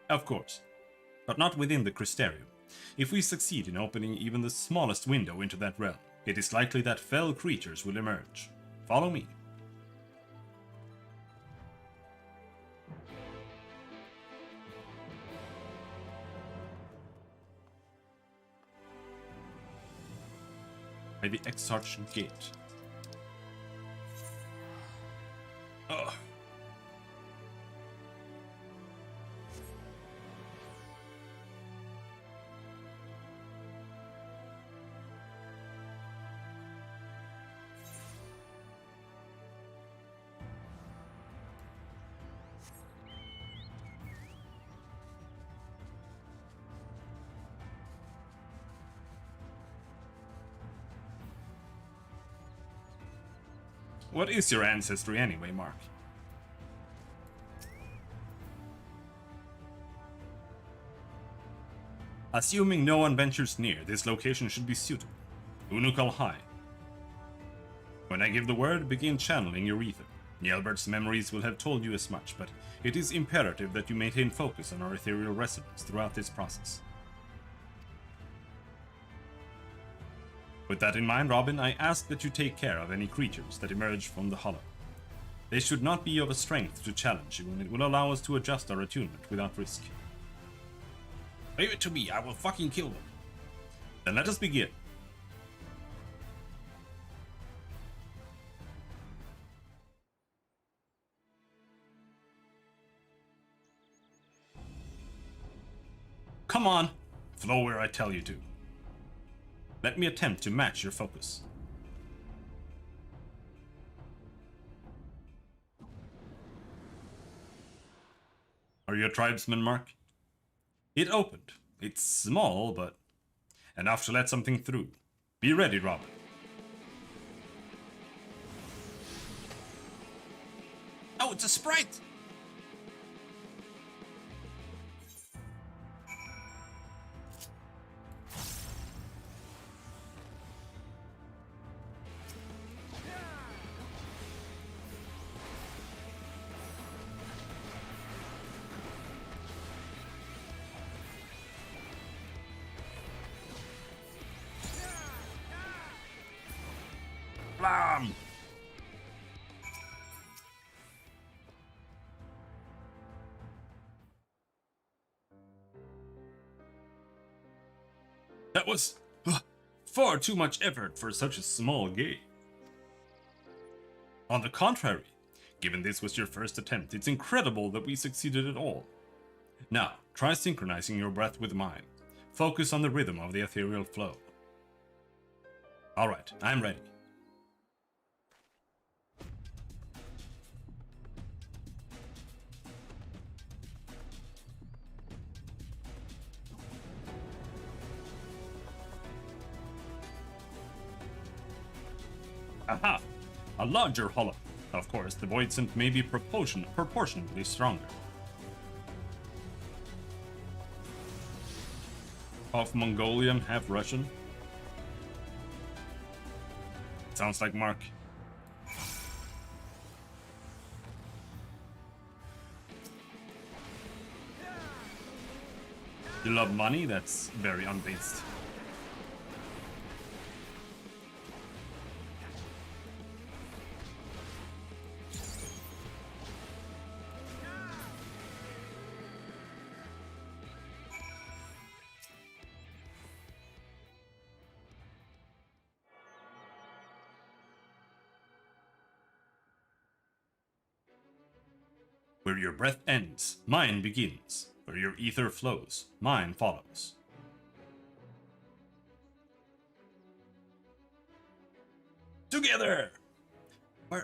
Of course, but not within the Crystarium. If we succeed in opening even the smallest window into that realm, it is likely that fell creatures will emerge. Follow me. by the Exarch Gate. Ugh. What is your ancestry anyway, Mark? Assuming no one ventures near, this location should be suitable. Unukal High. When I give the word, begin channeling your ether. Nielbert's memories will have told you as much, but it is imperative that you maintain focus on our ethereal residence throughout this process. With that in mind, Robin, I ask that you take care of any creatures that emerge from the hollow. They should not be of a strength to challenge you, and it will allow us to adjust our attunement without risk. Leave it to me, I will fucking kill them. Then let us begin. Come on, flow where I tell you to. Let me attempt to match your focus. Are you a tribesman, Mark? It opened. It's small, but enough to let something through. Be ready, Robin. Oh, it's a sprite! Blam! That was far too much effort for such a small gate. On the contrary, given this was your first attempt, it's incredible that we succeeded at all. Now, try synchronizing your breath with mine. Focus on the rhythm of the ethereal flow. Alright, I'm ready. Aha! A larger hollow. Of course, the Voidsent may be proportionately stronger. Half Mongolian, half Russian. Sounds like Mark. You love money? That's very unbased. Where your breath ends, mine begins. Where your ether flows, mine follows. Together!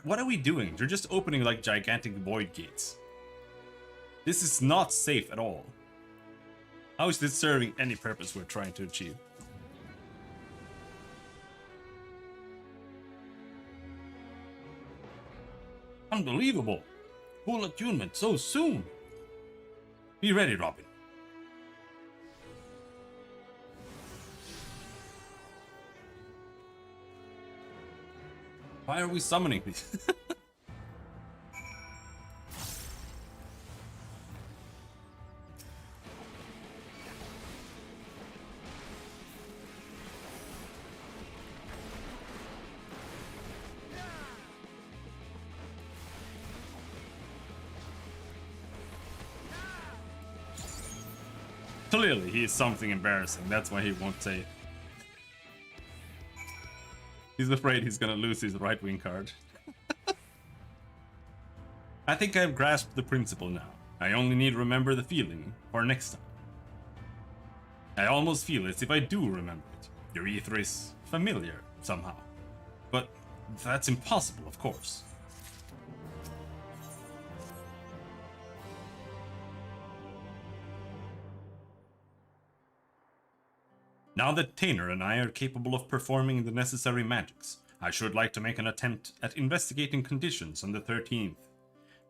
What are we doing? You're just opening like gigantic void gates. This is not safe at all. How is this serving any purpose we're trying to achieve? Unbelievable! Full attunement so soon! Be ready, Robin. Why are we summoning these? Clearly, he is something embarrassing. That's why he won't say it. He's afraid he's gonna lose his right wing card. I think I've grasped the principle now. I only need to remember the feeling for next time. I almost feel as if I do remember it. Your ether is familiar somehow. But that's impossible, of course. Now that Tainer and I are capable of performing the necessary magics, I should like to make an attempt at investigating conditions on the 13th.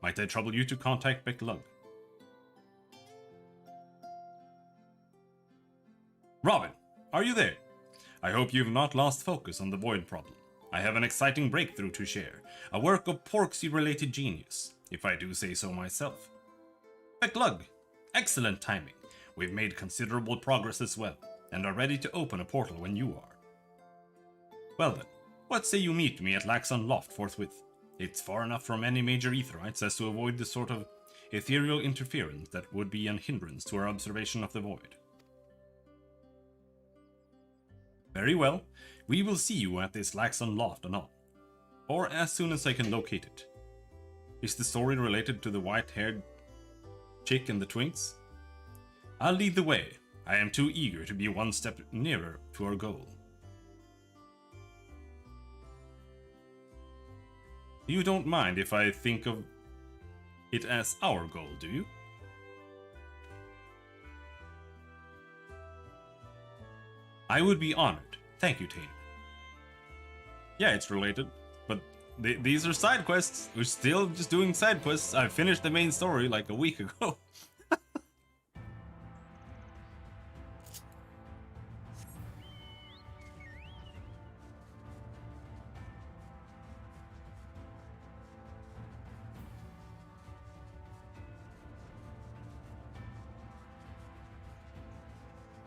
Might I trouble you to contact Becklug? Robin, are you there? I hope you've not lost focus on the void problem. I have an exciting breakthrough to share, a work of Porksy-related genius, if I do say so myself. Becklug, excellent timing. We've made considerable progress as well, and are ready to open a portal when you are. Well then, what say you meet me at Laxon Loft forthwith? It's far enough from any major Aetherites as to avoid the sort of ethereal interference that would be an hindrance to our observation of the void. Very well, we will see you at this Laxon Loft anon, or as soon as I can locate it. Is the story related to the white-haired chick and the twinks? I'll lead the way. I am too eager to be one step nearer to our goal. You don't mind if I think of it as our goal, do you? I would be honored. Thank you, Tainer. Yeah, it's related, but these are side quests. We're still just doing side quests. I finished the main story like a week ago.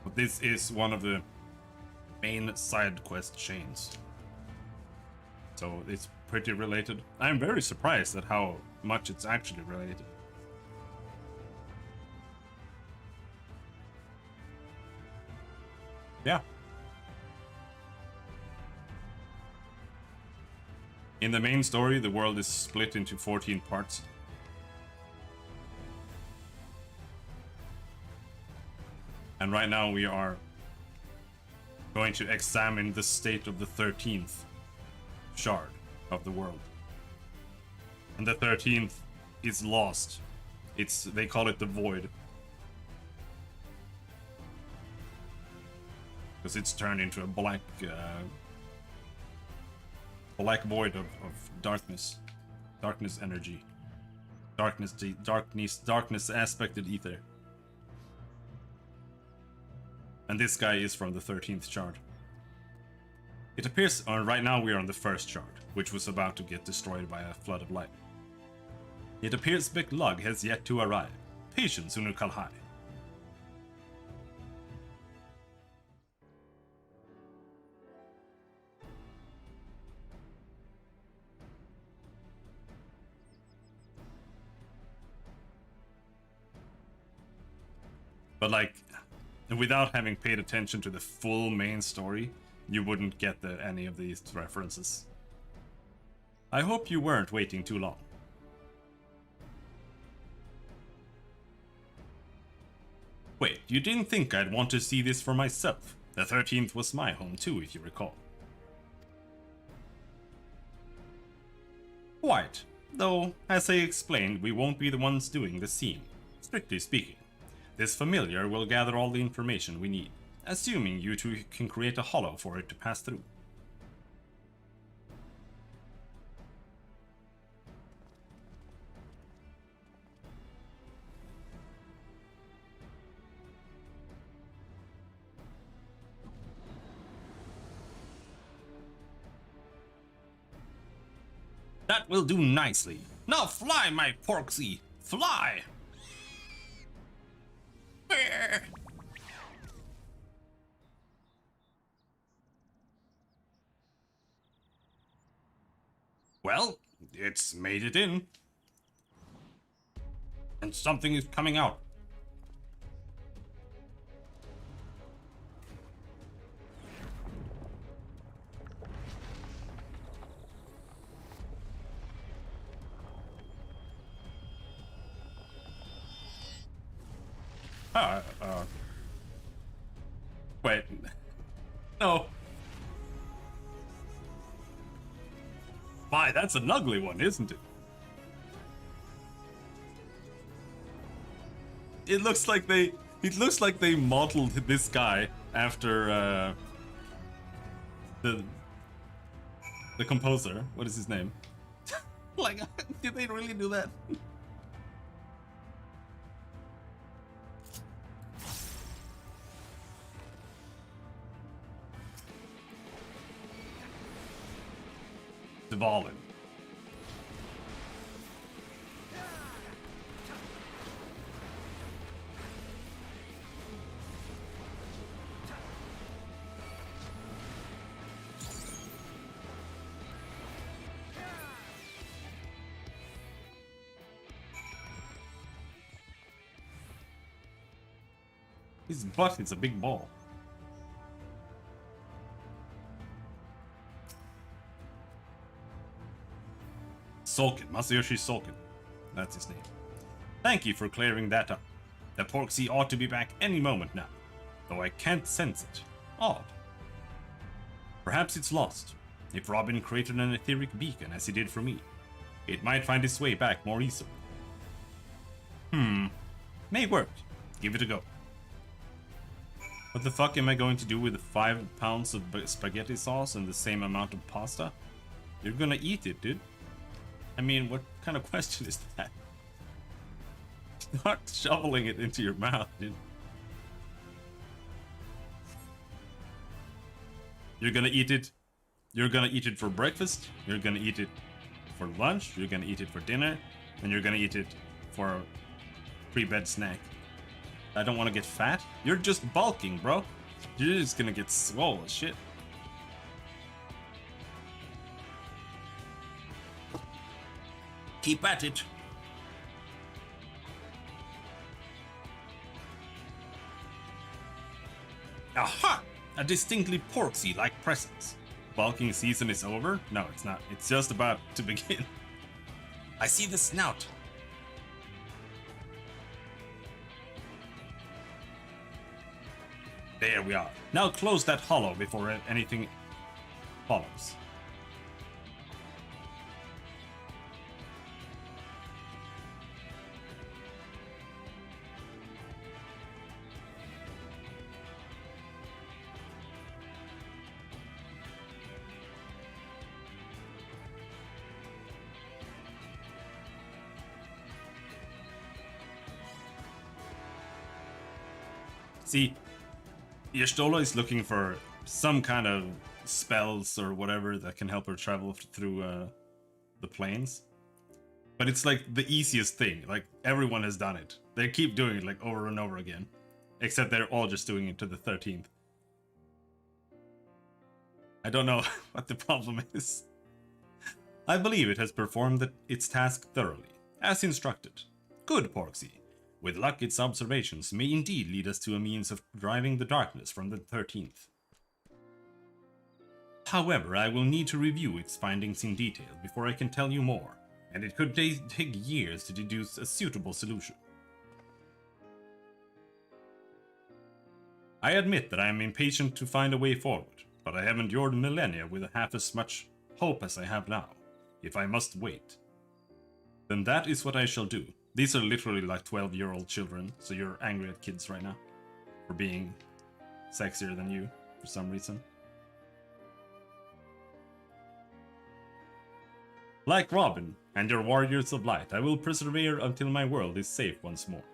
But this is one of the main side quest chains, so it's pretty related. I'm very surprised at how much it's actually related. Yeah. In the main story, the world is split into 14 parts. And right now we are going to examine the state of the 13th shard of the world. And the 13th is lost. They call it the void. Because it's turned into a black void of darkness. Darkness energy. Darkness aspected ether. And this guy is from the 13th shard. It appears right now we are on the first shard, which was about to get destroyed by a flood of light. It appears Becklug has yet to arrive. Patience, Unukalhai. But like, without having paid attention to the full main story, you wouldn't get any of these references. I hope you weren't waiting too long. Wait, you didn't think I'd want to see this for myself? The 13th was my home too, if you recall. Quite. Though, as I explained, we won't be the ones doing the seeing, strictly speaking. This familiar will gather all the information we need, assuming you two can create a hollow for it to pass through. That will do nicely. Now fly, my Porksy! Fly! Well, it's made it in. And something is coming out. Wait. No. My, that's an ugly one, isn't it? It looks like they modeled this guy after the composer. What is his name? Like, did they really do that? Devolin. His butt is a big ball. Sulkin, Masayoshi Sulkin. That's his name. Thank you for clearing that up. The Porksy ought to be back any moment now, though I can't sense it. Odd. Perhaps it's lost. If Robin created an etheric beacon as he did for me, it might find its way back more easily. May work. Give it a go. What the fuck am I going to do with 5 pounds of spaghetti sauce and the same amount of pasta? You're gonna eat it, dude. I mean, what kind of question is that? Start shoveling it into your mouth, dude. You're gonna eat it. You're gonna eat it for breakfast. You're gonna eat it for lunch. You're gonna eat it for dinner. And you're gonna eat it for a pre-bed snack. I don't want to get fat. You're just bulking, bro. You're just gonna get swole as shit. Keep at it. Aha! A distinctly Porksy-like presence. Bulking season is over? No, it's not. It's just about to begin. I see the snout. There we are. Now close that hollow before anything follows. See, Y'shtola is looking for some kind of spells or whatever that can help her travel through the plains. But it's like the easiest thing. Like, everyone has done it. They keep doing it like over and over again. Except they're all just doing it to the 13th. I don't know what the problem is. I believe it has performed its task thoroughly, as instructed. Good, Porksy. With luck, its observations may indeed lead us to a means of driving the darkness from the 13th. However, I will need to review its findings in detail before I can tell you more, and it could take years to deduce a suitable solution. I admit that I am impatient to find a way forward, but I have endured millennia with half as much hope as I have now. If I must wait, then that is what I shall do. These are literally like 12-year-old children, so you're angry at kids right now for being sexier than you for some reason. Like Robin and your warriors of light, I will persevere until my world is safe once more.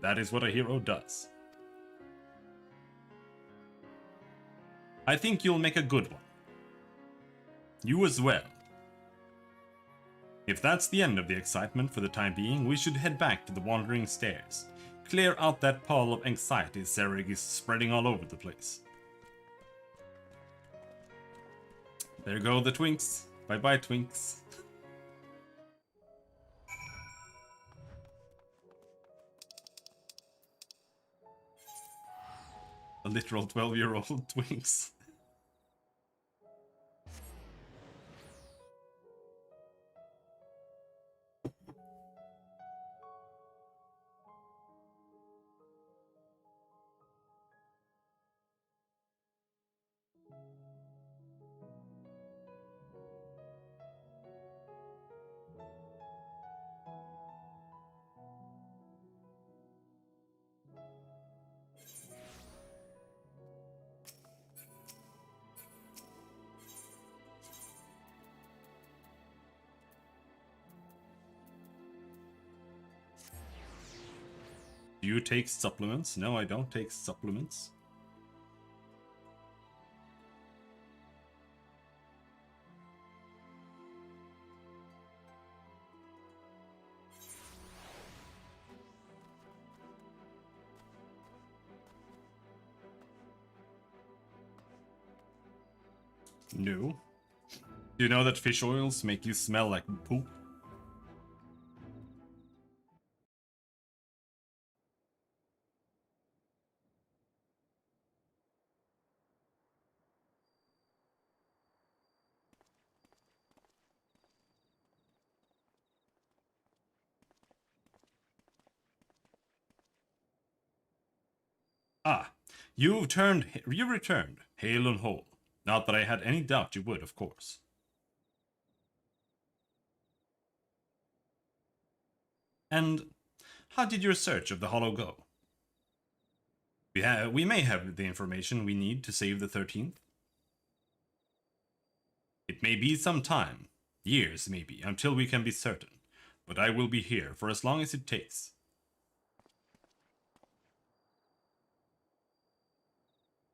That is what a hero does. I think you'll make a good one. You as well. If that's the end of the excitement for the time being, we should head back to the Wandering Stairs. Clear out that pall of anxiety Zerig is spreading all over the place. There go the twinks. Bye-bye, twinks. A literal 12-year-old twinks. you take supplements? No, I don't take supplements. No. Do you know that fish oils make you smell like poop? Ah, you returned, hale and whole. Not that I had any doubt you would, of course. And how did your search of the Hollow go? We may have the information we need to save the 13th. It may be some time, years maybe, until we can be certain, but I will be here for as long as it takes.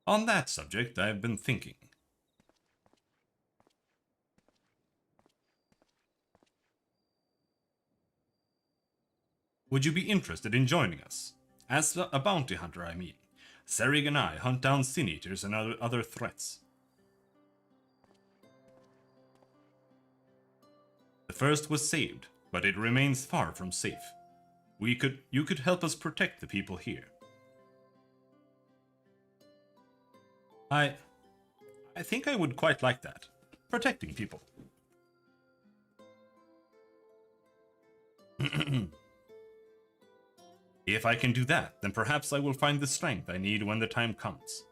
On that subject, I have been thinking. Would you be interested in joining us? As a bounty hunter, I mean. Serig and I hunt down sin eaters and other threats. The first was saved, but it remains far from safe. You could help us protect the people here. I think I would quite like that. Protecting people. If I can do that, then perhaps I will find the strength I need when the time comes.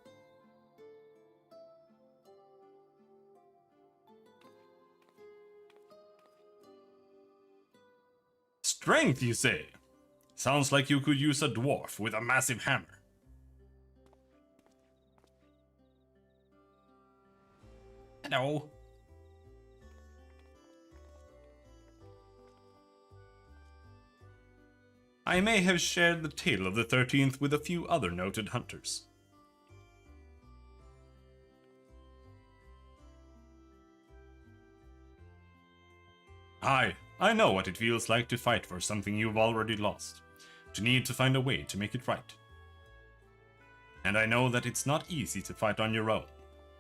Strength, you say? Sounds like you could use a dwarf with a massive hammer. Hello. I may have shared the tale of the 13th with a few other noted hunters. I know what it feels like to fight for something you've already lost, to need to find a way to make it right. And I know that it's not easy to fight on your own,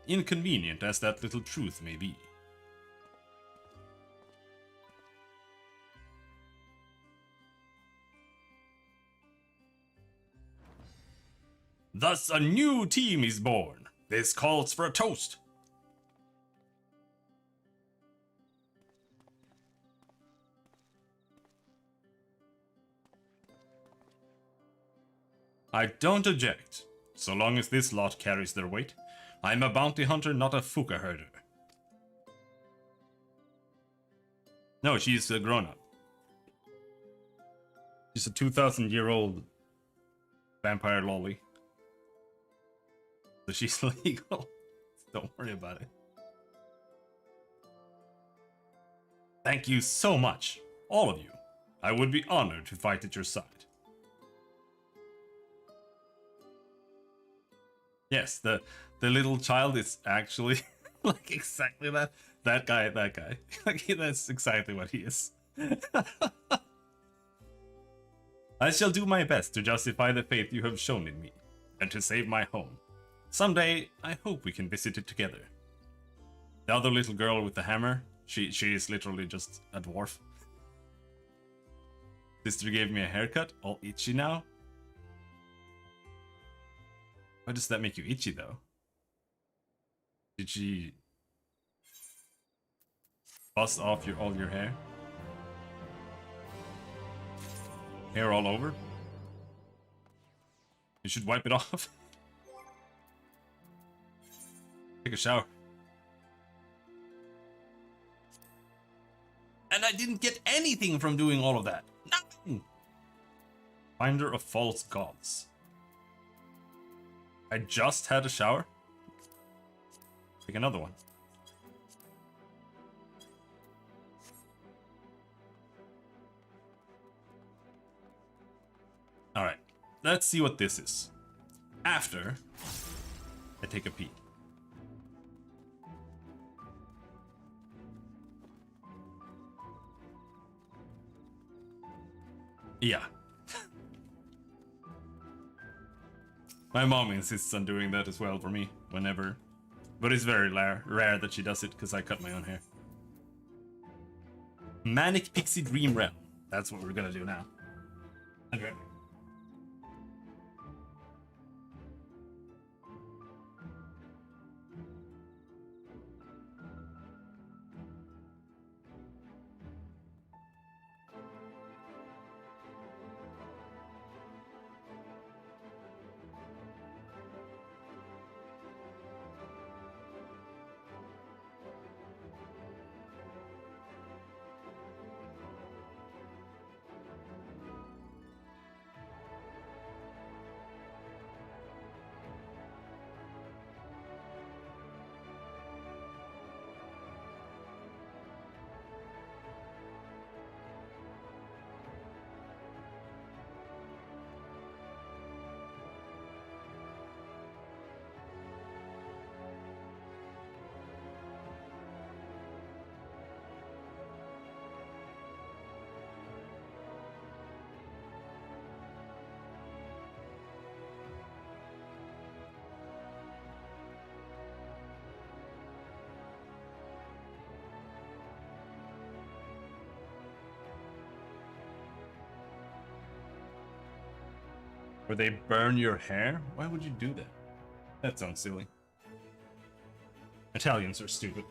inconvenient as that little truth may be. Thus a new team is born. This calls for a toast. I don't object, so long as this lot carries their weight. I'm a bounty hunter, not a fuka herder. No, she's a grown-up. She's a 2,000-year-old vampire lolly. So she's legal. Don't worry about it. Thank you so much, all of you. I would be honored to fight at your side. Yes, the little child is actually like exactly that. That guy. Like that's exactly what he is. I shall do my best to justify the faith you have shown in me, and to save my home. Someday, I hope we can visit it together. The other little girl with the hammer, she is literally just a dwarf. Sister gave me a haircut, all itchy now. Why does that make you itchy, though? Did she bust off all your hair? Hair all over? You should wipe it off. Take a shower. And I didn't get anything from doing all of that. Nothing! Finder of false gods. I just had a shower. Take another one. Alright. let's see what this is. After I take a pee. Yeah. My mom insists on doing that as well for me, whenever. But it's very rare that she does it, because I cut my own hair. Manic Pixie Dream Realm. That's what we're gonna do now. Okay. Where they burn your hair? Why would you do that? That sounds silly. Italians are stupid.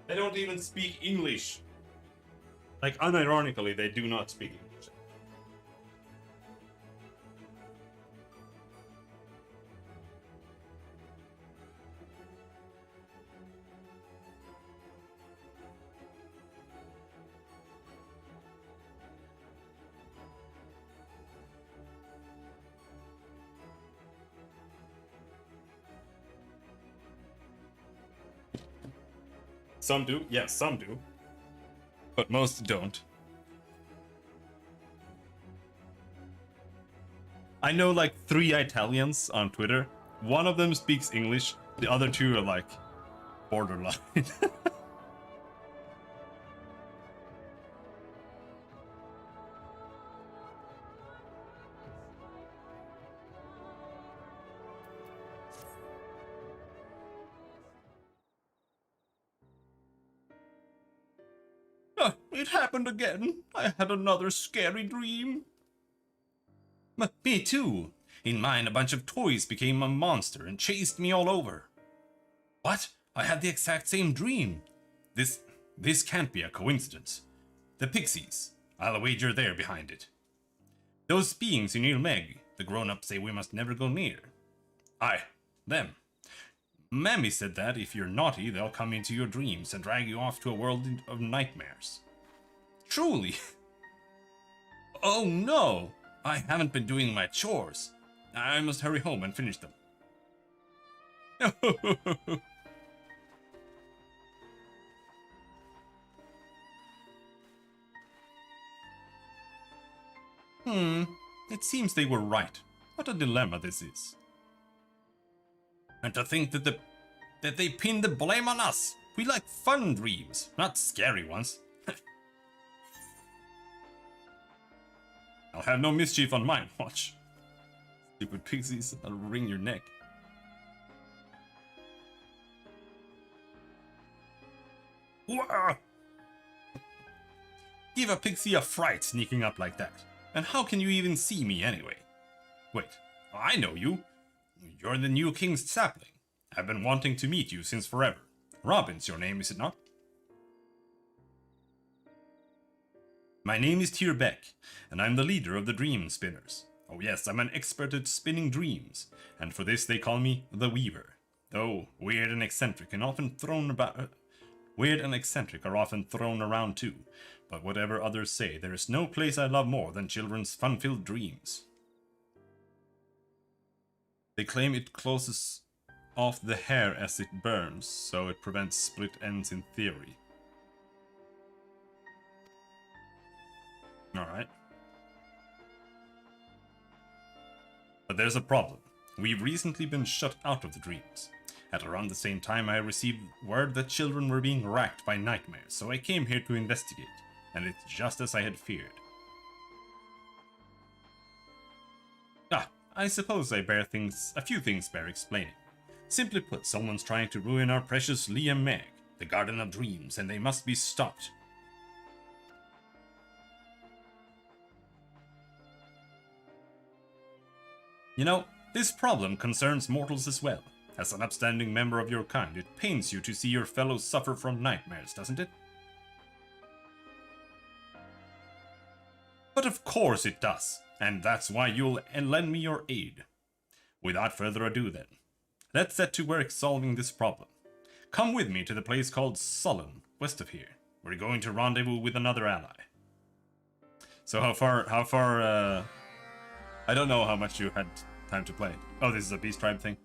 They don't even speak English. Like, unironically, they do not speak English. Some do, yes, some do. But most don't. I know like 3 Italians on Twitter. One of them speaks English, the other 2 are like borderline. It happened again. I had another scary dream. Me too. In mine, a bunch of toys became a monster and chased me all over. What? I had the exact same dream. This can't be a coincidence. The pixies. I'll wager they're behind it. Those beings in Ilmeg, the grown-ups say we must never go near. Aye, them. Mammy said that if you're naughty, they'll come into your dreams and drag you off to a world of nightmares. Truly? Oh no! I haven't been doing my chores. I must hurry home and finish them. It seems they were right. What a dilemma this is. And to think that they pinned the blame on us. We like fun dreams, not scary ones. I'll have no mischief on mine, watch. Stupid pixies, I'll wring your neck. Wah! Give a pixie a fright sneaking up like that. And how can you even see me anyway? Wait, I know you. You're the new king's sapling. I've been wanting to meet you since forever. Robin's your name, is it not? My name is Tyr Beck, and I'm the leader of the Dream Spinners. Oh yes, I'm an expert at spinning dreams, and for this they call me the Weaver. Though weird and eccentric are often thrown around too. But whatever others say, there is no place I love more than children's fun-filled dreams. They claim it closes off the hair as it burns, so it prevents split ends in theory. Alright. there's a problem. We've recently been shut out of the dreams. At around the same time, I received word that children were being racked by nightmares, so I came here to investigate, and it's just as I had feared. I suppose a few things bear explaining. Simply put, someone's trying to ruin our precious Liam Meg, the Garden of Dreams, and they must be stopped. You know, this problem concerns mortals as well. As an upstanding member of your kind, it pains you to see your fellows suffer from nightmares, doesn't it? But of course it does, and that's why you'll lend me your aid. Without further ado then, let's set to work solving this problem. Come with me to the place called Sullen, west of here. We're going to rendezvous with another ally. So how far, I don't know how much you had time to play. Oh, this is a beast tribe thing?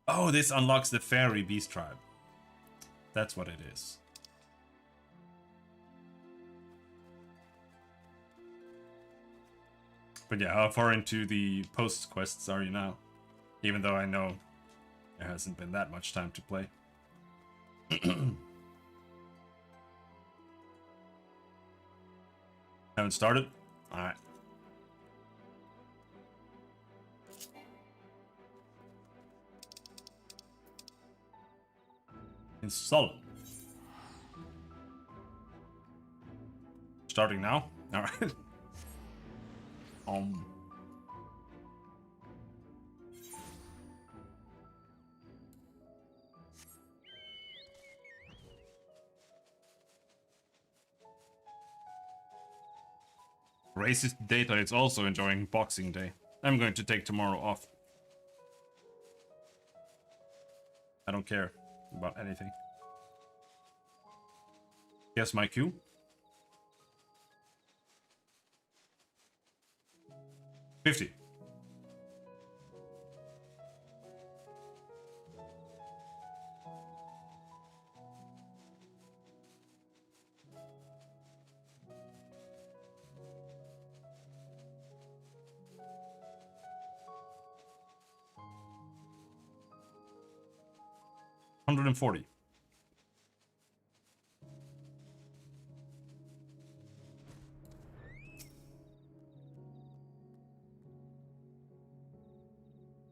Oh, this unlocks the fairy beast tribe. That's what it is. But yeah, how far into the post quests are you now? Even though I know there hasn't been that much time to play. Haven't started? Alright. In Sullen. Starting now? Alright. Racist Data is also enjoying Boxing Day. I'm going to take tomorrow off. I don't care about anything. Guess my cue? $50. $140.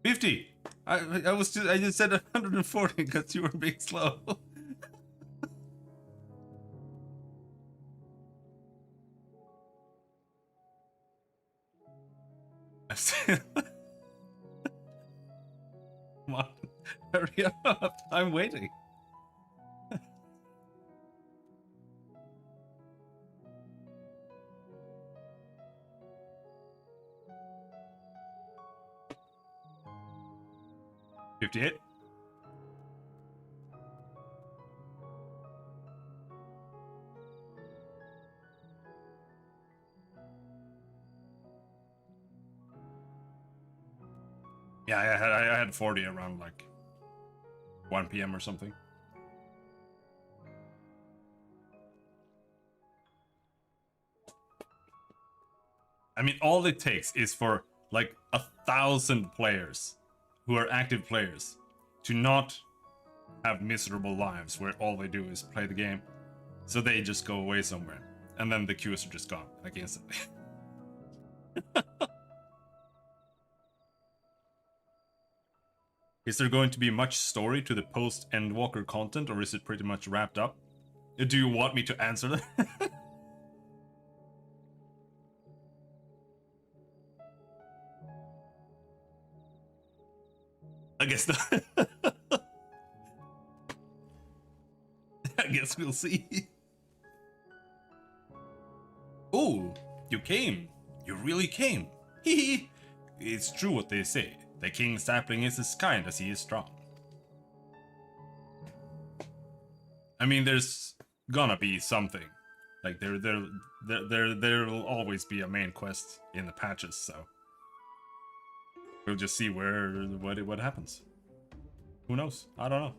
$50. I just said 140 because you were being slow. Come on, hurry up! I'm waiting. $58. Yeah, I had 40 around like 1 PM or something. I mean, all it takes is for like 1,000 players who are active players to not have miserable lives where all they do is play the game. So they just go away somewhere. And then the queues are just gone, like instantly. Is there going to be much story to the post-Endwalker content, or is it pretty much wrapped up? Do you want me to answer that? I guess not. I guess we'll see. Oh, you came. You really came. Hee. It's true what they say. The king sapling is as kind as he is strong. I mean, there's gonna be something. Like there'll always be a main quest in the patches, so we'll just see what happens. Who knows? I don't know.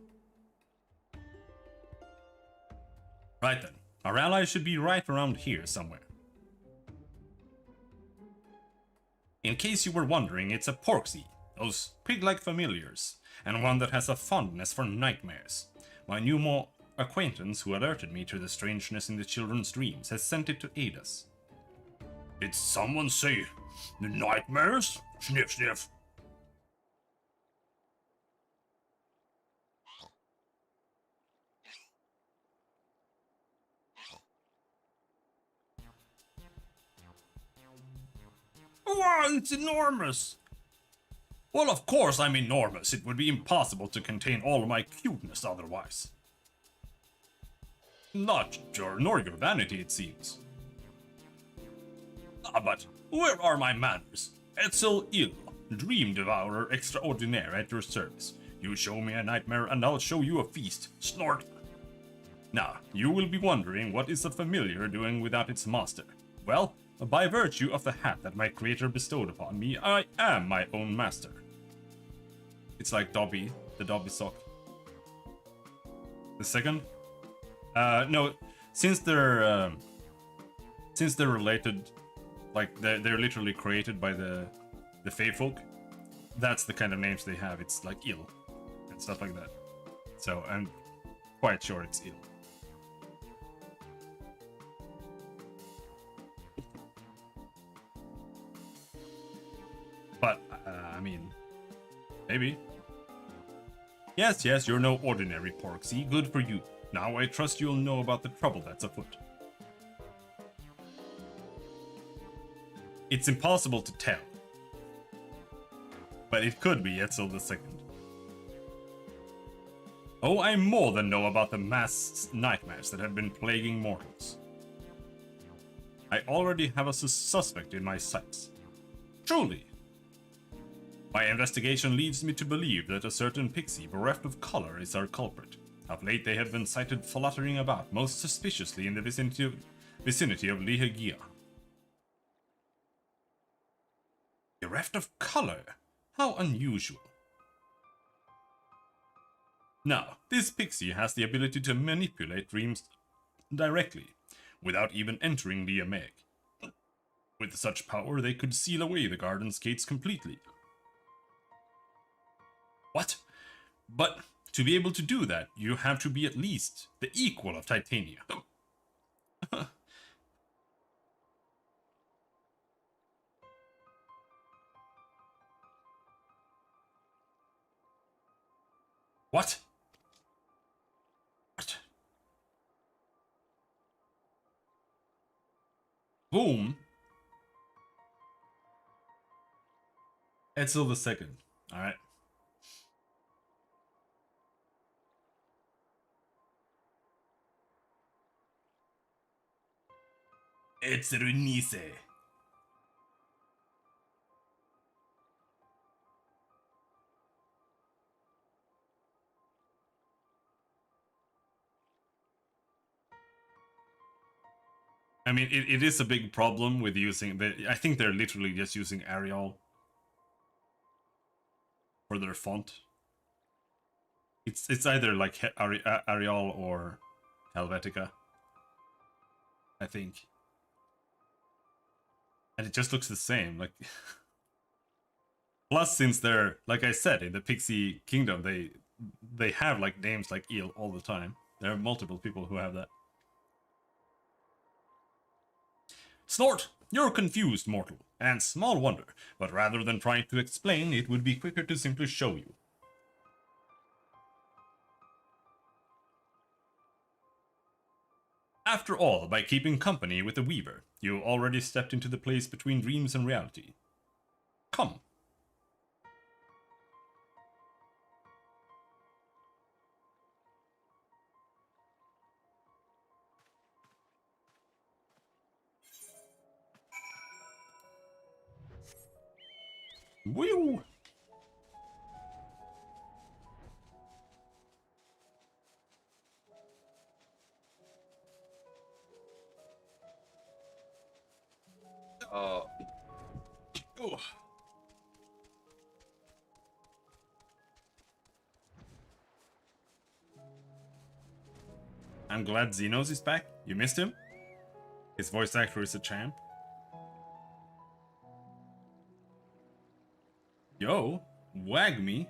Right then, our ally should be right around here somewhere. In case you were wondering, it's a porksy, those pig-like familiars, and one that has a fondness for nightmares. My new acquaintance who alerted me to the strangeness in the children's dreams has sent it to aid us. Did someone say nightmares? Sniff, sniff. Wow, it's enormous! Well, of course I'm enormous. It would be impossible to contain all of my cuteness otherwise. Nor your vanity, it seems. Ah, but where are my manners? Etzel ill, dream devourer extraordinaire at your service. You show me a nightmare and I'll show you a feast. Snort! Now, you will be wondering what is a familiar doing without its master. Well, by virtue of the hat that my creator bestowed upon me, I am my own master. It's like Dobby, the Dobby sock. The second? No, since they're related, like they're literally created by the Fae folk, that's the kind of names they have. It's like ill and stuff like that. So I'm quite sure it's ill. But I mean, maybe. Yes, you're no ordinary porksy. Good for you. Now I trust you'll know about the trouble that's afoot. It's impossible to tell. But it could be Etzel II. Oh, I more than know about the mass nightmares that have been plaguing mortals. I already have a suspect in my sights. Truly. My investigation leads me to believe that a certain pixie bereft of color is our culprit. Of late they have been sighted fluttering about, most suspiciously in the vicinity of Lihegia. Bereft of color? How unusual. Now, this pixie has the ability to manipulate dreams directly, without even entering the Ameg. With such power, they could seal away the garden's gates completely. What? But to be able to do that, you have to be at least the equal of Titania. What? What? Boom. Etzel II. Alright. It's Runise. I mean, it is a big problem with using... I think they're literally just using Arial for their font. It's either like Arial or Helvetica, I think. And it just looks the same, like... Plus, since they're, like I said, in the Pixie Kingdom, they have like names like Eel all the time. There are multiple people who have that. Snort! You're confused, mortal, and small wonder, but rather than trying to explain, it would be quicker to simply show you. After all, by keeping company with the Weaver, you already stepped into the place between dreams and reality. Come. Woo! Oh. I'm glad Xenos is back. You missed him? His voice actor is a champ. Yo, wag me?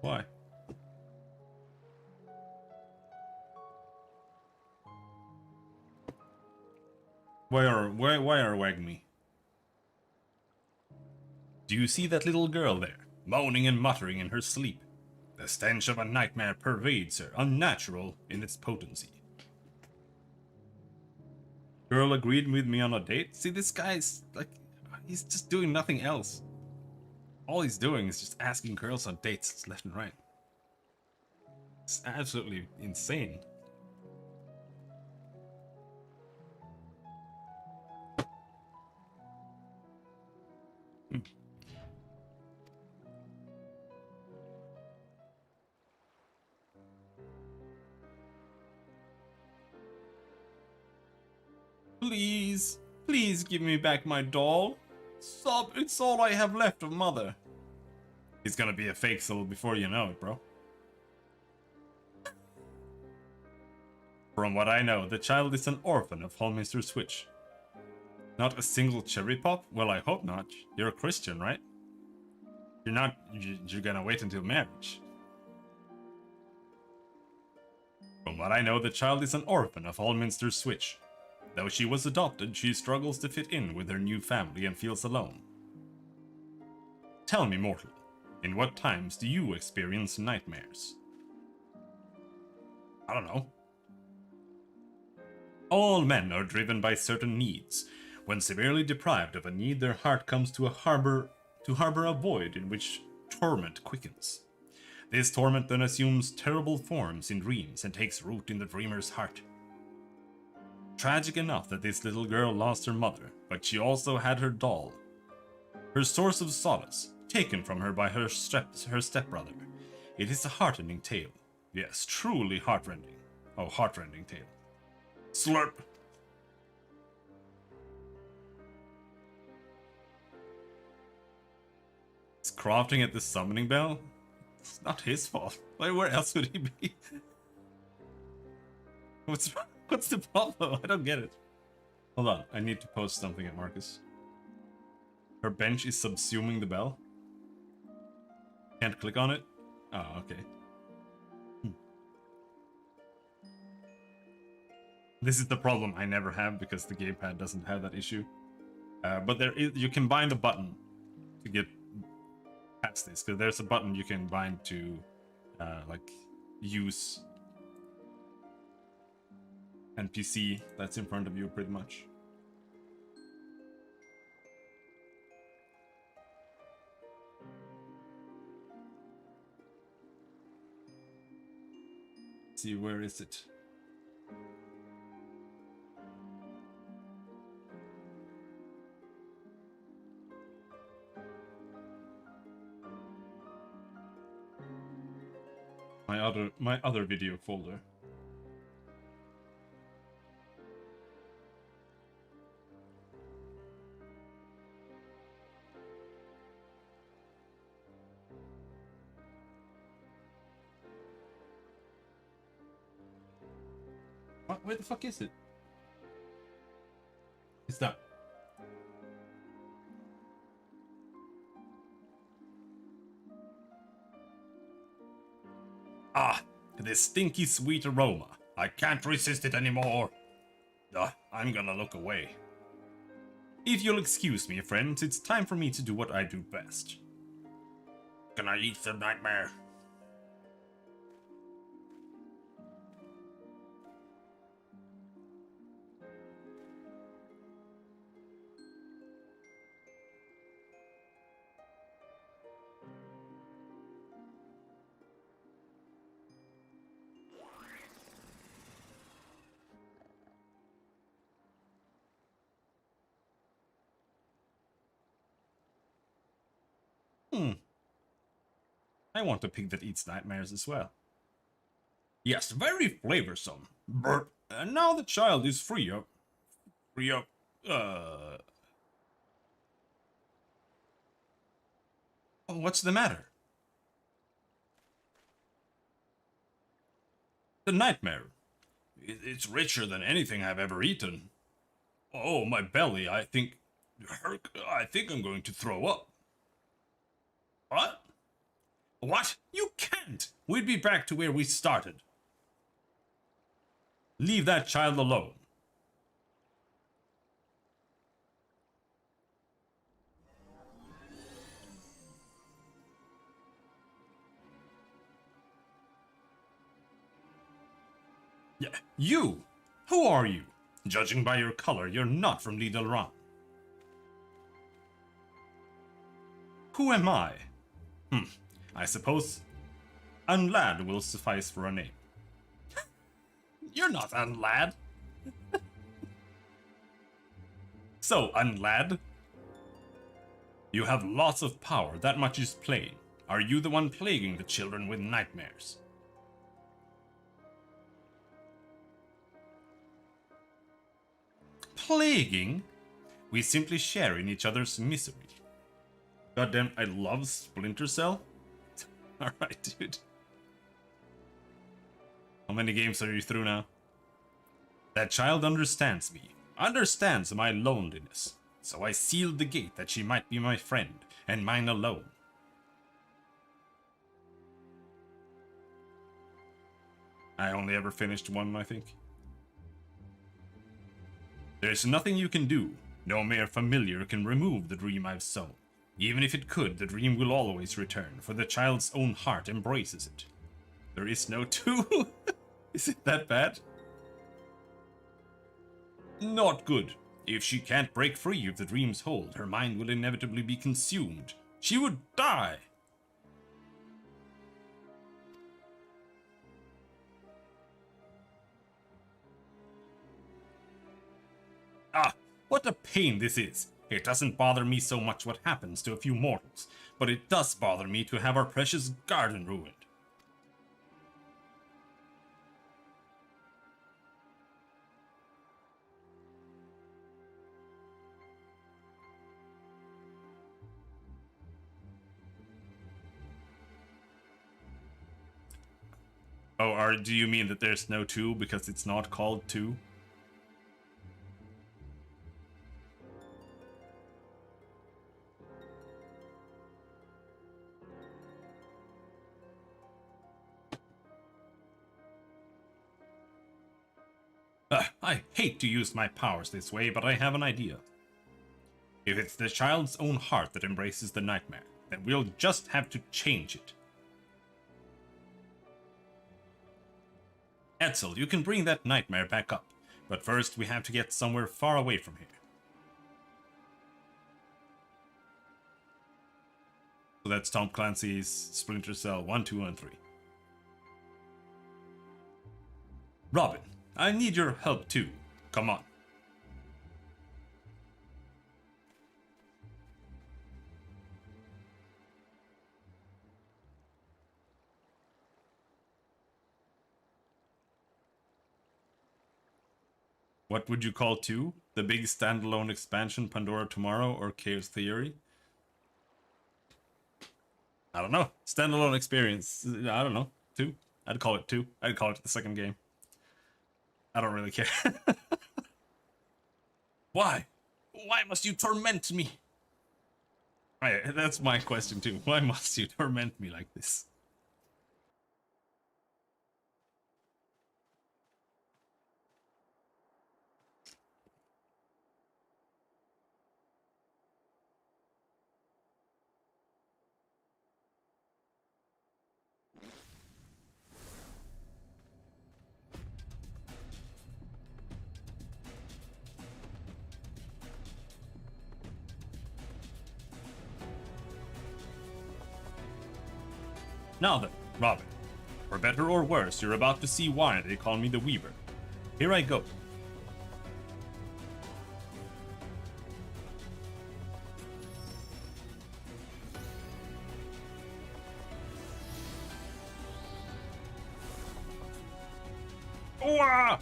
Why? Why are wag me? Do you see that little girl there, moaning and muttering in her sleep? The stench of a nightmare pervades her, unnatural in its potency. Girl agreed with me on a date? See, this guy's like, he's just doing nothing else. All he's doing is just asking girls on dates left and right. It's absolutely insane. Please, please give me back my doll. Stop, it's all I have left of Mother. He's gonna be a fake soul before you know it, bro. From what I know, the child is an orphan of Holminster Switch. Not a single cherry pop? Well, I hope not. You're a Christian, right? You're not... You're gonna wait until marriage. From what I know, the child is an orphan of Holminster Switch. Though she was adopted, she struggles to fit in with her new family and feels alone. Tell me, mortal, in what times do you experience nightmares? I don't know. All men are driven by certain needs. When severely deprived of a need, their heart comes to harbor a void in which torment quickens. This torment then assumes terrible forms in dreams and takes root in the dreamer's heart. Tragic enough that this little girl lost her mother, but she also had her doll. Her source of solace, taken from her by her stepbrother. It is a heartening tale. Yes, truly heartrending. Oh, heartrending tale. Slurp! Is crafting at the summoning bell? It's not his fault. Like, where else would he be? What's the problem? I don't get it. Hold on, I need to post something at Marcus. Her bench is subsuming the bell. Can't click on it? Oh, okay. This is the problem I never have because the gamepad doesn't have that issue. But you can bind a button to get past this, because there's a button you can bind to like use NPC that's in front of you pretty much. Let's see, where is it? My other video folder. What? Where the fuck is it? It's that. Ah, this stinky sweet aroma. I can't resist it anymore. I'm gonna look away. If you'll excuse me, friends, it's time for me to do what I do best. Can I eat the nightmare? I want a pig that eats nightmares as well. Yes, very flavorsome. Burp. And now the child is free of... Oh, what's the matter? The nightmare. It's richer than anything I've ever eaten. Oh, my belly, I think I'm going to throw up. What? What? You can't! We'd be back to where we started. Leave that child alone. Yeah, you! Who are you? Judging by your color, you're not from Lidl. Who am I? I suppose Unlad will suffice for a name. You're not Unlad. So, Unlad, you have lots of power, that much is plain. Are you the one plaguing the children with nightmares? Plaguing? We simply share in each other's misery. Goddamn, I love Splinter Cell. Alright, dude. How many games are you through now? That child understands me, understands my loneliness. So I sealed the gate that she might be my friend, and mine alone. I only ever finished one, I think. There's nothing you can do. No mere familiar can remove the dream I've sown. Even if it could, the dream will always return, for the child's own heart embraces it. There is no two. Is it that bad? Not good. If she can't break free of the dream's hold, her mind will inevitably be consumed. She would die. Ah, what a pain this is. It doesn't bother me so much what happens to a few mortals, but it does bother me to have our precious garden ruined. Oh, do you mean that there's no 2 because it's not called 2? I hate to use my powers this way, but I have an idea. If it's the child's own heart that embraces the nightmare, then we'll just have to change it. Edsel, you can bring that nightmare back up, but first we have to get somewhere far away from here. So that's Tom Clancy's Splinter Cell 1, 2, and 3. Robin, I need your help too. Come on. What would you call 2? The big standalone expansion Pandora Tomorrow or Chaos Theory? I don't know. Standalone experience. I don't know. 2? I'd call it 2. I'd call it the second game. I don't really care. Why? Why must you torment me? Right, that's my question too. Why must you torment me like this? Now then, Robin. For better or worse, you're about to see why they call me the Weaver. Here I go. Oh,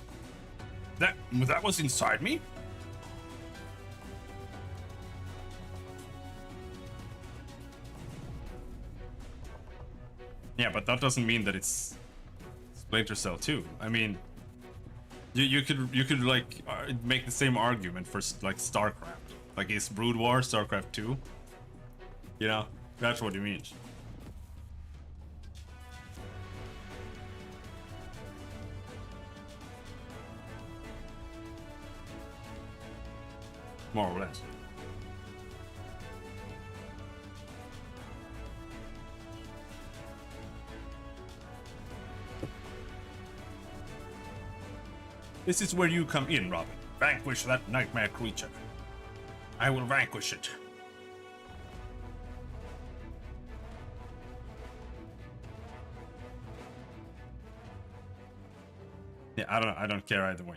that was inside me? Yeah, but that doesn't mean that it's Splinter Cell 2. I mean, you could like make the same argument for like StarCraft. Like, is Brood War StarCraft 2? You know, That's what he means. More or less. This is where you come in, Robin. Vanquish that nightmare creature. I will vanquish it. Yeah, I don't care either way.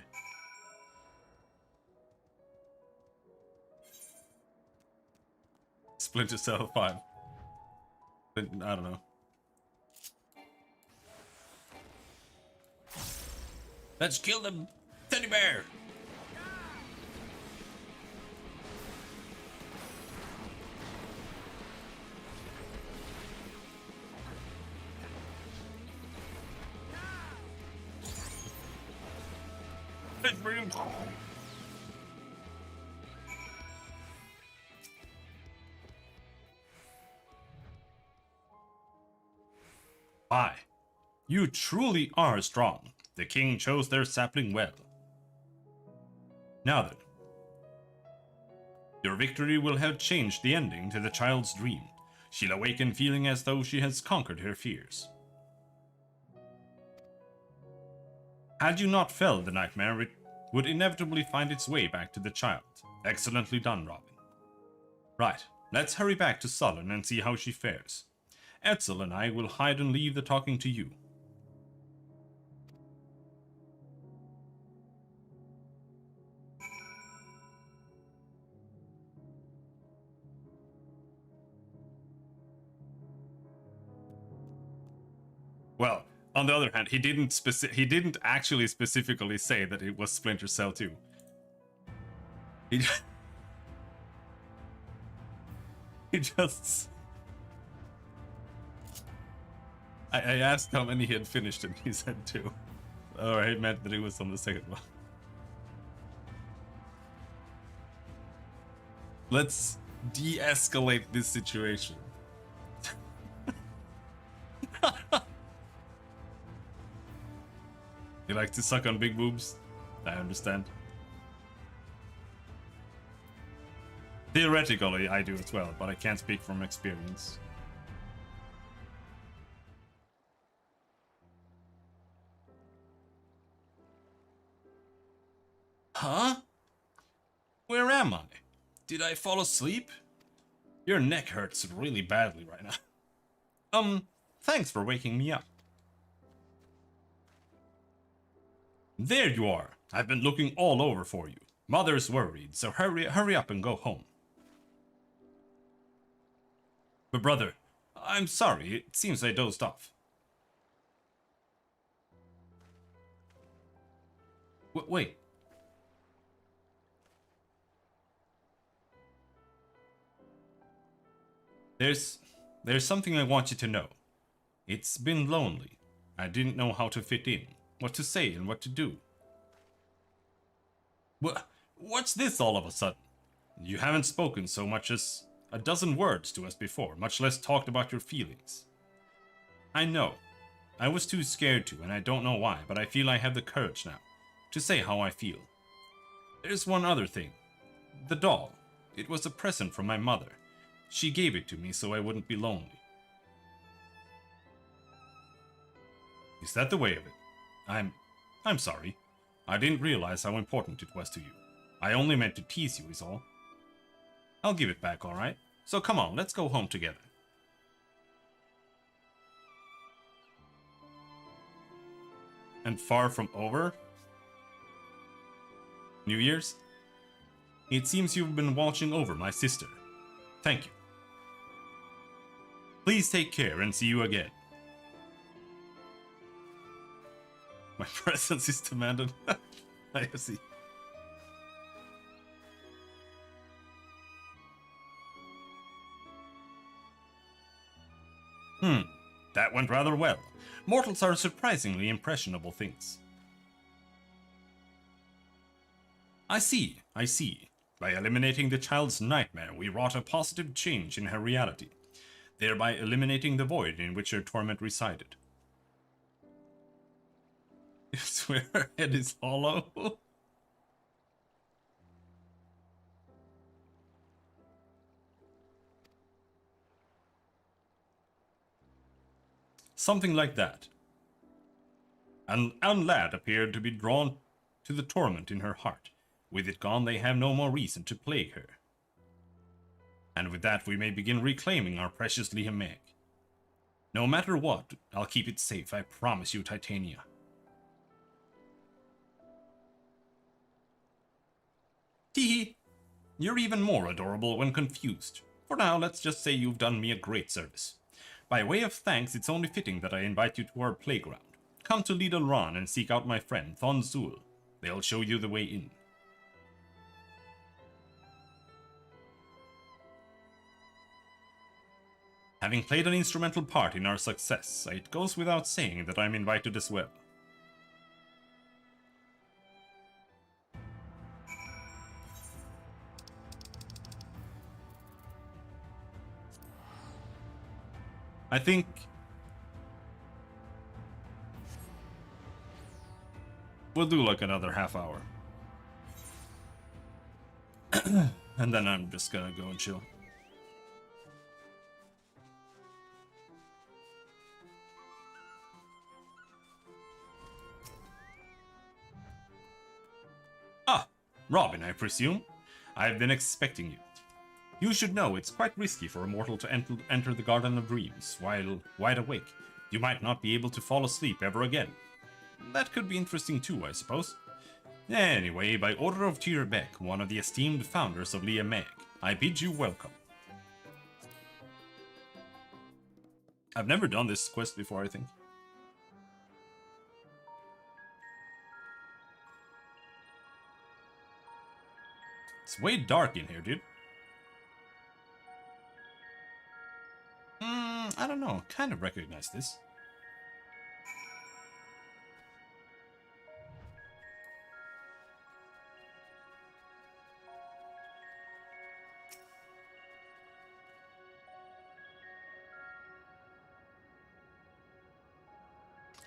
Splinter Cell 5. I don't know. Let's kill the teddy bear. Let's bring him. Why? You truly are strong. The king chose their sapling well. Now then, your victory will have changed the ending to the child's dream. She'll awaken feeling as though she has conquered her fears. Had you not felled the nightmare, it would inevitably find its way back to the child. Excellently done, Robin. Right, let's hurry back to Sullen and see how she fares. Etzel and I will hide and leave the talking to you. Well, on the other hand, he didn't actually specifically say that it was Splinter Cell 2. He he just I asked how many he had finished and he said 2. Or he meant that it was on the second one. Let's de-escalate this situation. You like to suck on big boobs? I understand. Theoretically, I do as well, but I can't speak from experience. Huh? Where am I? Did I fall asleep? Your neck hurts really badly right now. Thanks for waking me up. There you are. I've been looking all over for you. Mother's worried, so hurry up and go home. But brother, I'm sorry, it seems I dozed off. Wait. There's something I want you to know. It's been lonely. I didn't know how to fit in, what to say and what to do. What's this all of a sudden? You haven't spoken so much as a dozen words to us before, much less talked about your feelings. I know. I was too scared to, and I don't know why, but I feel I have the courage now to say how I feel. There's one other thing. The doll. It was a present from my mother. She gave it to me so I wouldn't be lonely. Is that the way of it? I'm sorry. I didn't realize how important it was to you. I only meant to tease you is all. I'll give it back, alright? So come on, let's go home together. And far from over? New Year's? It seems you've been watching over my sister. Thank you. Please take care and see you again. My presence is demanded. I see. That went rather well. Mortals are surprisingly impressionable things. I see. By eliminating the child's nightmare, we wrought a positive change in her reality. thereby eliminating the void in which her torment resided. I swear her head is hollow. Something like that. And lad appeared to be drawn to the torment in her heart. With it gone, they have no more reason to plague her. And with that, we may begin reclaiming our precious Liam Meg. No matter what, I'll keep it safe, I promise you, Titania. Teehee, you're even more adorable when confused. For now, let's just say you've done me a great service. By way of thanks, it's only fitting that I invite you to our playground. Come to Lidl Ron and seek out my friend, Thon Zul. They'll show you the way in. Having played an instrumental part in our success, it goes without saying that I'm invited as well. I think we'll do like another half hour. And then I'm just gonna go and chill. Ah, Robin, I presume? I've been expecting you. You should know it's quite risky for a mortal to enter the Garden of Dreams while wide awake. You might not be able to fall asleep ever again. That could be interesting too, I suppose. Anyway, by order of Tyr Beck, one of the esteemed founders of Liam Meg, I bid you welcome. I've never done this quest before, I think. It's way dark in here, dude. I don't know, kind of recognize this.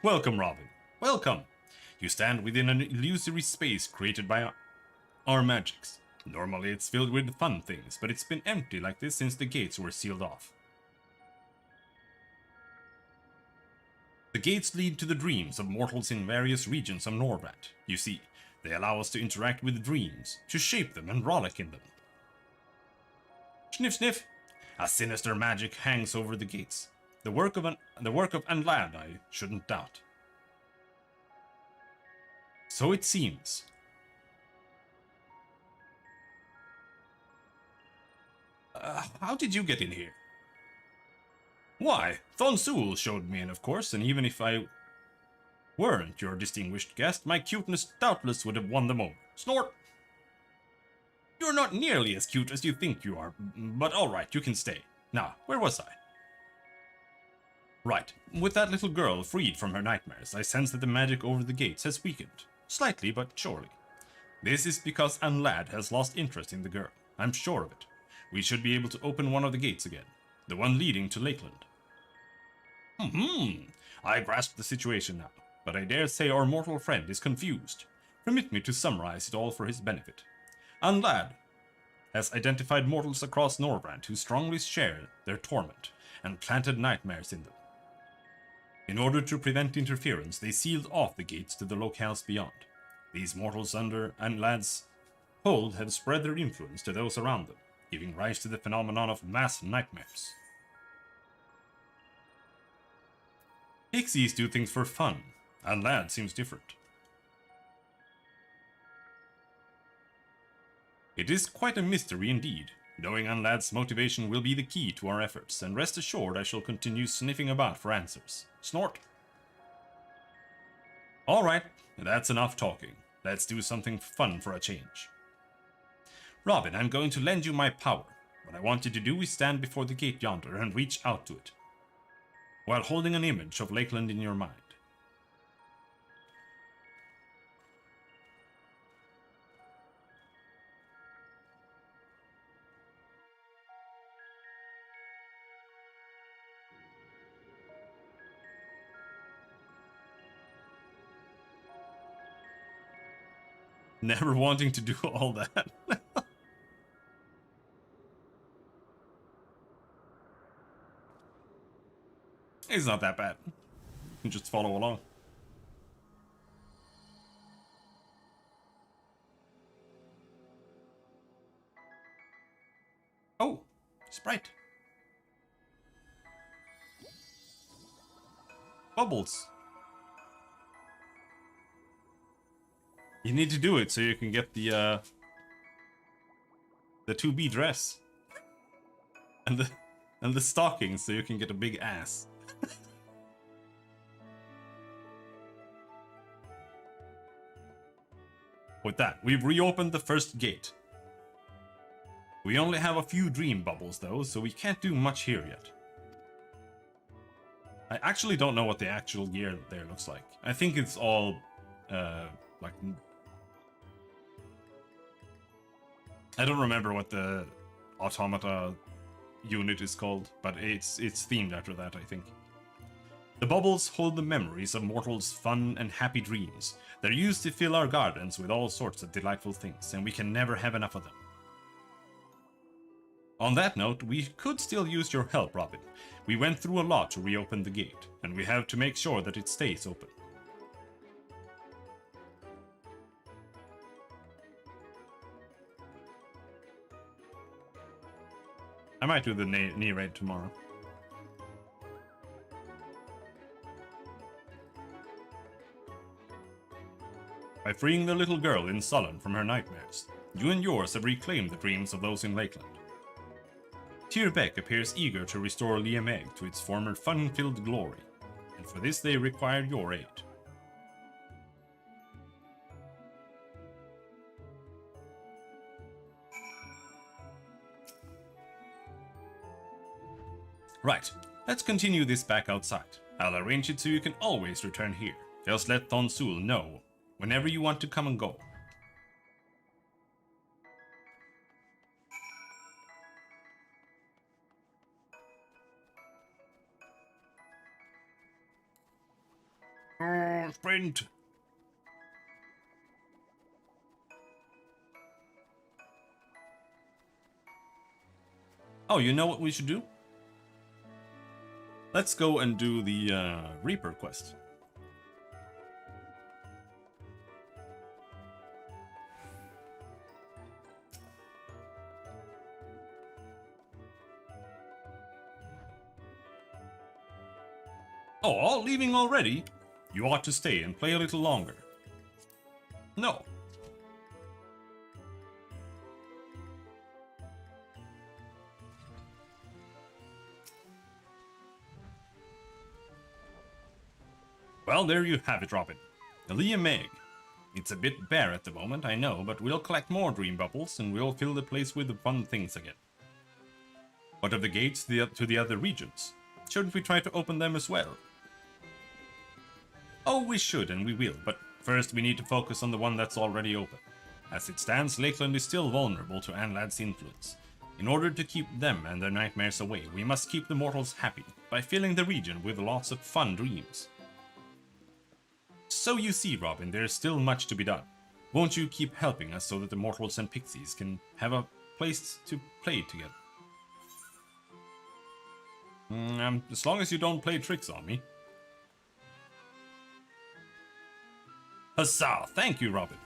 Welcome, Robin. Welcome. You stand within an illusory space created by our magics. Normally it's filled with fun things, but it's been empty like this since the gates were sealed off. The gates lead to the dreams of mortals in various regions of Norvat. You see, they allow us to interact with dreams, to shape them and frolic in them. Sniff sniff! A sinister magic hangs over the gates. The work of Anlad, I shouldn't doubt. So it seems. How did you get in here? Why, Thon Zul showed me in, of course, and even if I weren't your distinguished guest, my cuteness doubtless would have won them over. Snort! You're not nearly as cute as you think you are, but alright, you can stay. Now, where was I? Right, with that little girl freed from her nightmares, I sense that the magic over the gates has weakened. Slightly, but surely. This is because Anlad has lost interest in the girl. I'm sure of it. We should be able to open one of the gates again. The one leading to Lakeland. I grasp the situation now, but I dare say our mortal friend is confused. Permit me to summarize it all for his benefit. Anlad has identified mortals across Norvrand who strongly share their torment and planted nightmares in them. In order to prevent interference, they sealed off the gates to the locales beyond. These mortals under Anlad's hold have spread their influence to those around them, giving rise to the phenomenon of mass nightmares. Pixies do things for fun, and Lad seems different. It is quite a mystery indeed. Knowing Anlad's motivation will be the key to our efforts, and rest assured I shall continue sniffing about for answers. Snort. Alright, that's enough talking. Let's do something fun for a change. Robin, I'm going to lend you my power. What I want you to do is stand before the gate yonder and reach out to it, while holding an image of Lakeland in your mind. Never wanting to do all that. It's not that bad. You can just follow along. Oh, Sprite. Bubbles. You need to do it so you can get the 2B dress. And the stockings so you can get a big ass. With that, we've reopened the first gate. We only have a few dream bubbles though, so we can't do much here yet. I actually don't know what the actual gear there looks like. I think it's all, like... I don't remember what the automata unit is called, but it's themed after that, I think. The bubbles hold the memories of mortals' fun and happy dreams. They're used to fill our gardens with all sorts of delightful things, and we can never have enough of them. On that note, we could still use your help, Robin. We went through a lot to reopen the gate, and we have to make sure that it stays open. I might do the knee raid tomorrow. By freeing the little girl in Sullen from her nightmares, you and yours have reclaimed the dreams of those in Lakeland. Tyr Beck appears eager to restore Liam Egg to its former fun-filled glory, and for this they require your aid. Right, let's continue this back outside. I'll arrange it so you can always return here. Just let Thonsul know whenever you want to come and go. Sprint! Oh, you know what we should do? Let's go and do the Reaper quest. Oh, all leaving already? You ought to stay and play a little longer. No. Well, there you have it, Robin. The Liam Egg. It's a bit bare at the moment, I know, but we'll collect more dream bubbles and we'll fill the place with fun things again. What of the gates to the other regions? Shouldn't we try to open them as well? Oh, we should and we will, but first we need to focus on the one that's already open. As it stands, Lakeland is still vulnerable to Anlad's influence. In order to keep them and their nightmares away, we must keep the mortals happy by filling the region with lots of fun dreams. So you see, Robin, there's still much to be done. Won't you keep helping us so that the mortals and pixies can have a place to play together? As long as you don't play tricks on me. Huzzah! Thank you, Robin.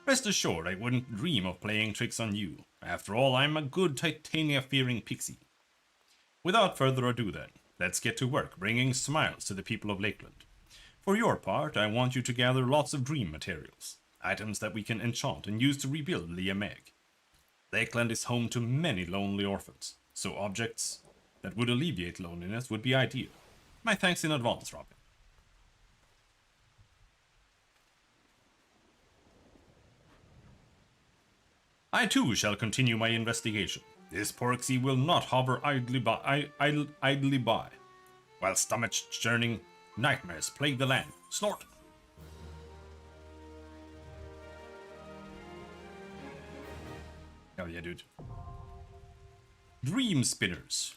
Rest assured, I wouldn't dream of playing tricks on you. After all, I'm a good Titania-fearing pixie. Without further ado then, let's get to work bringing smiles to the people of Lakeland. For your part, I want you to gather lots of dream materials, items that we can enchant and use to rebuild Liam Egg. Lakeland is home to many lonely orphans, so objects that would alleviate loneliness would be ideal. My thanks in advance, Robin. I too shall continue my investigation. This porksy will not hover idly by, while stomach-churning nightmares plague the land. Snort! Hell yeah, dude. Dream Spinners.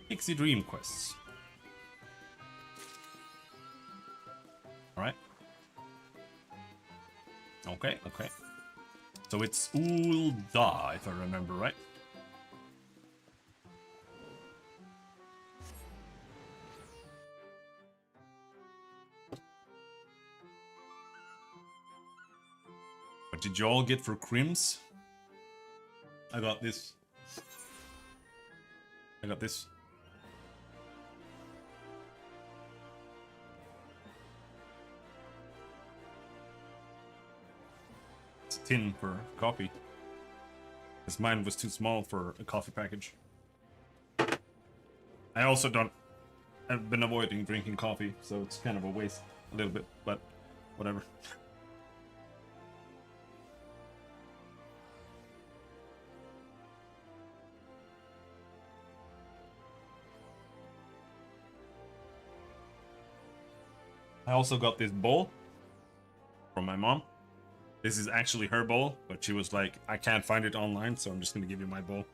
Pixie Dream Quests. Alright. Okay, okay. So it's Ulda, if I remember right. What did you all get for crims? I got this. I got this. It's a tin for coffee. Because mine was too small for a coffee package. I also don't... I've been avoiding drinking coffee, so it's kind of a waste a little bit, but whatever. I also got this bowl from my mom. This is actually her bowl, but she was like, I can't find it online, so I'm just gonna give you my bowl.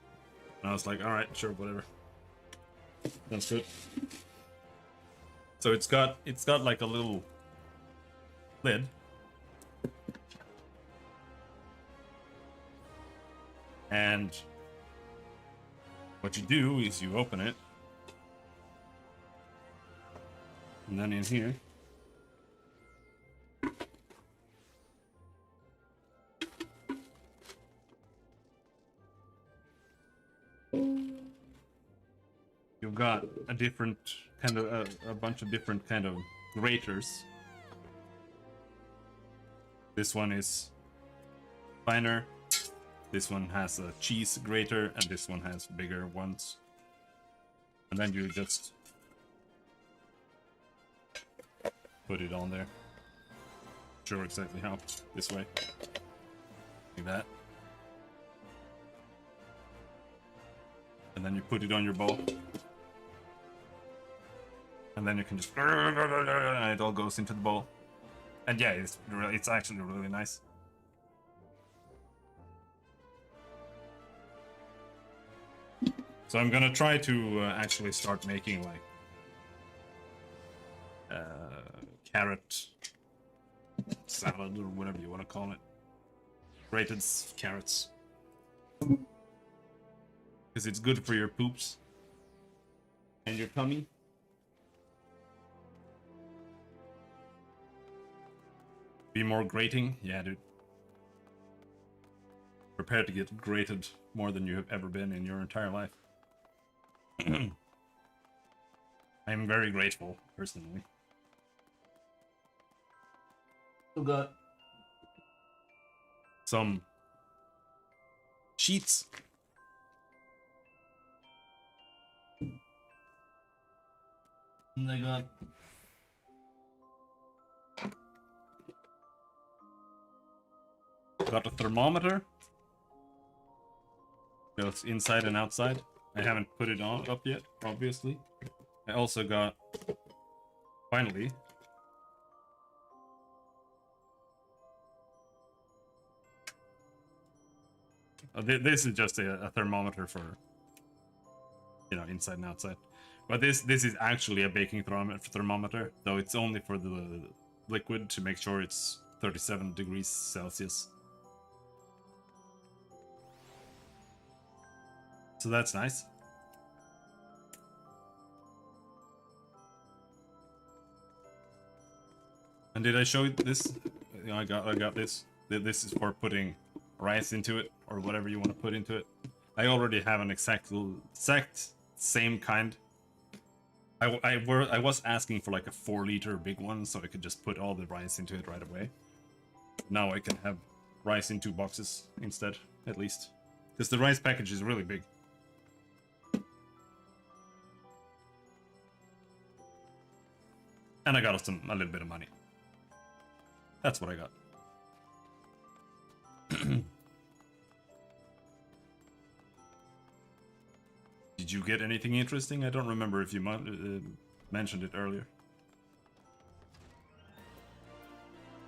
And I was like, alright, sure, whatever. That's good. So it's got like a little lid. And what you do is you open it. And then in here, you've got a different kind of a bunch of different kind of graters. This one is finer. This one has a cheese grater, and this one has bigger ones. And then you just put it on there. Sure, exactly how. This way, like that. And then you put it on your bowl. And then you can just... and it all goes into the bowl. And yeah, it's actually really nice. So I'm gonna try to actually start making like carrot salad or whatever you want to call it. Grated carrots. Because it's good for your poops and your tummy. Be more grating? Yeah, dude. Prepare to get grated more than you have ever been in your entire life. I'm very grateful, personally. Still got some sheets. And I got a thermometer. Goes inside and outside. I haven't put it on up yet, obviously. I also got, finally, this is just a thermometer for, you know, inside and outside. But this is actually a baking thermometer, though it's only for the liquid to make sure it's 37 degrees Celsius. So that's nice. And did I show you this? I got this. This is for putting rice into it, or whatever you want to put into it. I already have an exact same kind. I was asking for like a 4-liter big one, so I could just put all the rice into it right away. Now I can have rice in 2 boxes instead, at least. Because the rice package is really big. And I got a little bit of money. That's what I got. Did you get anything interesting? I don't remember if you mentioned it earlier.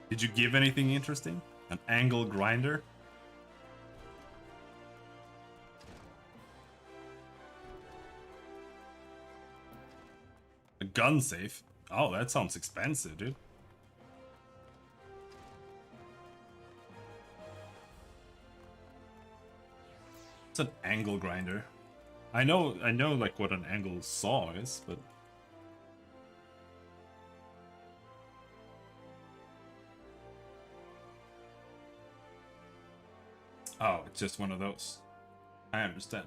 Did you give anything interesting? An angle grinder? A gun safe? Oh, that sounds expensive, dude. It's an angle grinder. I know like what an angle saw is, but oh, it's just one of those. I understand.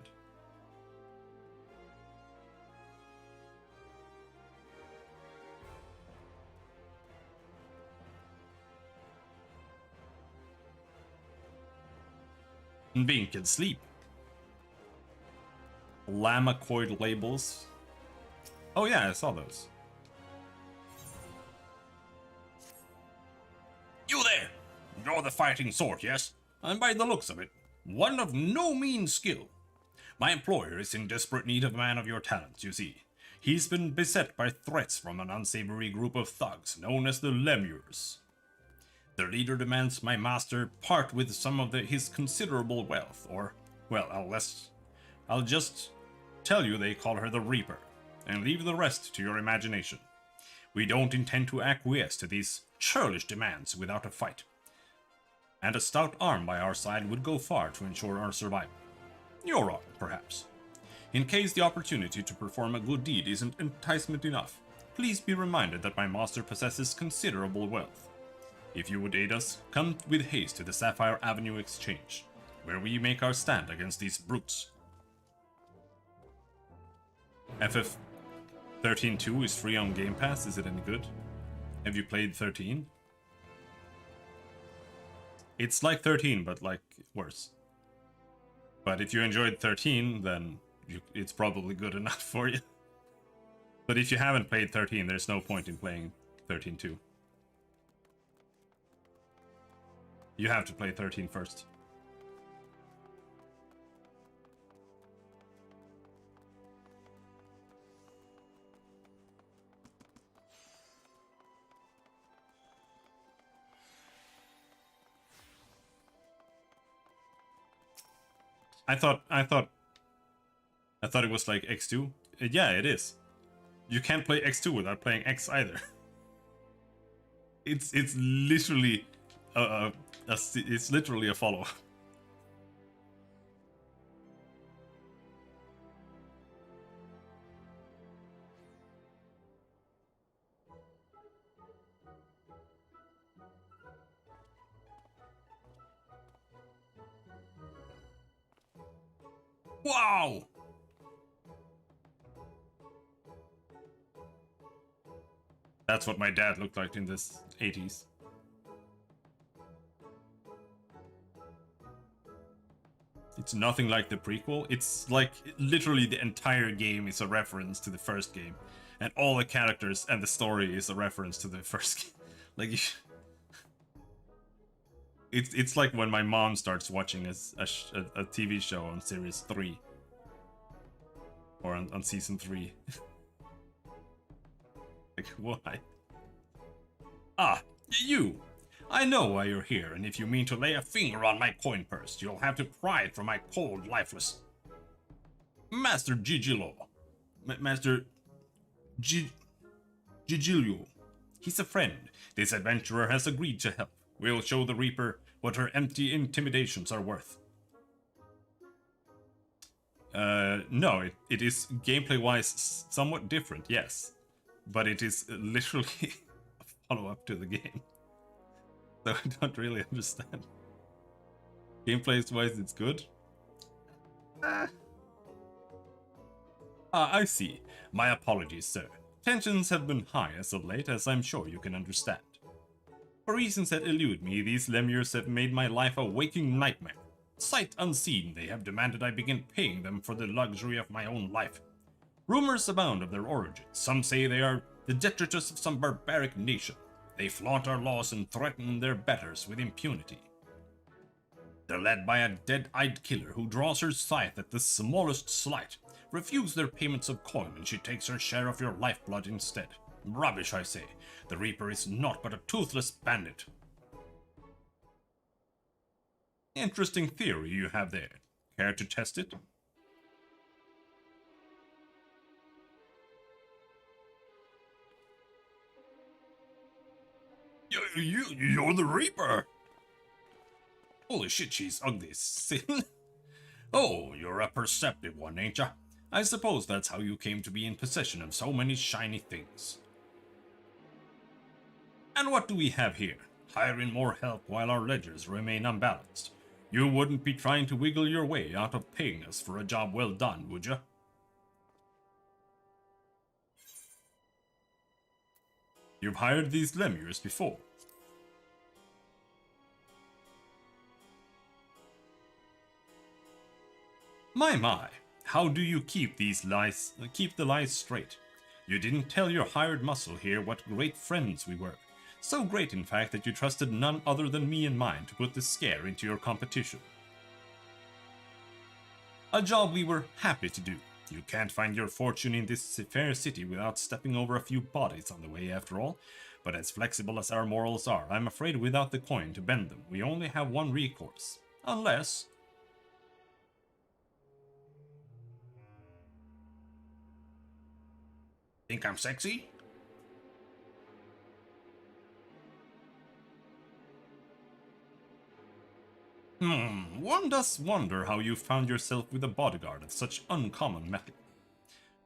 Being can sleep. Lamacoid labels. Oh yeah, I saw those. You there! You're the fighting sort, yes? And by the looks of it, one of no mean skill. My employer is in desperate need of a man of your talents, you see. He's been beset by threats from an unsavory group of thugs known as the Lemures. Their leader demands my master part with some of his considerable wealth, or, well, I'll just tell you they call her the Reaper, and leave the rest to your imagination. We don't intend to acquiesce to these churlish demands without a fight, and a stout arm by our side would go far to ensure our survival. Your arm, perhaps. In case the opportunity to perform a good deed isn't enticement enough, please be reminded that my master possesses considerable wealth. If you would aid us, come with haste to the Sapphire Avenue Exchange, where we make our stand against these brutes. FF14 is free on Game Pass. Is it any good? Have you played 13? It's like 13, but like worse. But if you enjoyed 13, then it's probably good enough for you. But if you haven't played 13, there's no point in playing 13-2. You have to play 13 first. I thought it was like X2. Yeah, it is. You can't play X2 without playing X either. It's literally it's literally a follow. Wow! That's what my dad looked like in the 80s. It's nothing like the prequel. It's like literally the entire game is a reference to the first game. And all the characters and the story is a reference to the first game. Like, it's like when my mom starts watching a TV show on series 3. Or on season 3. Like, why? Ah, you! I know why you're here, and if you mean to lay a finger on my coin purse, you'll have to pry it from my cold, lifeless... Master Gigilo. Master... Gigilio. He's a friend. This adventurer has agreed to help. We'll show the Reaper what her empty intimidations are worth. No, it is gameplay-wise somewhat different, yes. But it is literally a follow-up to the game. So I don't really understand. Gameplay-wise, it's good. I see. My apologies, sir. Tensions have been high as of late, as I'm sure you can understand. For reasons that elude me, these Lemures have made my life a waking nightmare. Sight unseen, they have demanded I begin paying them for the luxury of my own life. Rumors abound of their origins. Some say they are the detritus of some barbaric nation. They flaunt our laws and threaten their betters with impunity. They're led by a dead-eyed killer who draws her scythe at the smallest slight. Refuse their payments of coin and she takes her share of your lifeblood instead. Rubbish, I say. The Reaper is naught but a toothless bandit. Interesting theory you have there. Care to test it? You're the Reaper! Holy shit, she's ugly as sin. Oh, you're a perceptive one, ain't ya? I suppose that's how you came to be in possession of so many shiny things. And what do we have here? Hire in more help while our ledgers remain unbalanced. You wouldn't be trying to wiggle your way out of paying us for a job well done, would ya? You've hired these lemures before. My, how do you keep the lies straight? You didn't tell your hired muscle here what great friends we were. So great, in fact, that you trusted none other than me and mine to put the scare into your competition. A job we were happy to do. You can't find your fortune in this fair city without stepping over a few bodies on the way, after all. But as flexible as our morals are, I'm afraid without the coin to bend them, we only have one recourse. Unless... Think I'm sexy? One does wonder how you found yourself with a bodyguard of such uncommon metal.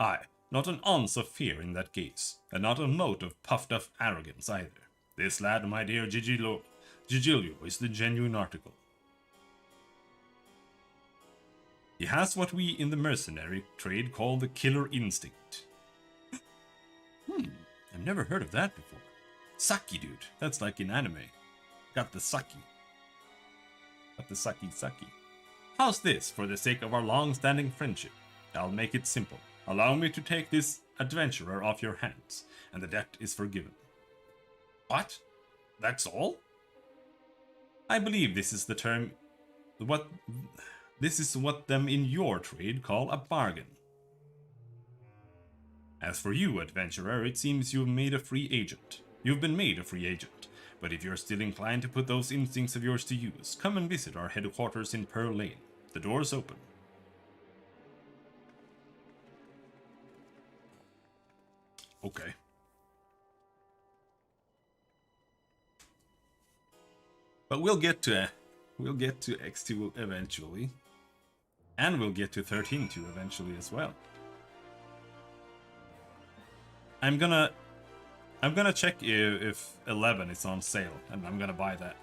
Aye, not an ounce of fear in that gaze, and not a note of puffed-up arrogance either. This lad, my dear Gigilio, is the genuine article. He has what we in the mercenary trade call the killer instinct. I've never heard of that before. Saki, dude. That's like in anime. Got the Saki. Got the Saki. How's this, for the sake of our long-standing friendship? I'll make it simple. Allow me to take this adventurer off your hands, and the debt is forgiven. What? That's all? I believe this is the term... This is what them in your trade call a bargain. As for you, adventurer, it seems you've made a free agent. You've been made a free agent, but if you're still inclined to put those instincts of yours to use, come and visit our headquarters in Pearl Lane. The door's open. Okay. But we'll get to X2 eventually. And we'll get to 13.2 eventually as well. I'm gonna check if 11 is on sale, and I'm gonna buy that.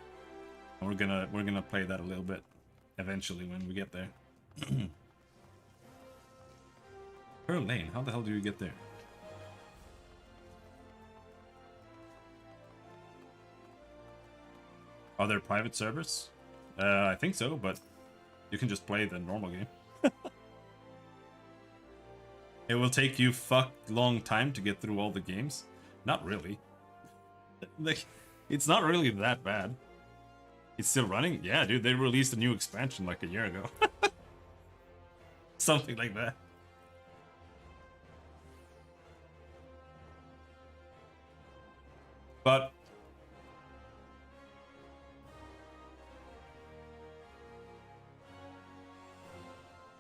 And we're gonna play that a little bit eventually when we get there. Pearl Lane, how the hell do you get there? Are there private servers? I think so, but you can just play the normal game. It will take you long time to get through all the games. Not really. Like, it's not really that bad. It's still running? Yeah, dude, they released a new expansion like a year ago. Something like that. But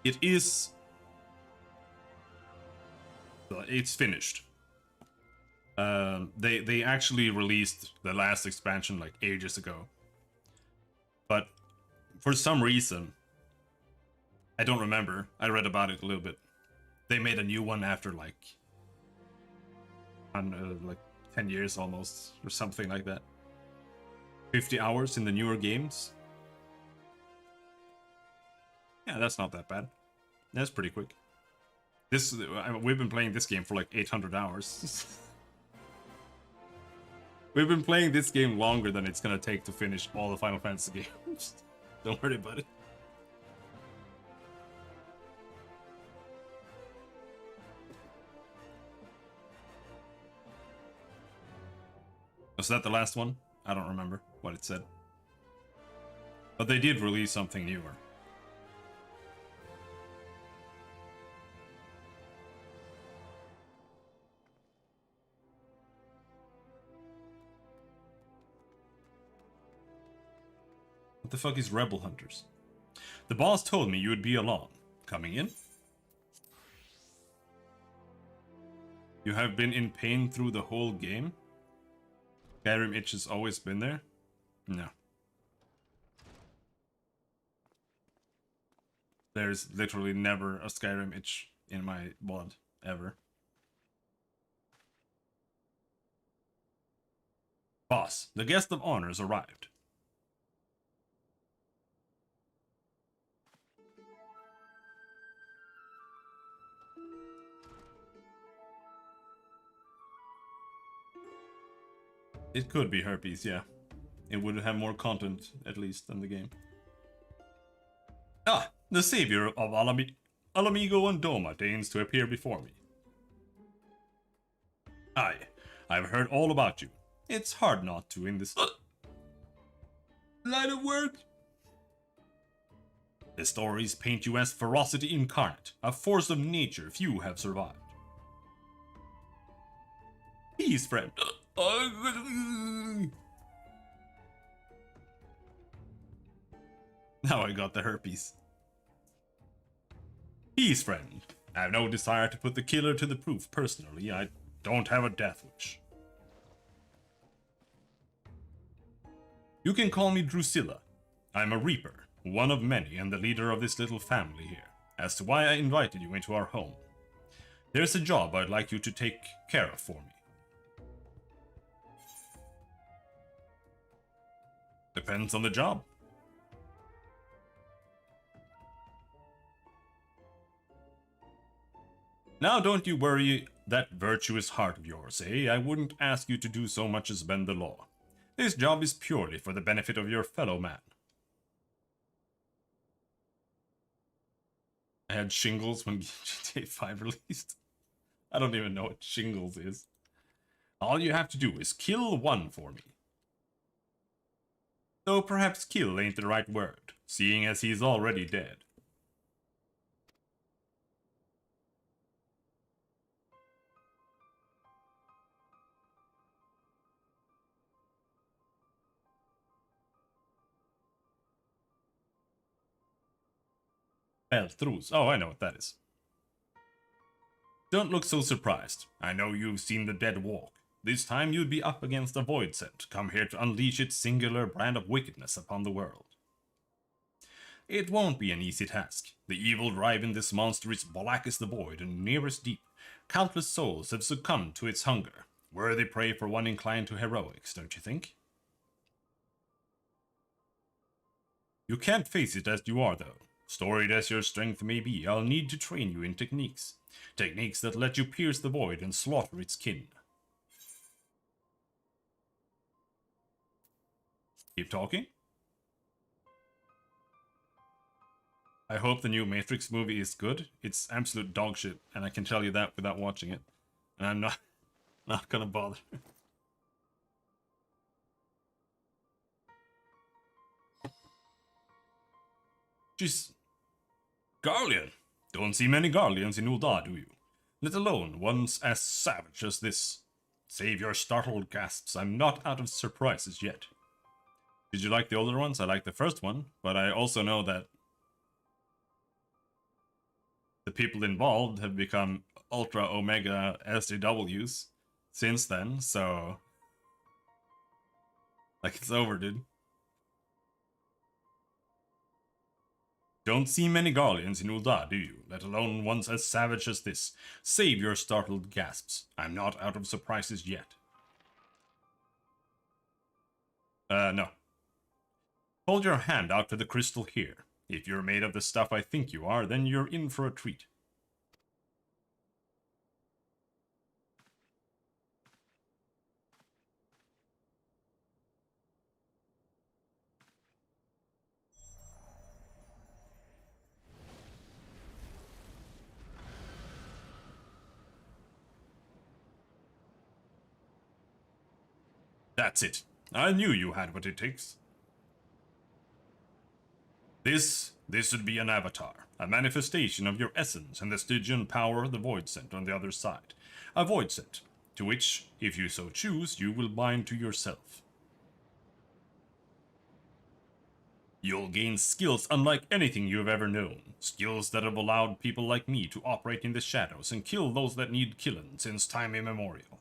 it is... It's finished. They actually released the last expansion like ages ago. But for some reason, I don't remember. I read about it a little bit. They made a new one after like 10 years almost, or something like that. 50 hours in the newer games. Yeah, that's not that bad. That's pretty quick. We've been playing this game for like 800 hours. We've been playing this game longer than it's gonna take to finish all the Final Fantasy games. Don't worry about it. Was that the last one? I don't remember what it said. But they did release something newer. What the fuck is Rebel Hunters? The boss told me you would be along. Coming in? You have been in pain through the whole game? Skyrim itch has always been there? No. There's literally never a Skyrim itch in my blood, ever. Boss, the guest of honors arrived. It could be herpes, yeah. It would have more content, at least, than the game. Ah, the savior of Alamigo and Doma deigns to appear before me. Aye, I've heard all about you. It's hard not to in this line of work. The stories paint you as ferocity incarnate, a force of nature few have survived. Peace, friend. Now I got the herpes. Peace, friend. I have no desire to put the killer to the proof personally. I don't have a death wish. You can call me Drusilla. I'm a reaper, one of many and the leader of this little family here. As to why I invited you into our home. There's a job I'd like you to take care of for me. Depends on the job. Now don't you worry that virtuous heart of yours, eh? I wouldn't ask you to do so much as bend the law. This job is purely for the benefit of your fellow man. I had shingles when GTA 5 released. I don't even know what shingles is. All you have to do is kill one for me. Though perhaps kill ain't the right word, seeing as he's already dead. Beltrus. Oh, I know what that is. Don't look so surprised. I know you've seen the dead walk. This time you'd be up against a void scent, come here to unleash its singular brand of wickedness upon the world. It won't be an easy task. The evil drive in this monster is black as the void and near as deep. Countless souls have succumbed to its hunger. Worthy prey for one inclined to heroics, don't you think? You can't face it as you are, though. Storied as your strength may be, I'll need to train you in techniques. Techniques that let you pierce the void and slaughter its kin. Keep talking. I hope the new Matrix movie is good. It's absolute dog shit, and I can tell you that without watching it. And I'm not gonna bother. Jeez. Garlean. Don't see many Garleans in Ul'dah, do you? Let alone ones as savage as this. Save your startled gasps. I'm not out of surprises yet. Did you like the older ones? I like the first one, but I also know that the people involved have become ultra omega SJWs since then, so like it's over, dude. Don't see many Garleans in Ul'dah, do you? Let alone ones as savage as this. Save your startled gasps. I'm not out of surprises yet. No. Hold your hand out to the crystal here. If you're made of the stuff I think you are, then you're in for a treat. That's it. I knew you had what it takes. This would be an avatar, a manifestation of your essence and the Stygian power of the Void Scent on the other side. A Void Scent, to which, if you so choose, you will bind to yourself. You'll gain skills unlike anything you have ever known. Skills that have allowed people like me to operate in the shadows and kill those that need killing since time immemorial.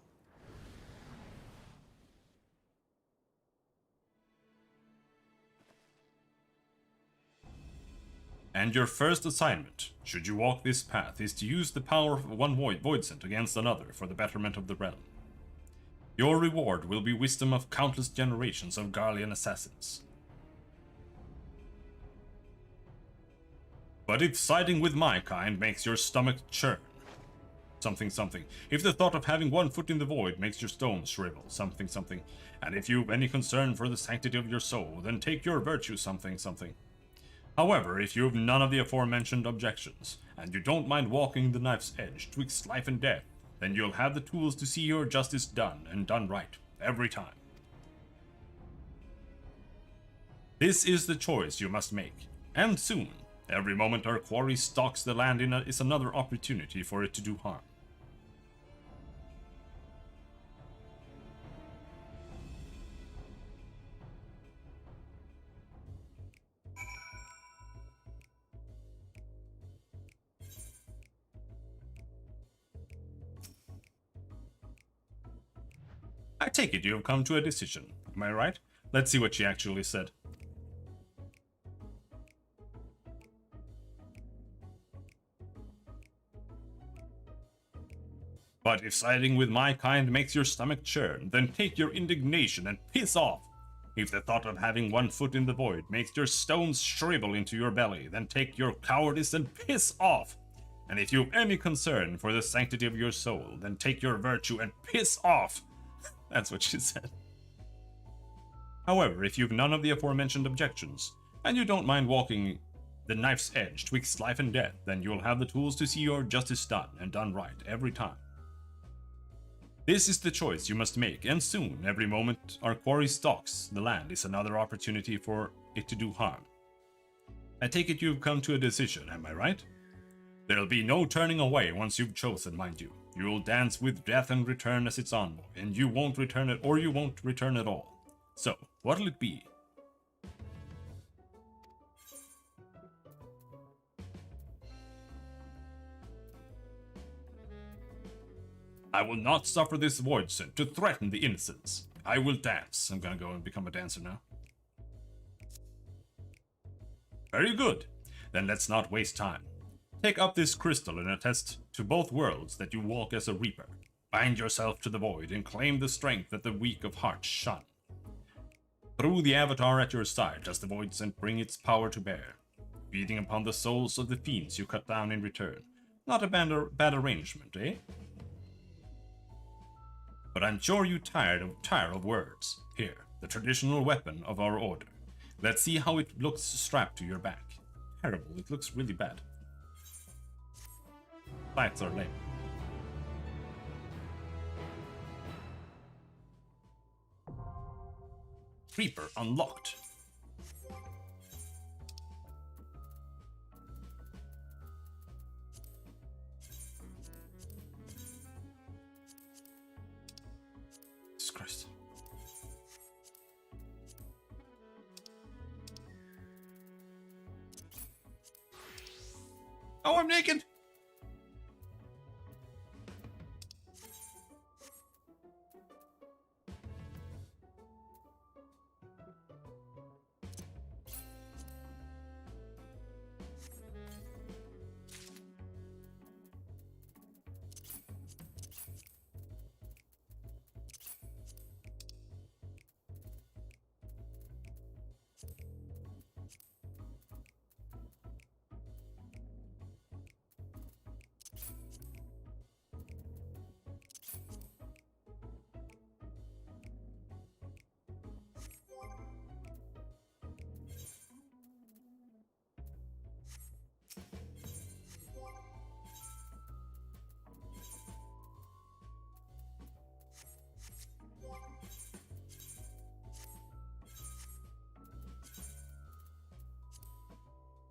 And your first assignment, should you walk this path, is to use the power of one voidsent against another for the betterment of the realm. Your reward will be wisdom of countless generations of Garlean assassins. But if siding with my kind makes your stomach churn, something something. If the thought of having one foot in the void makes your stones shrivel, something something. And if you've any concern for the sanctity of your soul, then take your virtue, something something. However, if you have none of the aforementioned objections, and you don't mind walking the knife's edge twixt life and death, then you'll have the tools to see your justice done, and done right, every time. This is the choice you must make, and soon. Every moment our quarry stalks the land is another opportunity for it to do harm. I take it you have come to a decision, am I right? Let's see what she actually said. But if siding with my kind makes your stomach churn, then take your indignation and piss off. If the thought of having one foot in the void makes your stones shrivel into your belly, then take your cowardice and piss off. And if you've any concern for the sanctity of your soul, then take your virtue and piss off. That's what she said. However, if you've none of the aforementioned objections, and you don't mind walking the knife's edge twixt life and death, then you'll have the tools to see your justice done, and done right, every time. This is the choice you must make, and soon, every moment our quarry stalks the land is another opportunity for it to do harm. I take it you've come to a decision, am I right? There'll be no turning away once you've chosen, mind you. You'll dance with death and return as its envoy, and you won't return it, or you won't return at all. So, what'll it be? I will not suffer this voidsent to threaten the innocents. I will dance. I'm gonna go and become a dancer now. Very good. Then let's not waste time. Take up this crystal and attest to both worlds that you walk as a reaper. Bind yourself to the void and claim the strength that the weak of heart shun. Through the avatar at your side does the voidsent bring its power to bear, feeding upon the souls of the fiends you cut down in return. Not a bad arrangement, eh? But I'm sure you tire of words. Here, the traditional weapon of our order. Let's see how it looks strapped to your back. Terrible, it looks really bad. Lights are lame. Reaper unlocked. Jesus Christ. Oh, I'm naked!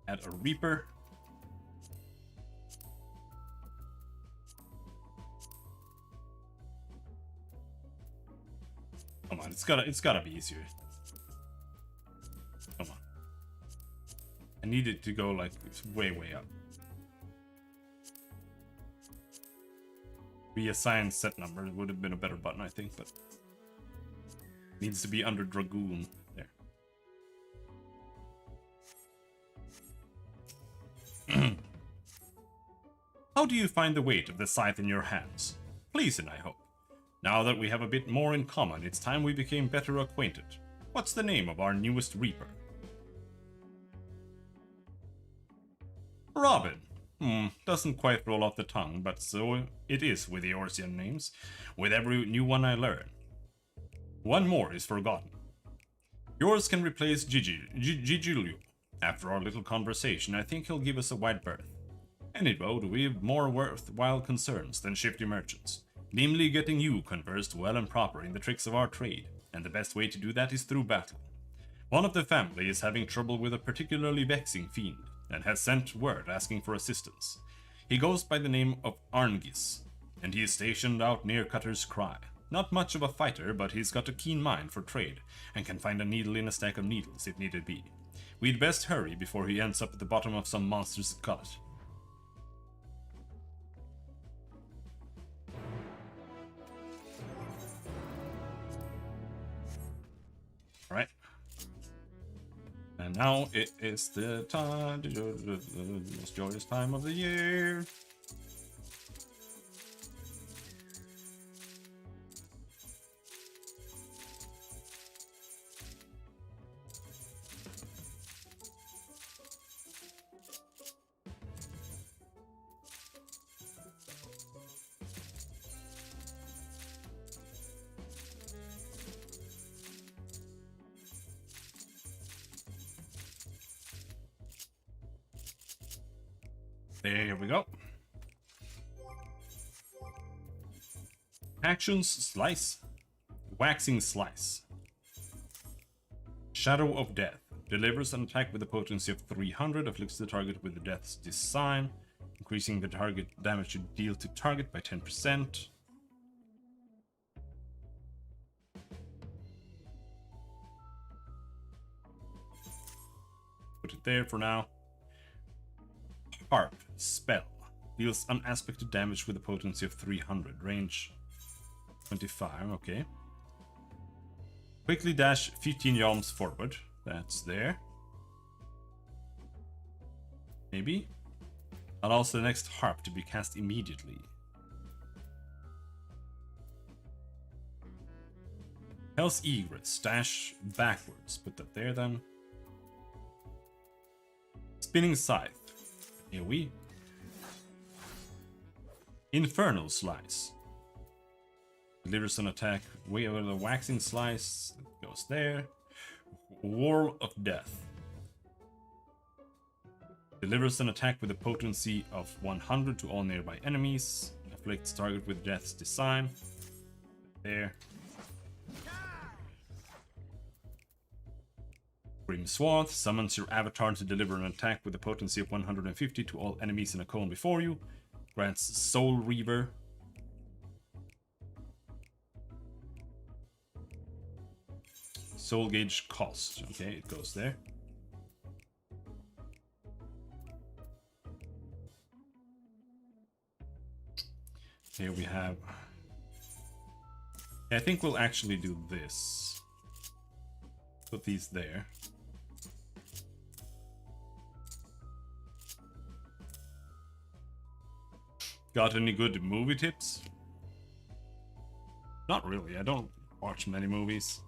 Add a Reaper. Come on, it's gotta be easier. Come on. I need it to go like way up. Reassign set number would have been a better button, I think, but needs to be under Dragoon. There. How do you find the weight of the scythe in your hands? Pleasing, I hope. Now that we have a bit more in common, it's time we became better acquainted. What's the name of our newest reaper? Robin. Doesn't quite roll off the tongue, but so it is with the Orsian names. With every new one I learn. One more is forgotten. Yours can replace Gigilio. After our little conversation, I think he'll give us a wide berth. Anyway, we've more worthwhile concerns than shifty merchants. Namely, getting you conversed well and proper in the tricks of our trade, and the best way to do that is through battle. One of the family is having trouble with a particularly vexing fiend, and has sent word asking for assistance. He goes by the name of Arngis, and he is stationed out near Cutter's Cry. Not much of a fighter, but he's got a keen mind for trade, and can find a needle in a stack of needles if needed be. We'd best hurry before he ends up at the bottom of some monster's gullet. Alright. And now it is the time, the most joyous time of the year. There we go. Actions, slice. Waxing slice. Shadow of Death. Delivers an attack with a potency of 300, afflicts the target with the death's design, increasing the target damage you deal to target by 10%. Put it there for now. Harp spell deals unaspected damage with a potency of 300, range 25. Okay. Quickly dash 15 yalms forward. That's there. Maybe. Allows the next harp to be cast immediately. Hell's Egress, dash backwards. Put that there then. Spinning Scythe. Here we. Infernal Slice. Delivers an attack way over the Waxing Slice. That goes there. Wall of Death. Delivers an attack with a potency of 100 to all nearby enemies. Afflicts target with Death's design. There. Grim Swath summons your avatar to deliver an attack with a potency of 150 to all enemies in a cone before you. Grants Soul Reaver. Soul Gauge cost. Okay, it goes there. Here we have... I think we'll actually do this. Put these there. Got any good movie tips? Not really, I don't watch many movies.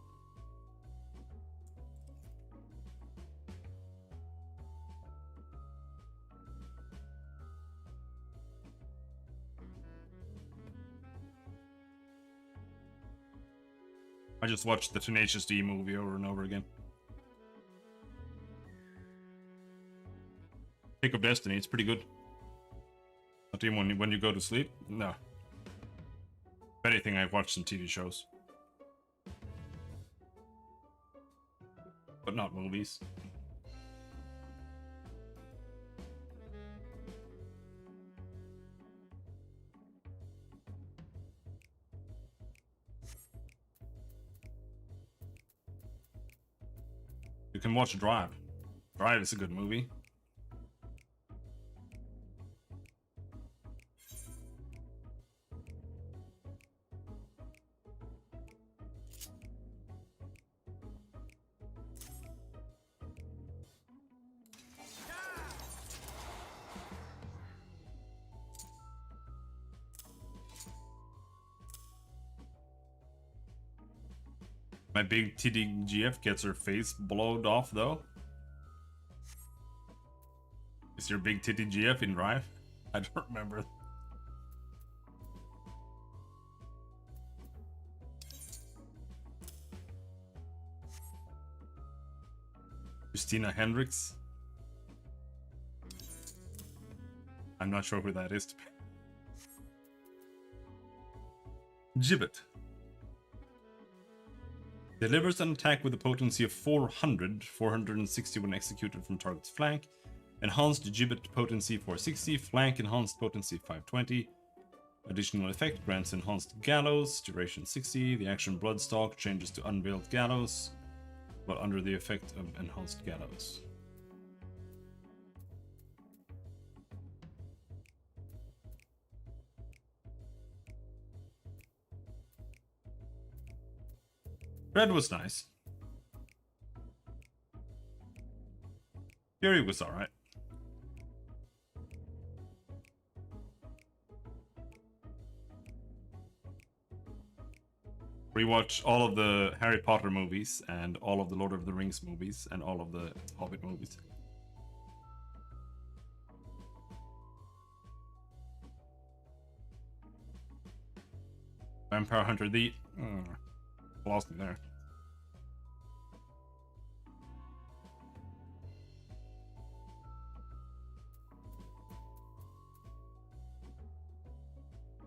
I just watched the Tenacious D movie over and over again. Pick of Destiny, it's pretty good. Not even when you go to sleep? No. If anything, I've watched some TV shows. But not movies. You can watch Drive. Drive is a good movie. My big titty GF gets her face blowed off though. Is your big titty GF in Drive? I don't remember. Christina Hendricks. I'm not sure who that is. Gibbet. Delivers an attack with a potency of 400, 460 when executed from target's flank. Enhanced Gibbet potency 460, flank enhanced potency 520. Additional effect grants enhanced gallows, duration 60. The action Bloodstalk changes to unveiled gallows, while under the effect of enhanced gallows. Red was nice. Fury was alright. Rewatch all of the Harry Potter movies and all of the Lord of the Rings movies and all of the Hobbit movies. Vampire Hunter D. Lost me there.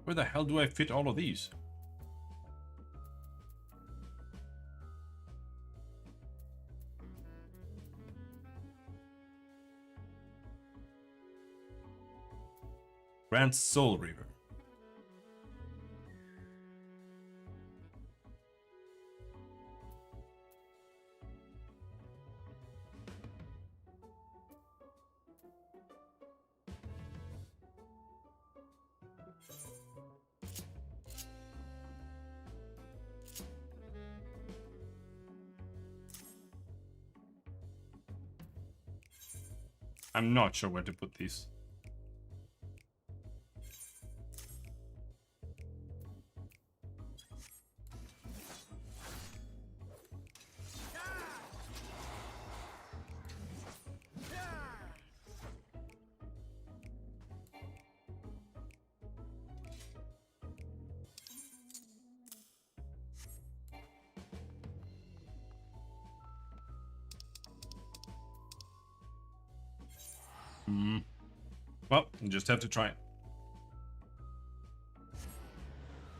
Where the hell do I fit all of these? Grant Soul Reaver. I'm not sure where to put these. Well, you just have to try it.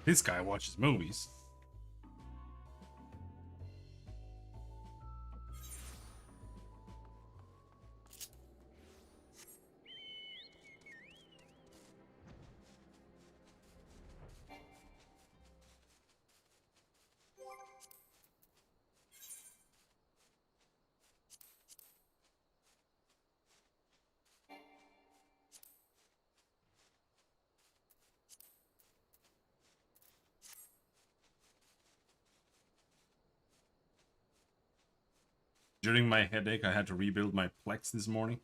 This guy watches movies. During my headache, I had to rebuild my Plex this morning.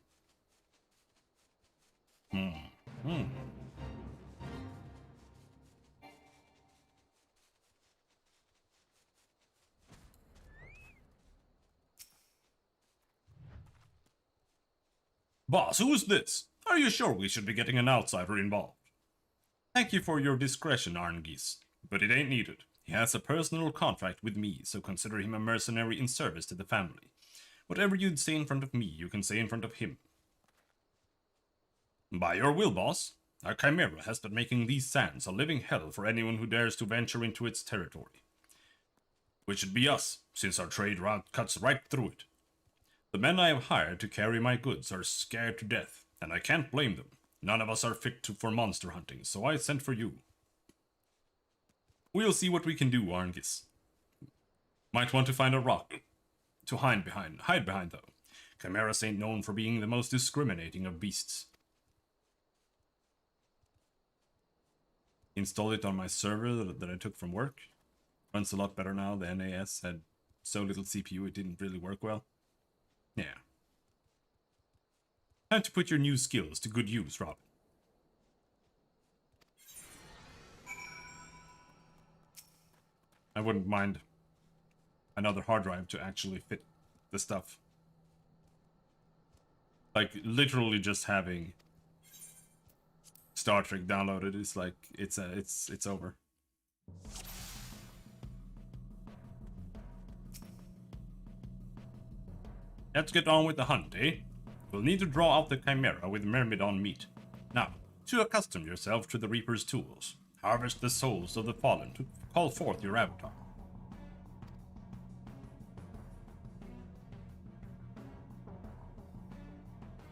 Boss, who is this? Are you sure we should be getting an outsider involved? Thank you for your discretion, Arngeese, but it ain't needed. He has a personal contract with me, so consider him a mercenary in service to the family. Whatever you'd say in front of me, you can say in front of him. By your will, boss. Our chimera has been making these sands a living hell for anyone who dares to venture into its territory. Which should be us, since our trade route cuts right through it. The men I have hired to carry my goods are scared to death, and I can't blame them. None of us are fit for monster hunting, so I sent for you. We'll see what we can do, Arngeese. Might want to find a rock to hide behind though. Chimeras ain't known for being the most discriminating of beasts. Installed it on my server that I took from work. Runs a lot better now. The NAS had so little CPU it didn't really work well. Yeah. Time to put your new skills to good use, Robin. I wouldn't mind another hard drive to actually fit the stuff. Like, literally just having Star Trek downloaded is like, it's over. Let's get on with the hunt, eh? We'll need to draw out the Chimera with Myrmidon meat. Now, to accustom yourself to the Reaper's tools, harvest the souls of the fallen to call forth your avatar.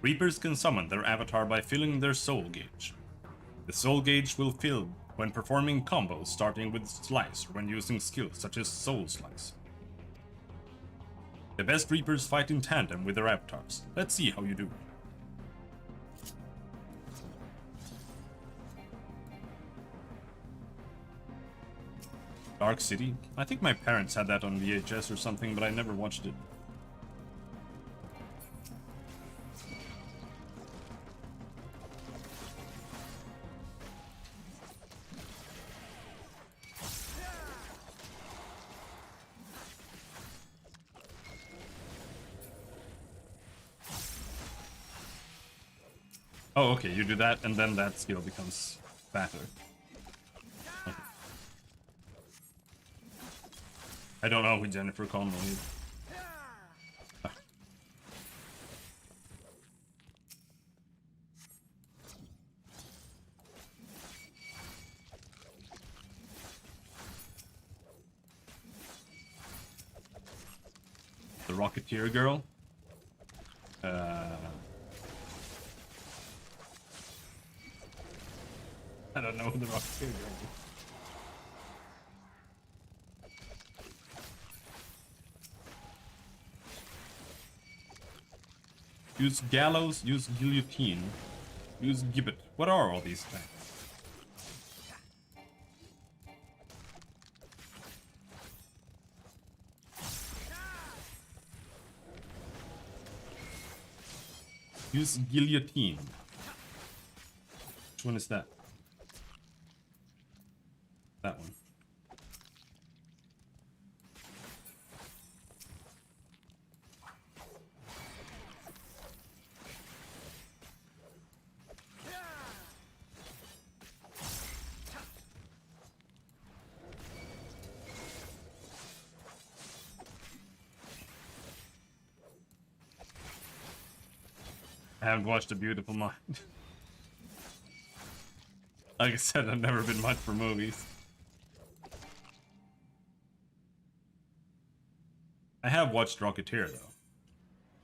Reapers can summon their avatar by filling their soul gauge. The soul gauge will fill when performing combos starting with Slice or when using skills such as Soul Slice. The best Reapers fight in tandem with their avatars. Let's see how you do. Dark City? I think my parents had that on VHS or something, but I never watched it. Oh, okay, you do that, and then that skill becomes fatter. Okay. I don't know who Jennifer Connelly is. Ah. The Rocketeer girl? I don't know who the Rocketeer girl is. Use gallows, use guillotine, use gibbet. What are all these things? Use guillotine. Which one is that? That one. I haven't watched A Beautiful Mind. Like I said, I've never been much for movies. I have watched Rocketeer, though.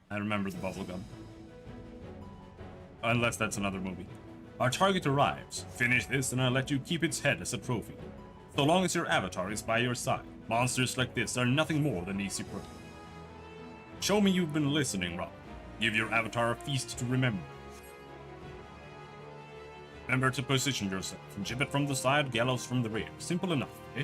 I remember the bubblegum. Unless that's another movie. Our target arrives. Finish this and I'll let you keep its head as a trophy. So long as your avatar is by your side, monsters like this are nothing more than easy prey. Show me you've been listening, Rob. Give your avatar a feast to remember. Remember to position yourself. Gibbet from the side, gallows from the rear. Simple enough, eh?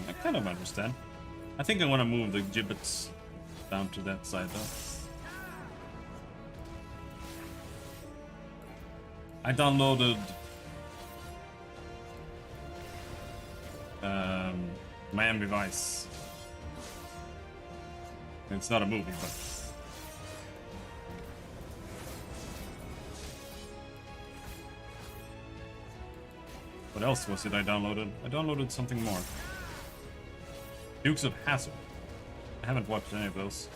I kind of understand. I think I want to move the gibbets down to that side, though. I downloaded Miami Vice. It's not a movie, but what else was it I downloaded? I downloaded something more. Dukes of Hazzard. I haven't watched any of those.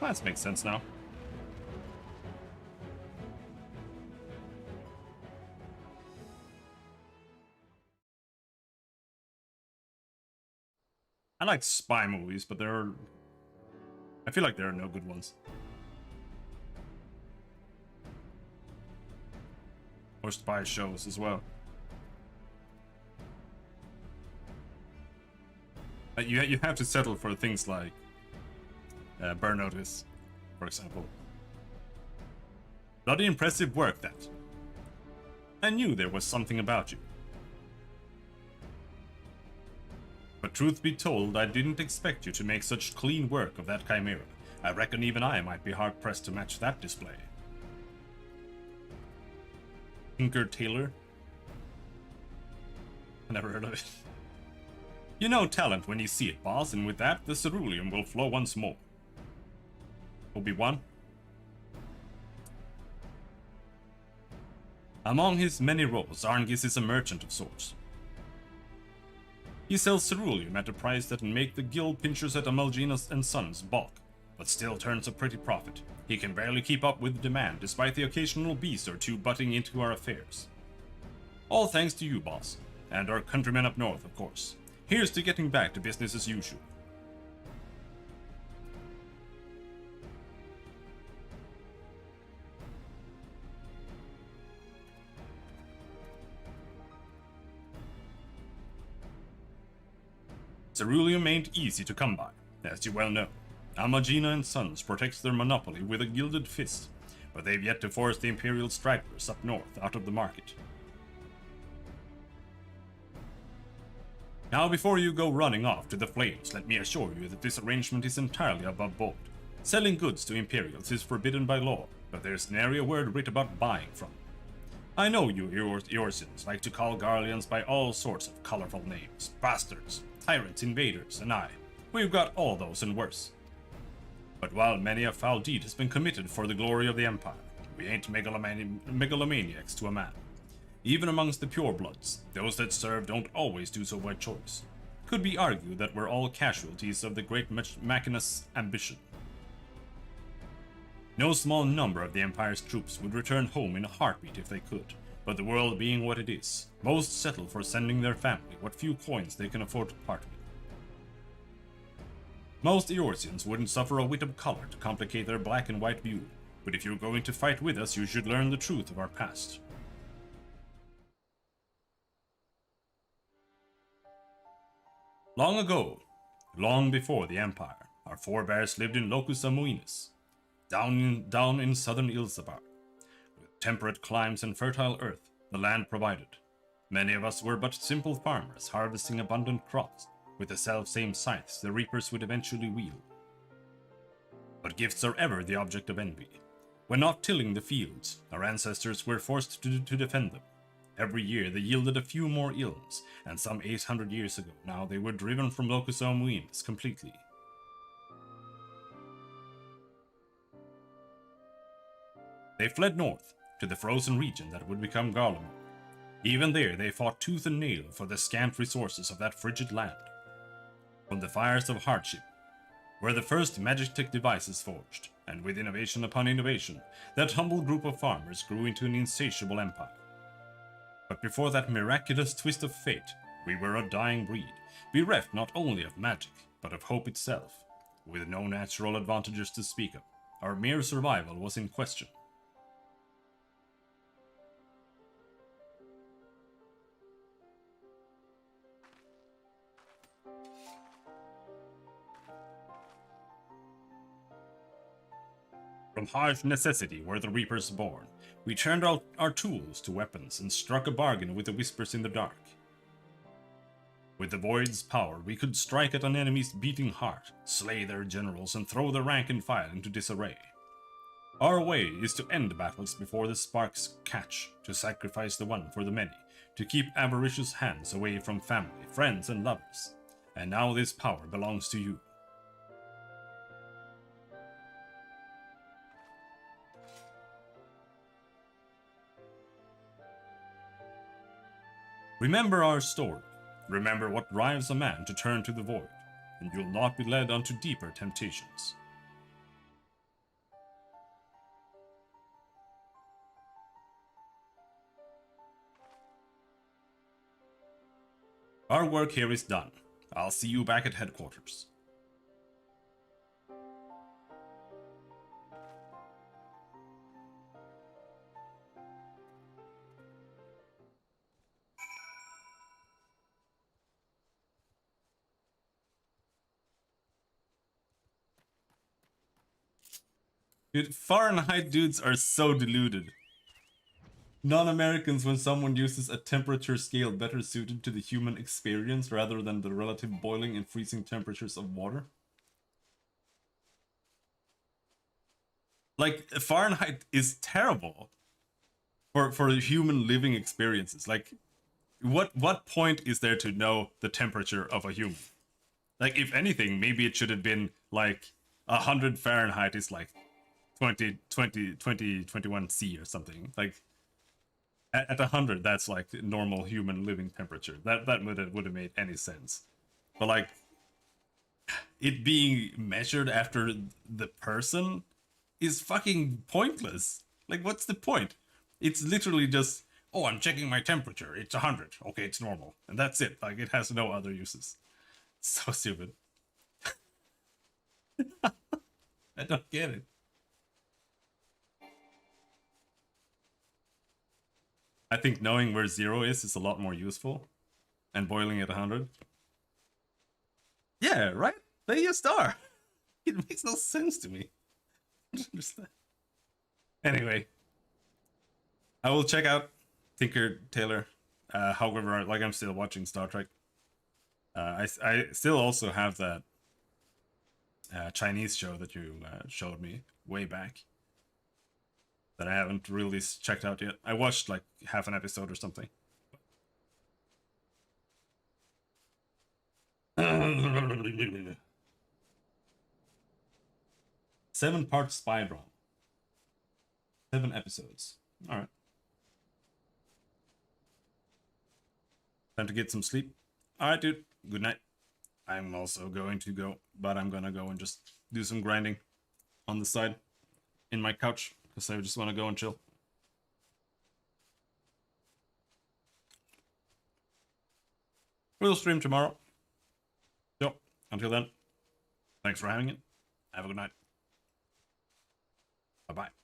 That makes sense now. I like spy movies, but I feel like there are no good ones. Or spy shows as well. You have to settle for things like Burn Notice, for example. Bloody impressive work, that. I knew there was something about you. But truth be told, I didn't expect you to make such clean work of that chimera. I reckon even I might be hard-pressed to match that display. Tinker Tailor? I never heard of it. You know talent when you see it, boss, and with that, the ceruleum will flow once more. Obi-Wan? Among his many roles, Arngis is a merchant of sorts. He sells ceruleum at a price that can make the guild pinchers at Amalgina and Sons balk, but still turns a pretty profit. He can barely keep up with demand, despite the occasional beast or two butting into our affairs. All thanks to you, boss, and our countrymen up north, of course. Here's to getting back to business as usual. Ceruleum ain't easy to come by, as you well know. Amalgina and Sons protects their monopoly with a gilded fist, but they've yet to force the Imperial stragglers up north out of the market. Now before you go running off to the flames, let me assure you that this arrangement is entirely above board. Selling goods to Imperials is forbidden by law, but there's nary a word writ about buying from. I know you Eorzeans like to call Garleans by all sorts of colorful names. Bastards, tyrants, invaders, and we've got all those and worse. But while many a foul deed has been committed for the glory of the Empire, we ain't megalomaniacs to a man. Even amongst the purebloods, those that serve don't always do so by choice. Could be argued that we're all casualties of the great Machinus' ambition. No small number of the Empire's troops would return home in a heartbeat if they could, but the world being what it is, most settle for sending their family what few coins they can afford to part with. Most Eorzeans wouldn't suffer a whit of color to complicate their black and white view, but if you're going to fight with us, you should learn the truth of our past. Long ago, long before the Empire, our forebears lived in Locus Amuinus, down in southern Ilzabar. With temperate climes and fertile earth, the land provided. Many of us were but simple farmers harvesting abundant crops, with the self-same scythes the reapers would eventually wield. But gifts are ever the object of envy. When not tilling the fields, our ancestors were forced to defend them. Every year they yielded a few more ilms, and some 800 years ago now they were driven from Locus Amuinus completely. They fled north, to the frozen region that would become Garlemald. Even there they fought tooth and nail for the scant resources of that frigid land. From the fires of hardship were the first magic devices forged, and with innovation upon innovation, that humble group of farmers grew into an insatiable empire. But before that miraculous twist of fate, we were a dying breed, bereft not only of magic, but of hope itself. With no natural advantages to speak of, our mere survival was in question. From harsh necessity were the reapers born. We turned our tools to weapons and struck a bargain with the whispers in the dark. With the void's power, we could strike at an enemy's beating heart, slay their generals, and throw the rank and file into disarray. Our way is to end battles before the sparks catch, to sacrifice the one for the many, to keep avaricious hands away from family, friends, and lovers. And now this power belongs to you. Remember our story. Remember what drives a man to turn to the void, and you'll not be led unto deeper temptations. Our work here is done. I'll see you back at headquarters. Dude, Fahrenheit dudes are so deluded. Non-Americans, when someone uses a temperature scale better suited to the human experience rather than the relative boiling and freezing temperatures of water. Like, Fahrenheit is terrible for human living experiences. Like, what point is there to know the temperature of a human? Like, if anything, maybe it should have been like 100 Fahrenheit is like 21 C or something. Like, at 100, that's like normal human living temperature. That would have made any sense. But like, it being measured after the person is fucking pointless. Like, what's the point? It's literally just, oh, I'm checking my temperature. It's 100. Okay, it's normal. And that's it. Like, it has no other uses. So stupid. I don't get it. I think knowing where 0 is a lot more useful. And boiling at 100. Yeah, right? They just are. It makes no sense to me. I don't understand. Anyway. I will check out Tinker Tailor. However, like, I'm still watching Star Trek. I still also have that Chinese show that you showed me way back that I haven't really checked out yet. I watched like half an episode or something. 7-part spy drama. 7 episodes. Alright. Time to get some sleep. Alright, dude. Good night. I'm also going to go, but I'm gonna go and just do some grinding on the side in my couch, because I just want to go and chill. We'll stream tomorrow. So, until then, thanks for having it. Have a good night. Bye-bye.